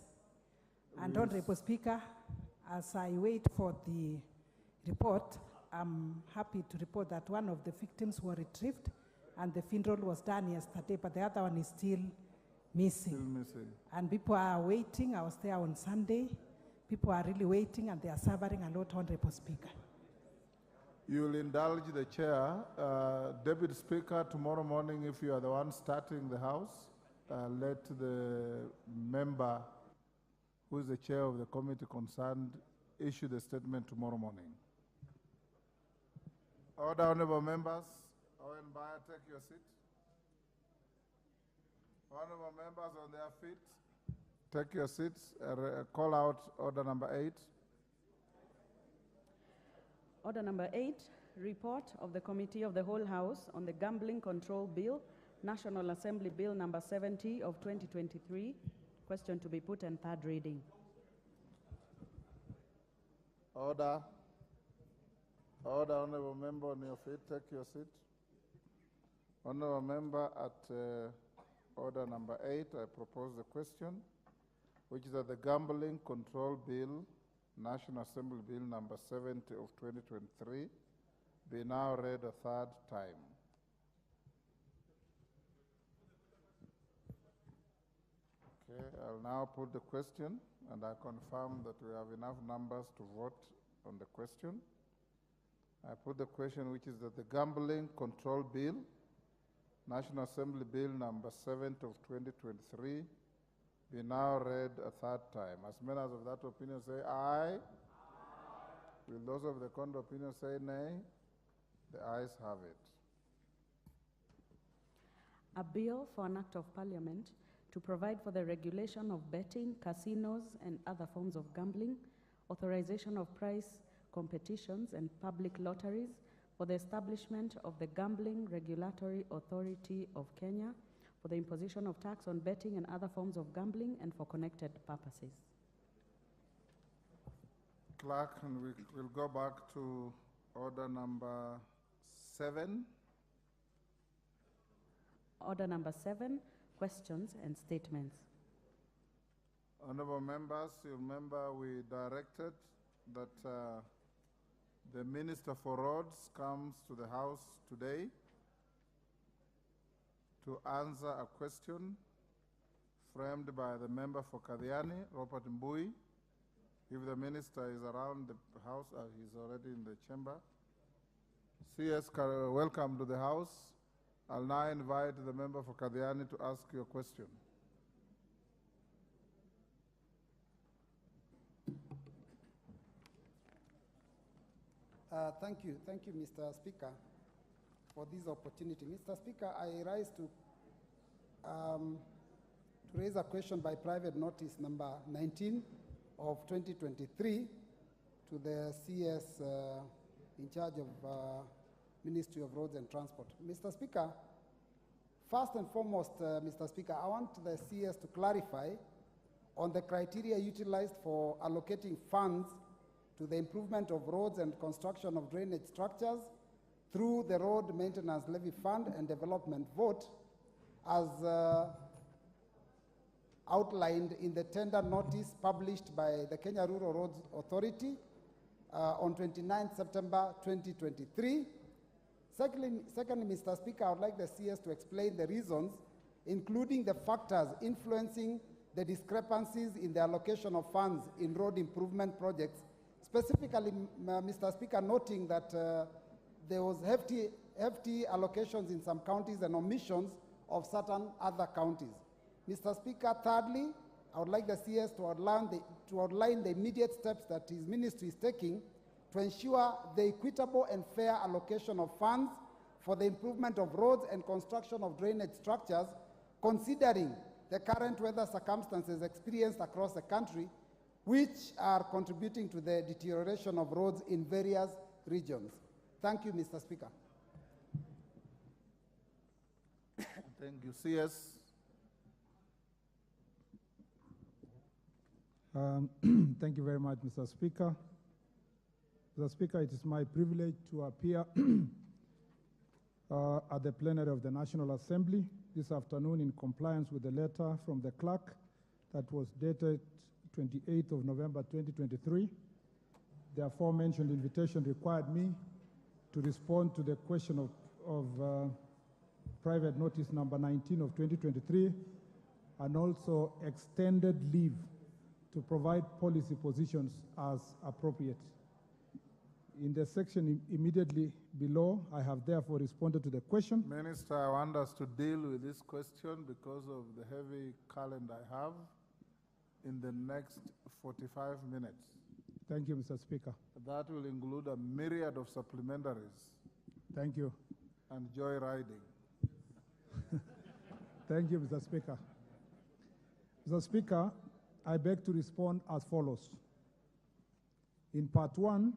And Yes. Honorable Speaker, as I wait for the report, I'm happy to report that one of the victims were retrieved and the funeral was done yesterday, but the other one is still missing. Still missing. And people are waiting. I was there on Sunday. People are really waiting and they are suffering a lot, Honorable Speaker. You will indulge the chair. Deputy Speaker, tomorrow morning, if you are the one starting the House, let the member who is the chair of the committee concerned issue the statement tomorrow morning. Order, honorable members. Owen Bayer, take your seat. Honorable members on their feet, take your seats. Call out order number 8. Order number 8, report of the Committee of the Whole House on the Gambling Control Bill, National Assembly Bill number 70 of 2023. Question to be put and third reading. Order. Order, honorable member on your feet, take your seat. Honorable member, at order number 8, I propose the question, which is that the Gambling Control Bill, National Assembly Bill number 70 of 2023, be now read a third time. Okay, I'll now put the question, and I confirm that we have enough numbers to vote on the question. I put the question, which is that the Gambling Control Bill, National Assembly Bill number 70 of 2023, be now read a third time. As many as of that opinion say aye. Will those of the contrary opinion say nay? The ayes have it. A bill for an act of parliament to provide for the regulation of betting, casinos, and other forms of gambling, authorization of prize competitions and public lotteries, for the establishment of the Gambling Regulatory Authority of Kenya, for the imposition of tax on betting and other forms of gambling, and for connected purposes. Clerk, and we will go back to order number 7. Order number 7, questions and statements. Honorable members, you remember we directed that the Minister for Roads comes to the House today to answer a question framed by the member for Kadhiani, Robert Mbui. If the minister is around the House, he's already in the chamber. CS, welcome to the House. I'll now invite the member for Kadhiani to ask your question. Thank you, Mr. Speaker, for this opportunity. Mr. Speaker, I rise to raise a question by private notice number 19 of 2023 to the CS in charge of Ministry of Roads and Transport. Mr. Speaker, first and foremost, Mr. Speaker, I want the CS to clarify on the criteria utilized for allocating funds to the improvement of roads and construction of drainage structures through the Road Maintenance Levy Fund and Development Vote as outlined in the tender notice published by the Kenya Rural Roads Authority on 29 September 2023. Secondly, Mr. Speaker, I would like the CS to explain the reasons, including the factors influencing the discrepancies in the allocation of funds in road improvement projects, specifically, Mr. Speaker, noting that there was hefty allocations in some counties and omissions of certain other counties. Mr. Speaker, thirdly, I would like the CS to outline the immediate steps that his ministry is taking to ensure the equitable and fair allocation of funds for the improvement of roads and construction of drainage structures, considering the current weather circumstances experienced across the country, which are contributing to the deterioration of roads in various regions. Thank you, Mr. Speaker. Thank you. CS. Thank you very much, Mr. Speaker. Mr. Speaker, it is my privilege to appear at the plenary of the National Assembly this afternoon in compliance with the letter from the clerk that was dated 28th of November 2023. The aforementioned invitation required me to respond to the question of private notice number 19 of 2023 and also extended leave to provide policy positions as appropriate. In the section immediately below, I have therefore responded to the question. Minister, I want us to deal with this question because of the heavy calendar I have in the next 45 minutes. Thank you, Mr. Speaker. That will include a myriad of supplementaries. Thank you. And joyriding. Thank you, Mr. Speaker. Mr. Speaker, I beg to respond as follows. In part 1,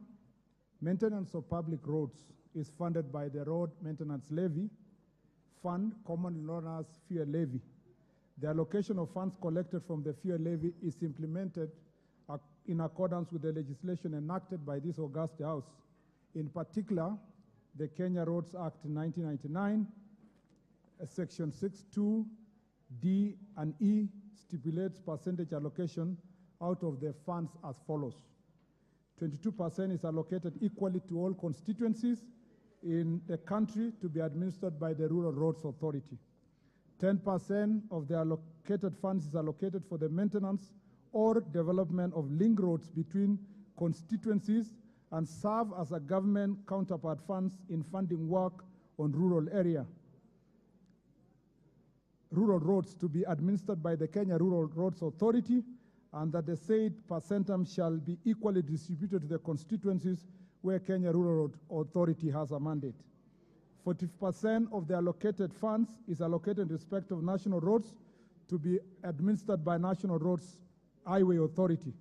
maintenance of public roads is funded by the Road Maintenance Levy Fund, commonly known as fuel levy. The allocation of funds collected from the fuel levy is implemented in accordance with the legislation enacted by this august House. In particular, the Kenya Roads Act 1999, Section 6(2), D and E stipulates percentage allocation out of the funds as follows. 22% is allocated equally to all constituencies in the country to be administered by the Rural Roads Authority. 10% of the allocated funds is allocated for the maintenance or development of link roads between constituencies and serve as a government counterpart funds in funding work on rural roads to be administered by the Kenya Rural Roads Authority, and that the said percentum shall be equally distributed to the constituencies where Kenya Rural Road Authority has a mandate. 40% of the allocated funds is allocated in respect of national roads to be administered by National Roads Highway Authority.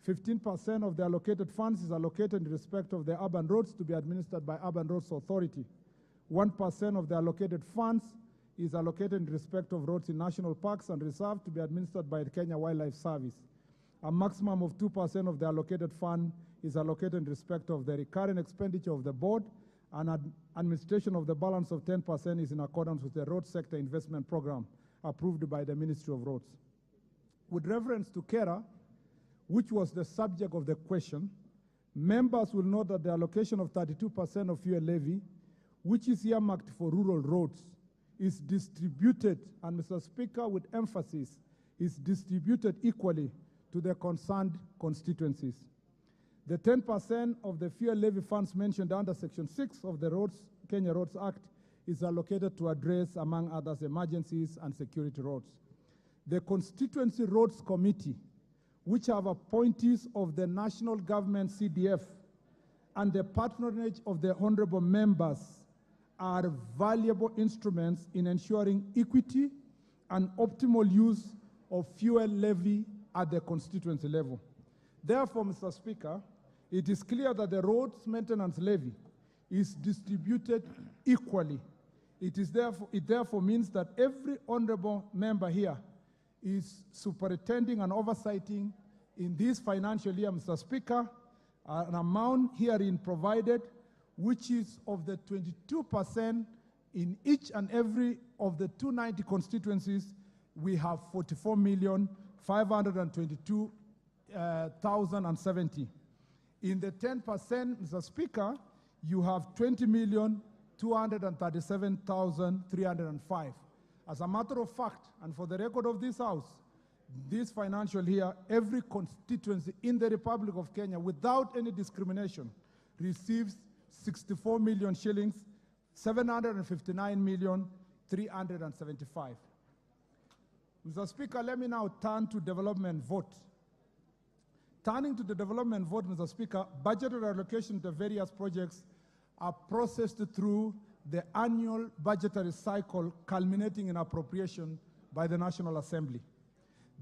15% of the allocated funds is allocated in respect of the urban roads to be administered by Urban Roads Authority. 1% of the allocated funds is allocated in respect of roads in national parks and reserves to be administered by the Kenya Wildlife Service. A maximum of 2% of the allocated fund is allocated in respect of the recurring expenditure of the board, and administration of the balance of 10% is in accordance with the road sector investment program approved by the Ministry of Roads. With reference to KERA, which was the subject of the question, members will note that the allocation of 32% of fuel levy, which is earmarked for rural roads, is distributed, and Mr. Speaker, with emphasis, is distributed equally to the concerned constituencies. The 10% of the fuel levy funds mentioned under Section 6 of the Kenya Roads Act is allocated to address, among others, emergencies and security roads. The Constituency Roads Committee, which have appointees of the national government CDF and the patronage of the honorable members, are valuable instruments in ensuring equity and optimal use of fuel levy at the constituency level. Therefore, Mr. Speaker, it is clear that the roads maintenance levy is distributed equally. It therefore means that every honorable member here is superintending and oversighting in this financial year, Mr. Speaker, an amount herein provided which is of the 22% in each and every of the 290 constituencies. We have 44,522,070. In the 10%, Mr. Speaker, you have 20,237,305. As a matter of fact, and for the record of this House, this financial year, every constituency in the Republic of Kenya, without any discrimination, receives 64 million shillings, 759 million, 375. Mr. Speaker, let me now turn to development vote. Turning to the development vote, Mr. Speaker, budgetary allocation to various projects are processed through the annual budgetary cycle culminating in appropriation by the National Assembly.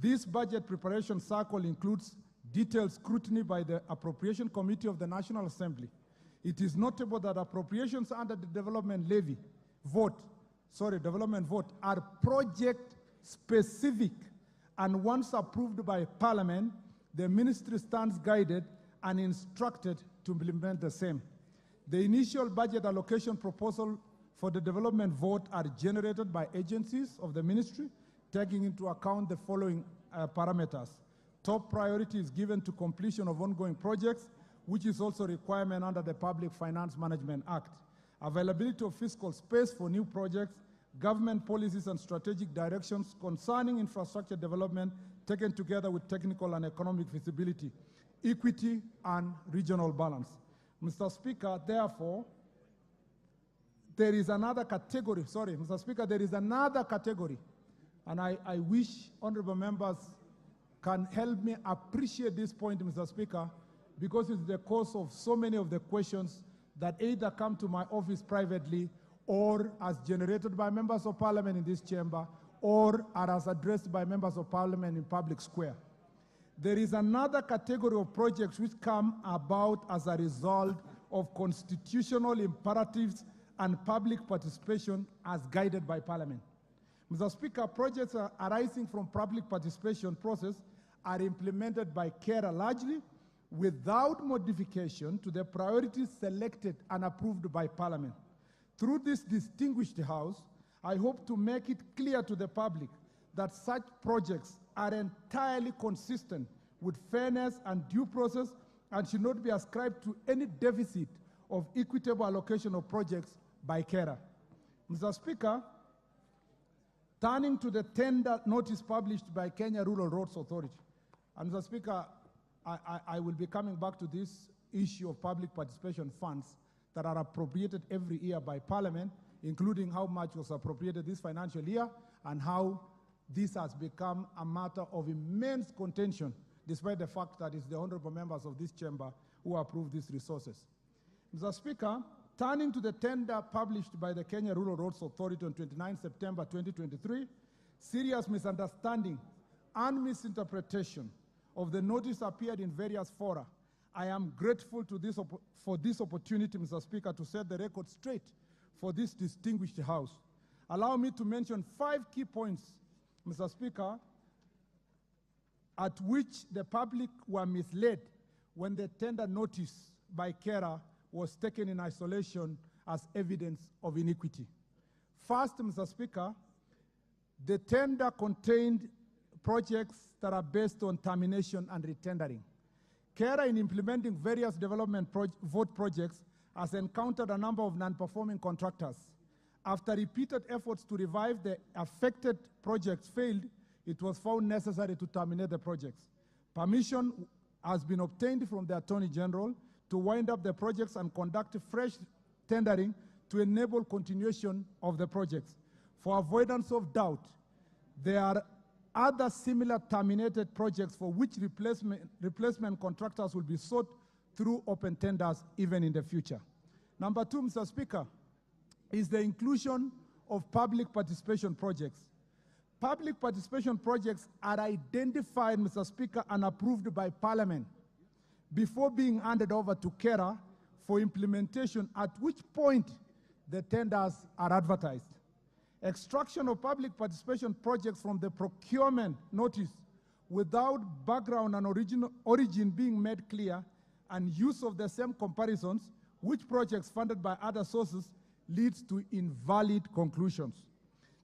This budget preparation cycle includes detailed scrutiny by the Appropriation Committee of the National Assembly. It is notable that appropriations under the development vote are project-specific, and once approved by Parliament, the Ministry stands guided and instructed to implement the same. The initial budget allocation proposal for the development vote are generated by agencies of the Ministry, taking into account the following parameters. Top priority is given to completion of ongoing projects, which is also a requirement under the Public Finance Management Act. Availability of fiscal space for new projects, government policies and strategic directions concerning infrastructure development taken together with technical and economic feasibility, equity and regional balance. Mr. Speaker, therefore, there is another category, and I wish honorable members can help me appreciate this point, Mr. Speaker, because it's the cause of so many of the questions that either come to my office privately or as generated by members of parliament in this chamber or are as addressed by members of parliament in public square. There is another category of projects which come about as a result of constitutional imperatives and public participation as guided by Parliament. Mr. Speaker, projects arising from public participation process are implemented by KERA largely without modification to the priorities selected and approved by Parliament. Through this distinguished House, I hope to make it clear to the public that such projects are entirely consistent with fairness and due process and should not be ascribed to any deficit of equitable allocation of projects by KERA. Mr. Speaker, turning to the tender notice published by Kenya Rural Roads Authority, and Mr. Speaker, I will be coming back to this issue of public participation funds that are appropriated every year by Parliament, including how much was appropriated this financial year and how this has become a matter of immense contention, despite the fact that it's the honorable members of this chamber who approve these resources. Mr. Speaker, turning to the tender published by the Kenya Rural Roads Authority on 29 September 2023, serious misunderstanding and misinterpretation of the notice appeared in various fora. I am grateful for this opportunity, Mr. Speaker, to set the record straight for this distinguished House. Allow me to mention 5 key points, Mr. Speaker, at which the public were misled when the tender notice by KERA was taken in isolation as evidence of iniquity. First, Mr. Speaker, the tender contained projects that are based on termination and retendering. KERA, in implementing various development vote projects, has encountered a number of non-performing contractors. After repeated efforts to revive the affected projects failed, it was found necessary to terminate the projects. Permission has been obtained from the Attorney General to wind up the projects and conduct fresh tendering to enable continuation of the projects. For avoidance of doubt, there are other similar terminated projects for which replacement contractors will be sought through open tenders even in the future. Number 2, Mr. Speaker, is the inclusion of public participation projects. Public participation projects are identified, Mr. Speaker, and approved by Parliament before being handed over to KERA for implementation, at which point the tenders are advertised. Extraction of public participation projects from the procurement notice without background and origin being made clear and use of the same comparisons, which projects funded by other sources, leads to invalid conclusions.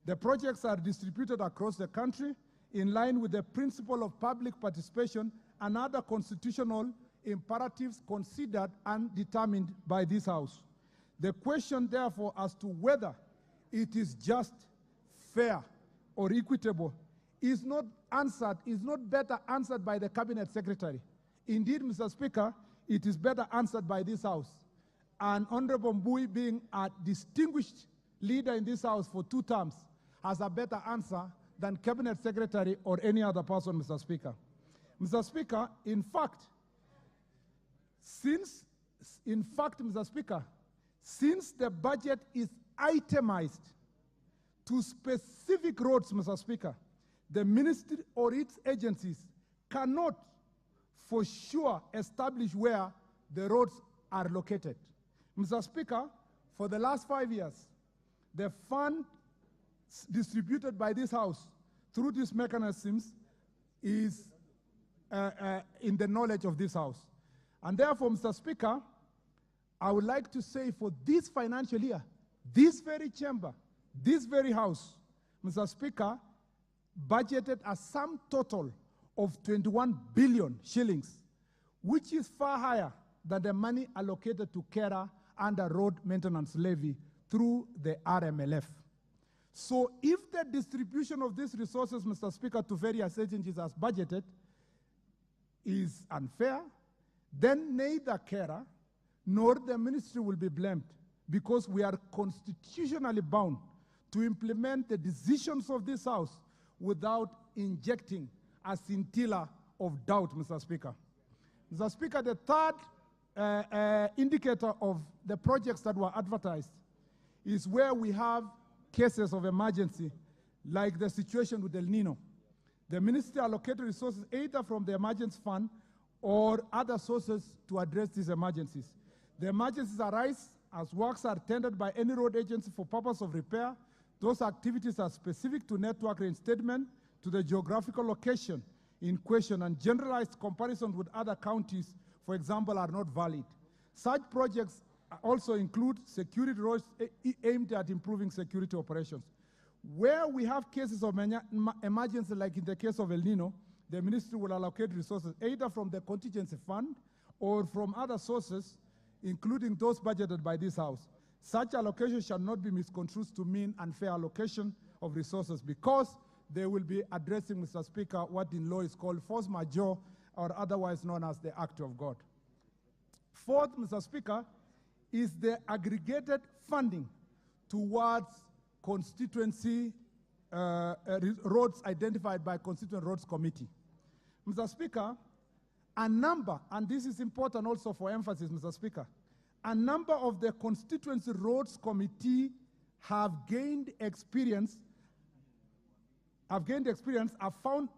The projects are distributed across the country in line with the principle of public participation and other constitutional imperatives considered and determined by this House. The question, therefore, as to whether it is just, fair, or equitable is not answered, is not better answered by the Cabinet Secretary. Indeed, Mr. Speaker, it is better answered by this House. And Honorable Mbui, being a distinguished leader in this House for 2 terms, has a better answer than Cabinet Secretary or any other person, Mr. Speaker. Mr. Speaker, in fact, Mr. Speaker, since the budget is itemized to specific roads, Mr. Speaker, the ministry or its agencies cannot for sure establish where the roads are located. Mr. Speaker, for the last 5 years, the fund distributed by this House through these mechanisms is in the knowledge of this House. And therefore, Mr. Speaker, I would like to say for this financial year, this very chamber, this very House, Mr. Speaker, budgeted a sum total of 21 billion shillings, which is far higher than the money allocated to KERA under road maintenance levy through the RMLF. So if the distribution of these resources, Mr. Speaker, to various agencies as budgeted is unfair, then neither KERA nor the ministry will be blamed, because we are constitutionally bound to implement the decisions of this House without injecting a scintilla of doubt, Mr. Speaker. Mr. Speaker, the third indicator of the projects that were advertised is where we have cases of emergency, like the situation with El Nino. The ministry allocated resources either from the emergency fund or other sources to address these emergencies. The emergencies arise as works are tendered by any road agency for purpose of repair. Those activities are specific to network reinstatement, to the geographical location in question, and generalized comparisons with other counties, for example, are not valid. Such projects also include security roads aimed at improving security operations. Where we have cases of emergency, like in the case of El Nino, the ministry will allocate resources either from the contingency fund or from other sources, including those budgeted by this House. Such allocation shall not be misconstrued to mean unfair allocation of resources, because they will be addressing, Mr. Speaker, what in law is called force majeure, or otherwise known as the act of God. Fourth, Mr. Speaker, is the aggregated funding towards constituency roads identified by Constituent Roads Committee. Mr. Speaker, a number, and this is important also for emphasis, Mr. Speaker, a number of the Constituency Roads Committee having gained experience, have found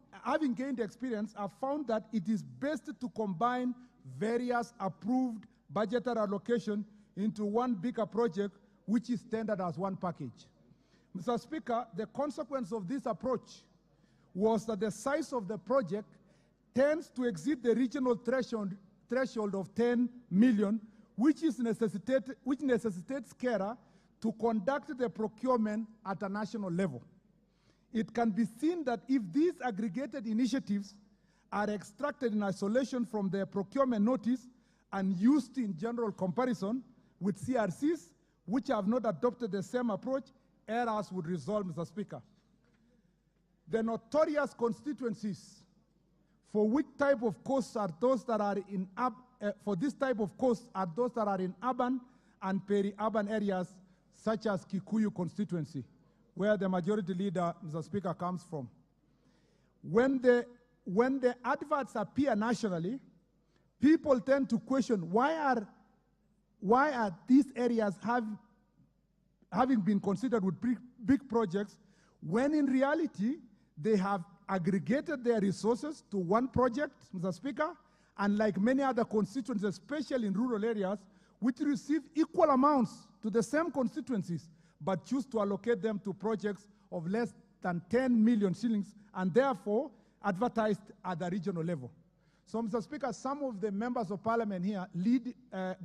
that it is best to combine various approved budgetary allocation into one bigger project, which is tendered as one package. Mr. Speaker, the consequence of this approach was that the size of the project tends to exceed the regional threshold of 10 million, which necessitates KERA to conduct the procurement at a national level. It can be seen that if these aggregated initiatives are extracted in isolation from their procurement notice and used in general comparison with CRCs, which have not adopted the same approach, errors would result, Mr. Speaker. The notorious constituencies for which type of costs are those that are in urban and peri-urban areas, such as Kikuyu constituency, where the majority leader, Mr. Speaker, comes from. When the adverts appear nationally, people tend to question why are these areas having been considered with big projects, when in reality they have aggregated their resources to one project, Mr. Speaker, and like many other constituencies, especially in rural areas, which receive equal amounts to the same constituencies, but choose to allocate them to projects of less than 10 million shillings, and therefore advertised at the regional level. So, Mr. Speaker, some of the members of parliament here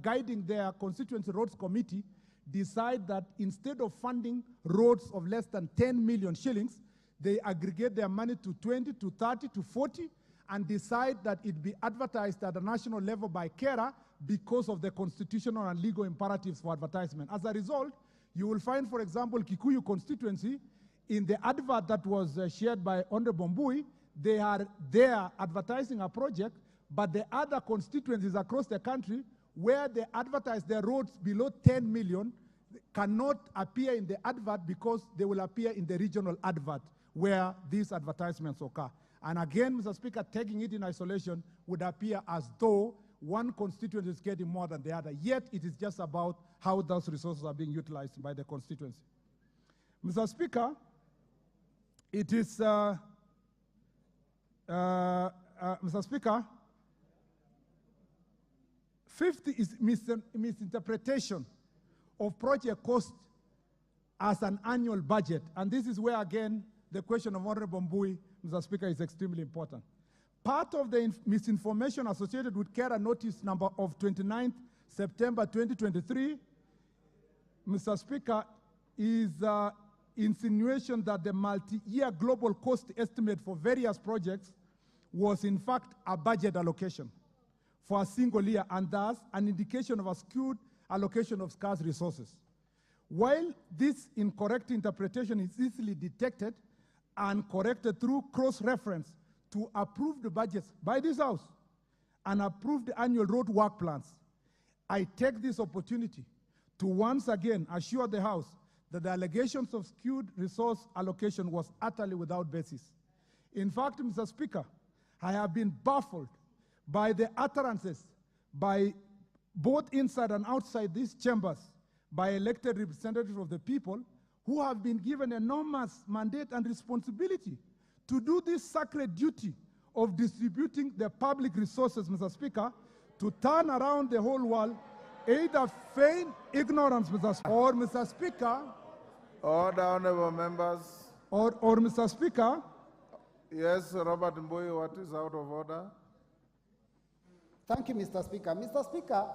guiding their constituency roads committee decide that instead of funding roads of less than 10 million shillings, they aggregate their money to 20, to 30, to 40, and decide that it be advertised at the national level by KERA because of the constitutional and legal imperatives for advertisement. As a result, you will find, for example, Kikuyu constituency in the advert that was shared by Honorable Mbui, they are there advertising a project, but the other constituencies across the country where they advertise their roads below 10 million cannot appear in the advert because they will appear in the regional advert where these advertisements occur. And again, Mr. Speaker, taking it in isolation would appear as though one constituency is getting more than the other, yet it is just about how those resources are being utilized by the constituency. Mr. Speaker, it is, Mr. Speaker, 50 is misinterpretation of project cost as an annual budget. And this is where, again, the question of Honorable Mbui, Mr. Speaker, is extremely important. Part of the misinformation associated with KERA notice number of 29th September 2023, Mr. Speaker, is insinuation that the multi-year global cost estimate for various projects was in fact a budget allocation for a single year, and thus an indication of a skewed allocation of scarce resources. While this incorrect interpretation is easily detected and corrected through cross-reference to approved budgets by this House and approved annual road work plans, I take this opportunity to once again assure the House that the allegations of skewed resource allocation was utterly without basis. In fact, Mr. Speaker, I have been baffled by the utterances by both inside and outside these chambers by elected representatives of the people who have been given enormous mandate and responsibility to do this sacred duty of distributing the public resources, Mr. Speaker, to turn around the whole world, either feign ignorance, Mr. Speaker, or Mr. Speaker, Order, honorable members. Or Mr. Speaker. Yes, Robert Mbui, what is out of order? Thank you, Mr. Speaker. Mr. Speaker,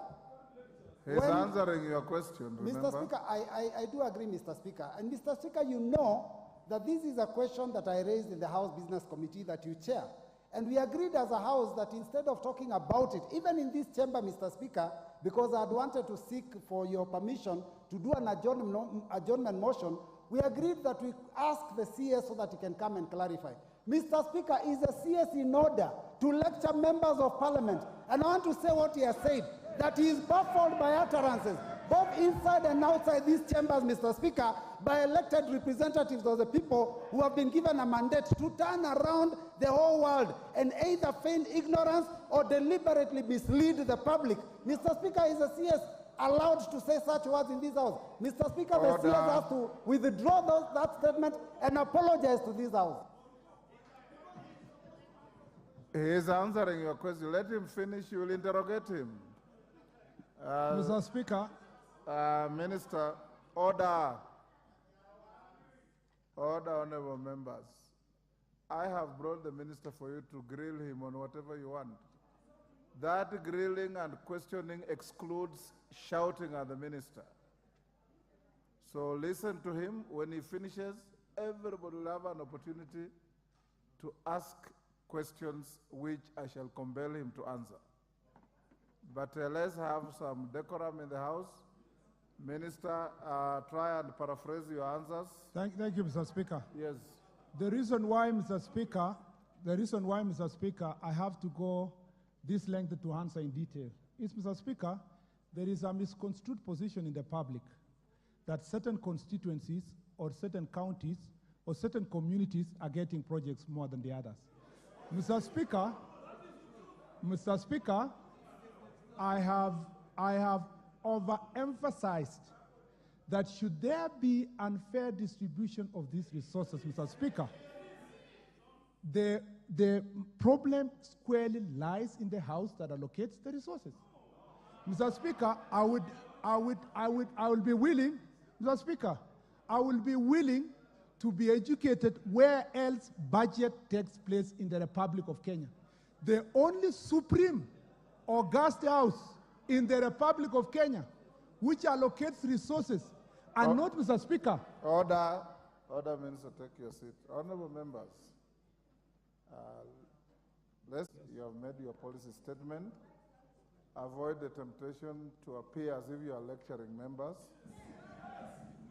he's answering your question, remember? Mr. Speaker, I do agree, Mr. Speaker. And Mr. Speaker, you know that this is a question that I raised in the House Business Committee that you chair. And we agreed as a House that instead of talking about it, even in this chamber, Mr. Speaker, because I had wanted to seek for your permission to do an adjournment motion, we agreed that we ask the CS so that he can come and clarify. Mr. Speaker, is the CS in order to lecture members of parliament? And I want to say what he has said, that he is baffled by utterances, both inside and outside these chambers, Mr. Speaker, by elected representatives of the people who have been given a mandate to turn around the whole world and either feign ignorance or deliberately mislead the public. Mr. Speaker, is the CS allowed to say such words in this House? Mr. Speaker, the CS has to withdraw that statement and apologize to this House. He is answering your question. Let him finish. You will interrogate him. Mr. Speaker. Minister, order. Order, honorable members. I have brought the minister for you to grill him on whatever you want. That grilling and questioning excludes shouting at the minister. So listen to him. When he finishes, everybody will have an opportunity to ask questions which I shall compel him to answer. But let's have some decorum in the House. Minister, try and paraphrase your answers. Thank you, Mr. Speaker. Yes. The reason why, Mr. Speaker, I have to go this length to answer in detail is, Mr. Speaker, there is a misconstrued position in the public that certain constituencies or certain counties or certain communities are getting projects more than the others. Mr. Speaker, I have overemphasized that should there be unfair distribution of these resources, Mr. Speaker, the problem squarely lies in the House that allocates the resources. Mr. Speaker, I will be willing, Mr. Speaker, I will be willing to be educated where else budget takes place in the Republic of Kenya. The only supreme august house in the Republic of Kenya which allocates resources and not, Mr. Speaker. Order, Minister, take your seat. Honorable members, you have made your policy statement. Avoid the temptation to appear as if you are lecturing members.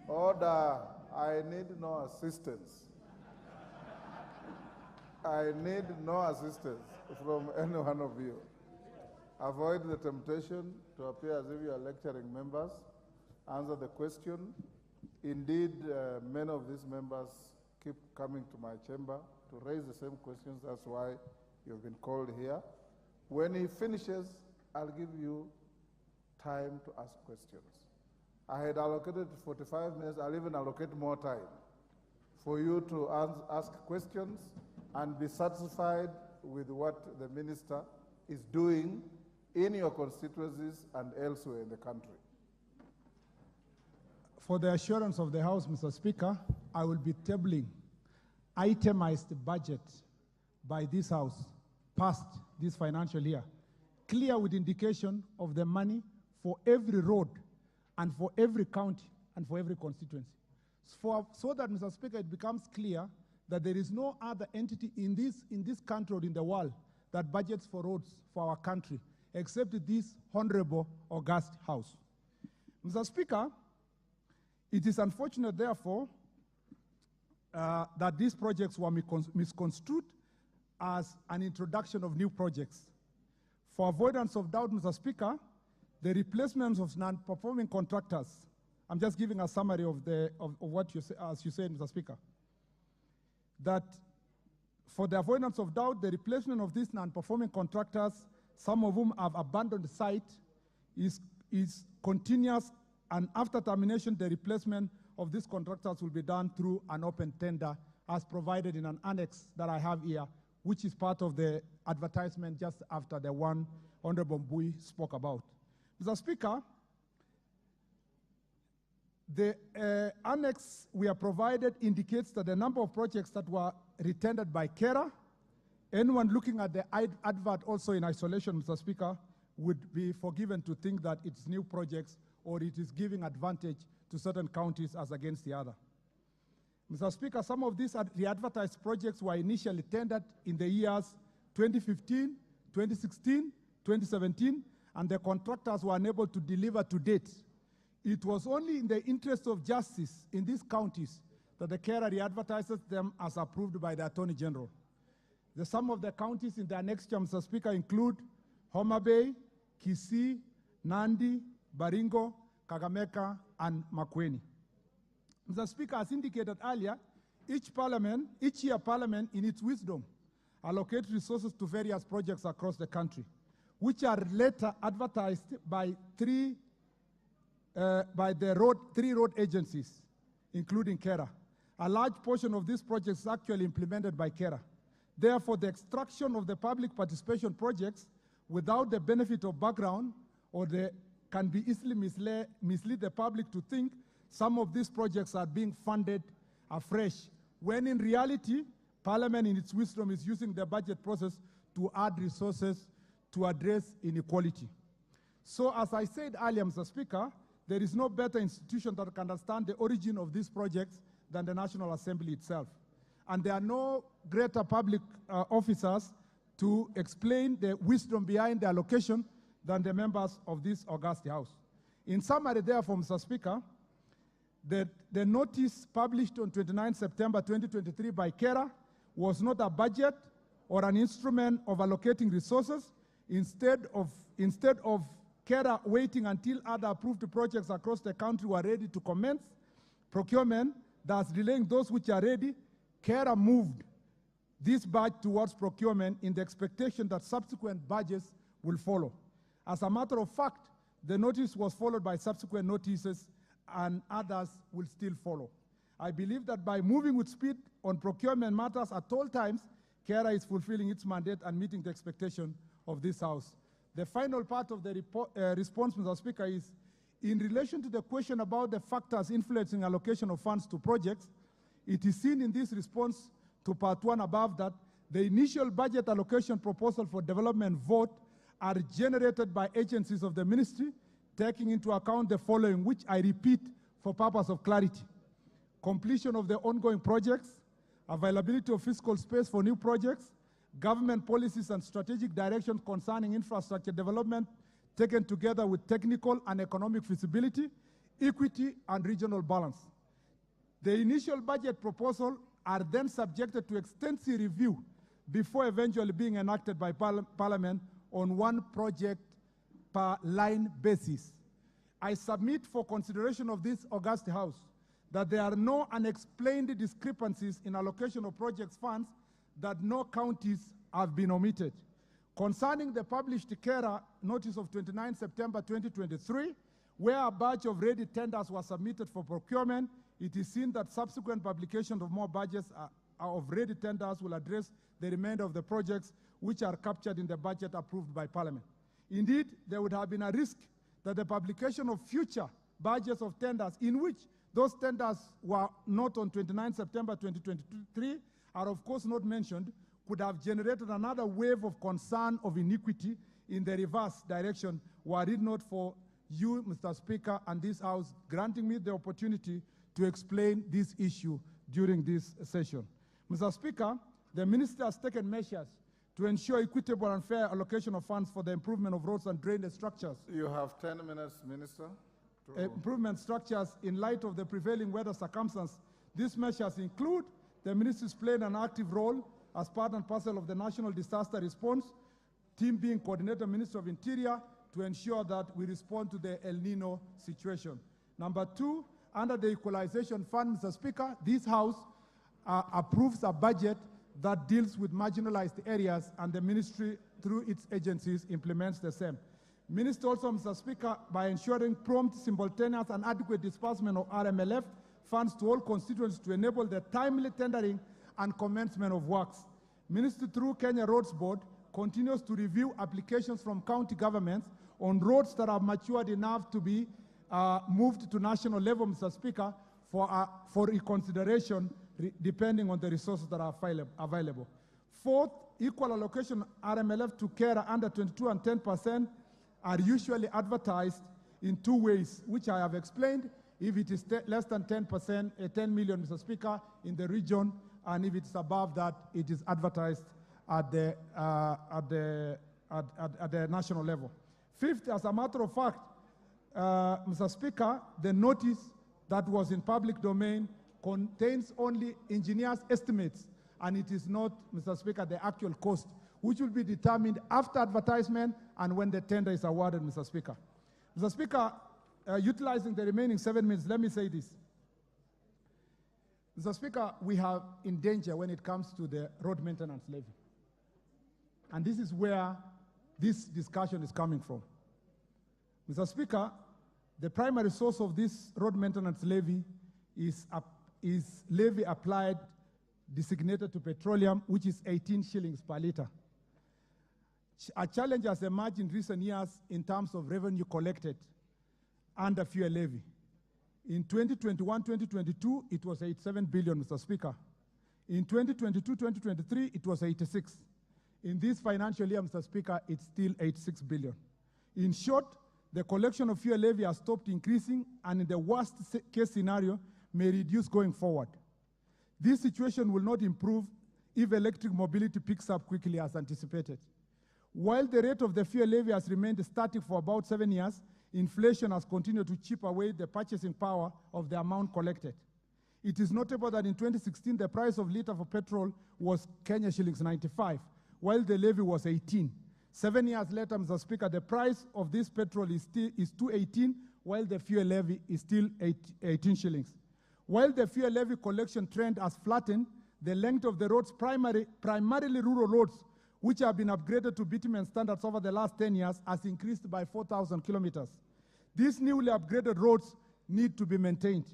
Order. I need no assistance. I need no assistance from any one of you. Avoid the temptation to appear as if you are lecturing members. Answer the question. Indeed, many of these members keep coming to my chamber to raise the same questions. That's why you've been called here. When he finishes, I'll give you time to ask questions. I had allocated 45 minutes. I'll even allocate more time for you to ask questions and be satisfied with what the minister is doing in your constituencies and elsewhere in the country. For the assurance of the House, Mr. Speaker, I will be tabling itemized budget by this House past this financial year, clear with indication of the money for every road and for every county and for every constituency. So that, Mr. Speaker, it becomes clear that there is no other entity in this country or in the world that budgets for roads for our country, except this honorable, august House. Mr. Speaker, it is unfortunate, therefore, that these projects were misconstrued as an introduction of new projects. For avoidance of doubt, Mr. Speaker, the replacements of non-performing contractors, I'm just giving a summary of what you say, as you said, Mr. Speaker, that for the avoidance of doubt, the replacement of these non-performing contractors, some of whom have abandoned the site, is continuous, and after termination, the replacement of these contractors will be done through an open tender as provided in an annex that I have here, which is part of the advertisement just after the one Honorable Mbui spoke about. Mr. Speaker, the annex we are provided indicates that the number of projects that were retendered by KERA, anyone looking at the advert also in isolation, Mr. Speaker, would be forgiven to think that it's new projects or it is giving advantage to certain counties as against the other. Mr. Speaker, some of these re-advertised projects were initially tendered in the years 2015, 2016, 2017, and the contractors were unable to deliver to date. It was only in the interest of justice in these counties that the KERA re-advertises them as approved by the Attorney General. Some of the counties in the next term, Mr. Speaker, include Homa Bay, Kisii, Nandi, Baringo, Kakamega, and Makueni. Mr. Speaker, as indicated earlier, each year Parliament, in its wisdom, allocates resources to various projects across the country, which are later advertised by three road agencies, including KERA. A large portion of these projects is actually implemented by KERA. Therefore, the extraction of the public participation projects without the benefit of background can be easily mislead the public to think some of these projects are being funded afresh, when in reality, Parliament in its wisdom is using the budget process to add resources to address inequality. So as I said earlier, Mr. Speaker, there is no better institution that can understand the origin of these projects than the National Assembly itself. And there are no greater public officers to explain the wisdom behind the allocation than the members of this august House. In summary, therefore, Mr. Speaker, the notice published on 29 September 2023 by KERA was not a budget or an instrument of allocating resources. Instead of KERA waiting until other approved projects across the country were ready to commence procurement, thus delaying those which are ready, KERA moved this batch towards procurement in the expectation that subsequent budgets will follow. As a matter of fact, the notice was followed by subsequent notices and others will still follow. I believe that by moving with speed on procurement matters at all times, KERA is fulfilling its mandate and meeting the expectation of this House. The final part of the response, Mr. Speaker, is in relation to the question about the factors influencing allocation of funds to projects. It is seen in this response to part 1 above that the initial budget allocation proposal for development vote are generated by agencies of the ministry, taking into account the following, which I repeat for purpose of clarity: completion of the ongoing projects, availability of fiscal space for new projects, government policies and strategic directions concerning infrastructure development taken together with technical and economic feasibility, equity, and regional balance. The initial budget proposal are then subjected to extensive review before eventually being enacted by Parliament on one project per line basis. I submit for consideration of this august House that there are no unexplained discrepancies in allocation of projects funds, that no counties have been omitted. Concerning the published KERA notice of 29 September 2023, where a batch of ready tenders was submitted for procurement, it is seen that subsequent publication of more budgets of ready tenders will address the remainder of the projects which are captured in the budget approved by Parliament. Indeed, there would have been a risk that the publication of future budgets of tenders in which those tenders were not on 29 September 2023 are of course not mentioned, could have generated another wave of concern of iniquity in the reverse direction, were it not for you, Mr. Speaker, and this House granting me the opportunity to explain this issue during this session. Mr. Speaker, the Minister has taken measures to ensure equitable and fair allocation of funds for the improvement of roads and drainage structures. You have 10 minutes, Minister. Improvement structures in light of the prevailing weather circumstances. These measures include the Ministry's playing an active role as part and parcel of the National Disaster Response Team being coordinated Ministry of Interior to ensure that we respond to the El Nino situation. Number two, under the Equalization Fund, Mr. Speaker, this House approves a budget that deals with marginalized areas, and the Ministry, through its agencies, implements the same. Minister also, Mr. Speaker, by ensuring prompt, simultaneous, and adequate disbursement of RMLF funds to all constituents to enable the timely tendering and commencement of works. Ministry, through Kenya Roads Board, continues to review applications from county governments on roads that are matured enough to be moved to national level, Mr. Speaker, for reconsideration depending on the resources that are available. Fourth, equal allocation RMLF to KERA under 22 and 10% are usually advertised in two ways, which I have explained. If it is less than 10%, 10 million, Mr. Speaker, in the region, and if it's above that, it is advertised at the national level. Fifth, as a matter of fact, Mr. Speaker, the notice that was in public domain contains only engineers' estimates, and it is not, Mr. Speaker, the actual cost, which will be determined after advertisement and when the tender is awarded, Mr. Speaker. Mr. Speaker, utilizing the remaining 7 minutes, let me say this. Mr. Speaker, we are in danger when it comes to the road maintenance levy. And this is where this discussion is coming from. Mr. Speaker, the primary source of this road maintenance levy is levy applied designated to petroleum, which is 18 shillings per litre. A challenge has emerged in recent years in terms of revenue collected under fuel levy. In 2021-2022, it was 87 billion, Mr. Speaker. In 2022-2023, it was 86. In this financial year, Mr. Speaker, it's still 86 billion. In short, the collection of fuel levy has stopped increasing, and in the worst case scenario, may reduce going forward. This situation will not improve if electric mobility picks up quickly as anticipated. While the rate of the fuel levy has remained static for about 7 years, inflation has continued to chip away the purchasing power of the amount collected. It is notable that in 2016, the price of litre for petrol was Kenya shillings 95, while the levy was 18. 7 years later, Mr. Speaker, the price of this petrol is 218, while the fuel levy is still 18 shillings. While the fuel levy collection trend has flattened, the length of the roads, primarily rural roads, which have been upgraded to bitumen standards over the last 10 years, has increased by 4,000 kilometers. These newly upgraded roads need to be maintained.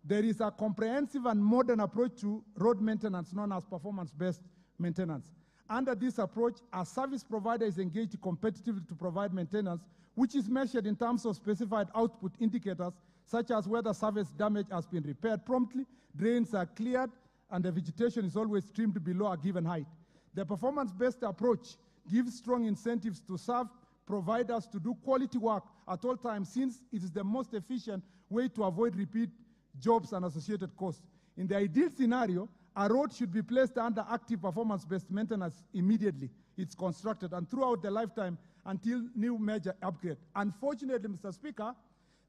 There is a comprehensive and modern approach to road maintenance known as performance-based maintenance. Under this approach, a service provider is engaged competitively to provide maintenance, which is measured in terms of specified output indicators, such as whether surface damage has been repaired promptly, drains are cleared, and the vegetation is always trimmed below a given height. The performance-based approach gives strong incentives to serve providers to do quality work at all times, since it is the most efficient way to avoid repeat jobs and associated costs. In the ideal scenario, a road should be placed under active performance-based maintenance immediately it's constructed and throughout the lifetime until new major upgrade. Unfortunately, Mr. Speaker,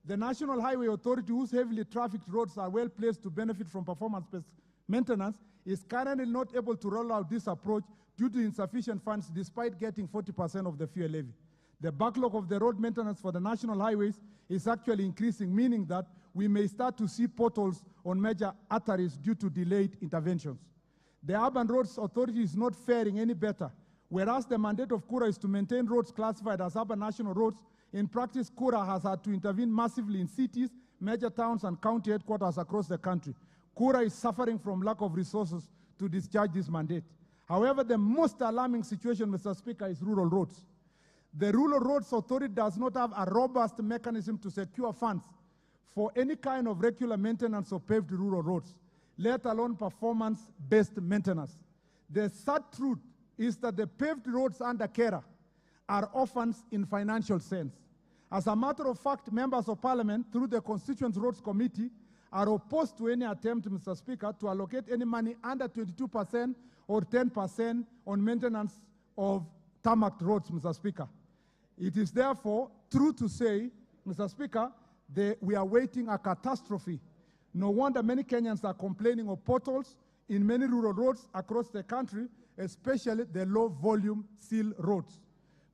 The National Highway Authority, whose heavily trafficked roads are well placed to benefit from performance-based maintenance, is currently not able to roll out this approach due to insufficient funds despite getting 40% of the fuel levy. The backlog of the road maintenance for the national highways is actually increasing, meaning that we may start to see potholes on major arteries due to delayed interventions. The Urban Roads Authority is not faring any better. Whereas the mandate of KURA is to maintain roads classified as urban national roads, in practice, KURA has had to intervene massively in cities, major towns, and county headquarters across the country. KURA is suffering from lack of resources to discharge this mandate. However, the most alarming situation, Mr. Speaker, is rural roads. The Rural Roads Authority does not have a robust mechanism to secure funds for any kind of regular maintenance of paved rural roads, let alone performance-based maintenance. The sad truth is that the paved roads under KERA are orphans in financial sense. As a matter of fact, members of parliament, through the Constituent Roads Committee, are opposed to any attempt, Mr. Speaker, to allocate any money under 22% or 10% on maintenance of tarmac roads, Mr. Speaker. It is therefore true to say, Mr. Speaker, we are waiting a catastrophe. No wonder many Kenyans are complaining of potholes in many rural roads across the country, especially the low-volume seal roads.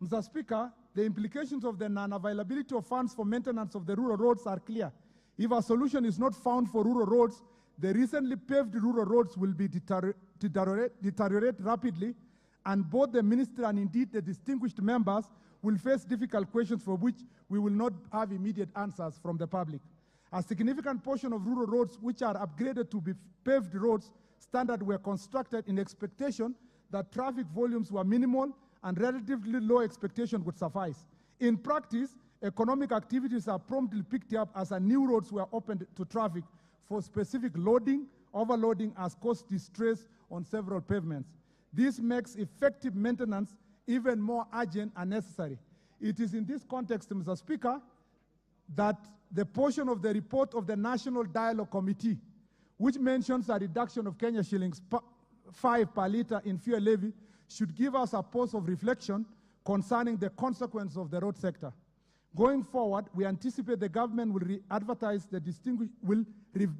Mr. Speaker, the implications of the non-availability of funds for maintenance of the rural roads are clear. If a solution is not found for rural roads, the recently paved rural roads will be deteriorate rapidly, and both the minister and indeed the distinguished members will face difficult questions for which we will not have immediate answers from the public. A significant portion of rural roads which are upgraded to be paved roads standard were constructed in expectation that traffic volumes were minimal and relatively low expectation would suffice. In practice, economic activities are promptly picked up as new roads were opened to traffic for specific loading. Overloading has caused distress on several pavements. This makes effective maintenance even more urgent and necessary. It is in this context, Mr. Speaker, that the portion of the report of the National Dialogue Committee, which mentions a reduction of Kenya shillings 5 per litre in fuel levy, should give us a pause of reflection concerning the consequence of the road sector. Going forward, we anticipate the government will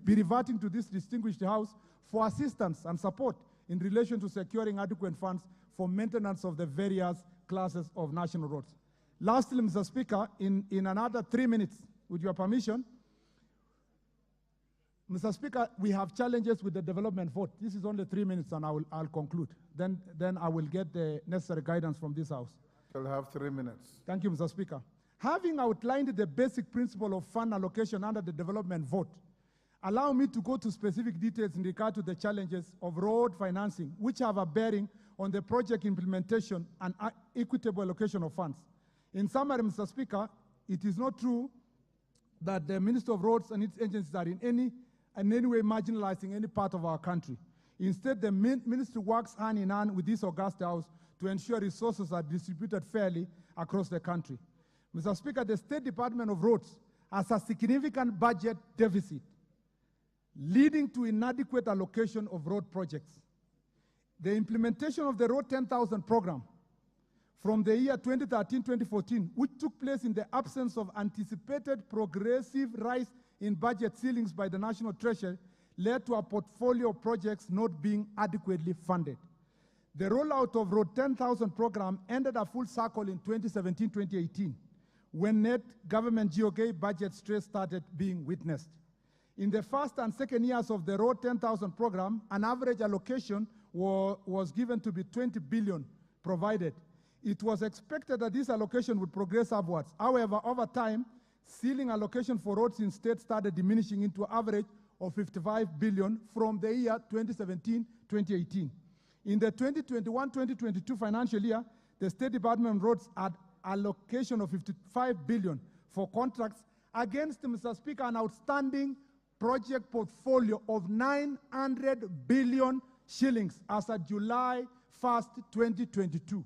be reverting to this distinguished House for assistance and support in relation to securing adequate funds for maintenance of the various classes of national roads. Lastly, Mr. Speaker, in another 3 minutes, with your permission, Mr. Speaker, we have challenges with the development vote. This is only 3 minutes and I'll conclude. Then I will get the necessary guidance from this House. You'll have 3 minutes. Thank you, Mr. Speaker. Having outlined the basic principle of fund allocation under the development vote, allow me to go to specific details in regard to the challenges of road financing, which have a bearing on the project implementation and equitable allocation of funds. In summary, Mr. Speaker, it is not true that the Minister of Roads and its agencies are in any way marginalizing any part of our country. Instead, the ministry works hand in hand with this august House to ensure resources are distributed fairly across the country. Mr. Speaker, the State Department of Roads has a significant budget deficit, leading to inadequate allocation of road projects. The implementation of the Road 10,000 program from the year 2013-2014, which took place in the absence of anticipated progressive rise in budget ceilings by the National Treasury, led to a portfolio of projects not being adequately funded. The rollout of Road 10,000 program ended a full circle in 2017-2018, when net government GOK budget stress started being witnessed. In the first and second years of the Road 10,000 program, an average allocation was given to be 20 billion provided. It was expected that this allocation would progress upwards. However, over time, ceiling allocation for roads in states started diminishing into an average of 55 billion from the year 2017-2018. In the 2021-2022 financial year, the State Department of Roads had allocation of 55 billion for contracts against, Mr. Speaker, an outstanding project portfolio of 900 billion shillings as of July 1st, 2022.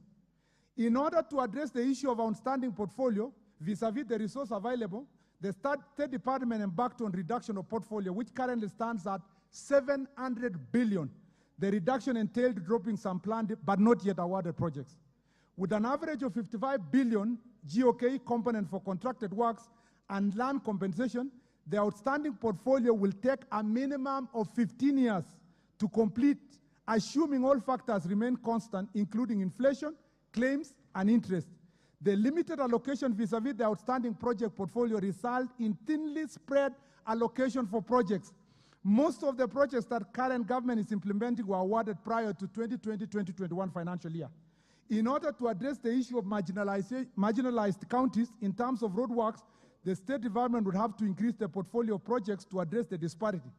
In order to address the issue of outstanding portfolio vis-a-vis the resource available, the State Department embarked on reduction of portfolio, which currently stands at 700 billion. The reduction entailed dropping some planned but not yet awarded projects. With an average of 55 billion GOK component for contracted works and land compensation, the outstanding portfolio will take a minimum of 15 years to complete, assuming all factors remain constant, including inflation, claims, and interest. The limited allocation vis-a-vis the outstanding project portfolio result in thinly spread allocation for projects. Most of the projects that current government is implementing were awarded prior to 2020-2021 financial year. In order to address the issue of marginalized counties in terms of roadworks, the State Department would have to increase the portfolio of projects to address the disparity.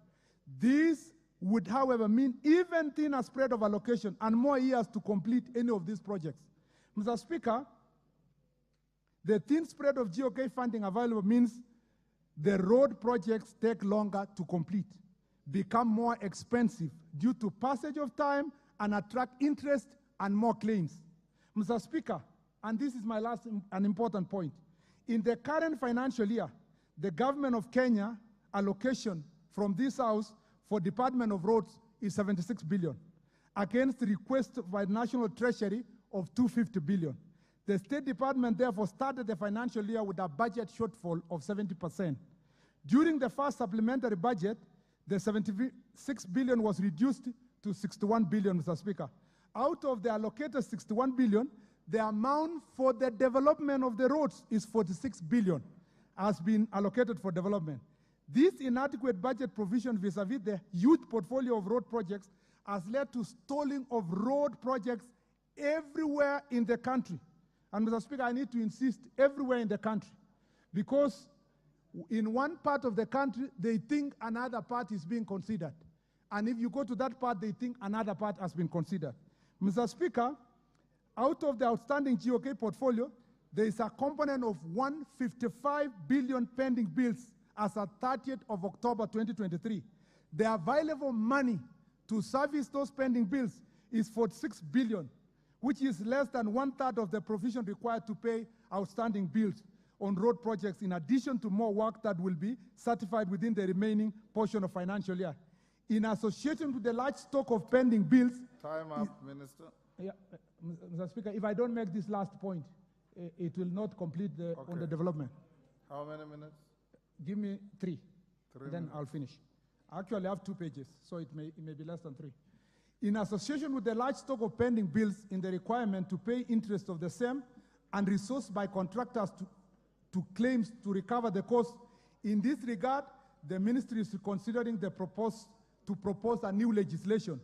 This would, however, mean even thinner spread of allocation and more years to complete any of these projects. Mr. Speaker, the thin spread of GOK funding available means the road projects take longer to complete, become more expensive due to passage of time, and attract interest and more claims. Mr. Speaker, and this is my last and important point, in the current financial year, the government of Kenya allocation from this house for Department of Roads is 76 billion, against the request by the National Treasury of 250 billion. The State Department therefore started the financial year with a budget shortfall of 70%. During the first supplementary budget, the 76 billion was reduced to 61 billion, Mr. Speaker. Out of the allocated 61 billion, the amount for the development of the roads is 46 billion, has been allocated for development. This inadequate budget provision vis-a-vis the huge portfolio of road projects has led to stalling of road projects everywhere in the country. And Mr. Speaker, I need to insist, everywhere in the country, because in one part of the country, they think another part is being considered. And if you go to that part, they think another part has been considered. Mr. Speaker, out of the outstanding GOK portfolio, there is a component of 155 billion pending bills as at 30th of October 2023. The available money to service those pending bills is 46 billion, which is less than 1/3 of the provision required to pay outstanding bills on road projects, in addition to more work that will be certified within the remaining portion of financial year. In association with the large stock of pending bills— Time up, Minister. Yeah, Mr. Speaker, if I don't make this last point, it will not complete on the development. How many minutes? Give me 3, then minutes. I'll finish. Actually, I have 2 pages, so it may be less than 3. In association with the large stock of pending bills in the requirement to pay interest of the same and resourced by contractors to claims to recover the cost, in this regard, the ministry is considering to propose a new legislation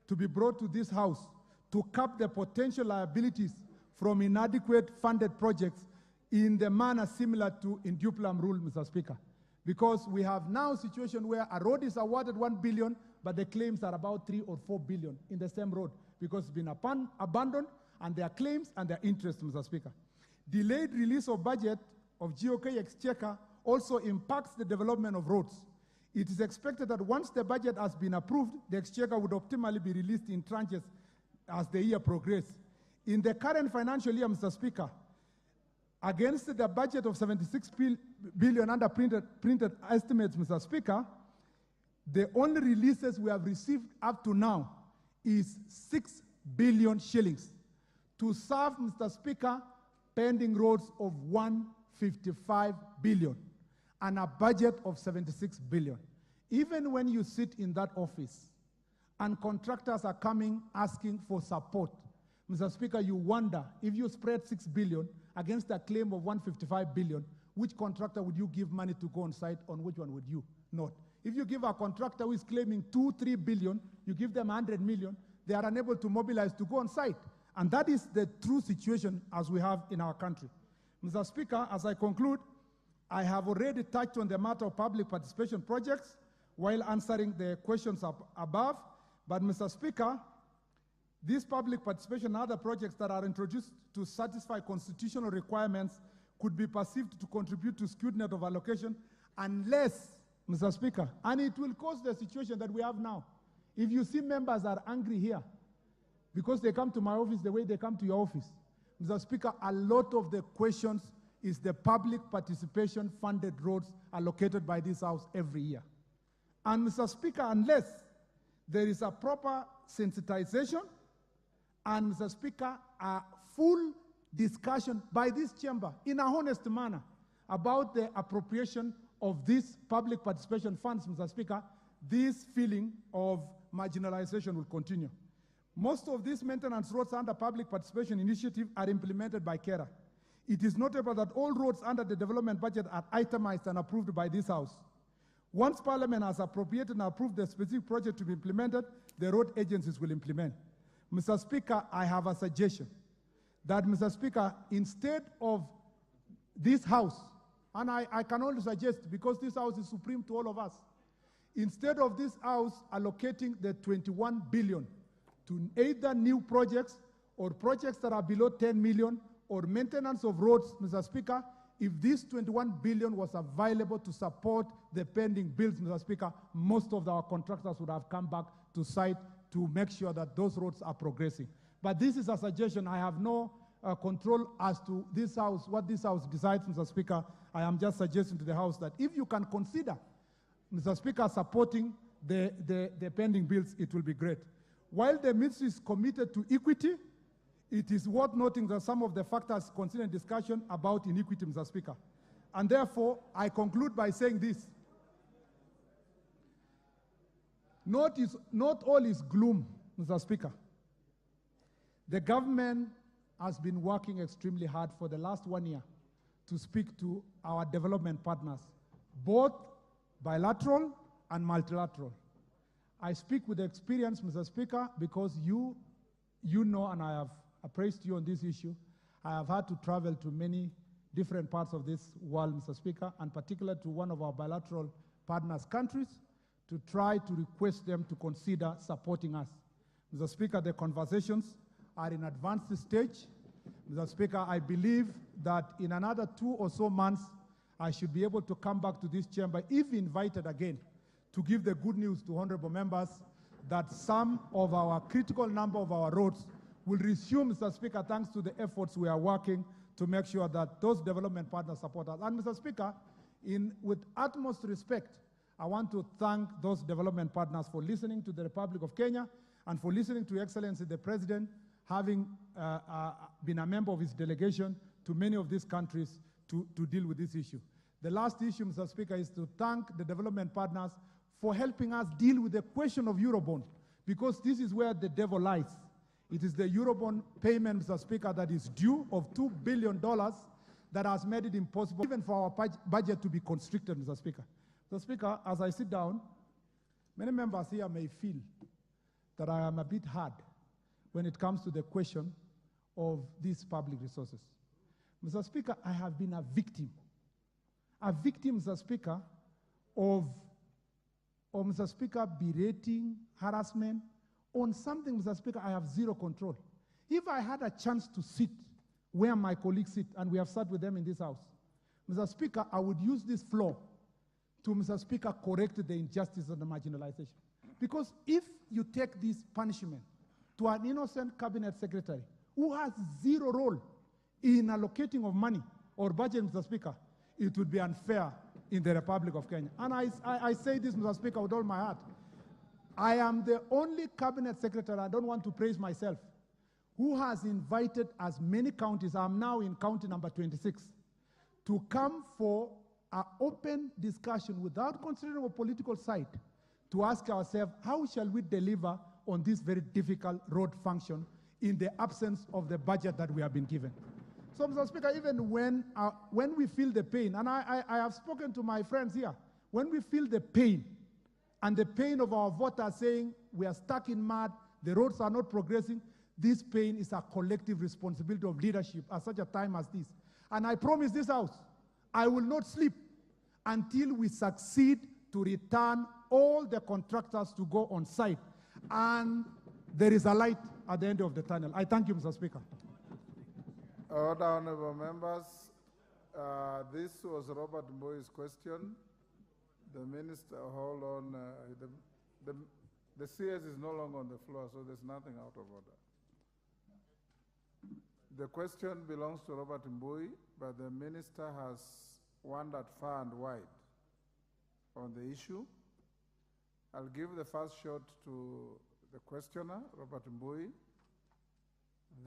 to be brought to this House to cap the potential liabilities from inadequate funded projects in the manner similar to Induplam rule, Mr. Speaker. Because we have now a situation where a road is awarded 1 billion, but the claims are about 3 or 4 billion in the same road because it's been abandoned, and their claims and their interest, Mr. Speaker. Delayed release of budget of GOK Exchequer also impacts the development of roads. It is expected that once the budget has been approved, the Exchequer would optimally be released in tranches as the year progresses. In the current financial year, Mr. Speaker, against the budget of 76 billion under printed estimates, Mr. Speaker, the only releases we have received up to now is 6 billion shillings to serve, Mr. Speaker, pending roads of 155 billion and a budget of 76 billion. Even when you sit in that office and contractors are coming asking for support, Mr. Speaker, you wonder, if you spread 6 billion against a claim of 155 billion, which contractor would you give money to go on site, on which one would you not? If you give a contractor who is claiming 2-3 billion, you give them 100 million, they are unable to mobilize to go on site. And that is the true situation as we have in our country. Mr. Speaker, as I conclude, I have already touched on the matter of public participation projects while answering the questions above. But, Mr. Speaker, these public participation and other projects that are introduced to satisfy constitutional requirements could be perceived to contribute to skewed net of allocation unless, Mr. Speaker, and it will cause the situation that we have now. If you see members are angry here because they come to my office the way they come to your office, Mr. Speaker, a lot of the questions is the public participation funded roads allocated by this House every year. And, Mr. Speaker, unless there is a proper sensitization and, Mr. Speaker, a full discussion by this chamber in a honest manner about the appropriation of these public participation funds, Mr. Speaker, this feeling of marginalization will continue. Most of these maintenance roads under public participation initiative are implemented by KERA. It is notable that all roads under the development budget are itemized and approved by this House. Once Parliament has appropriated and approved the specific project to be implemented, the road agencies will implement. Mr. Speaker, I have a suggestion that, Mr. Speaker, instead of this House, and I can only suggest because this House is supreme to all of us, instead of this House allocating the 21 billion to either new projects or projects that are below 10 million or maintenance of roads, Mr. Speaker, if this 21 billion was available to support the pending bills, Mr. Speaker, most of our contractors would have come back to site to make sure that those roads are progressing. But this is a suggestion. I have no control as to this House, what this House decides, Mr. Speaker. I am just suggesting to the House that if you can consider, Mr. Speaker, supporting the pending bills, it will be great. While the ministry is committed to equity, it is worth noting that some of the factors considered discussion about inequity, Mr. Speaker. And therefore, I conclude by saying this. Not all is gloom, Mr. Speaker. The government has been working extremely hard for the last 1 year to speak to our development partners, both bilateral and multilateral. I speak with experience, Mr. Speaker, because you know, and I have appraised you on this issue. I have had to travel to many different parts of this world, Mr. Speaker, and particularly to one of our bilateral partners' countries to try to request them to consider supporting us. Mr. Speaker, the conversations are in advanced stage. Mr. Speaker, I believe that in another 2 or so months, I should be able to come back to this chamber, if invited again, to give the good news to honorable members that some of our critical number of our roads will resume, Mr. Speaker, thanks to the efforts we are working to make sure that those development partners support us. And Mr. Speaker, with utmost respect, I want to thank those development partners for listening to the Republic of Kenya and for listening to Your Excellency the President, having been a member of his delegation to many of these countries to deal with this issue. The last issue, Mr. Speaker, is to thank the development partners for helping us deal with the question of Eurobond, because this is where the devil lies. It is the Eurobond payment, Mr. Speaker, that is due of $2 billion that has made it impossible even for our budget to be constricted, Mr. Speaker. Mr. Speaker, as I sit down, many members here may feel that I am a bit hard when it comes to the question of these public resources. Mr. Speaker, I have been a victim, Mr. Speaker, of Mr. Speaker, berating, harassment, on something, Mr. Speaker, I have zero control. If I had a chance to sit where my colleagues sit, and we have sat with them in this House, Mr. Speaker, I would use this floor to, Mr. Speaker, correct the injustice and the marginalization. Because if you take this punishment to an innocent cabinet secretary who has zero role in allocating of money or budget, Mr. Speaker, it would be unfair in the Republic of Kenya. And I say this, Mr. Speaker, with all my heart. I am the only cabinet secretary, I don't want to praise myself, who has invited as many counties, I'm now in county number 26, to come for an open discussion without considering a political side, to ask ourselves, how shall we deliver on this very difficult road function in the absence of the budget that we have been given? So, Mr. Speaker, even when we feel the pain, and I have spoken to my friends here, when we feel the pain, and the pain of our voters saying we are stuck in mud, the roads are not progressing, this pain is a collective responsibility of leadership at such a time as this. And I promise this House, I will not sleep until we succeed to return all the contractors to go on site. And there is a light at the end of the tunnel. I thank you, Mr. Speaker. Order, honorable members. This was Robert Mboi's question. The minister, hold on. The CS is no longer on the floor, so there's nothing out of order. The question belongs to Robert Mbui, but the minister has wandered far and wide on the issue. I'll give the first shot to the questioner, Robert Mbui.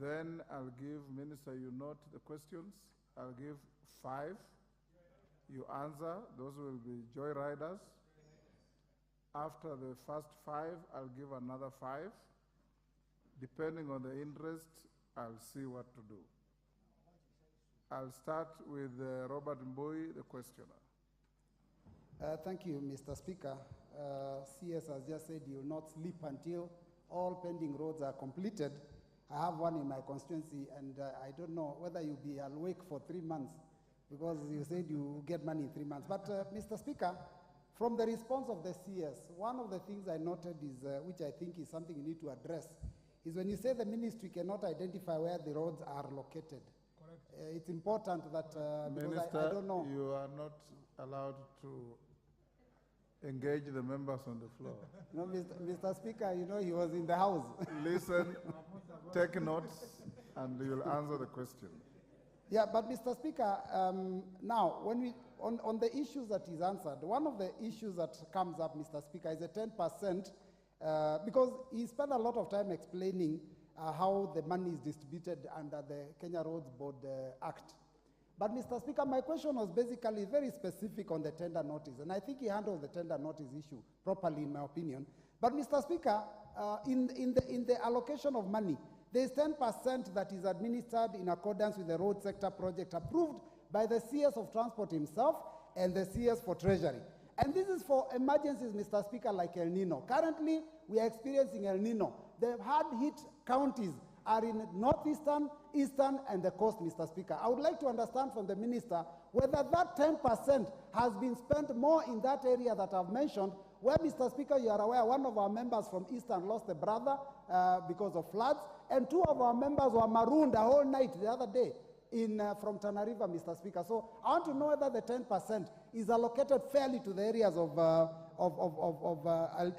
Then I'll give Minister Yunot the questions. I'll give 5. You answer, those will be joyriders. After the first 5, I'll give another 5. Depending on the interest, I'll see what to do. I'll start with Robert Mbui, the questioner. Thank you, Mr. Speaker. CS has just said you will not sleep until all pending roads are completed. I have one in my constituency, and I don't know whether you'll be awake for 3 months, because you said you get money in 3 months. But, Mr. Speaker, from the response of the CS, one of the things I noted is, which I think is something you need to address, is when you say the ministry cannot identify where the roads are located. Correct. It's important that, Minister, I don't know. You are not allowed to engage the members on the floor. No, Mr. Speaker, you know he was in the house. Listen, take notes, and you'll answer the question. Yeah, but Mr. Speaker, now, when we, on the issues that is answered, one of the issues that comes up, Mr. Speaker, is the 10%, because he spent a lot of time explaining how the money is distributed under the Kenya Roads Board Act. But Mr. Speaker, my question was basically very specific on the tender notice, and I think he handled the tender notice issue properly, in my opinion. But Mr. Speaker, in the allocation of money, there is 10% that is administered in accordance with the road sector project approved by the CS of Transport himself and the CS for Treasury. And this is for emergencies, Mr. Speaker, like El Nino. Currently, we are experiencing El Nino. The hard-hit counties are in northeastern, eastern, and the coast, Mr. Speaker. I would like to understand from the minister whether that 10% has been spent more in that area that I've mentioned, where, Mr. Speaker, you are aware, one of our members from Eastern lost a brother because of floods, and 2 of our members were marooned a whole night the other day from Tana River, Mr. Speaker. So I want to know whether the 10% is allocated fairly to the areas of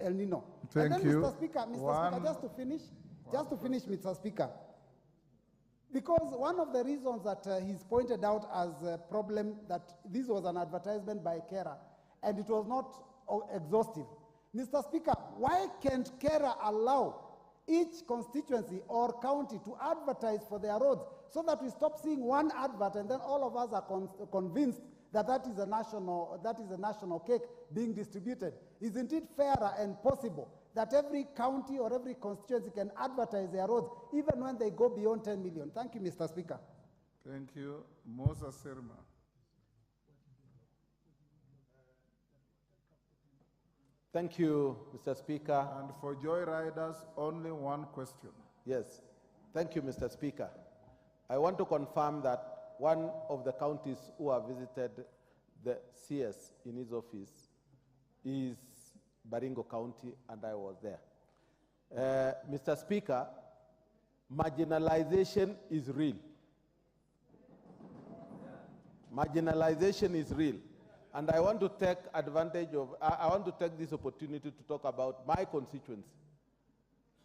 El Nino. Thank and then, you. Mr. Speaker, just to finish, Mr. Speaker, because one of the reasons that he's pointed out as a problem that this was an advertisement by Kera, and it was not exhaustive. Mr. Speaker, why can't Kera allow each constituency or county to advertise for their roads so that we stop seeing one advert and then all of us are convinced that that is a national cake being distributed? Isn't it fairer and possible that every county or every constituency can advertise their roads even when they go beyond 10 million? Thank you, Mr. Speaker. Thank you. Moses Sirma. Thank you, Mr. Speaker. And for joyriders, only one question. Yes. Thank you, Mr. Speaker. I want to confirm that one of the counties who have visited the CS in his office is Baringo County, and I was there. Mr. Speaker, marginalization is real. Marginalization is real. And I want to take advantage of, I want to take this opportunity to talk about my constituency.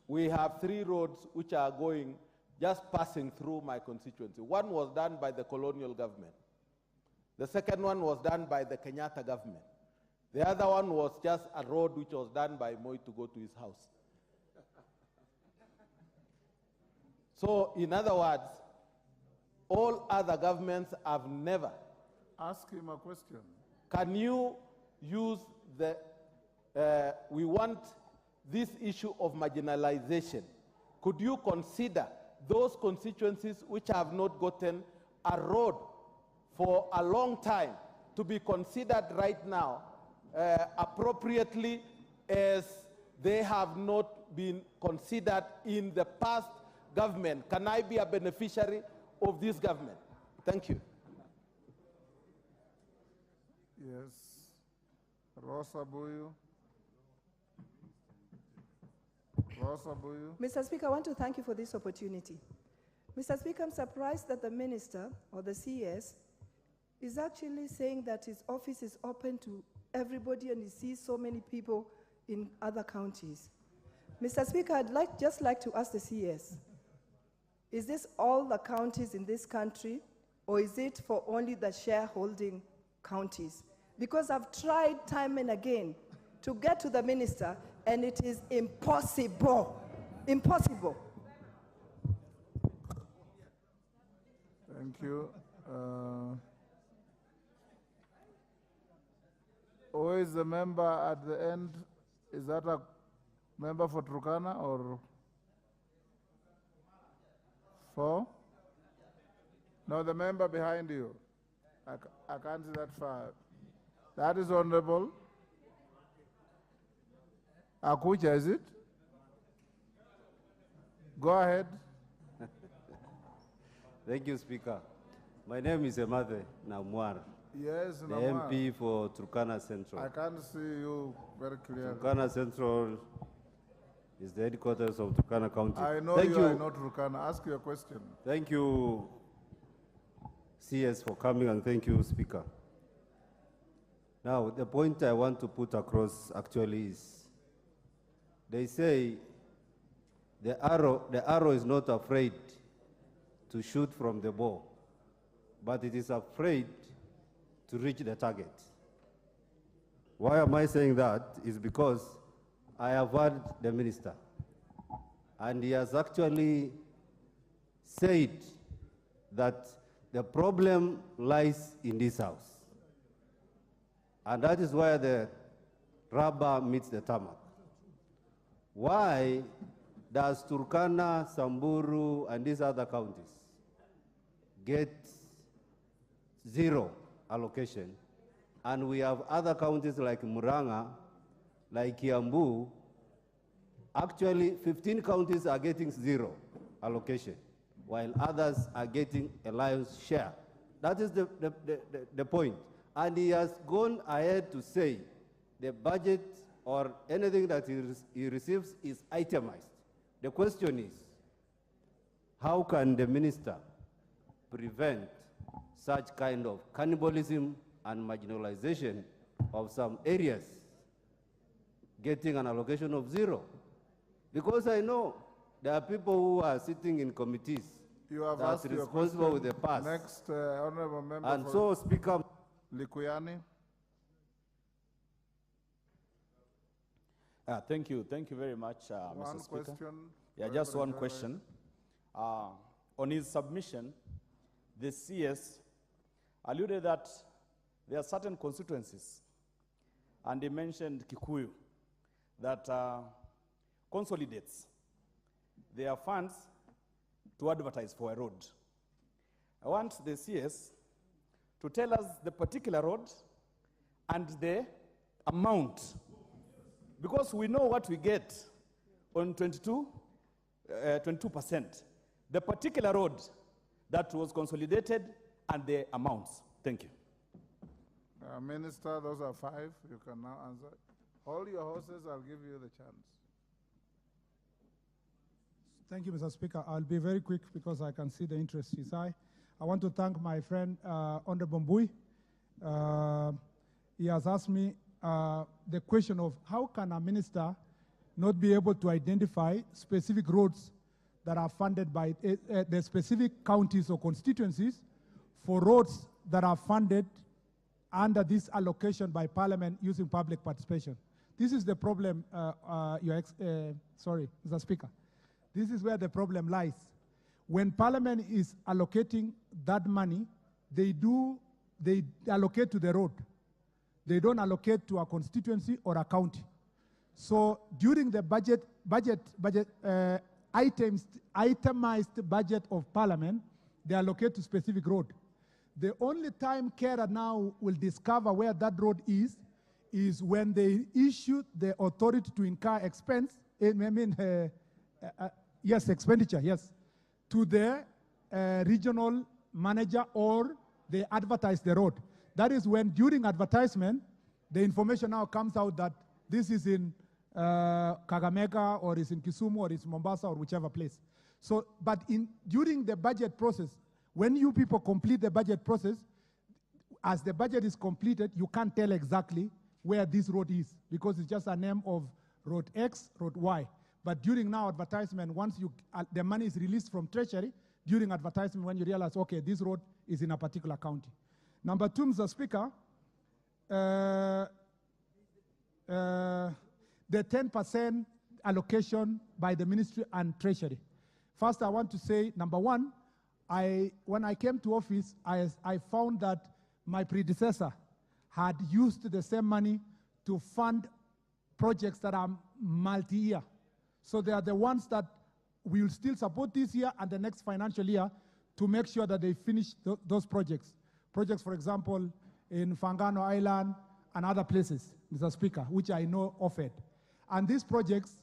We have 3 roads which are going, just passing through my constituency. One was done by the colonial government. The second one was done by the Kenyatta government. The other one was just a road which was done by Moi to go to his house. So, in other words, all other governments have never. Ask him a question. Can you use the, we want this issue of marginalization. Could you consider those constituencies which have not gotten a road for a long time to be considered right now appropriately, as they have not been considered in the past government? Can I be a beneficiary of this government? Thank you. Yes. Rosa Buyu. Rosa Buyu. Mr. Speaker, I want to thank you for this opportunity. Mr. Speaker, I'm surprised that the minister or the CS is actually saying that his office is open to everybody and he sees so many people in other counties. Mr. Speaker, I'd just like to ask the CS, is this all the counties in this country, or is it for only the shareholding counties? Because I've tried time and again to get to the minister, and it is impossible. Impossible. Thank you. Who is the member at the end? Is that a member for Turkana or for? No, the member behind you. I can't see that far. That is Honorable Akucha, is it? Go ahead. Thank you, Speaker. My name is Emathe Namwar. Yes, the Namwar. MP for Turkana Central. I can't see you very clearly. Turkana Central is the headquarters of Turkana County. I know Thank you are not Turkana. Ask your question. Thank you, CS, for coming, and thank you, Speaker. Now, the point I want to put across actually is, they say the arrow is not afraid to shoot from the bow, but it is afraid to reach the target. Why am I saying that? Is because I have heard the minister, and he has actually said that the problem lies in this house. And that is where the rubber meets the tarmac. Why does Turkana, Samburu, and these other counties get zero allocation, and we have other counties like Muranga, like Kiambu? Actually, 15 counties are getting zero allocation, while others are getting a lion's share. That is the point. And he has gone ahead to say the budget or anything that he receives is itemized. The question is, how can the minister prevent such kind of cannibalism and marginalization of some areas getting an allocation of zero? Because I know there are people who are sitting in committees You have that's asked your responsible with question. the past. Next, Honorable Member. And so, Speaker, Likuyani. Thank you very much, One Mr. Speaker. question. Yeah, just one question. On his submission, the CS alluded that there are certain constituencies, and he mentioned Kikuyu, that consolidates their funds to advertise for a road. I want the CS to tell us the particular road and the amount, because we know what we get on 22%. The particular road that was consolidated and the amounts. Thank you. Minister, those are 5. You can now answer. Hold your horses. I'll give you the chance. Thank you, Mr. Speaker. I'll be very quick because I can see the interest is high. I want to thank my friend, Honorable Mbui. He has asked me the question of how can a minister not be able to identify specific roads that are funded by the specific counties or constituencies for roads that are funded under this allocation by Parliament using public participation. This is the problem, sorry, Mr. Speaker. This is where the problem lies. When Parliament is allocating that money, they allocate to the road. They don't allocate to a constituency or a county. So during the itemized budget of Parliament, they allocate to specific road. The only time carer now will discover where that road is when they issue the authority to incur expense, expenditure, to the regional manager, or they advertise the road. That is when, during advertisement, the information now comes out that this is in Kakamega, or is in Kisumu, or is Mombasa, or whichever place. So, but during the budget process, when you people complete the budget process, as the budget is completed, you can't tell exactly where this road is, because it's just a name of road X, road Y. But during now advertisement, once the money is released from Treasury, during advertisement, when you realize, okay, this road is in a particular county. Number 2, Mr. Speaker, the 10% allocation by the Ministry and Treasury. First, I want to say, number 1, when I came to office, I found that my predecessor had used the same money to fund projects that are multi-year. So they are the ones that we will still support this year and the next financial year to make sure that they finish those projects. Projects, for example, in Fangano Island and other places, Mr. Speaker, which I know offered. And these projects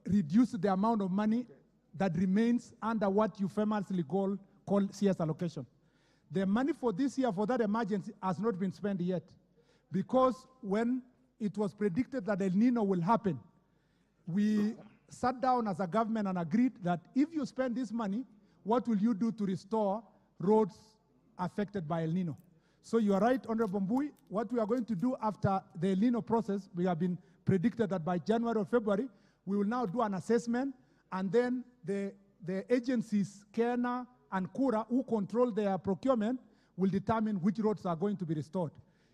reduce the amount of money that remains under what you famously call CS allocation. The money for this year for that emergency has not been spent yet, because when it was predicted that El Nino will happen, we sat down as a government and agreed that if you spend this money, what will you do to restore roads affected by El Nino? So you are right, Honorable Mbui. What we are going to do after the El Nino process, we have been predicted that by January or February, we will now do an assessment, and then the agencies, Kena and Kura, who control their procurement, will determine which roads are going to be restored.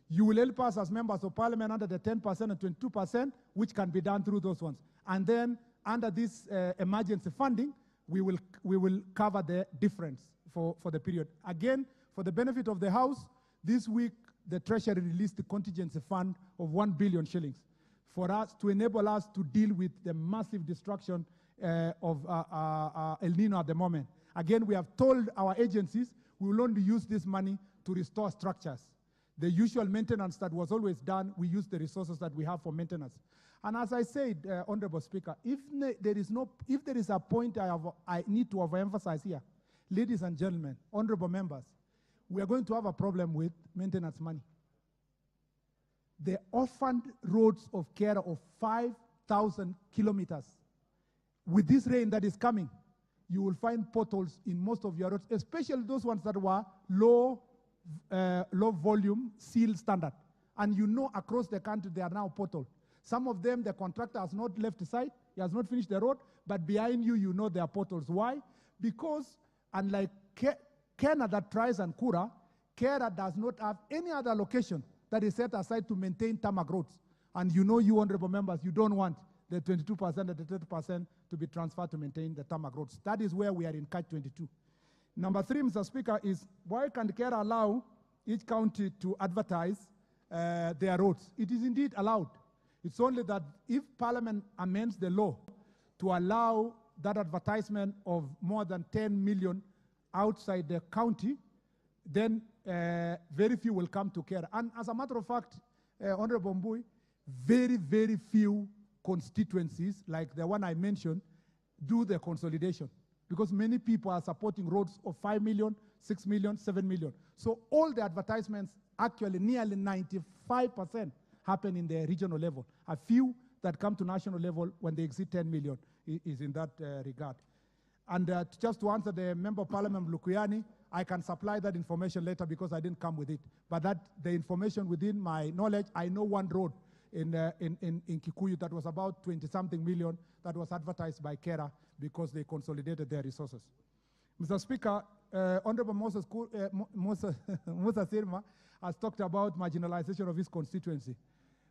You will help us as members of parliament under the 10% and 22%, which can be done through those ones. And then under this emergency funding, we will cover the difference for the period. Again, for the benefit of the House, this week the Treasury released the contingency fund of 1 billion shillings for us to enable us to deal with the massive destruction of El Nino at the moment. Again, we have told our agencies we will only use this money to restore structures. The usual maintenance that was always done, we use the resources that we have for maintenance. And as I said, Honorable Speaker, if there is a point I need to overemphasize here, ladies and gentlemen, honorable members, we are going to have a problem with maintenance money. The orphaned roads of care of 5,000 kilometers. With this rain that is coming, you will find potholes in most of your roads, especially those ones that were low volume seal standard. And you know across the country they are now potholed. Some of them, the contractor has not left the site, he has not finished the road, but behind you, you know there are potholes. Why? Because unlike Kena that tries and Kura, Kera does not have any other location that is set aside to maintain tarmac roads. And you know, you honorable members, you don't want the 22% and the 30% to be transferred to maintain the tarmac roads. That is where we are in catch-22. Number 3, Mr. Speaker, is why can't Kera allow each county to advertise their roads? It is indeed allowed. It's only that if Parliament amends the law to allow that advertisement of more than 10 million outside the county, then very few will come to care. And as a matter of fact, Honorable Mbui, very, very few constituencies, like the one I mentioned, do the consolidation, because many people are supporting roads of 5 million, 6 million, 7 million. So all the advertisements, actually nearly 95%, happen in the regional level. A few that come to national level when they exceed 10 million is in that regard. And just to answer the Member of Parliament Lukuyani, I can supply that information later because I didn't come with it. But that the information within my knowledge, I know one road in Kikuyu that was about 20-something million that was advertised by Kera because they consolidated their resources. Mr. Speaker, Honorable Musa Sirma has talked about marginalization of his constituency.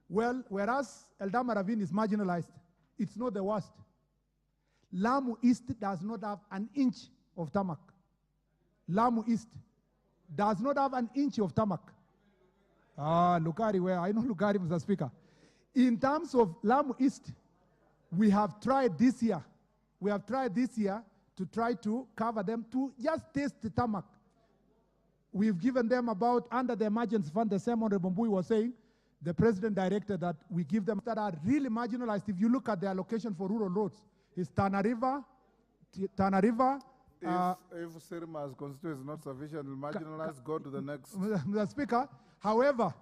Well, whereas Eldama Ravine is marginalized, it's not the worst. Lamu East does not have an inch of tarmac. Lamu East does not have an inch of tarmac. Lugari, where I know Lugari, Mr. Speaker. In terms of Lamu East, we have tried this year. We have tried this year to try to cover them, to just test the tarmac. We've given them about, under the emergency fund, the same Honorable Mbui was saying, the President directed that we give them that are really marginalized. If you look at the allocation for rural roads, it's Tana River. If Sirma's constituency is not sufficiently marginalized, go to the next. Mr. Speaker, however,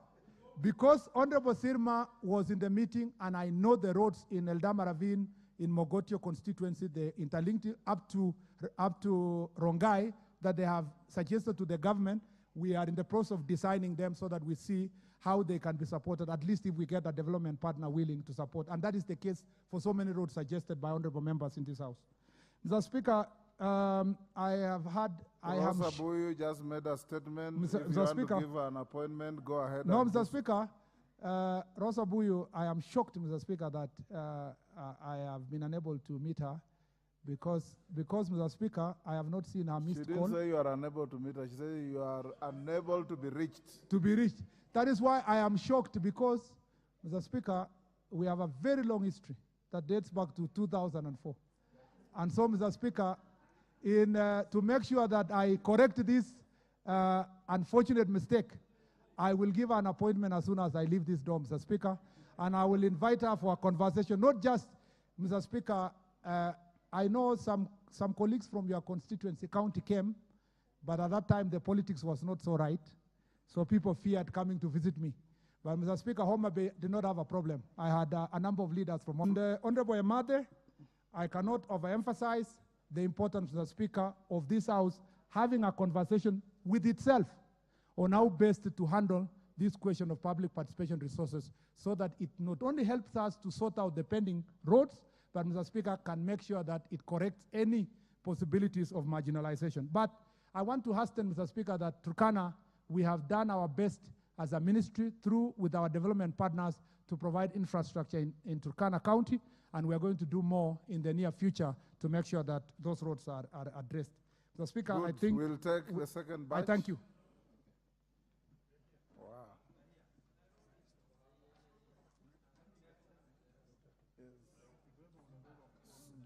because Honorable Sirma was in the meeting and I know the roads in Eldama Ravine, in Mogotio constituency, the interlinked up to Rongai that they have suggested to the government, we are in the process of designing them so that we see how they can be supported, at least if we get a development partner willing to support. And that is the case for so many roads suggested by honorable members in this House. Mr. Speaker, I have had... Rosa Buyu just made a statement. If you want to give an appointment, go ahead. No, Mr. Speaker, Rosa Buyu, I am shocked, Mr. Speaker, that I have been unable to meet her. Because, Mr. Speaker, I have not seen her missed call. She didn't say you are unable to meet her. She said you are unable to be reached. To be reached. That is why I am shocked because, Mr. Speaker, we have a very long history that dates back to 2004. And so, Mr. Speaker, to make sure that I correct this unfortunate mistake, I will give her an appointment as soon as I leave this door, Mr. Speaker, and I will invite her for a conversation. Not just, Mr. Speaker, I know some colleagues from your constituency county came, but at that time the politics was not so right, so people feared coming to visit me. But Mr. Speaker, Homa Bay did not have a problem. I had a number of leaders from Honorable Emade. I cannot overemphasize the importance, Mr. Speaker, of this House having a conversation with itself on how best to handle this question of public participation resources so that it not only helps us to sort out the pending roads, but Mr. Speaker, can make sure that it corrects any possibilities of marginalization. But I want to hasten, Mr. Speaker, that Turkana, we have done our best as a ministry through with our development partners to provide infrastructure in Turkana County, and we are going to do more in the near future to make sure that those roads are addressed. Mr. Speaker, Good. I think we'll take the second batch. I thank you.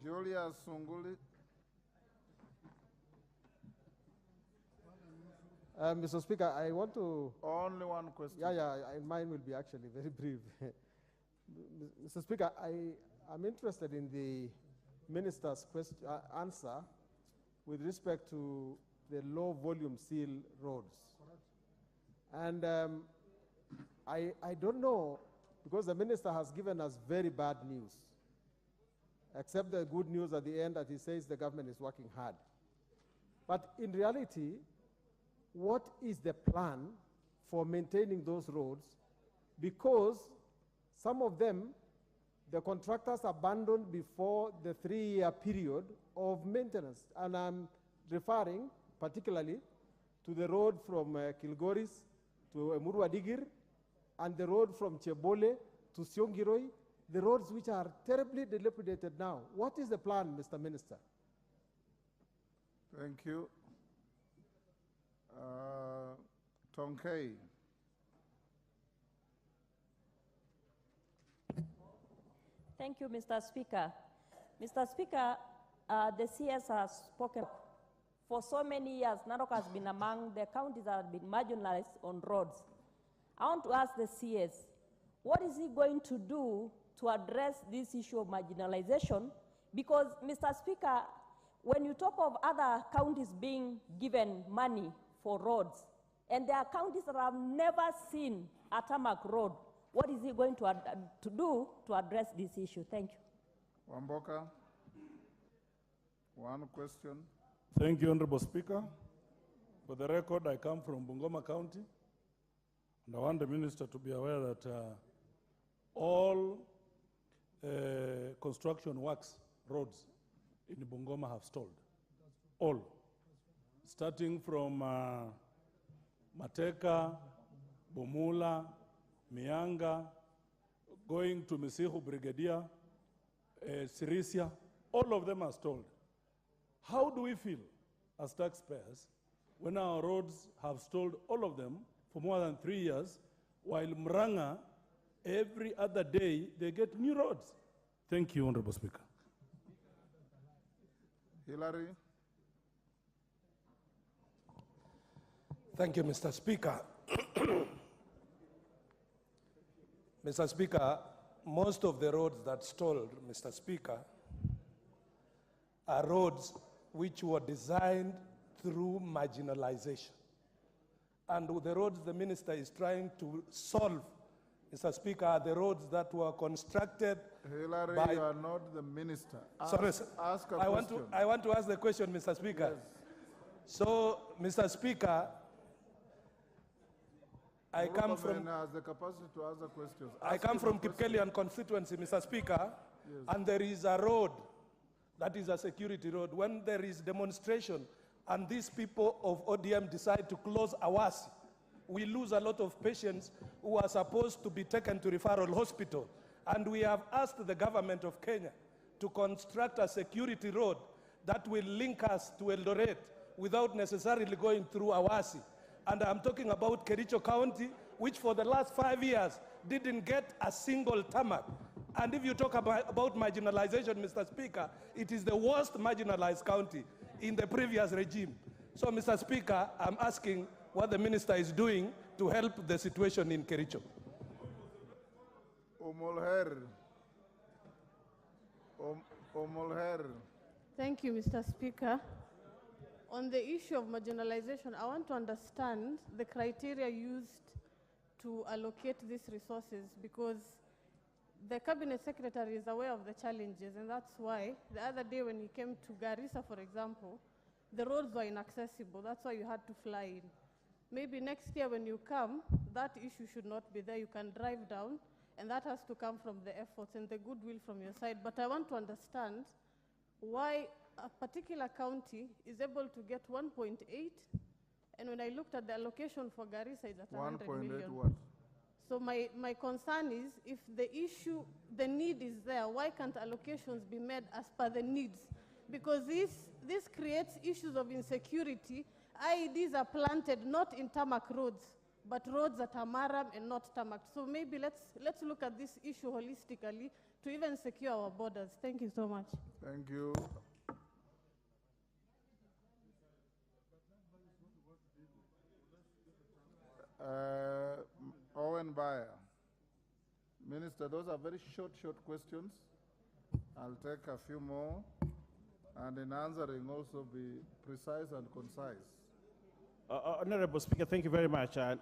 Julia Sunguli. Mr. Speaker, I want to... Only one question. Mine will be actually very brief. Mr. Speaker, I'm interested in the Minister's answer with respect to the low-volume seal roads. And I don't know, because the Minister has given us very bad news, except the good news at the end that he says the government is working hard. But in reality, what is the plan for maintaining those roads? Because some of them, the contractors abandoned before the 3-year period of maintenance. And I'm referring particularly to the road from Kilgoris to Murwadigir and the road from Chebole to Siongiroi, the roads which are terribly dilapidated now. What is the plan, Mr. Minister? Thank you. Tonkei. Thank you, Mr. Speaker. Mr. Speaker, the CS has spoken. For so many years, Narok has been among the counties that have been marginalized on roads. I want to ask the CS, what is he going to do to address this issue of marginalization? Because, Mr. Speaker, when you talk of other counties being given money for roads, and there are counties that have never seen a tarmac road, what is he going to do to address this issue? Thank you. Wamboka, one question. Thank you, Honorable Speaker. For the record, I come from Bungoma County, and I want the Minister to be aware that all construction works, roads in Bungoma have stalled. All. Starting from Mateka, Bomula, Mianga, going to Misihu Brigadier, Sirisia, all of them are stalled. How do we feel as taxpayers when our roads have stalled all of them for more than 3 years, while Muranga, every other day, they get new roads? Thank you, Honorable Speaker. Hillary. Thank you, Mr. Speaker. Mr. Speaker, most of the roads that stalled, Mr. Speaker, are roads which were designed through marginalization. And the roads the minister is trying to solve, Mr. Speaker, are the roads that were constructed Hillary, by... you are not the minister. Sorry, sir. Ask a I question. want to ask the question, Mr. Speaker. Yes. So, Mr. Speaker, I come from... has the capacity to answer questions. I come from Kipkelian constituency, Mr. Speaker, Yes. and there is a road that is a security road. When there is demonstration and these people of ODM decide to close Awasi, we lose a lot of patients who are supposed to be taken to referral hospital. And we have asked the government of Kenya to construct a security road that will link us to Eldoret without necessarily going through Awasi. And I'm talking about Kericho County, which for the last 5 years didn't get a single tarmac. And if you talk about marginalization, Mr. Speaker, it is the worst marginalized county in the previous regime. So, Mr. Speaker, I'm asking what the minister is doing to help the situation in Kericho. Thank you, Mr. Speaker. On the issue of marginalization, I want to understand the criteria used to allocate these resources, because the cabinet secretary is aware of the challenges, and that's why the other day when he came to Garissa, for example, the roads were inaccessible. That's why you had to fly in. Maybe next year when you come, that issue should not be there. You can drive down, and that has to come from the efforts and the goodwill from your side. But I want to understand why a particular county is able to get 1.8, and when I looked at the allocation for Garissa, it's at 100 million. 1.8 what? So my concern is, if the need is there, why can't allocations be made as per the needs? Because this creates issues of insecurity. IEDs are planted not in tarmac roads, but roads that are maram and not tarmac. So maybe let's look at this issue holistically to even secure our borders. Thank you so much. Thank you. Owen Bayer. Minister, those are very short questions. I'll take a few more, and in answering also be precise and concise. Honorable Speaker, thank you very much. And,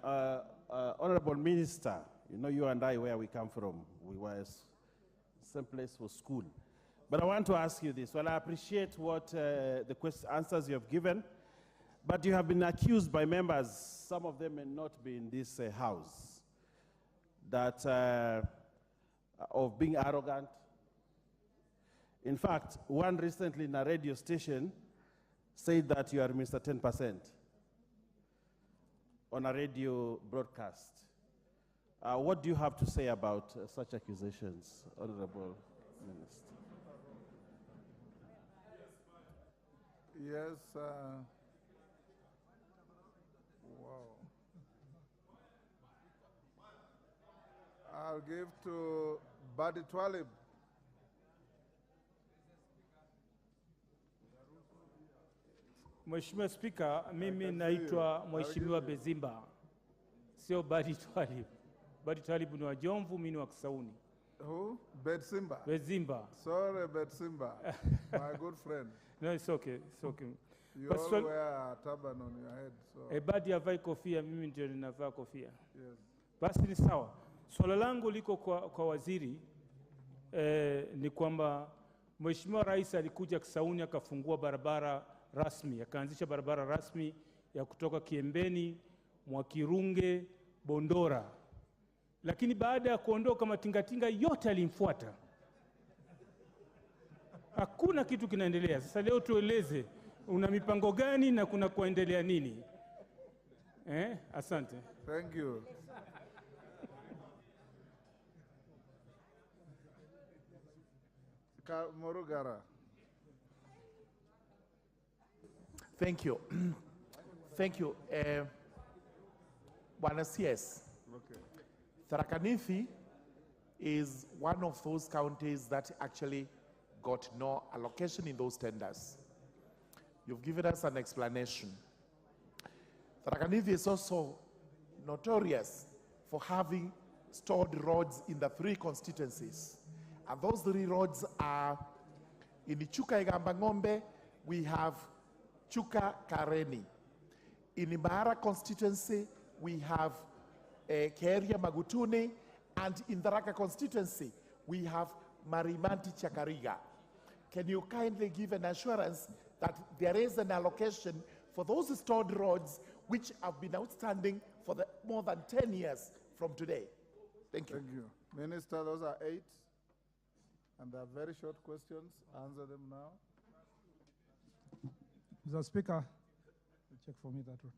Honorable Minister, you know you and I, where we come from, we were same place for school. But I want to ask you this. Well, I appreciate what the answers you have given, but you have been accused by members, some of them may not be in this house, that of being arrogant. In fact, one recently in a radio station said that you are Mr. 10% on a radio broadcast. What do you have to say about such accusations, Honorable Minister? Yes. Wow. I'll give to Badi Twalib. Mheshimiwa Spika, mimi naitwa Mheshimiwa Bezimba, sio Badi Twalib. Badi Twalib ni wa Jomvu, mimi ni wa Kisauni. Who? Bezimba. Bezimba. Sorry, Bezimba. My good friend. No, it's okay. It's okay. You all wear a turban on your head. So. Badi havai kofia, mimi ndio ninavaa kofia. Yes. Basi ni sawa. Swala langu liko kwa waziri ni kwamba Mheshimiwa Rais alikuja Kisauni akafungua barabara rasmi, akaanzisha barabara rasmi ya kutoka Kiembeni, Mwakirunge, Bondora. Lakini baada ya kuondoka matingatinga yote alimfuata. Hakuna kitu kinaendelea. Sasa leo tueleze una mipango gani na kuna kuendelea nini? Asante. Thank you. Morugara. Thank you. Thank you. Bwana CS. Okay. Tharaka Nithi is one of those counties that actually got no allocation in those tenders. You've given us an explanation. Tharaka Nithi is also notorious for having stored roads in the 3 constituencies. And those 3 roads are in Ichuka Igamba Ng'ombe, we have Chuka Kareni. In Imara constituency, we have Keria Magutuni, and in the Raka constituency, we have Marimanti Chakariga. Can you kindly give an assurance that there is an allocation for those stored roads which have been outstanding for more than 10 years from today? Thank you. Thank you. Minister, those are 8, and they're very short questions. Answer them now. Mr. Speaker, check for me that route.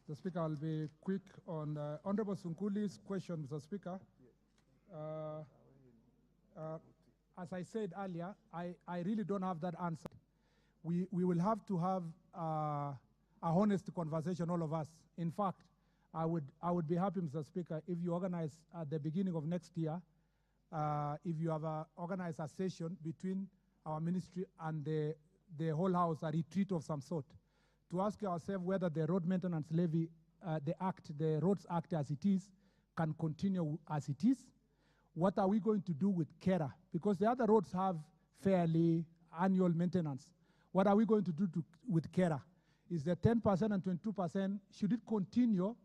Mr. Speaker, I'll be quick on Honorable Sunkuli's question, Mr. Speaker. as I said earlier, I really don't have that answer. We will have to have a honest conversation, all of us. In fact, I would be happy, Mr. Speaker, if you organize at the beginning of next year, if you have organized a session between our ministry and the whole house, a retreat of some sort, to ask ourselves whether the road maintenance levy, the Roads Act as it is, can continue as it is. What are we going to do with KERA? Because the other roads have fairly annual maintenance. What are we going to do with KERA? Is the 10% and 22%, should it continue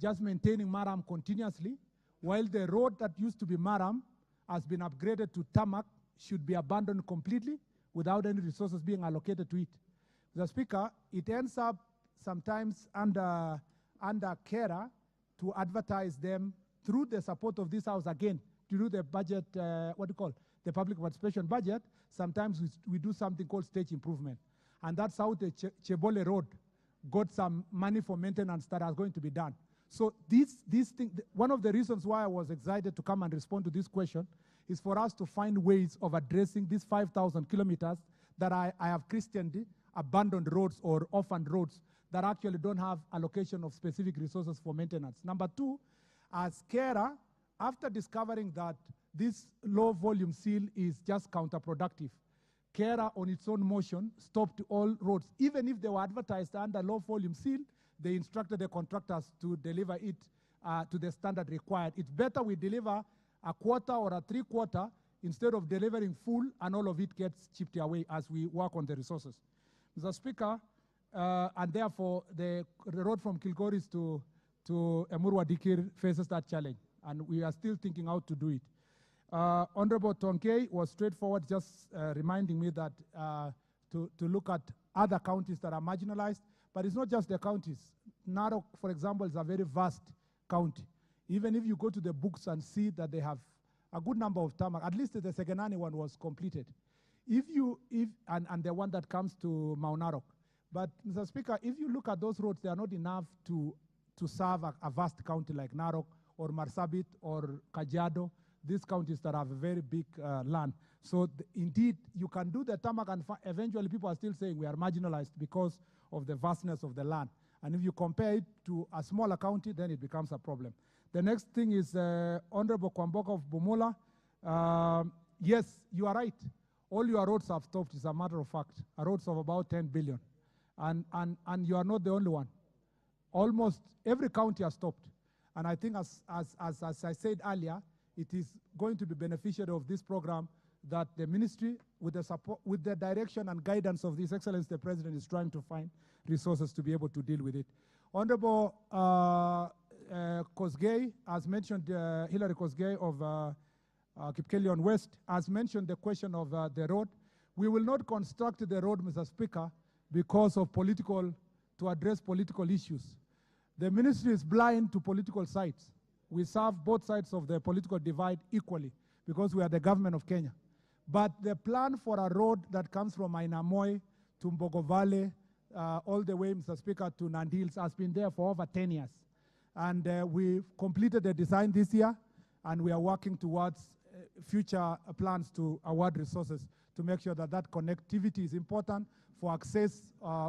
just maintaining Maram continuously, while the road that used to be Maram has been upgraded to tarmac, should be abandoned completely without any resources being allocated to it? Mr. Speaker, it ends up sometimes under KERA to advertise them through the support of this house again, to do the budget, the public participation budget. Sometimes we do something called stage improvement. And that's how the Chebole Road got some money for maintenance that are going to be done. So this thing, one of the reasons why I was excited to come and respond to this question is for us to find ways of addressing these 5,000 kilometers that I have christened abandoned roads or orphaned roads that actually don't have allocation of specific resources for maintenance. Number two, as KERA, after discovering that this low volume seal is just counterproductive, KERA on its own motion stopped all roads. Even if they were advertised under low volume seal, they instructed the contractors to deliver it to the standard required. It's better we deliver a quarter or a three-quarter instead of delivering full and all of it gets chipped away as we work on the resources. Mr. Speaker, and therefore the road from Kilgoris to Emurwa Dikir faces that challenge, and we are still thinking how to do it. Honorable Tonkei was straightforward, just reminding me that to look at other counties that are marginalized, but it's not just the counties. Narok, for example, is a very vast county. Even if you go to the books and see that they have a good number of tarmac, at least the Segenani one was completed. And the one that comes to Mount Narok. But, Mr. Speaker, if you look at those roads, they are not enough to serve a vast county like Narok or Marsabit or Kajiado, these counties that have a very big land. So indeed, you can do the tarmac, and eventually people are still saying we are marginalized because of the vastness of the land. And if you compare it to a smaller county, then it becomes a problem. The next thing is Honorable Kwamboka of Bumula. Yes, you are right. All your roads have stopped, as a matter of fact. Roads of about 10 billion. And you are not the only one. Almost every county has stopped. And I think as I said earlier, it is going to be beneficial of this program that the ministry, with the support, with the direction and guidance of His Excellency the President, is trying to find resources to be able to deal with it. Honorable Kosgei, as mentioned, Hilary Kosgei of Kipkelion West, has mentioned the question of the road. We will not construct the road, Mr. Speaker, because of to address political issues. The ministry is blind to political sides. We serve both sides of the political divide equally because we are the government of Kenya. But the plan for a road that comes from Ainamoi to Mbogo Valley, all the way, Mr. Speaker, to Nandi Hills has been there for over 10 years. And we've completed the design this year, and we are working towards future plans to award resources to make sure that that connectivity is important for access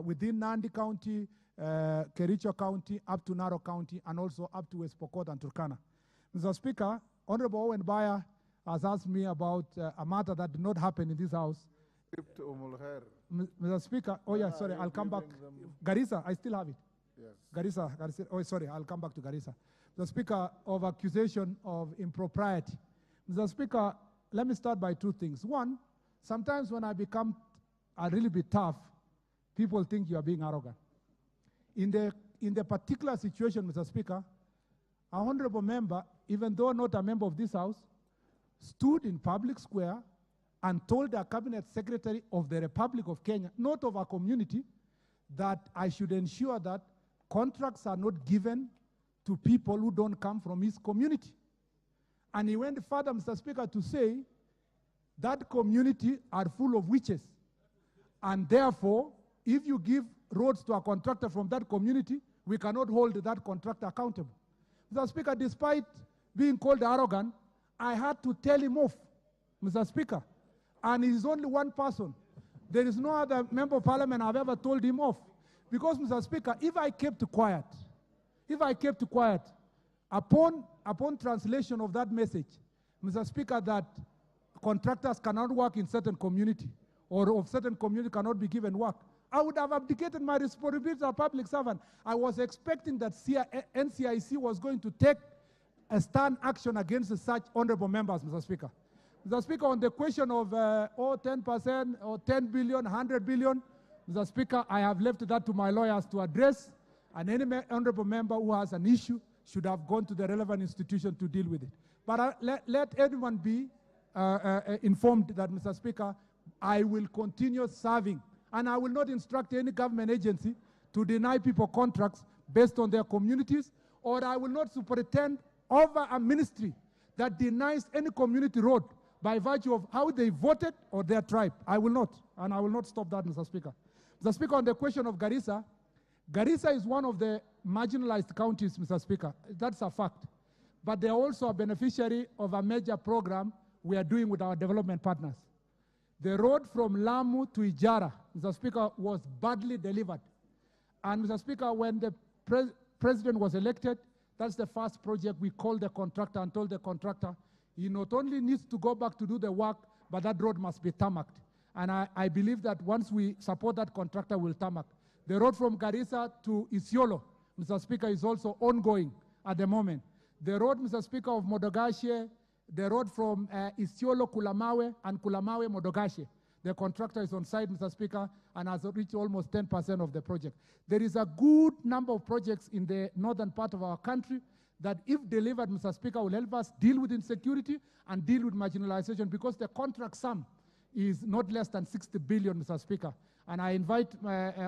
within Nandi County, Kericho County, up to Narok County, and also up to West Pokot and Turkana. Mr. Speaker, Honorable Owen Baya has asked me about a matter that did not happen in this house. Mr. Speaker, oh yeah, sorry, I'll come back. Garissa, I still have it. Yes. Garissa, oh sorry, I'll come back to Garissa. Mr. Speaker, of accusation of impropriety. Mr. Speaker, let me start by two things. One, sometimes when I become a really bit tough, people think you are being arrogant. In the particular situation, Mr. Speaker, a honorable member, even though not a member of this house, stood in public square and told the cabinet secretary of the Republic of Kenya, not of our community, that I should ensure that contracts are not given to people who don't come from his community. And he went further, Mr. Speaker, to say that community are full of witches. And therefore, if you give roads to a contractor from that community, we cannot hold that contractor accountable. Mr. Speaker, despite being called arrogant, I had to tell him off, Mr. Speaker, and it is only one person. There is no other member of parliament I've ever told him off. Because, Mr. Speaker, if I kept quiet, upon translation of that message, Mr. Speaker, that contractors cannot work in certain community, or of certain community cannot be given work, I would have abdicated my responsibility as a public servant. I was expecting that NCIC was going to take a stern action against such honorable members, Mr. Speaker. Mr. Speaker, on the question of 10% or 10 billion, 100 billion, Mr. Speaker, I have left that to my lawyers to address, and any honorable member who has an issue should have gone to the relevant institution to deal with it. But let everyone be informed that, Mr. Speaker, I will continue serving, and I will not instruct any government agency to deny people contracts based on their communities, or I will not superintend over a ministry that denies any community road by virtue of how they voted or their tribe. I will not, and I will not stop that, Mr. Speaker. Mr. Speaker, on the question of Garissa, Garissa is one of the marginalized counties, Mr. Speaker. That's a fact. But they are also a beneficiary of a major program we are doing with our development partners. The road from Lamu to Ijara, Mr. Speaker, was badly delivered. And, Mr. Speaker, when the president was elected, that's the first project we called the contractor and told the contractor he not only needs to go back to do the work, but that road must be tarmacked. And I believe that once we support that contractor, we'll tarmac. The road from Garissa to Isiolo, Mr. Speaker, is also ongoing at the moment. The road, Mr. Speaker, of Modogashe, the road from Isiolo, Kulamawe, and Kulamawe, Modogashe, the contractor is on site, Mr. Speaker, and has reached almost 10% of the project. There is a good number of projects in the northern part of our country that, if delivered, Mr. Speaker, will help us deal with insecurity and deal with marginalization, because the contract sum is not less than 60 billion, Mr. Speaker. And I invite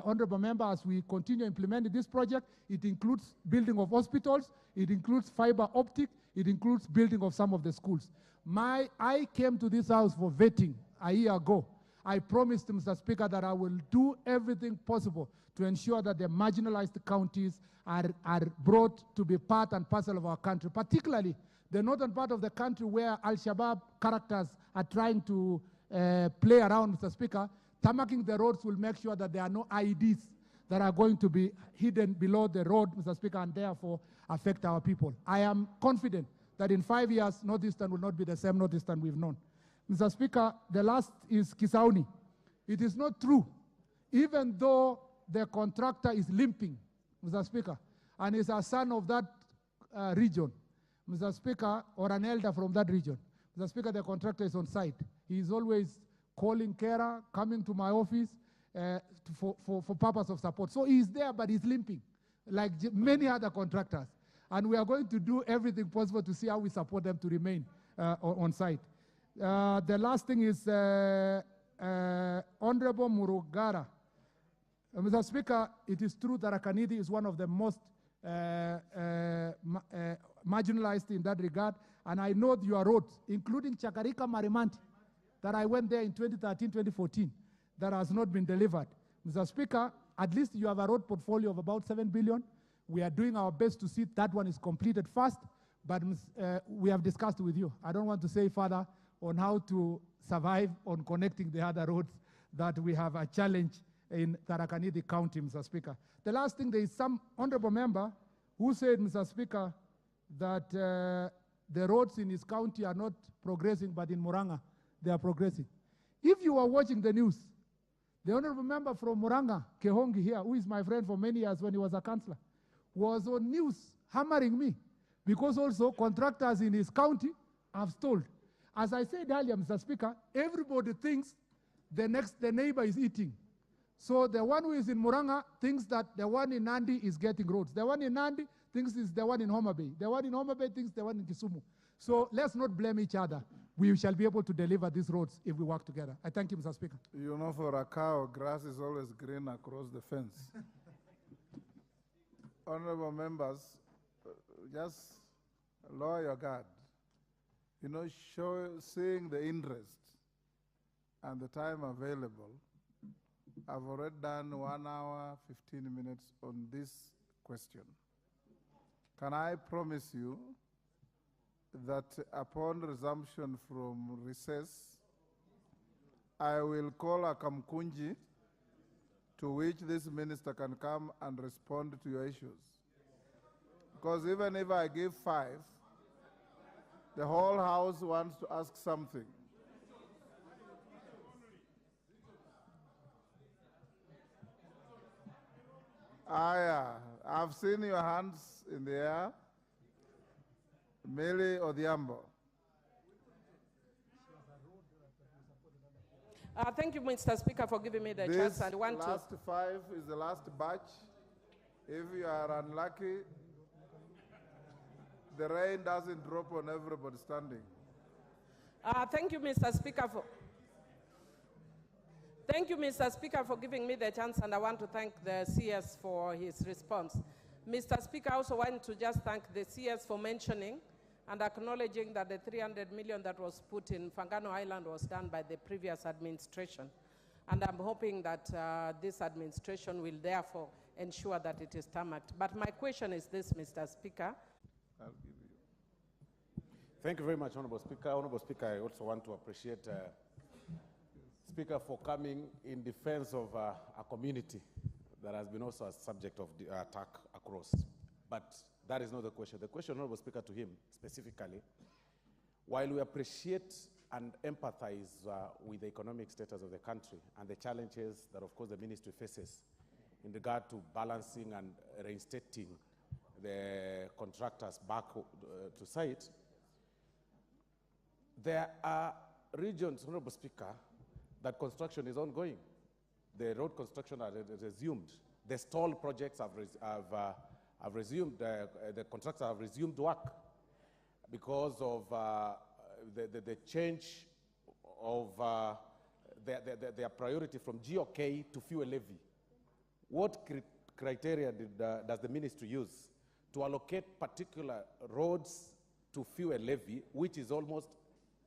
honorable member, as we continue implementing this project, it includes building of hospitals, it includes fiber optic, it includes building of some of the schools. I came to this house for vetting a year ago. I promised, Mr. Speaker, that I will do everything possible to ensure that the marginalized counties are brought to be part and parcel of our country, particularly the northern part of the country where Al-Shabaab characters are trying to play around, Mr. Speaker. Tarmacking the roads will make sure that there are no IEDs that are going to be hidden below the road, Mr. Speaker, and therefore affect our people. I am confident that in 5 years, Northeastern will not be the same Northeastern we've known. Mr. Speaker, the last is Kisauni. It is not true, even though the contractor is limping, Mr. Speaker, and is a son of that region, Mr. Speaker, or an elder from that region. Mr. Speaker, the contractor is on site. He is always calling carer, coming to my office for purpose of support. So he is there, but he's limping, like many other contractors. And we are going to do everything possible to see how we support them to remain on site. The last thing is Honorable Murugara. Mr. Speaker, it is true that Rakanidi is one of the most marginalized in that regard, and I know your roads, including Chakarika Marimanti, that I went there in 2013, 2014, that has not been delivered. Mr. Speaker, at least you have a road portfolio of about 7 billion. We are doing our best to see that one is completed fast, but we have discussed with you. I don't want to say further on how to survive on connecting the other roads, that we have a challenge in Tarakanidi County, Mr. Speaker. The last thing, there is some honorable member who said, Mr. Speaker, that the roads in his county are not progressing, but in Muranga, they are progressing. If you are watching the news, the honorable member from Muranga, Kehongi here, who is my friend for many years when he was a councillor, was on news hammering me, because also contractors in his county have stalled. As I said earlier, Mr. Speaker, everybody thinks the neighbor is eating. So the one who is in Muranga thinks that the one in Nandi is getting roads. The one in Nandi thinks it's the one in Homa Bay. The one in Homa Bay thinks the one in Kisumu. So let's not blame each other. We shall be able to deliver these roads if we work together. I thank you, Mr. Speaker. You know, for a cow, grass is always green across the fence. Honorable members, just lower your guard. You know, seeing the interest and the time available, I've already done 1 hour, 15 minutes on this question. Can I promise you that upon resumption from recess, I will call a Kamkunji to which this minister can come and respond to your issues. Because even if I give 5, the whole House wants to ask something. Yeah, I've seen your hands in the air. Mele Odhiambo. Thank you, Mr. Speaker, for giving me the This chance. And I want last 5 is the last batch. If you are unlucky, the rain doesn't drop on everybody standing. Thank you, Mr. Speaker, for giving me the chance, and I want to thank the CS for his response. Mr. Speaker, I also want to just thank the CS for mentioning and acknowledging that the 300 million that was put in Fangano Island was done by the previous administration. And I'm hoping that this administration will therefore ensure that it is tarmacked. But my question is this, Mr. Speaker. I'll give you. Thank you very much, Honorable Speaker. Honorable Speaker, I also want to appreciate Speaker for coming in defense of a community that has been also a subject of the attack across. But that is not the question. The question, Honorable Speaker, to him specifically, while we appreciate and empathize with the economic status of the country and the challenges that, of course, the ministry faces in regard to balancing and reinstating the contractors back to site, there are regions, Honorable Speaker, that construction is ongoing. The road construction has resumed. The stall projects have resumed, the contractors have resumed work because of the change of their priority from GOK to fuel levy. What criteria does the ministry use to allocate particular roads to fuel levy, which is almost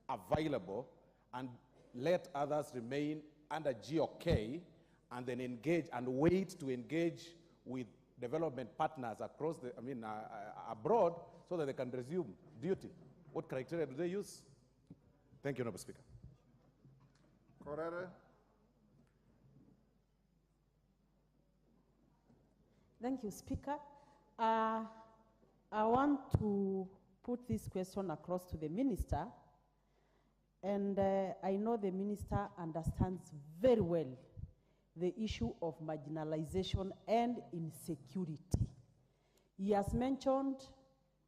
available, and let others remain under GOK and then engage and wait to engage with development partners across the, abroad so that they can resume duty? What criteria do they use? Thank you, Honorable Speaker. Korere. Thank you, Speaker. I want to put this question across to the Minister, and I know the Minister understands very well the issue of marginalization and insecurity. He has mentioned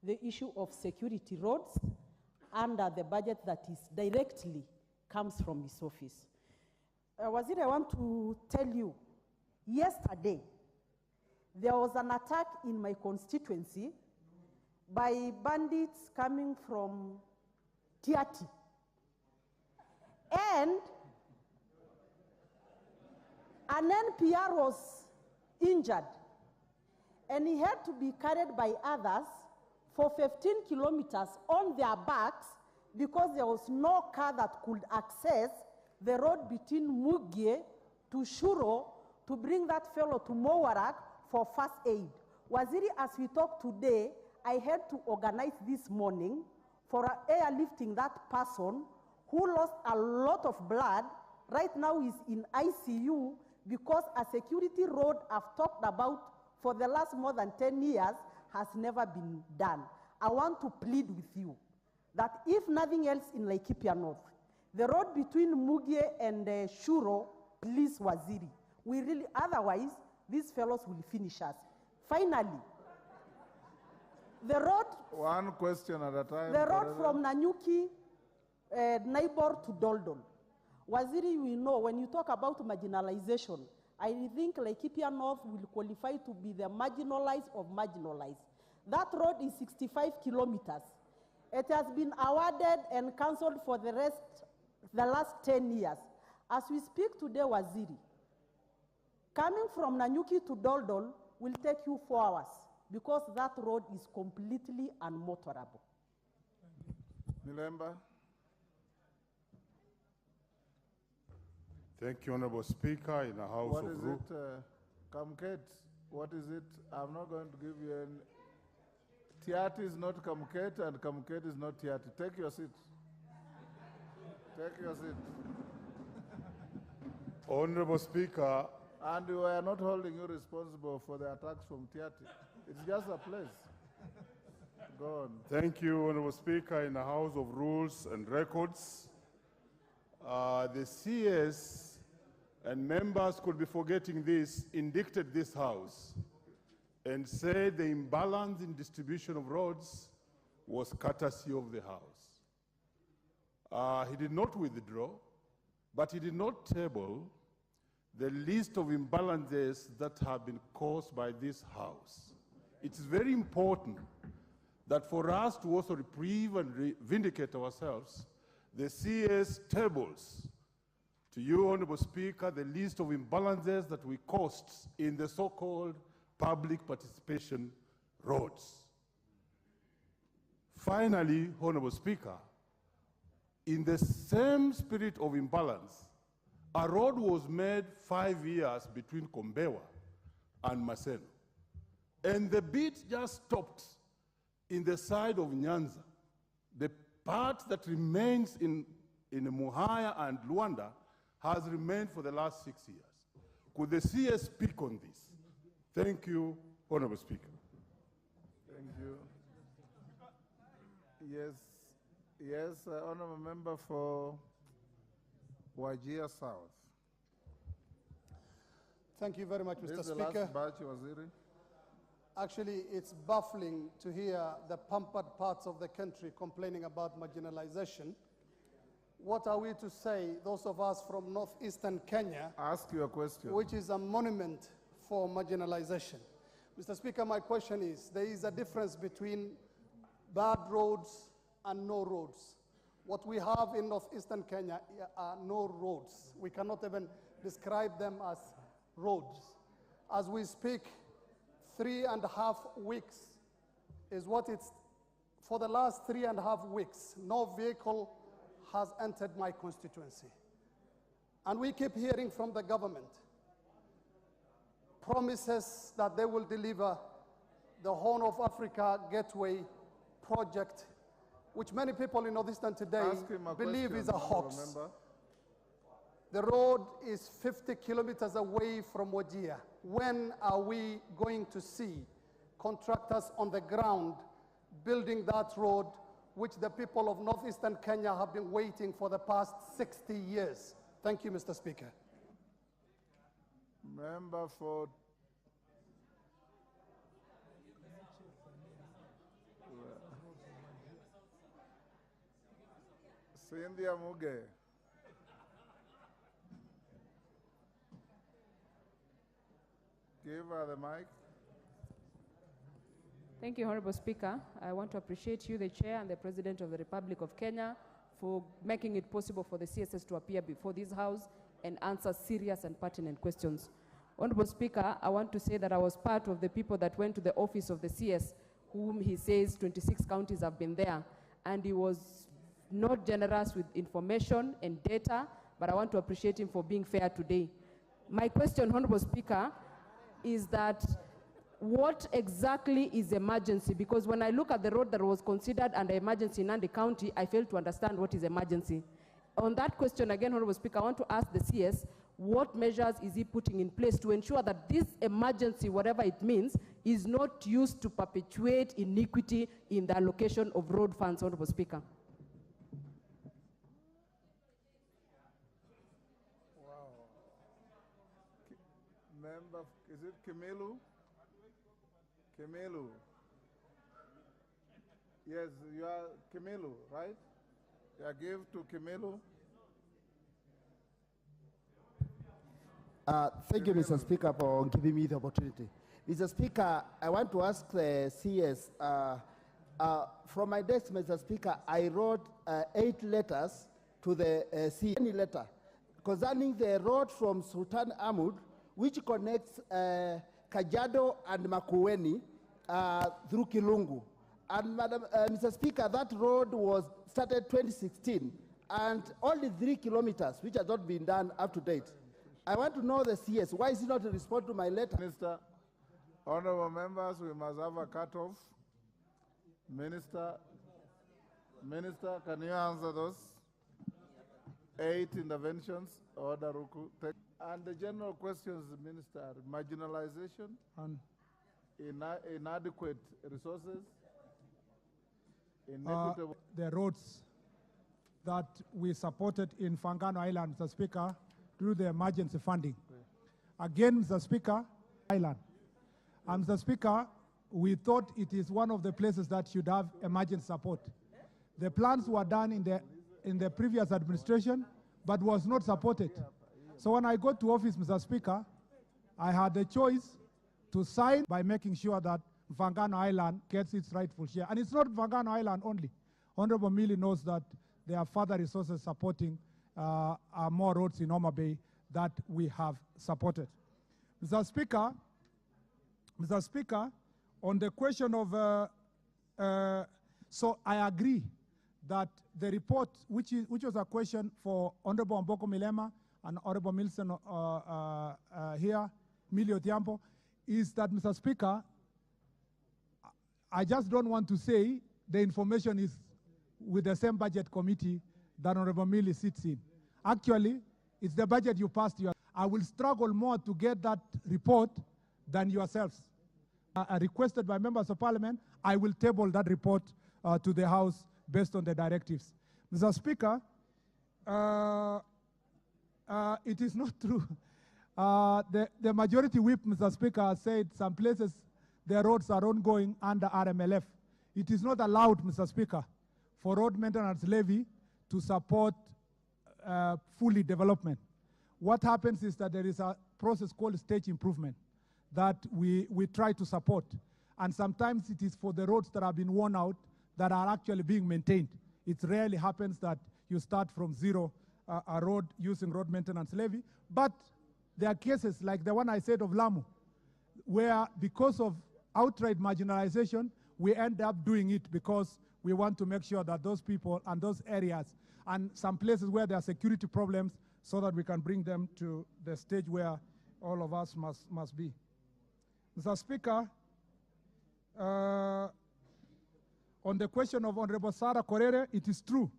the issue of security roads under the budget that is directly comes from his office. Waziri, I want to tell you, yesterday, there was an attack in my constituency by bandits coming from Tiati. And an NPR was injured, and he had to be carried by others for 15 kilometers on their backs because there was no car that could access the road between Mugie to Shuro to bring that fellow to Mowarak for first aid. Waziri, as we talk today, I had to organize this morning for airlifting that person who lost a lot of blood. Right now he's in ICU because a security road I've talked about for the last more than 10 years has never been done. I want to plead with you that if nothing else in Laikipia North, the road between Mugie and Shuro, please, Waziri. We really, otherwise, these fellows will finish us. Finally, the road... One question at a time. The road from Nanyuki, neighbor to Doldol. Waziri, we know when you talk about marginalization, I think Laikipia North will qualify to be the marginalized of marginalized. That road is 65 kilometers. It has been awarded and cancelled for the last 10 years. As we speak today, Waziri, coming from Nanyuki to Doldol will take you 4 hours because that road is completely unmotorable. Milemba. Thank you, Honorable Speaker, in the House What of is Rule. it, Kamket? What is it? I'm not going to give you any. Tiati is not Kamket, and Kamket is not Tiati. Take your seat. Take your seat. Honorable Speaker. And we are not holding you responsible for the attacks from Tiati. It's just a place. Go on. Thank you, Honorable Speaker. In the House of Rules and Records, the CS and members could be forgetting this, indicted this House and said the imbalance in distribution of roads was courtesy of the House. He did not withdraw, but he did not table the list of imbalances that have been caused by this House. It's very important that for us to also reprieve and vindicate ourselves, the CS tables to you, Honorable Speaker, the list of imbalances that we caused in the so-called public participation roads. Finally, Honorable Speaker, in the same spirit of imbalance, a road was made 5 years between Kombewa and Maseno. And the bit just stopped in the side of Nyanza. The part that remains in Muhaya and Luanda has remained for the last 6 years. Could the CS speak on this? Thank you, Honorable Speaker. Thank you. Yes, Honorable Member for Wajir South. Thank you very much, Mr. This is the Speaker. last batch, Waziri. Actually, it's baffling to hear the pampered parts of the country complaining about marginalization. What are we to say, those of us from northeastern Kenya? Ask your question. Which is a monument for marginalization. Mr. Speaker, my question is, there is a difference between bad roads and no roads. What we have in northeastern Kenya are no roads. We cannot even describe them as roads. As we speak, 3.5 weeks is what it's, for the last 3.5 weeks, no vehicle has entered my constituency. And we keep hearing from the government promises that they will deliver the Horn of Africa Gateway project, which many people in Northeastern today believe is a hoax. The road is 50 kilometers away from Wajir. When are we going to see contractors on the ground building that road, which the people of Northeastern Kenya have been waiting for the past 60 years? Thank you, Mr. Speaker. Member for Cynthia Muge. Give her the mic. Thank you, Honorable Speaker. I want to appreciate you, the Chair, and the President of the Republic of Kenya for making it possible for the CSS to appear before this House and answer serious and pertinent questions. Honorable Speaker, I want to say that I was part of the people that went to the office of the CS, whom he says 26 counties have been there, and he was not generous with information and data, but I want to appreciate him for being fair today. My question, Honorable Speaker, is that what exactly is emergency? Because when I look at the road that was considered under emergency in Nandi County, I fail to understand what is emergency. On that question, again, Honorable Speaker, I want to ask the CS, what measures is he putting in place to ensure that this emergency, whatever it means, is not used to perpetuate iniquity in the allocation of road funds, Honorable Speaker? Member, is it Kimelu? Kimelu. Yes, you are Kimelu, right? Yeah, give to Kimelu. Thank you, Mr. Speaker, for giving me the opportunity. Mr. Speaker, I want to ask the CS, from my desk, Mr. Speaker, I wrote 8 letters to the CS letter concerning the road from Sultan Ahmad, which connects Kajiado and Makueni through Kilungu. And Mr. Speaker, that road was started 2016, and only 3 kilometers, which has not been done up to date. I want to know the CS, why is he not responding to my letter? Minister, honorable members, we must have a cutoff. Minister, can you answer those 8 interventions? Order, Ruku. And the general questions, Minister, marginalization, and inadequate resources, inequitable. The roads that we supported in Fangano Island, Mr. Speaker, through the emergency funding. Again, Mr. Speaker, Island. And Mr. Speaker, we thought it is one of the places that should have emergency support. The plans were done in the previous administration, but was not supported. So when I got to office, Mr. Speaker, I had a choice to sign by making sure that Fangano Island gets its rightful share. And it's not Fangano Island only. Honorable Mili knows that there are further resources supporting more roads in Homa Bay that we have supported. Mr. Speaker, on the question of, so I agree that the report, which was a question for Honorable Mboko Milema and Honorable Milson here, Millie Odhiambo, is that, Mr. Speaker, I just don't want to say the information is with the same budget committee that Honorable Millie sits in. Actually, it's the budget you passed. I will struggle more to get that report than yourselves. Requested by members of parliament, I will table that report to the House based on the directives. Mr. Speaker, it is not true. The majority whip, Mr. Speaker, said some places the roads are ongoing under RMLF. It is not allowed, Mr. Speaker, for road maintenance levy to support fully development. What happens is that there is a process called stage improvement that we try to support. And sometimes it is for the roads that have been worn out that are actually being maintained. It rarely happens that you start from zero a road using road maintenance levy. But there are cases like the one I said of Lamu, where because of outright marginalization, we end up doing it because we want to make sure that those people and those areas and some places where there are security problems so that we can bring them to the stage where all of us must be. Mr. Speaker, on the question of Honorable Sarah Korere, it is true.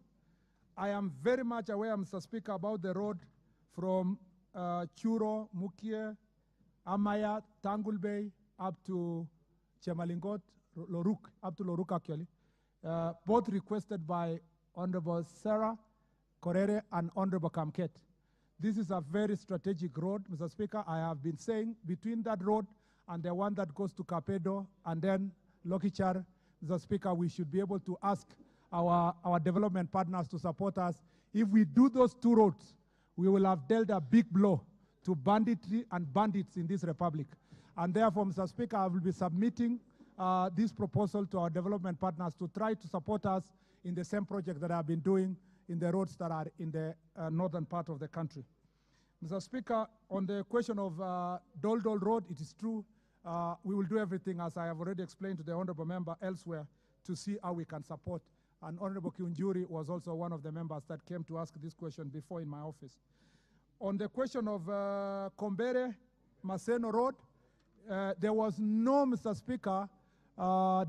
I am very much aware, Mr. Speaker, about the road from Churo, Mukie, Amaya, Tangul Bay, up to Chemalingot, Loruk, up to Loruk actually, both requested by Honorable Sarah Korere and Honorable Kamket. This is a very strategic road, Mr. Speaker. I have been saying between that road and the one that goes to Kapedo and then Lokichar, Mr. Speaker, we should be able to ask our development partners to support us. If we do those two roads, we will have dealt a big blow to banditry and bandits in this republic. And therefore, Mr. Speaker, I will be submitting this proposal to our development partners to try to support us in the same project that I've been doing in the roads that are in the northern part of the country. Mr. Speaker, on the question of Dol Dol Road, it is true. We will do everything, as I have already explained to the Honorable Member elsewhere, to see how we can support. And Honorable Kiunjuri was also one of the members that came to ask this question before in my office. On the question of Kombere, Maseno Road, there was no, Mr. Speaker,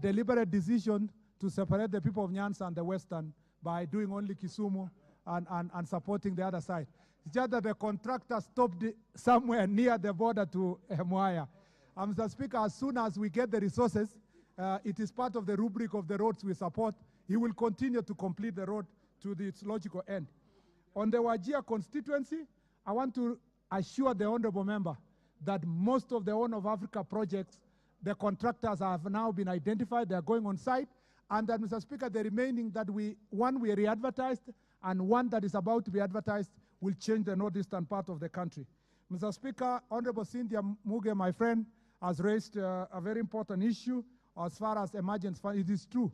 deliberate decision to separate the people of Nyanza and the Western by doing only Kisumu and supporting the other side. It's just that the contractor stopped somewhere near the border to Mwaya. Mr. Speaker, as soon as we get the resources, it is part of the rubric of the roads we support. He will continue to complete the road to its logical end. On the Wajir constituency, I want to assure the honorable member that most of the Horn of Africa projects, the contractors have now been identified, they are going on site, and that, Mr. Speaker, the remaining that one we re-advertised and one that is about to be advertised will change the northeastern part of the country. Mr. Speaker, Honorable Cynthia Muge, my friend, has raised a very important issue as far as emergency fund. It is true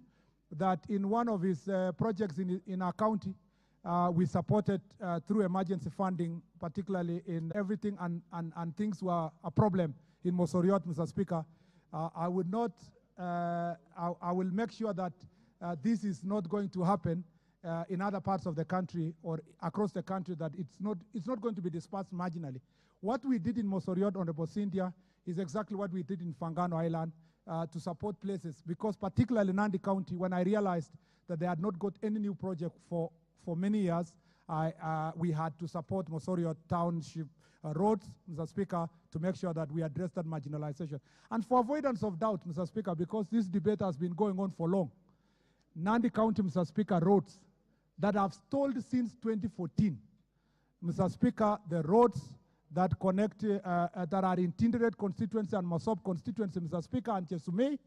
that in one of his projects in our county, we supported through emergency funding, particularly in everything, and things were a problem in Mosoriot, Mr. Speaker. I will make sure that this is not going to happen in other parts of the country or across the country, that it's not going to be dispersed marginally. What we did in Mosoriot, Honorable Cynthia, is exactly what we did in Fangano Island to support places, because particularly Nandi County, when I realized that they had not got any new project for many years, we had to support Mosorio Township roads, Mr. Speaker, to make sure that we address that marginalization. And for avoidance of doubt, Mr. Speaker, because this debate has been going on for long, Nandi County, Mr. Speaker, roads that have stalled since 2014. Mr. Speaker, the roads that connect, that are in Tinderet constituency and Masop constituency, Mr. Speaker, and Chesumei,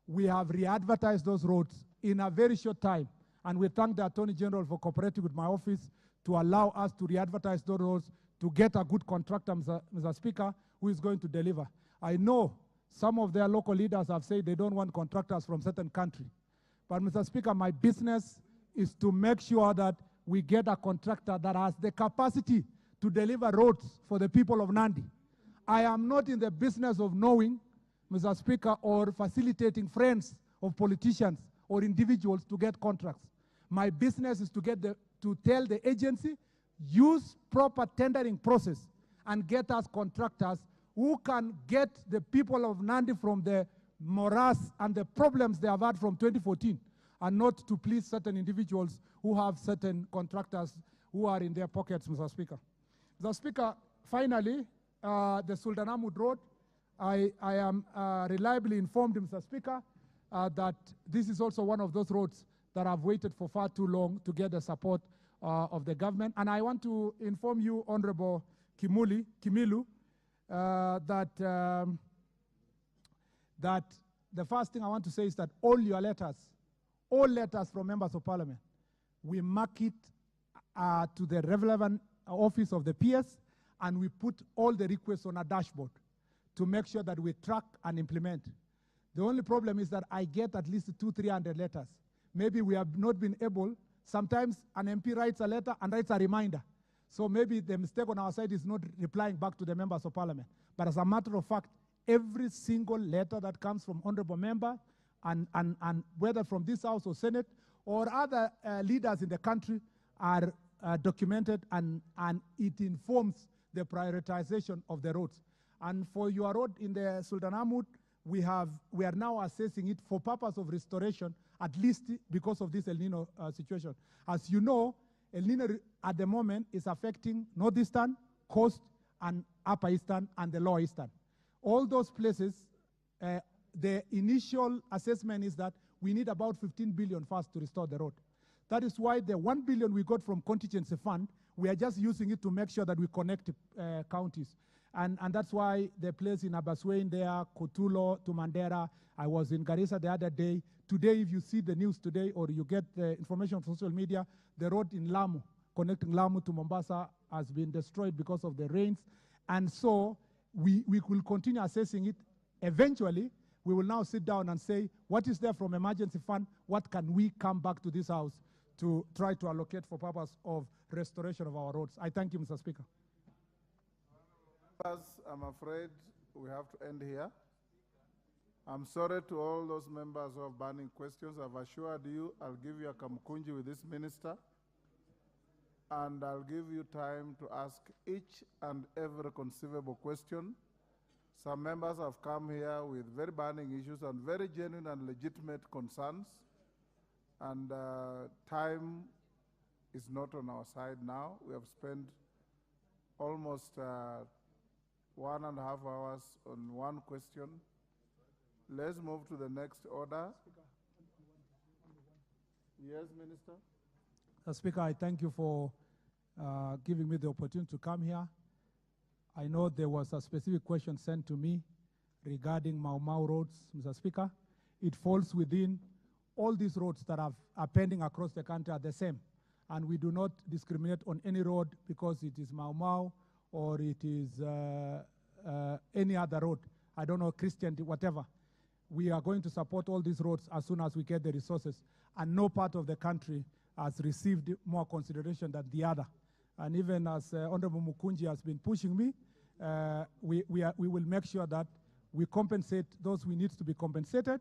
we have re-advertised those roads in a very short time. And we thank the Attorney General for cooperating with my office to allow us to re-advertise those roads to get a good contractor, Mr. Speaker, who is going to deliver. I know some of their local leaders have said they don't want contractors from certain country. But Mr. Speaker, my business is to make sure that we get a contractor that has the capacity to deliver roads for the people of Nandi. I am not in the business of knowing, Mr. Speaker, or facilitating friends of politicians or individuals to get contracts. My business is to tell the agency, use proper tendering process and get us contractors who can get the people of Nandi from the morass and the problems they have had from 2014, and not to please certain individuals who have certain contractors who are in their pockets, Mr. Speaker. Mr. Speaker, finally, the Sultanahmud Road, I am reliably informed, Mr. Speaker, that this is also one of those roads that have waited for far too long to get the support of the government. And I want to inform you, Honorable Kimilu, that the first thing I want to say is that all your letters, all letters from members of parliament, we mark it to the relevant office of the PS, and we put all the requests on a dashboard to make sure that we track and implement. The only problem is that I get at least 200-300 letters. Maybe we have not been able. Sometimes an MP writes a letter and writes a reminder. So maybe the mistake on our side is not replying back to the members of parliament. But as a matter of fact, every single letter that comes from honorable member, and whether from this House or Senate or other leaders in the country, are documented, and it informs the prioritization of the roads. And for your road in the Sultanahmud, we are now assessing it for purpose of restoration, at least because of this El Nino situation. As you know, El Nino at the moment is affecting Northeastern, Coast, and Upper Eastern, and the Lower Eastern. All those places, the initial assessment is that we need about 15 billion first to restore the road. That is why the 1 billion we got from contingency fund, we are just using it to make sure that we connect counties. And that's why the place in Abaswein there, Kotulo to Mandera. I was in Garissa the other day. Today, if you see the news today or you get the information from social media, the road in Lamu, connecting Lamu to Mombasa, has been destroyed because of the rains. And so we will continue assessing it. Eventually, we will now sit down and say, what is there from emergency fund? What can we come back to this House to try to allocate for purpose of restoration of our roads? I thank you, Mr. Speaker. I'm afraid we have to end here. I'm sorry to all those members who have burning questions. I've assured you I'll give you a kamkunji with this minister, and I'll give you time to ask each and every conceivable question. Some members have come here with very burning issues and very genuine and legitimate concerns, and time is not on our side now. We have spent almost 1.5 hours on one question. Let's move to the next order. Yes, Minister? Speaker, I thank you for giving me the opportunity to come here. I know there was a specific question sent to me regarding Mau Mau roads, Mr. Speaker. It falls within all these roads that are pending across the country are the same. And we do not discriminate on any road because it is Mau Mau or it is any other road. I don't know, Christian, whatever. We are going to support all these roads as soon as we get the resources. And no part of the country has received more consideration than the other. And even as Honorable Mukunji has been pushing me, we will make sure that we compensate those who need to be compensated.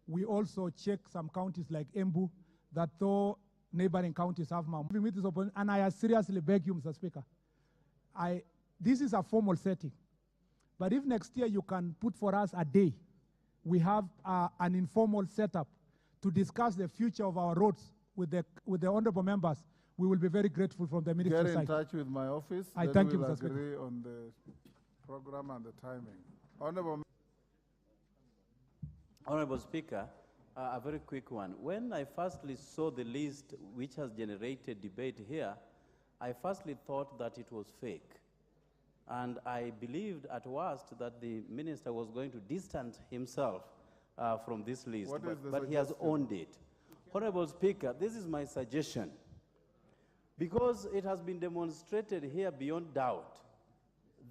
We also check some counties like Embu, that though neighboring counties have Mau Mau. And I seriously beg you, Mr. Speaker, this is a formal setting. But if next year you can put for us a day, we have an informal setup to discuss the future of our roads with the honorable members. we will be very grateful from the ministry Get in side. touch with my office. I then thank you, we'll Mr. Speaker. agree on the program and the timing. Honorable Speaker, a very quick one. When I firstly saw the list which has generated debate here, I firstly thought that it was fake. And I believed at worst that the minister was going to distance himself from this list, but he has owned it. Honorable Speaker, this is my suggestion. Because it has been demonstrated here beyond doubt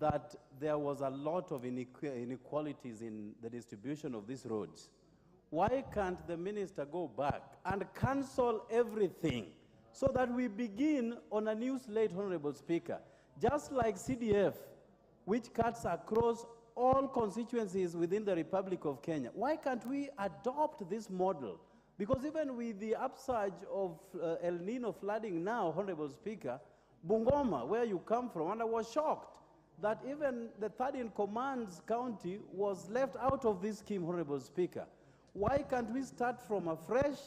that there was a lot of inequalities in the distribution of these roads, why can't the minister go back and cancel everything so that we begin on a new slate, Honorable Speaker? Just like CDF, which cuts across all constituencies within the Republic of Kenya, why can't we adopt this model? Because even with the upsurge of El Nino flooding now, Honorable Speaker, Bungoma, where you come from, and I was shocked that even the third in command's county was left out of this scheme, Honorable Speaker. Why can't we start from afresh,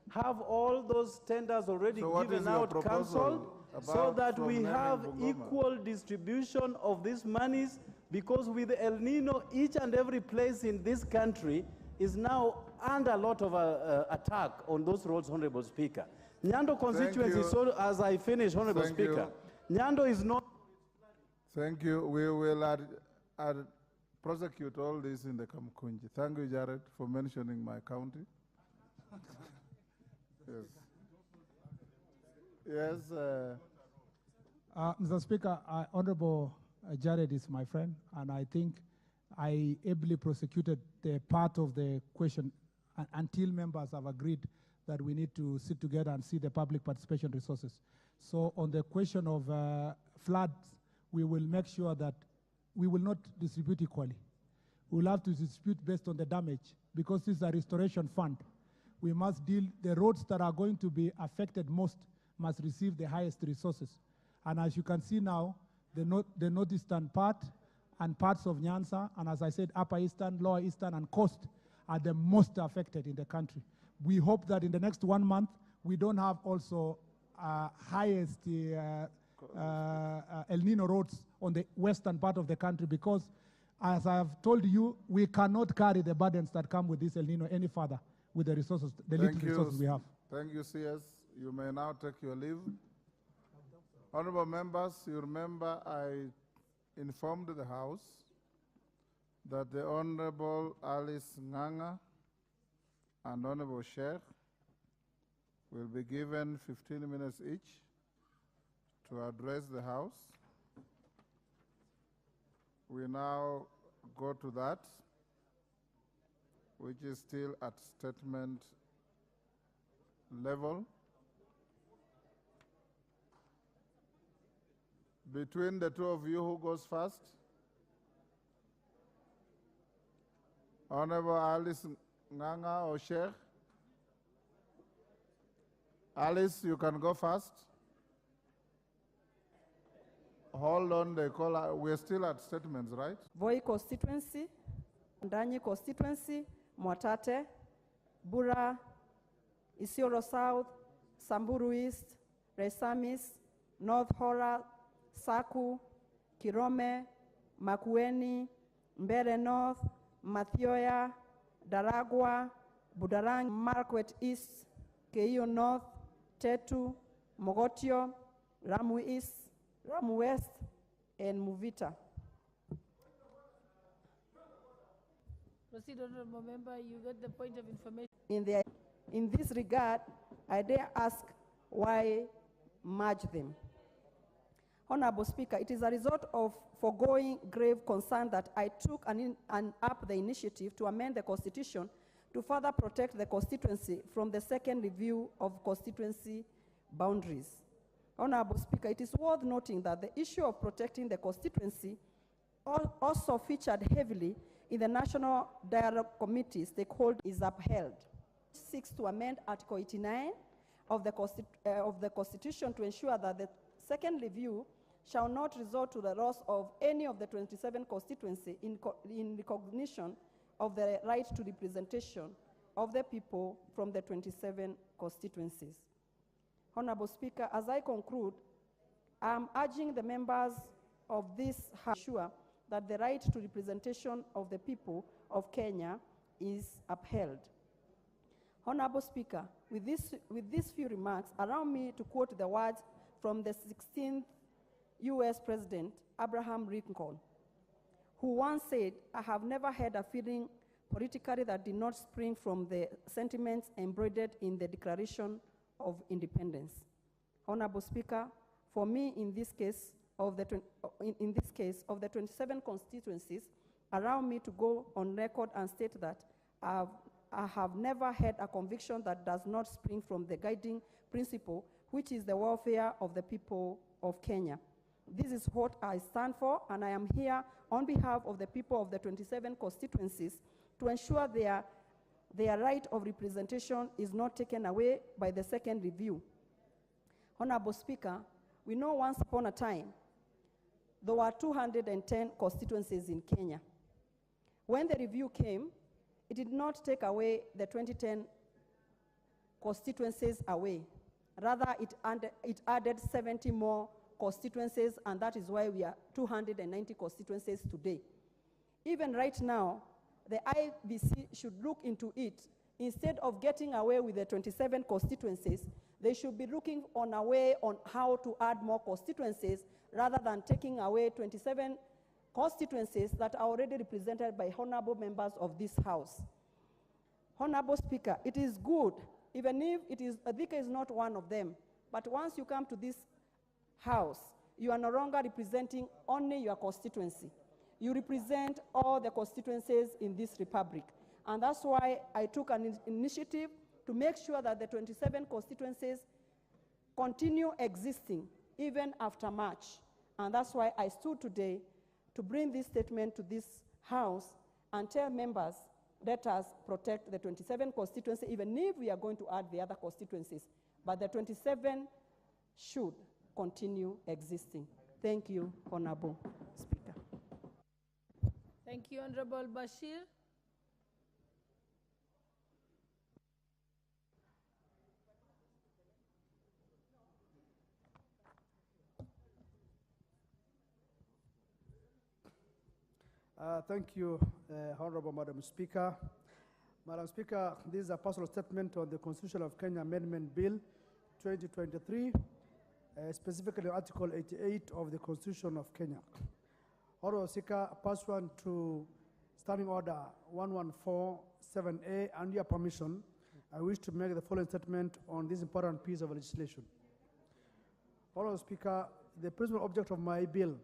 have all those tenders already given out, cancelled, so that we have equal distribution of these monies? Because with El Nino, each and every place in this country is now under a lot of attack on those roads, Honorable Speaker. Nyando constituency, so as I finish, Honorable Speaker, Nyando is not... Thank you. We will prosecute all this in the Kamkunji. Thank you, Jared, for mentioning my county. Yes. Mr. Speaker, Honorable Jared is my friend, and I think I ably prosecuted the part of the question until members have agreed that we need to sit together and see the public participation resources. So on the question of floods, we will make sure that we will not distribute equally. We will have to distribute based on the damage, because this is a restoration fund. We must deal, the roads that are going to be affected most must receive the highest resources. And as you can see now, the northeastern part and parts of Nyanza, and as I said, upper eastern, lower eastern, and coast are the most affected in the country. We hope that in the next 1 month, we don't have also highest El Nino roads on the western part of the country, because as I have told you, we cannot carry the burdens that come with this El Nino any further with the resources, the little resources we have. Thank you, CS. You may now take your leave. Honorable members, you remember I informed the House that the Honorable Alice Nganga and Honorable Sheikh will be given 15 minutes each to address the House. We now go to that, which is still at statement level. Between the two of you, who goes first? Honorable Alice Nganga or Sheikh? Alice, you can go first. Hold on, they call. We're still at statements, right? Voi constituency, Ndanyi constituency, Mwatate, Bura, Isiolo South, Samburu East, Resamis, North Hora, Saku, Kirome, Makueni, Mbere North, Mathioya, Daragwa, Budarang, Marquette East, Keio North, Tetu, Mogotio, Ramu East, Ramu West, and Muvita. Proceed, Honorable Member. You got the point of information. In this regard, I dare ask why merge them. Honorable Speaker, it is a result of foregoing grave concern that I took up the initiative to amend the Constitution to further protect the constituency from the second review of constituency boundaries. Honorable Speaker, it is worth noting that the issue of protecting the constituency also featured heavily in the National Dialogue Committee stakeholder is upheld. Seeks to amend Article 89 of the Constitution to ensure that the second review shall not result to the loss of any of the 27 constituency in recognition of the right to representation of the people from the 27 constituencies. Honorable Speaker, as I conclude, I'm urging the members of this House to ensure that the right to representation of the people of Kenya is upheld. Honorable Speaker, with these few remarks, allow me to quote the words from the 16th U.S. President, Abraham Lincoln, who once said, "I have never had a feeling politically that did not spring from the sentiments embroidered in the Declaration of Independence." Honorable Speaker, for me, in this case of the 27 constituencies, allow me to go on record and state that I have never had a conviction that does not spring from the guiding principle, which is the welfare of the people of Kenya. This is what I stand for, and I am here on behalf of the people of the 27 constituencies to ensure their right of representation is not taken away by the second review. Honorable Speaker, we know once upon a time there were 210 constituencies in Kenya. When the review came, it did not take away the 2010 constituencies away. Rather, it added 70 more constituencies, and that is why we are 290 constituencies today. Even right now, the IBC should look into it. Instead of getting away with the 27 constituencies, they should be looking on a way on how to add more constituencies rather than taking away 27 constituencies that are already represented by honorable members of this House. Honorable Speaker, it is good, even if Thika is not one of them, but once you come to this House, you are no longer representing only your constituency. You represent all the constituencies in this republic. And that's why I took an initiative to make sure that the 27 constituencies continue existing even after March. And that's why I stood today to bring this statement to this House and tell members, let us protect the 27 constituencies, even if we are going to add the other constituencies. But the 27 should continue existing. Thank you, Honorable Speaker. Thank you, Honorable Bashir. Thank you, Honorable Madam Speaker. Madam Speaker, this is a personal statement on the Constitution of Kenya Amendment Bill 2023, specifically Article 88 of the Constitution of Kenya. Honorable Speaker, pursuant to Standing Order 1147A and your permission, I wish to make the following statement on this important piece of legislation. Honorable Speaker, the principal object of my bill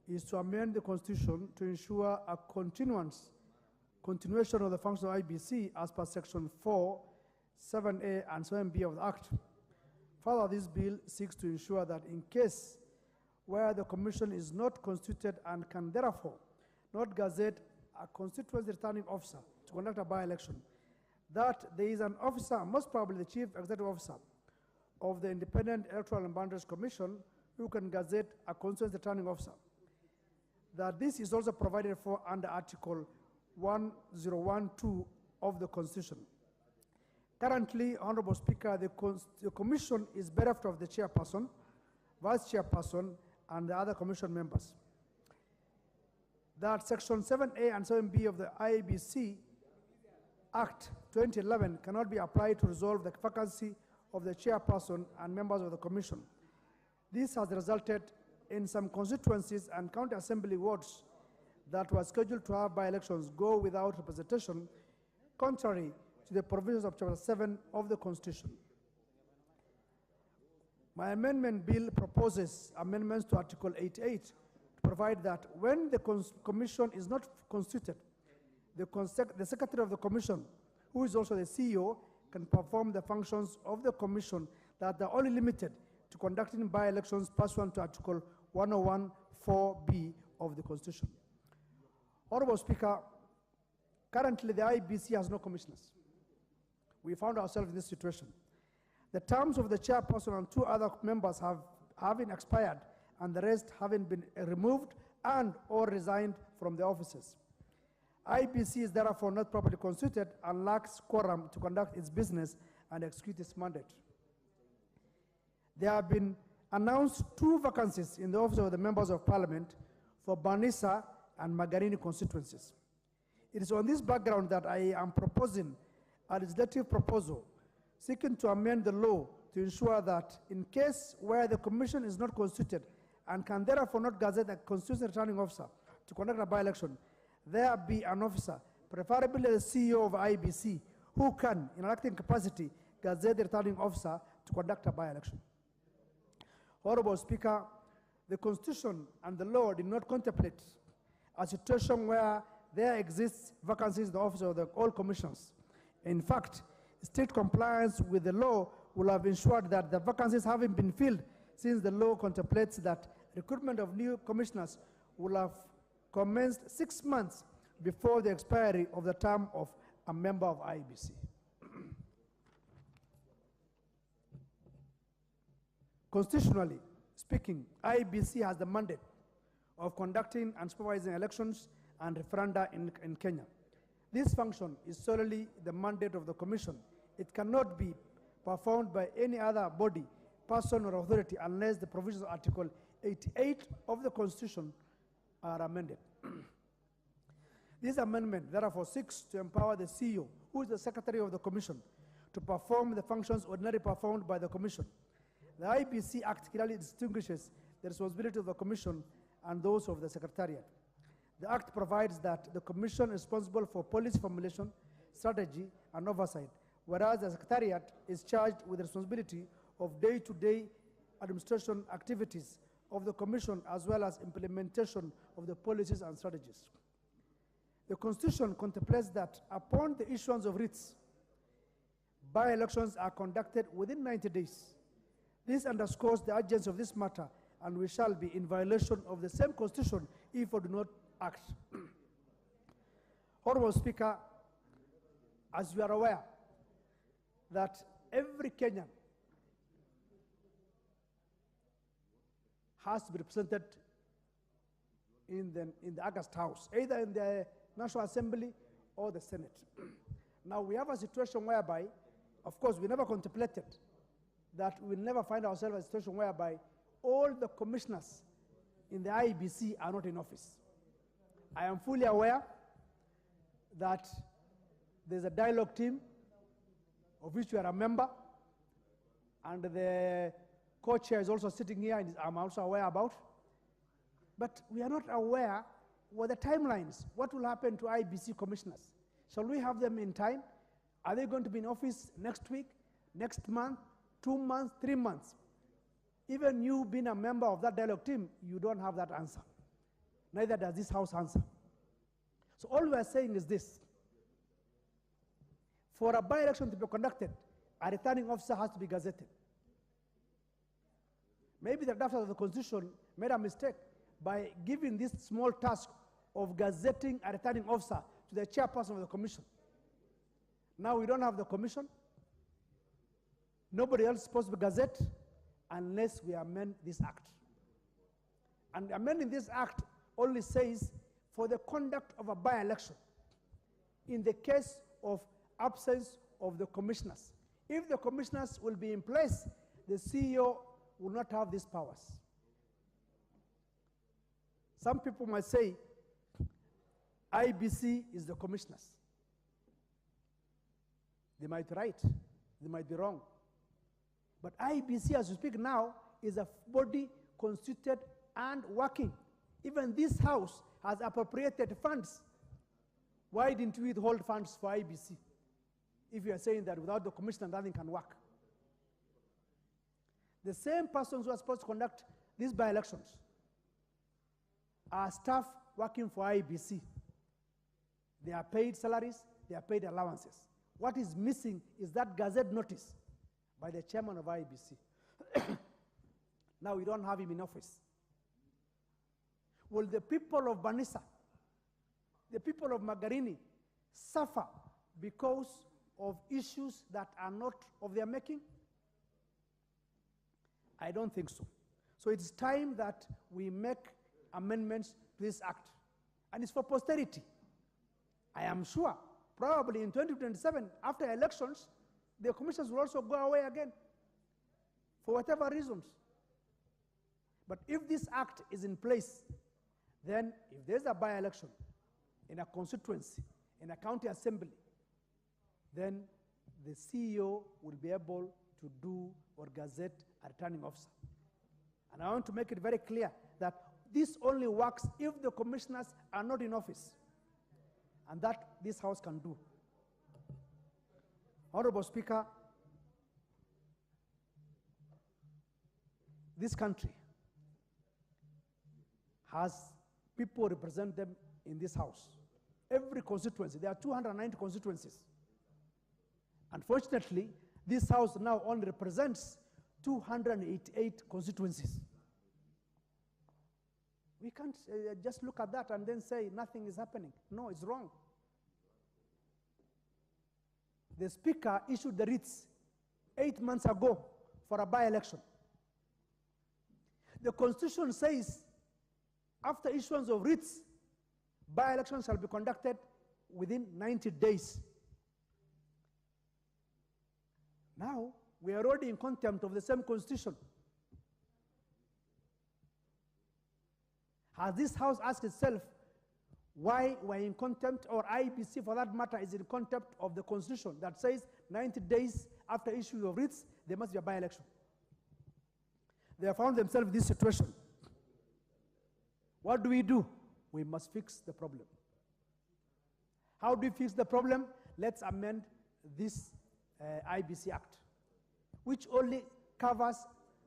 is to amend the Constitution to ensure a continuation of the function of IBC as per Section 4, 7A and 7B of the Act. Further, this bill seeks to ensure that in case where the Commission is not constituted and can therefore not gazette a constituency returning officer to conduct a by-election, that there is an officer, most probably the Chief Executive Officer of the Independent Electoral and Boundaries Commission, who can gazette a constituency returning officer. That this is also provided for under Article 1012 of the Constitution. Currently, Honorable Speaker, the Commission is bereft of the chairperson, vice chairperson, and the other Commission members. That Section 7A and 7B of the IABC Act 2011 cannot be applied to resolve the vacancy of the chairperson and members of the Commission. This has resulted in some constituencies and county assembly wards that were scheduled to have by-elections go without representation, contrary to the provisions of Chapter 7 of the Constitution. My amendment bill proposes amendments to Article 88 to provide that when the Commission is not constituted, the Secretary of the Commission, who is also the CEO, can perform the functions of the Commission that are only limited to conducting by-elections pursuant to Article 101(4)(b) of the Constitution. Honorable Speaker, currently the IBC has no commissioners. We found ourselves in this situation. The terms of the chairperson and two other members having expired, and the rest having been removed and or resigned from the offices. IBC is therefore not properly constituted and lacks quorum to conduct its business and execute its mandate. there have been announced 2 vacancies in the office of the members of parliament for Banissa and Magarini constituencies. It is on this background that I am proposing a legislative proposal seeking to amend the law to ensure that in case where the commission is not constituted and can therefore not gazette a constitutional returning officer to conduct a by-election, there be an officer, preferably the CEO of IBC, who can, in an acting capacity, gazette the returning officer to conduct a by-election. Honorable Speaker, the Constitution and the law did not contemplate a situation where there exists vacancies in the office of all commissions. In fact, strict compliance with the law will have ensured that the vacancies haven't been filled, since the law contemplates that recruitment of new commissioners will have commenced 6 months before the expiry of the term of a member of IBC. Constitutionally speaking, IBC has the mandate of conducting and supervising elections and referenda in Kenya. This function is solely the mandate of the Commission. It cannot be performed by any other body, person, or authority unless the provisions of Article 88 of the Constitution are amended. This amendment therefore seeks to empower the CEO, who is the Secretary of the Commission, to perform the functions ordinarily performed by the Commission. The IBC Act clearly distinguishes the responsibility of the Commission and those of the Secretariat. The Act provides that the Commission is responsible for policy formulation, strategy, and oversight, whereas the Secretariat is charged with the responsibility of day-to-day administration activities of the Commission, as well as implementation of the policies and strategies. The Constitution contemplates that upon the issuance of writs, by-elections are conducted within 90 days. This underscores the urgency of this matter, and we shall be in violation of the same Constitution if we do not act. Honorable Speaker, as you are aware that every Kenyan has to be represented in the August House, either in the National Assembly or the Senate. Now we have a situation whereby, of course, we never contemplated that we will never find ourselves in a situation whereby all the commissioners in the IBC are not in office. I am fully aware that there's a dialogue team of which you are a member, and the co-chair is also sitting here, and I'm also aware about. But we are not aware what the timelines, what will happen to IBC commissioners. Shall we have them in time? Are they going to be in office next week, next month, 2 months, 3 months? Even you being a member of that dialogue team, you don't have that answer. Neither does this House answer. So all we are saying is this. For a by-election to be conducted, a returning officer has to be gazetted. Maybe the drafters of the Constitution made a mistake by giving this small task of gazetting a returning officer to the chairperson of the Commission. Now we don't have the Commission. Nobody else is supposed to be gazette unless we amend this Act. And amending this Act only says for the conduct of a by-election in the case of absence of the commissioners. If the commissioners will be in place, the CEO will not have these powers. Some people might say IBC is the commissioners. They might be right, they might be wrong. But IBC, as we speak now, is a body constituted and working. Even this House has appropriated funds. Why didn't we withhold funds for IBC? If you are saying that without the commissioner, nothing can work. The same persons who are supposed to conduct these by-elections are staff working for IBC. They are paid salaries, they are paid allowances. What is missing is that gazette notice by the chairman of IBC. Now we don't have him in office. Will the people of Banissa, the people of Magarini, suffer because of issues that are not of their making? I don't think so. So it's time that we make amendments to this Act. And it's for posterity. I am sure, probably in 2027, after elections, the commissioners will also go away again. for whatever reasons. But if this act is in place, then if there's a by-election in a constituency, in a county assembly, then the CEO will be able to do or gazette a returning officer. And I want to make it very clear that this only works if the commissioners are not in office, and that this House can do. Honorable Speaker, this country has people represent them in this House. Every constituency, there are 290 constituencies. Unfortunately, this House now only represents 288 constituencies. We can't just look at that and then say nothing is happening. No, it's wrong. The Speaker issued the writs 8 months ago for a by-election. The Constitution says after issuance of writs, by-elections shall be conducted within 90 days. Now, we are already in contempt of the same Constitution. Has this House asked itself why we're in contempt, or IBC for that matter is in contempt of the Constitution that says 90 days after issue of writs, there must be a by-election? They have found themselves in this situation. What do? We must fix the problem. How do we fix the problem? Let's amend this IBC Act, which only covers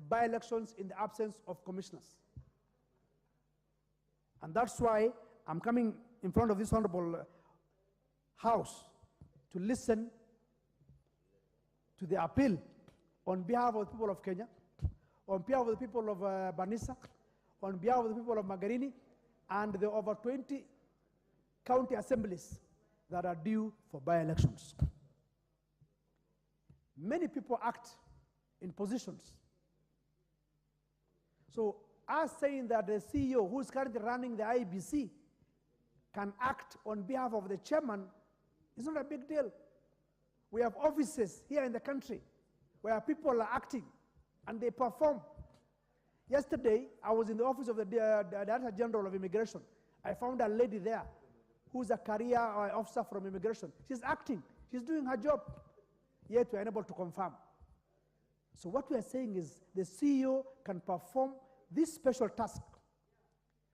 by-elections in the absence of commissioners. And that's why I'm coming in front of this honorable House to listen to the appeal on behalf of the people of Kenya, on behalf of the people of Banisa, on behalf of the people of Magarini, and the over 20 county assemblies that are due for by-elections. Many people act in positions. So us saying that the CEO who is currently running the IBC can act on behalf of the chairman is not a big deal. We have offices here in the country where people are acting and they perform. Yesterday, I was in the office of the Director General of Immigration. I found a lady there who's a career officer from immigration. She's acting. She's doing her job. Yet we're unable to confirm. So what we are saying is the CEO can perform this special task,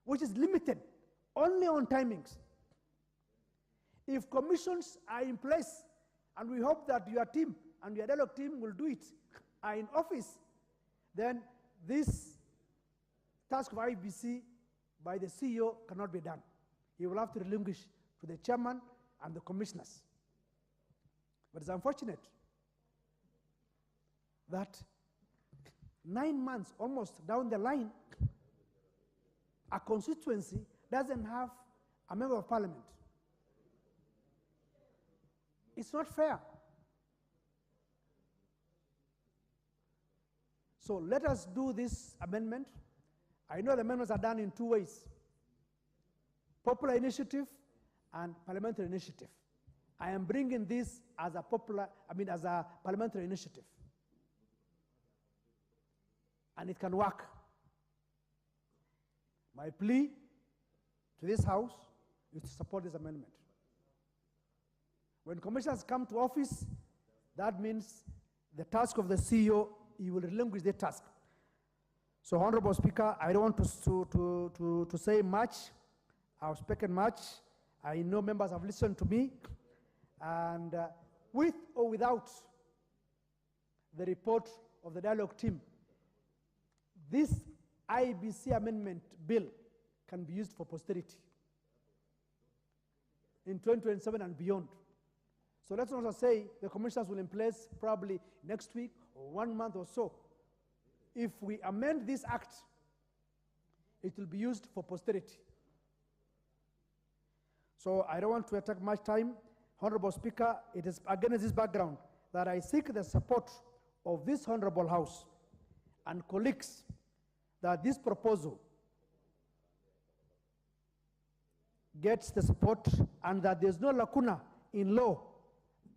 which is limited only on timings. If commissions are in place, and we hope that your team and your dialogue team will do it, are in office, then this task of IBC by the CEO cannot be done. He will have to relinquish to the chairman and the commissioners. But it's unfortunate that 9 months almost down the line, a constituency doesn't have a member of parliament. It's not fair. So let us do this amendment. I know the amendments are done in 2 ways: popular initiative and parliamentary initiative. I am bringing this as a parliamentary initiative. And it can work. My plea to this House is to support this amendment. When commissioners come to office, that means the task of the CEO, he will relinquish the task. So, Honorable Speaker, I don't want to say much. I've spoken much. I know members have listened to me. And with or without the report of the dialogue team, this IBC amendment bill can be used for posterity in 2027 and beyond. So let's also say the commissioners will in place probably next week or 1 month or so. If we amend this act, it will be used for posterity. So I don't want to take much time. Honorable Speaker, it is against this background that I seek the support of this Honorable House and colleagues that this proposal gets the support and that there's no lacuna in law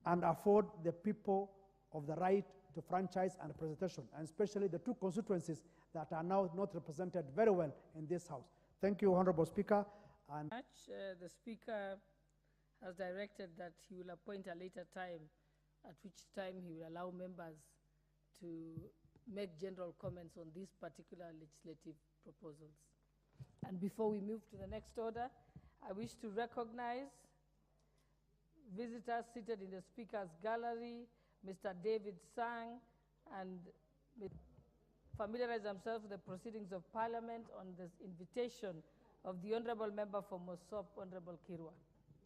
and afford the people of the right to to franchise and presentation, and especially the two constituencies that are now not represented very well in this House. Thank you, Honorable Speaker. And The Speaker has directed that he will appoint a later time, at which time he will allow members to make general comments on these particular legislative proposals. And before we move to the next order, I wish to recognize visitors seated in the Speaker's gallery, Mr. David Sang, and familiarize themselves with the proceedings of Parliament on this invitation of the Honorable Member for Mosop, Honorable Kirwa.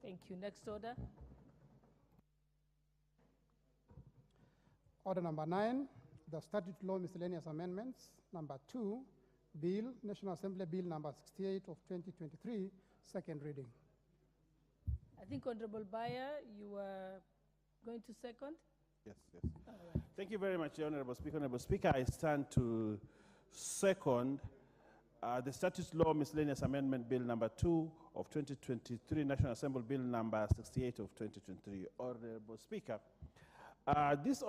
Thank you. Next order. Order number 9, the Statute Law Miscellaneous Amendments. Number 2, Bill, National Assembly Bill number 68 of 2023, second reading. I think Honorable Bayer, you were going to second? Yes, yes. Thank you very much, Honorable Speaker. Honorable Speaker, I stand to second the Statute Law Miscellaneous Amendment Bill number 2 of 2023, National Assembly Bill number 68 of 2023. Honorable Speaker, this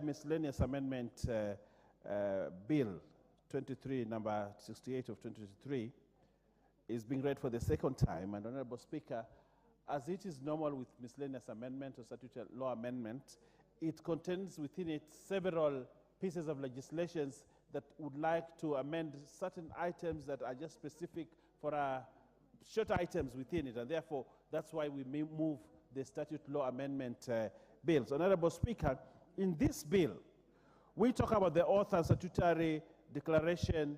miscellaneous amendment bill 23 number 68 of 2023 is being read for the second time. And Honorable Speaker, as it is normal with miscellaneous amendment or statutory law amendment, it contains within it several pieces of legislations that would like to amend certain items that are just specific for short items within it, and therefore that's why we may move the statute law amendment bills. Honorable Speaker, in this bill, we talk about the Oath and Statutory Declaration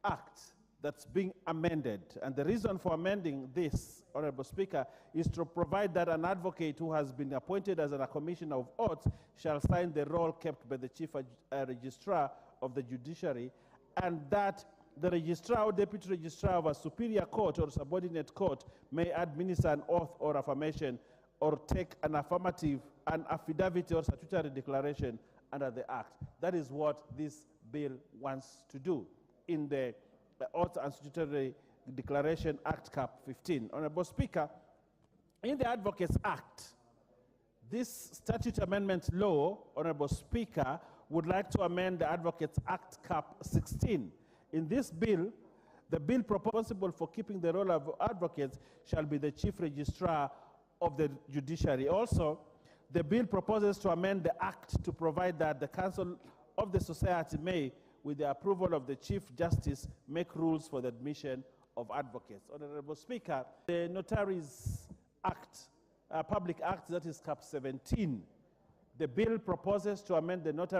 Act that's being amended. And the reason for amending this, Honorable Speaker, is to provide that an advocate who has been appointed as a commissioner of oaths shall sign the roll kept by the Chief Registrar of the Judiciary, and that the registrar or deputy registrar of a superior court or subordinate court may administer an oath or affirmation or take an affidavit or statutory declaration under the Act. That is what this bill wants to do in the Oath and Statutory Declaration Act Cap 15. Honorable Speaker, in the Advocates Act, this statute amendment law, Honorable Speaker, would like to amend the Advocates Act Cap 16. In this bill, the bill responsible for keeping the role of advocates shall be the Chief Registrar of the Judiciary. Also, the bill proposes to amend the Act to provide that the Council of the Society may, with the approval of the Chief Justice, make rules for the admission of advocates. Honorable Speaker, the Notaries Act, Public Act, that is Cap 17, the bill proposes to amend the Notaries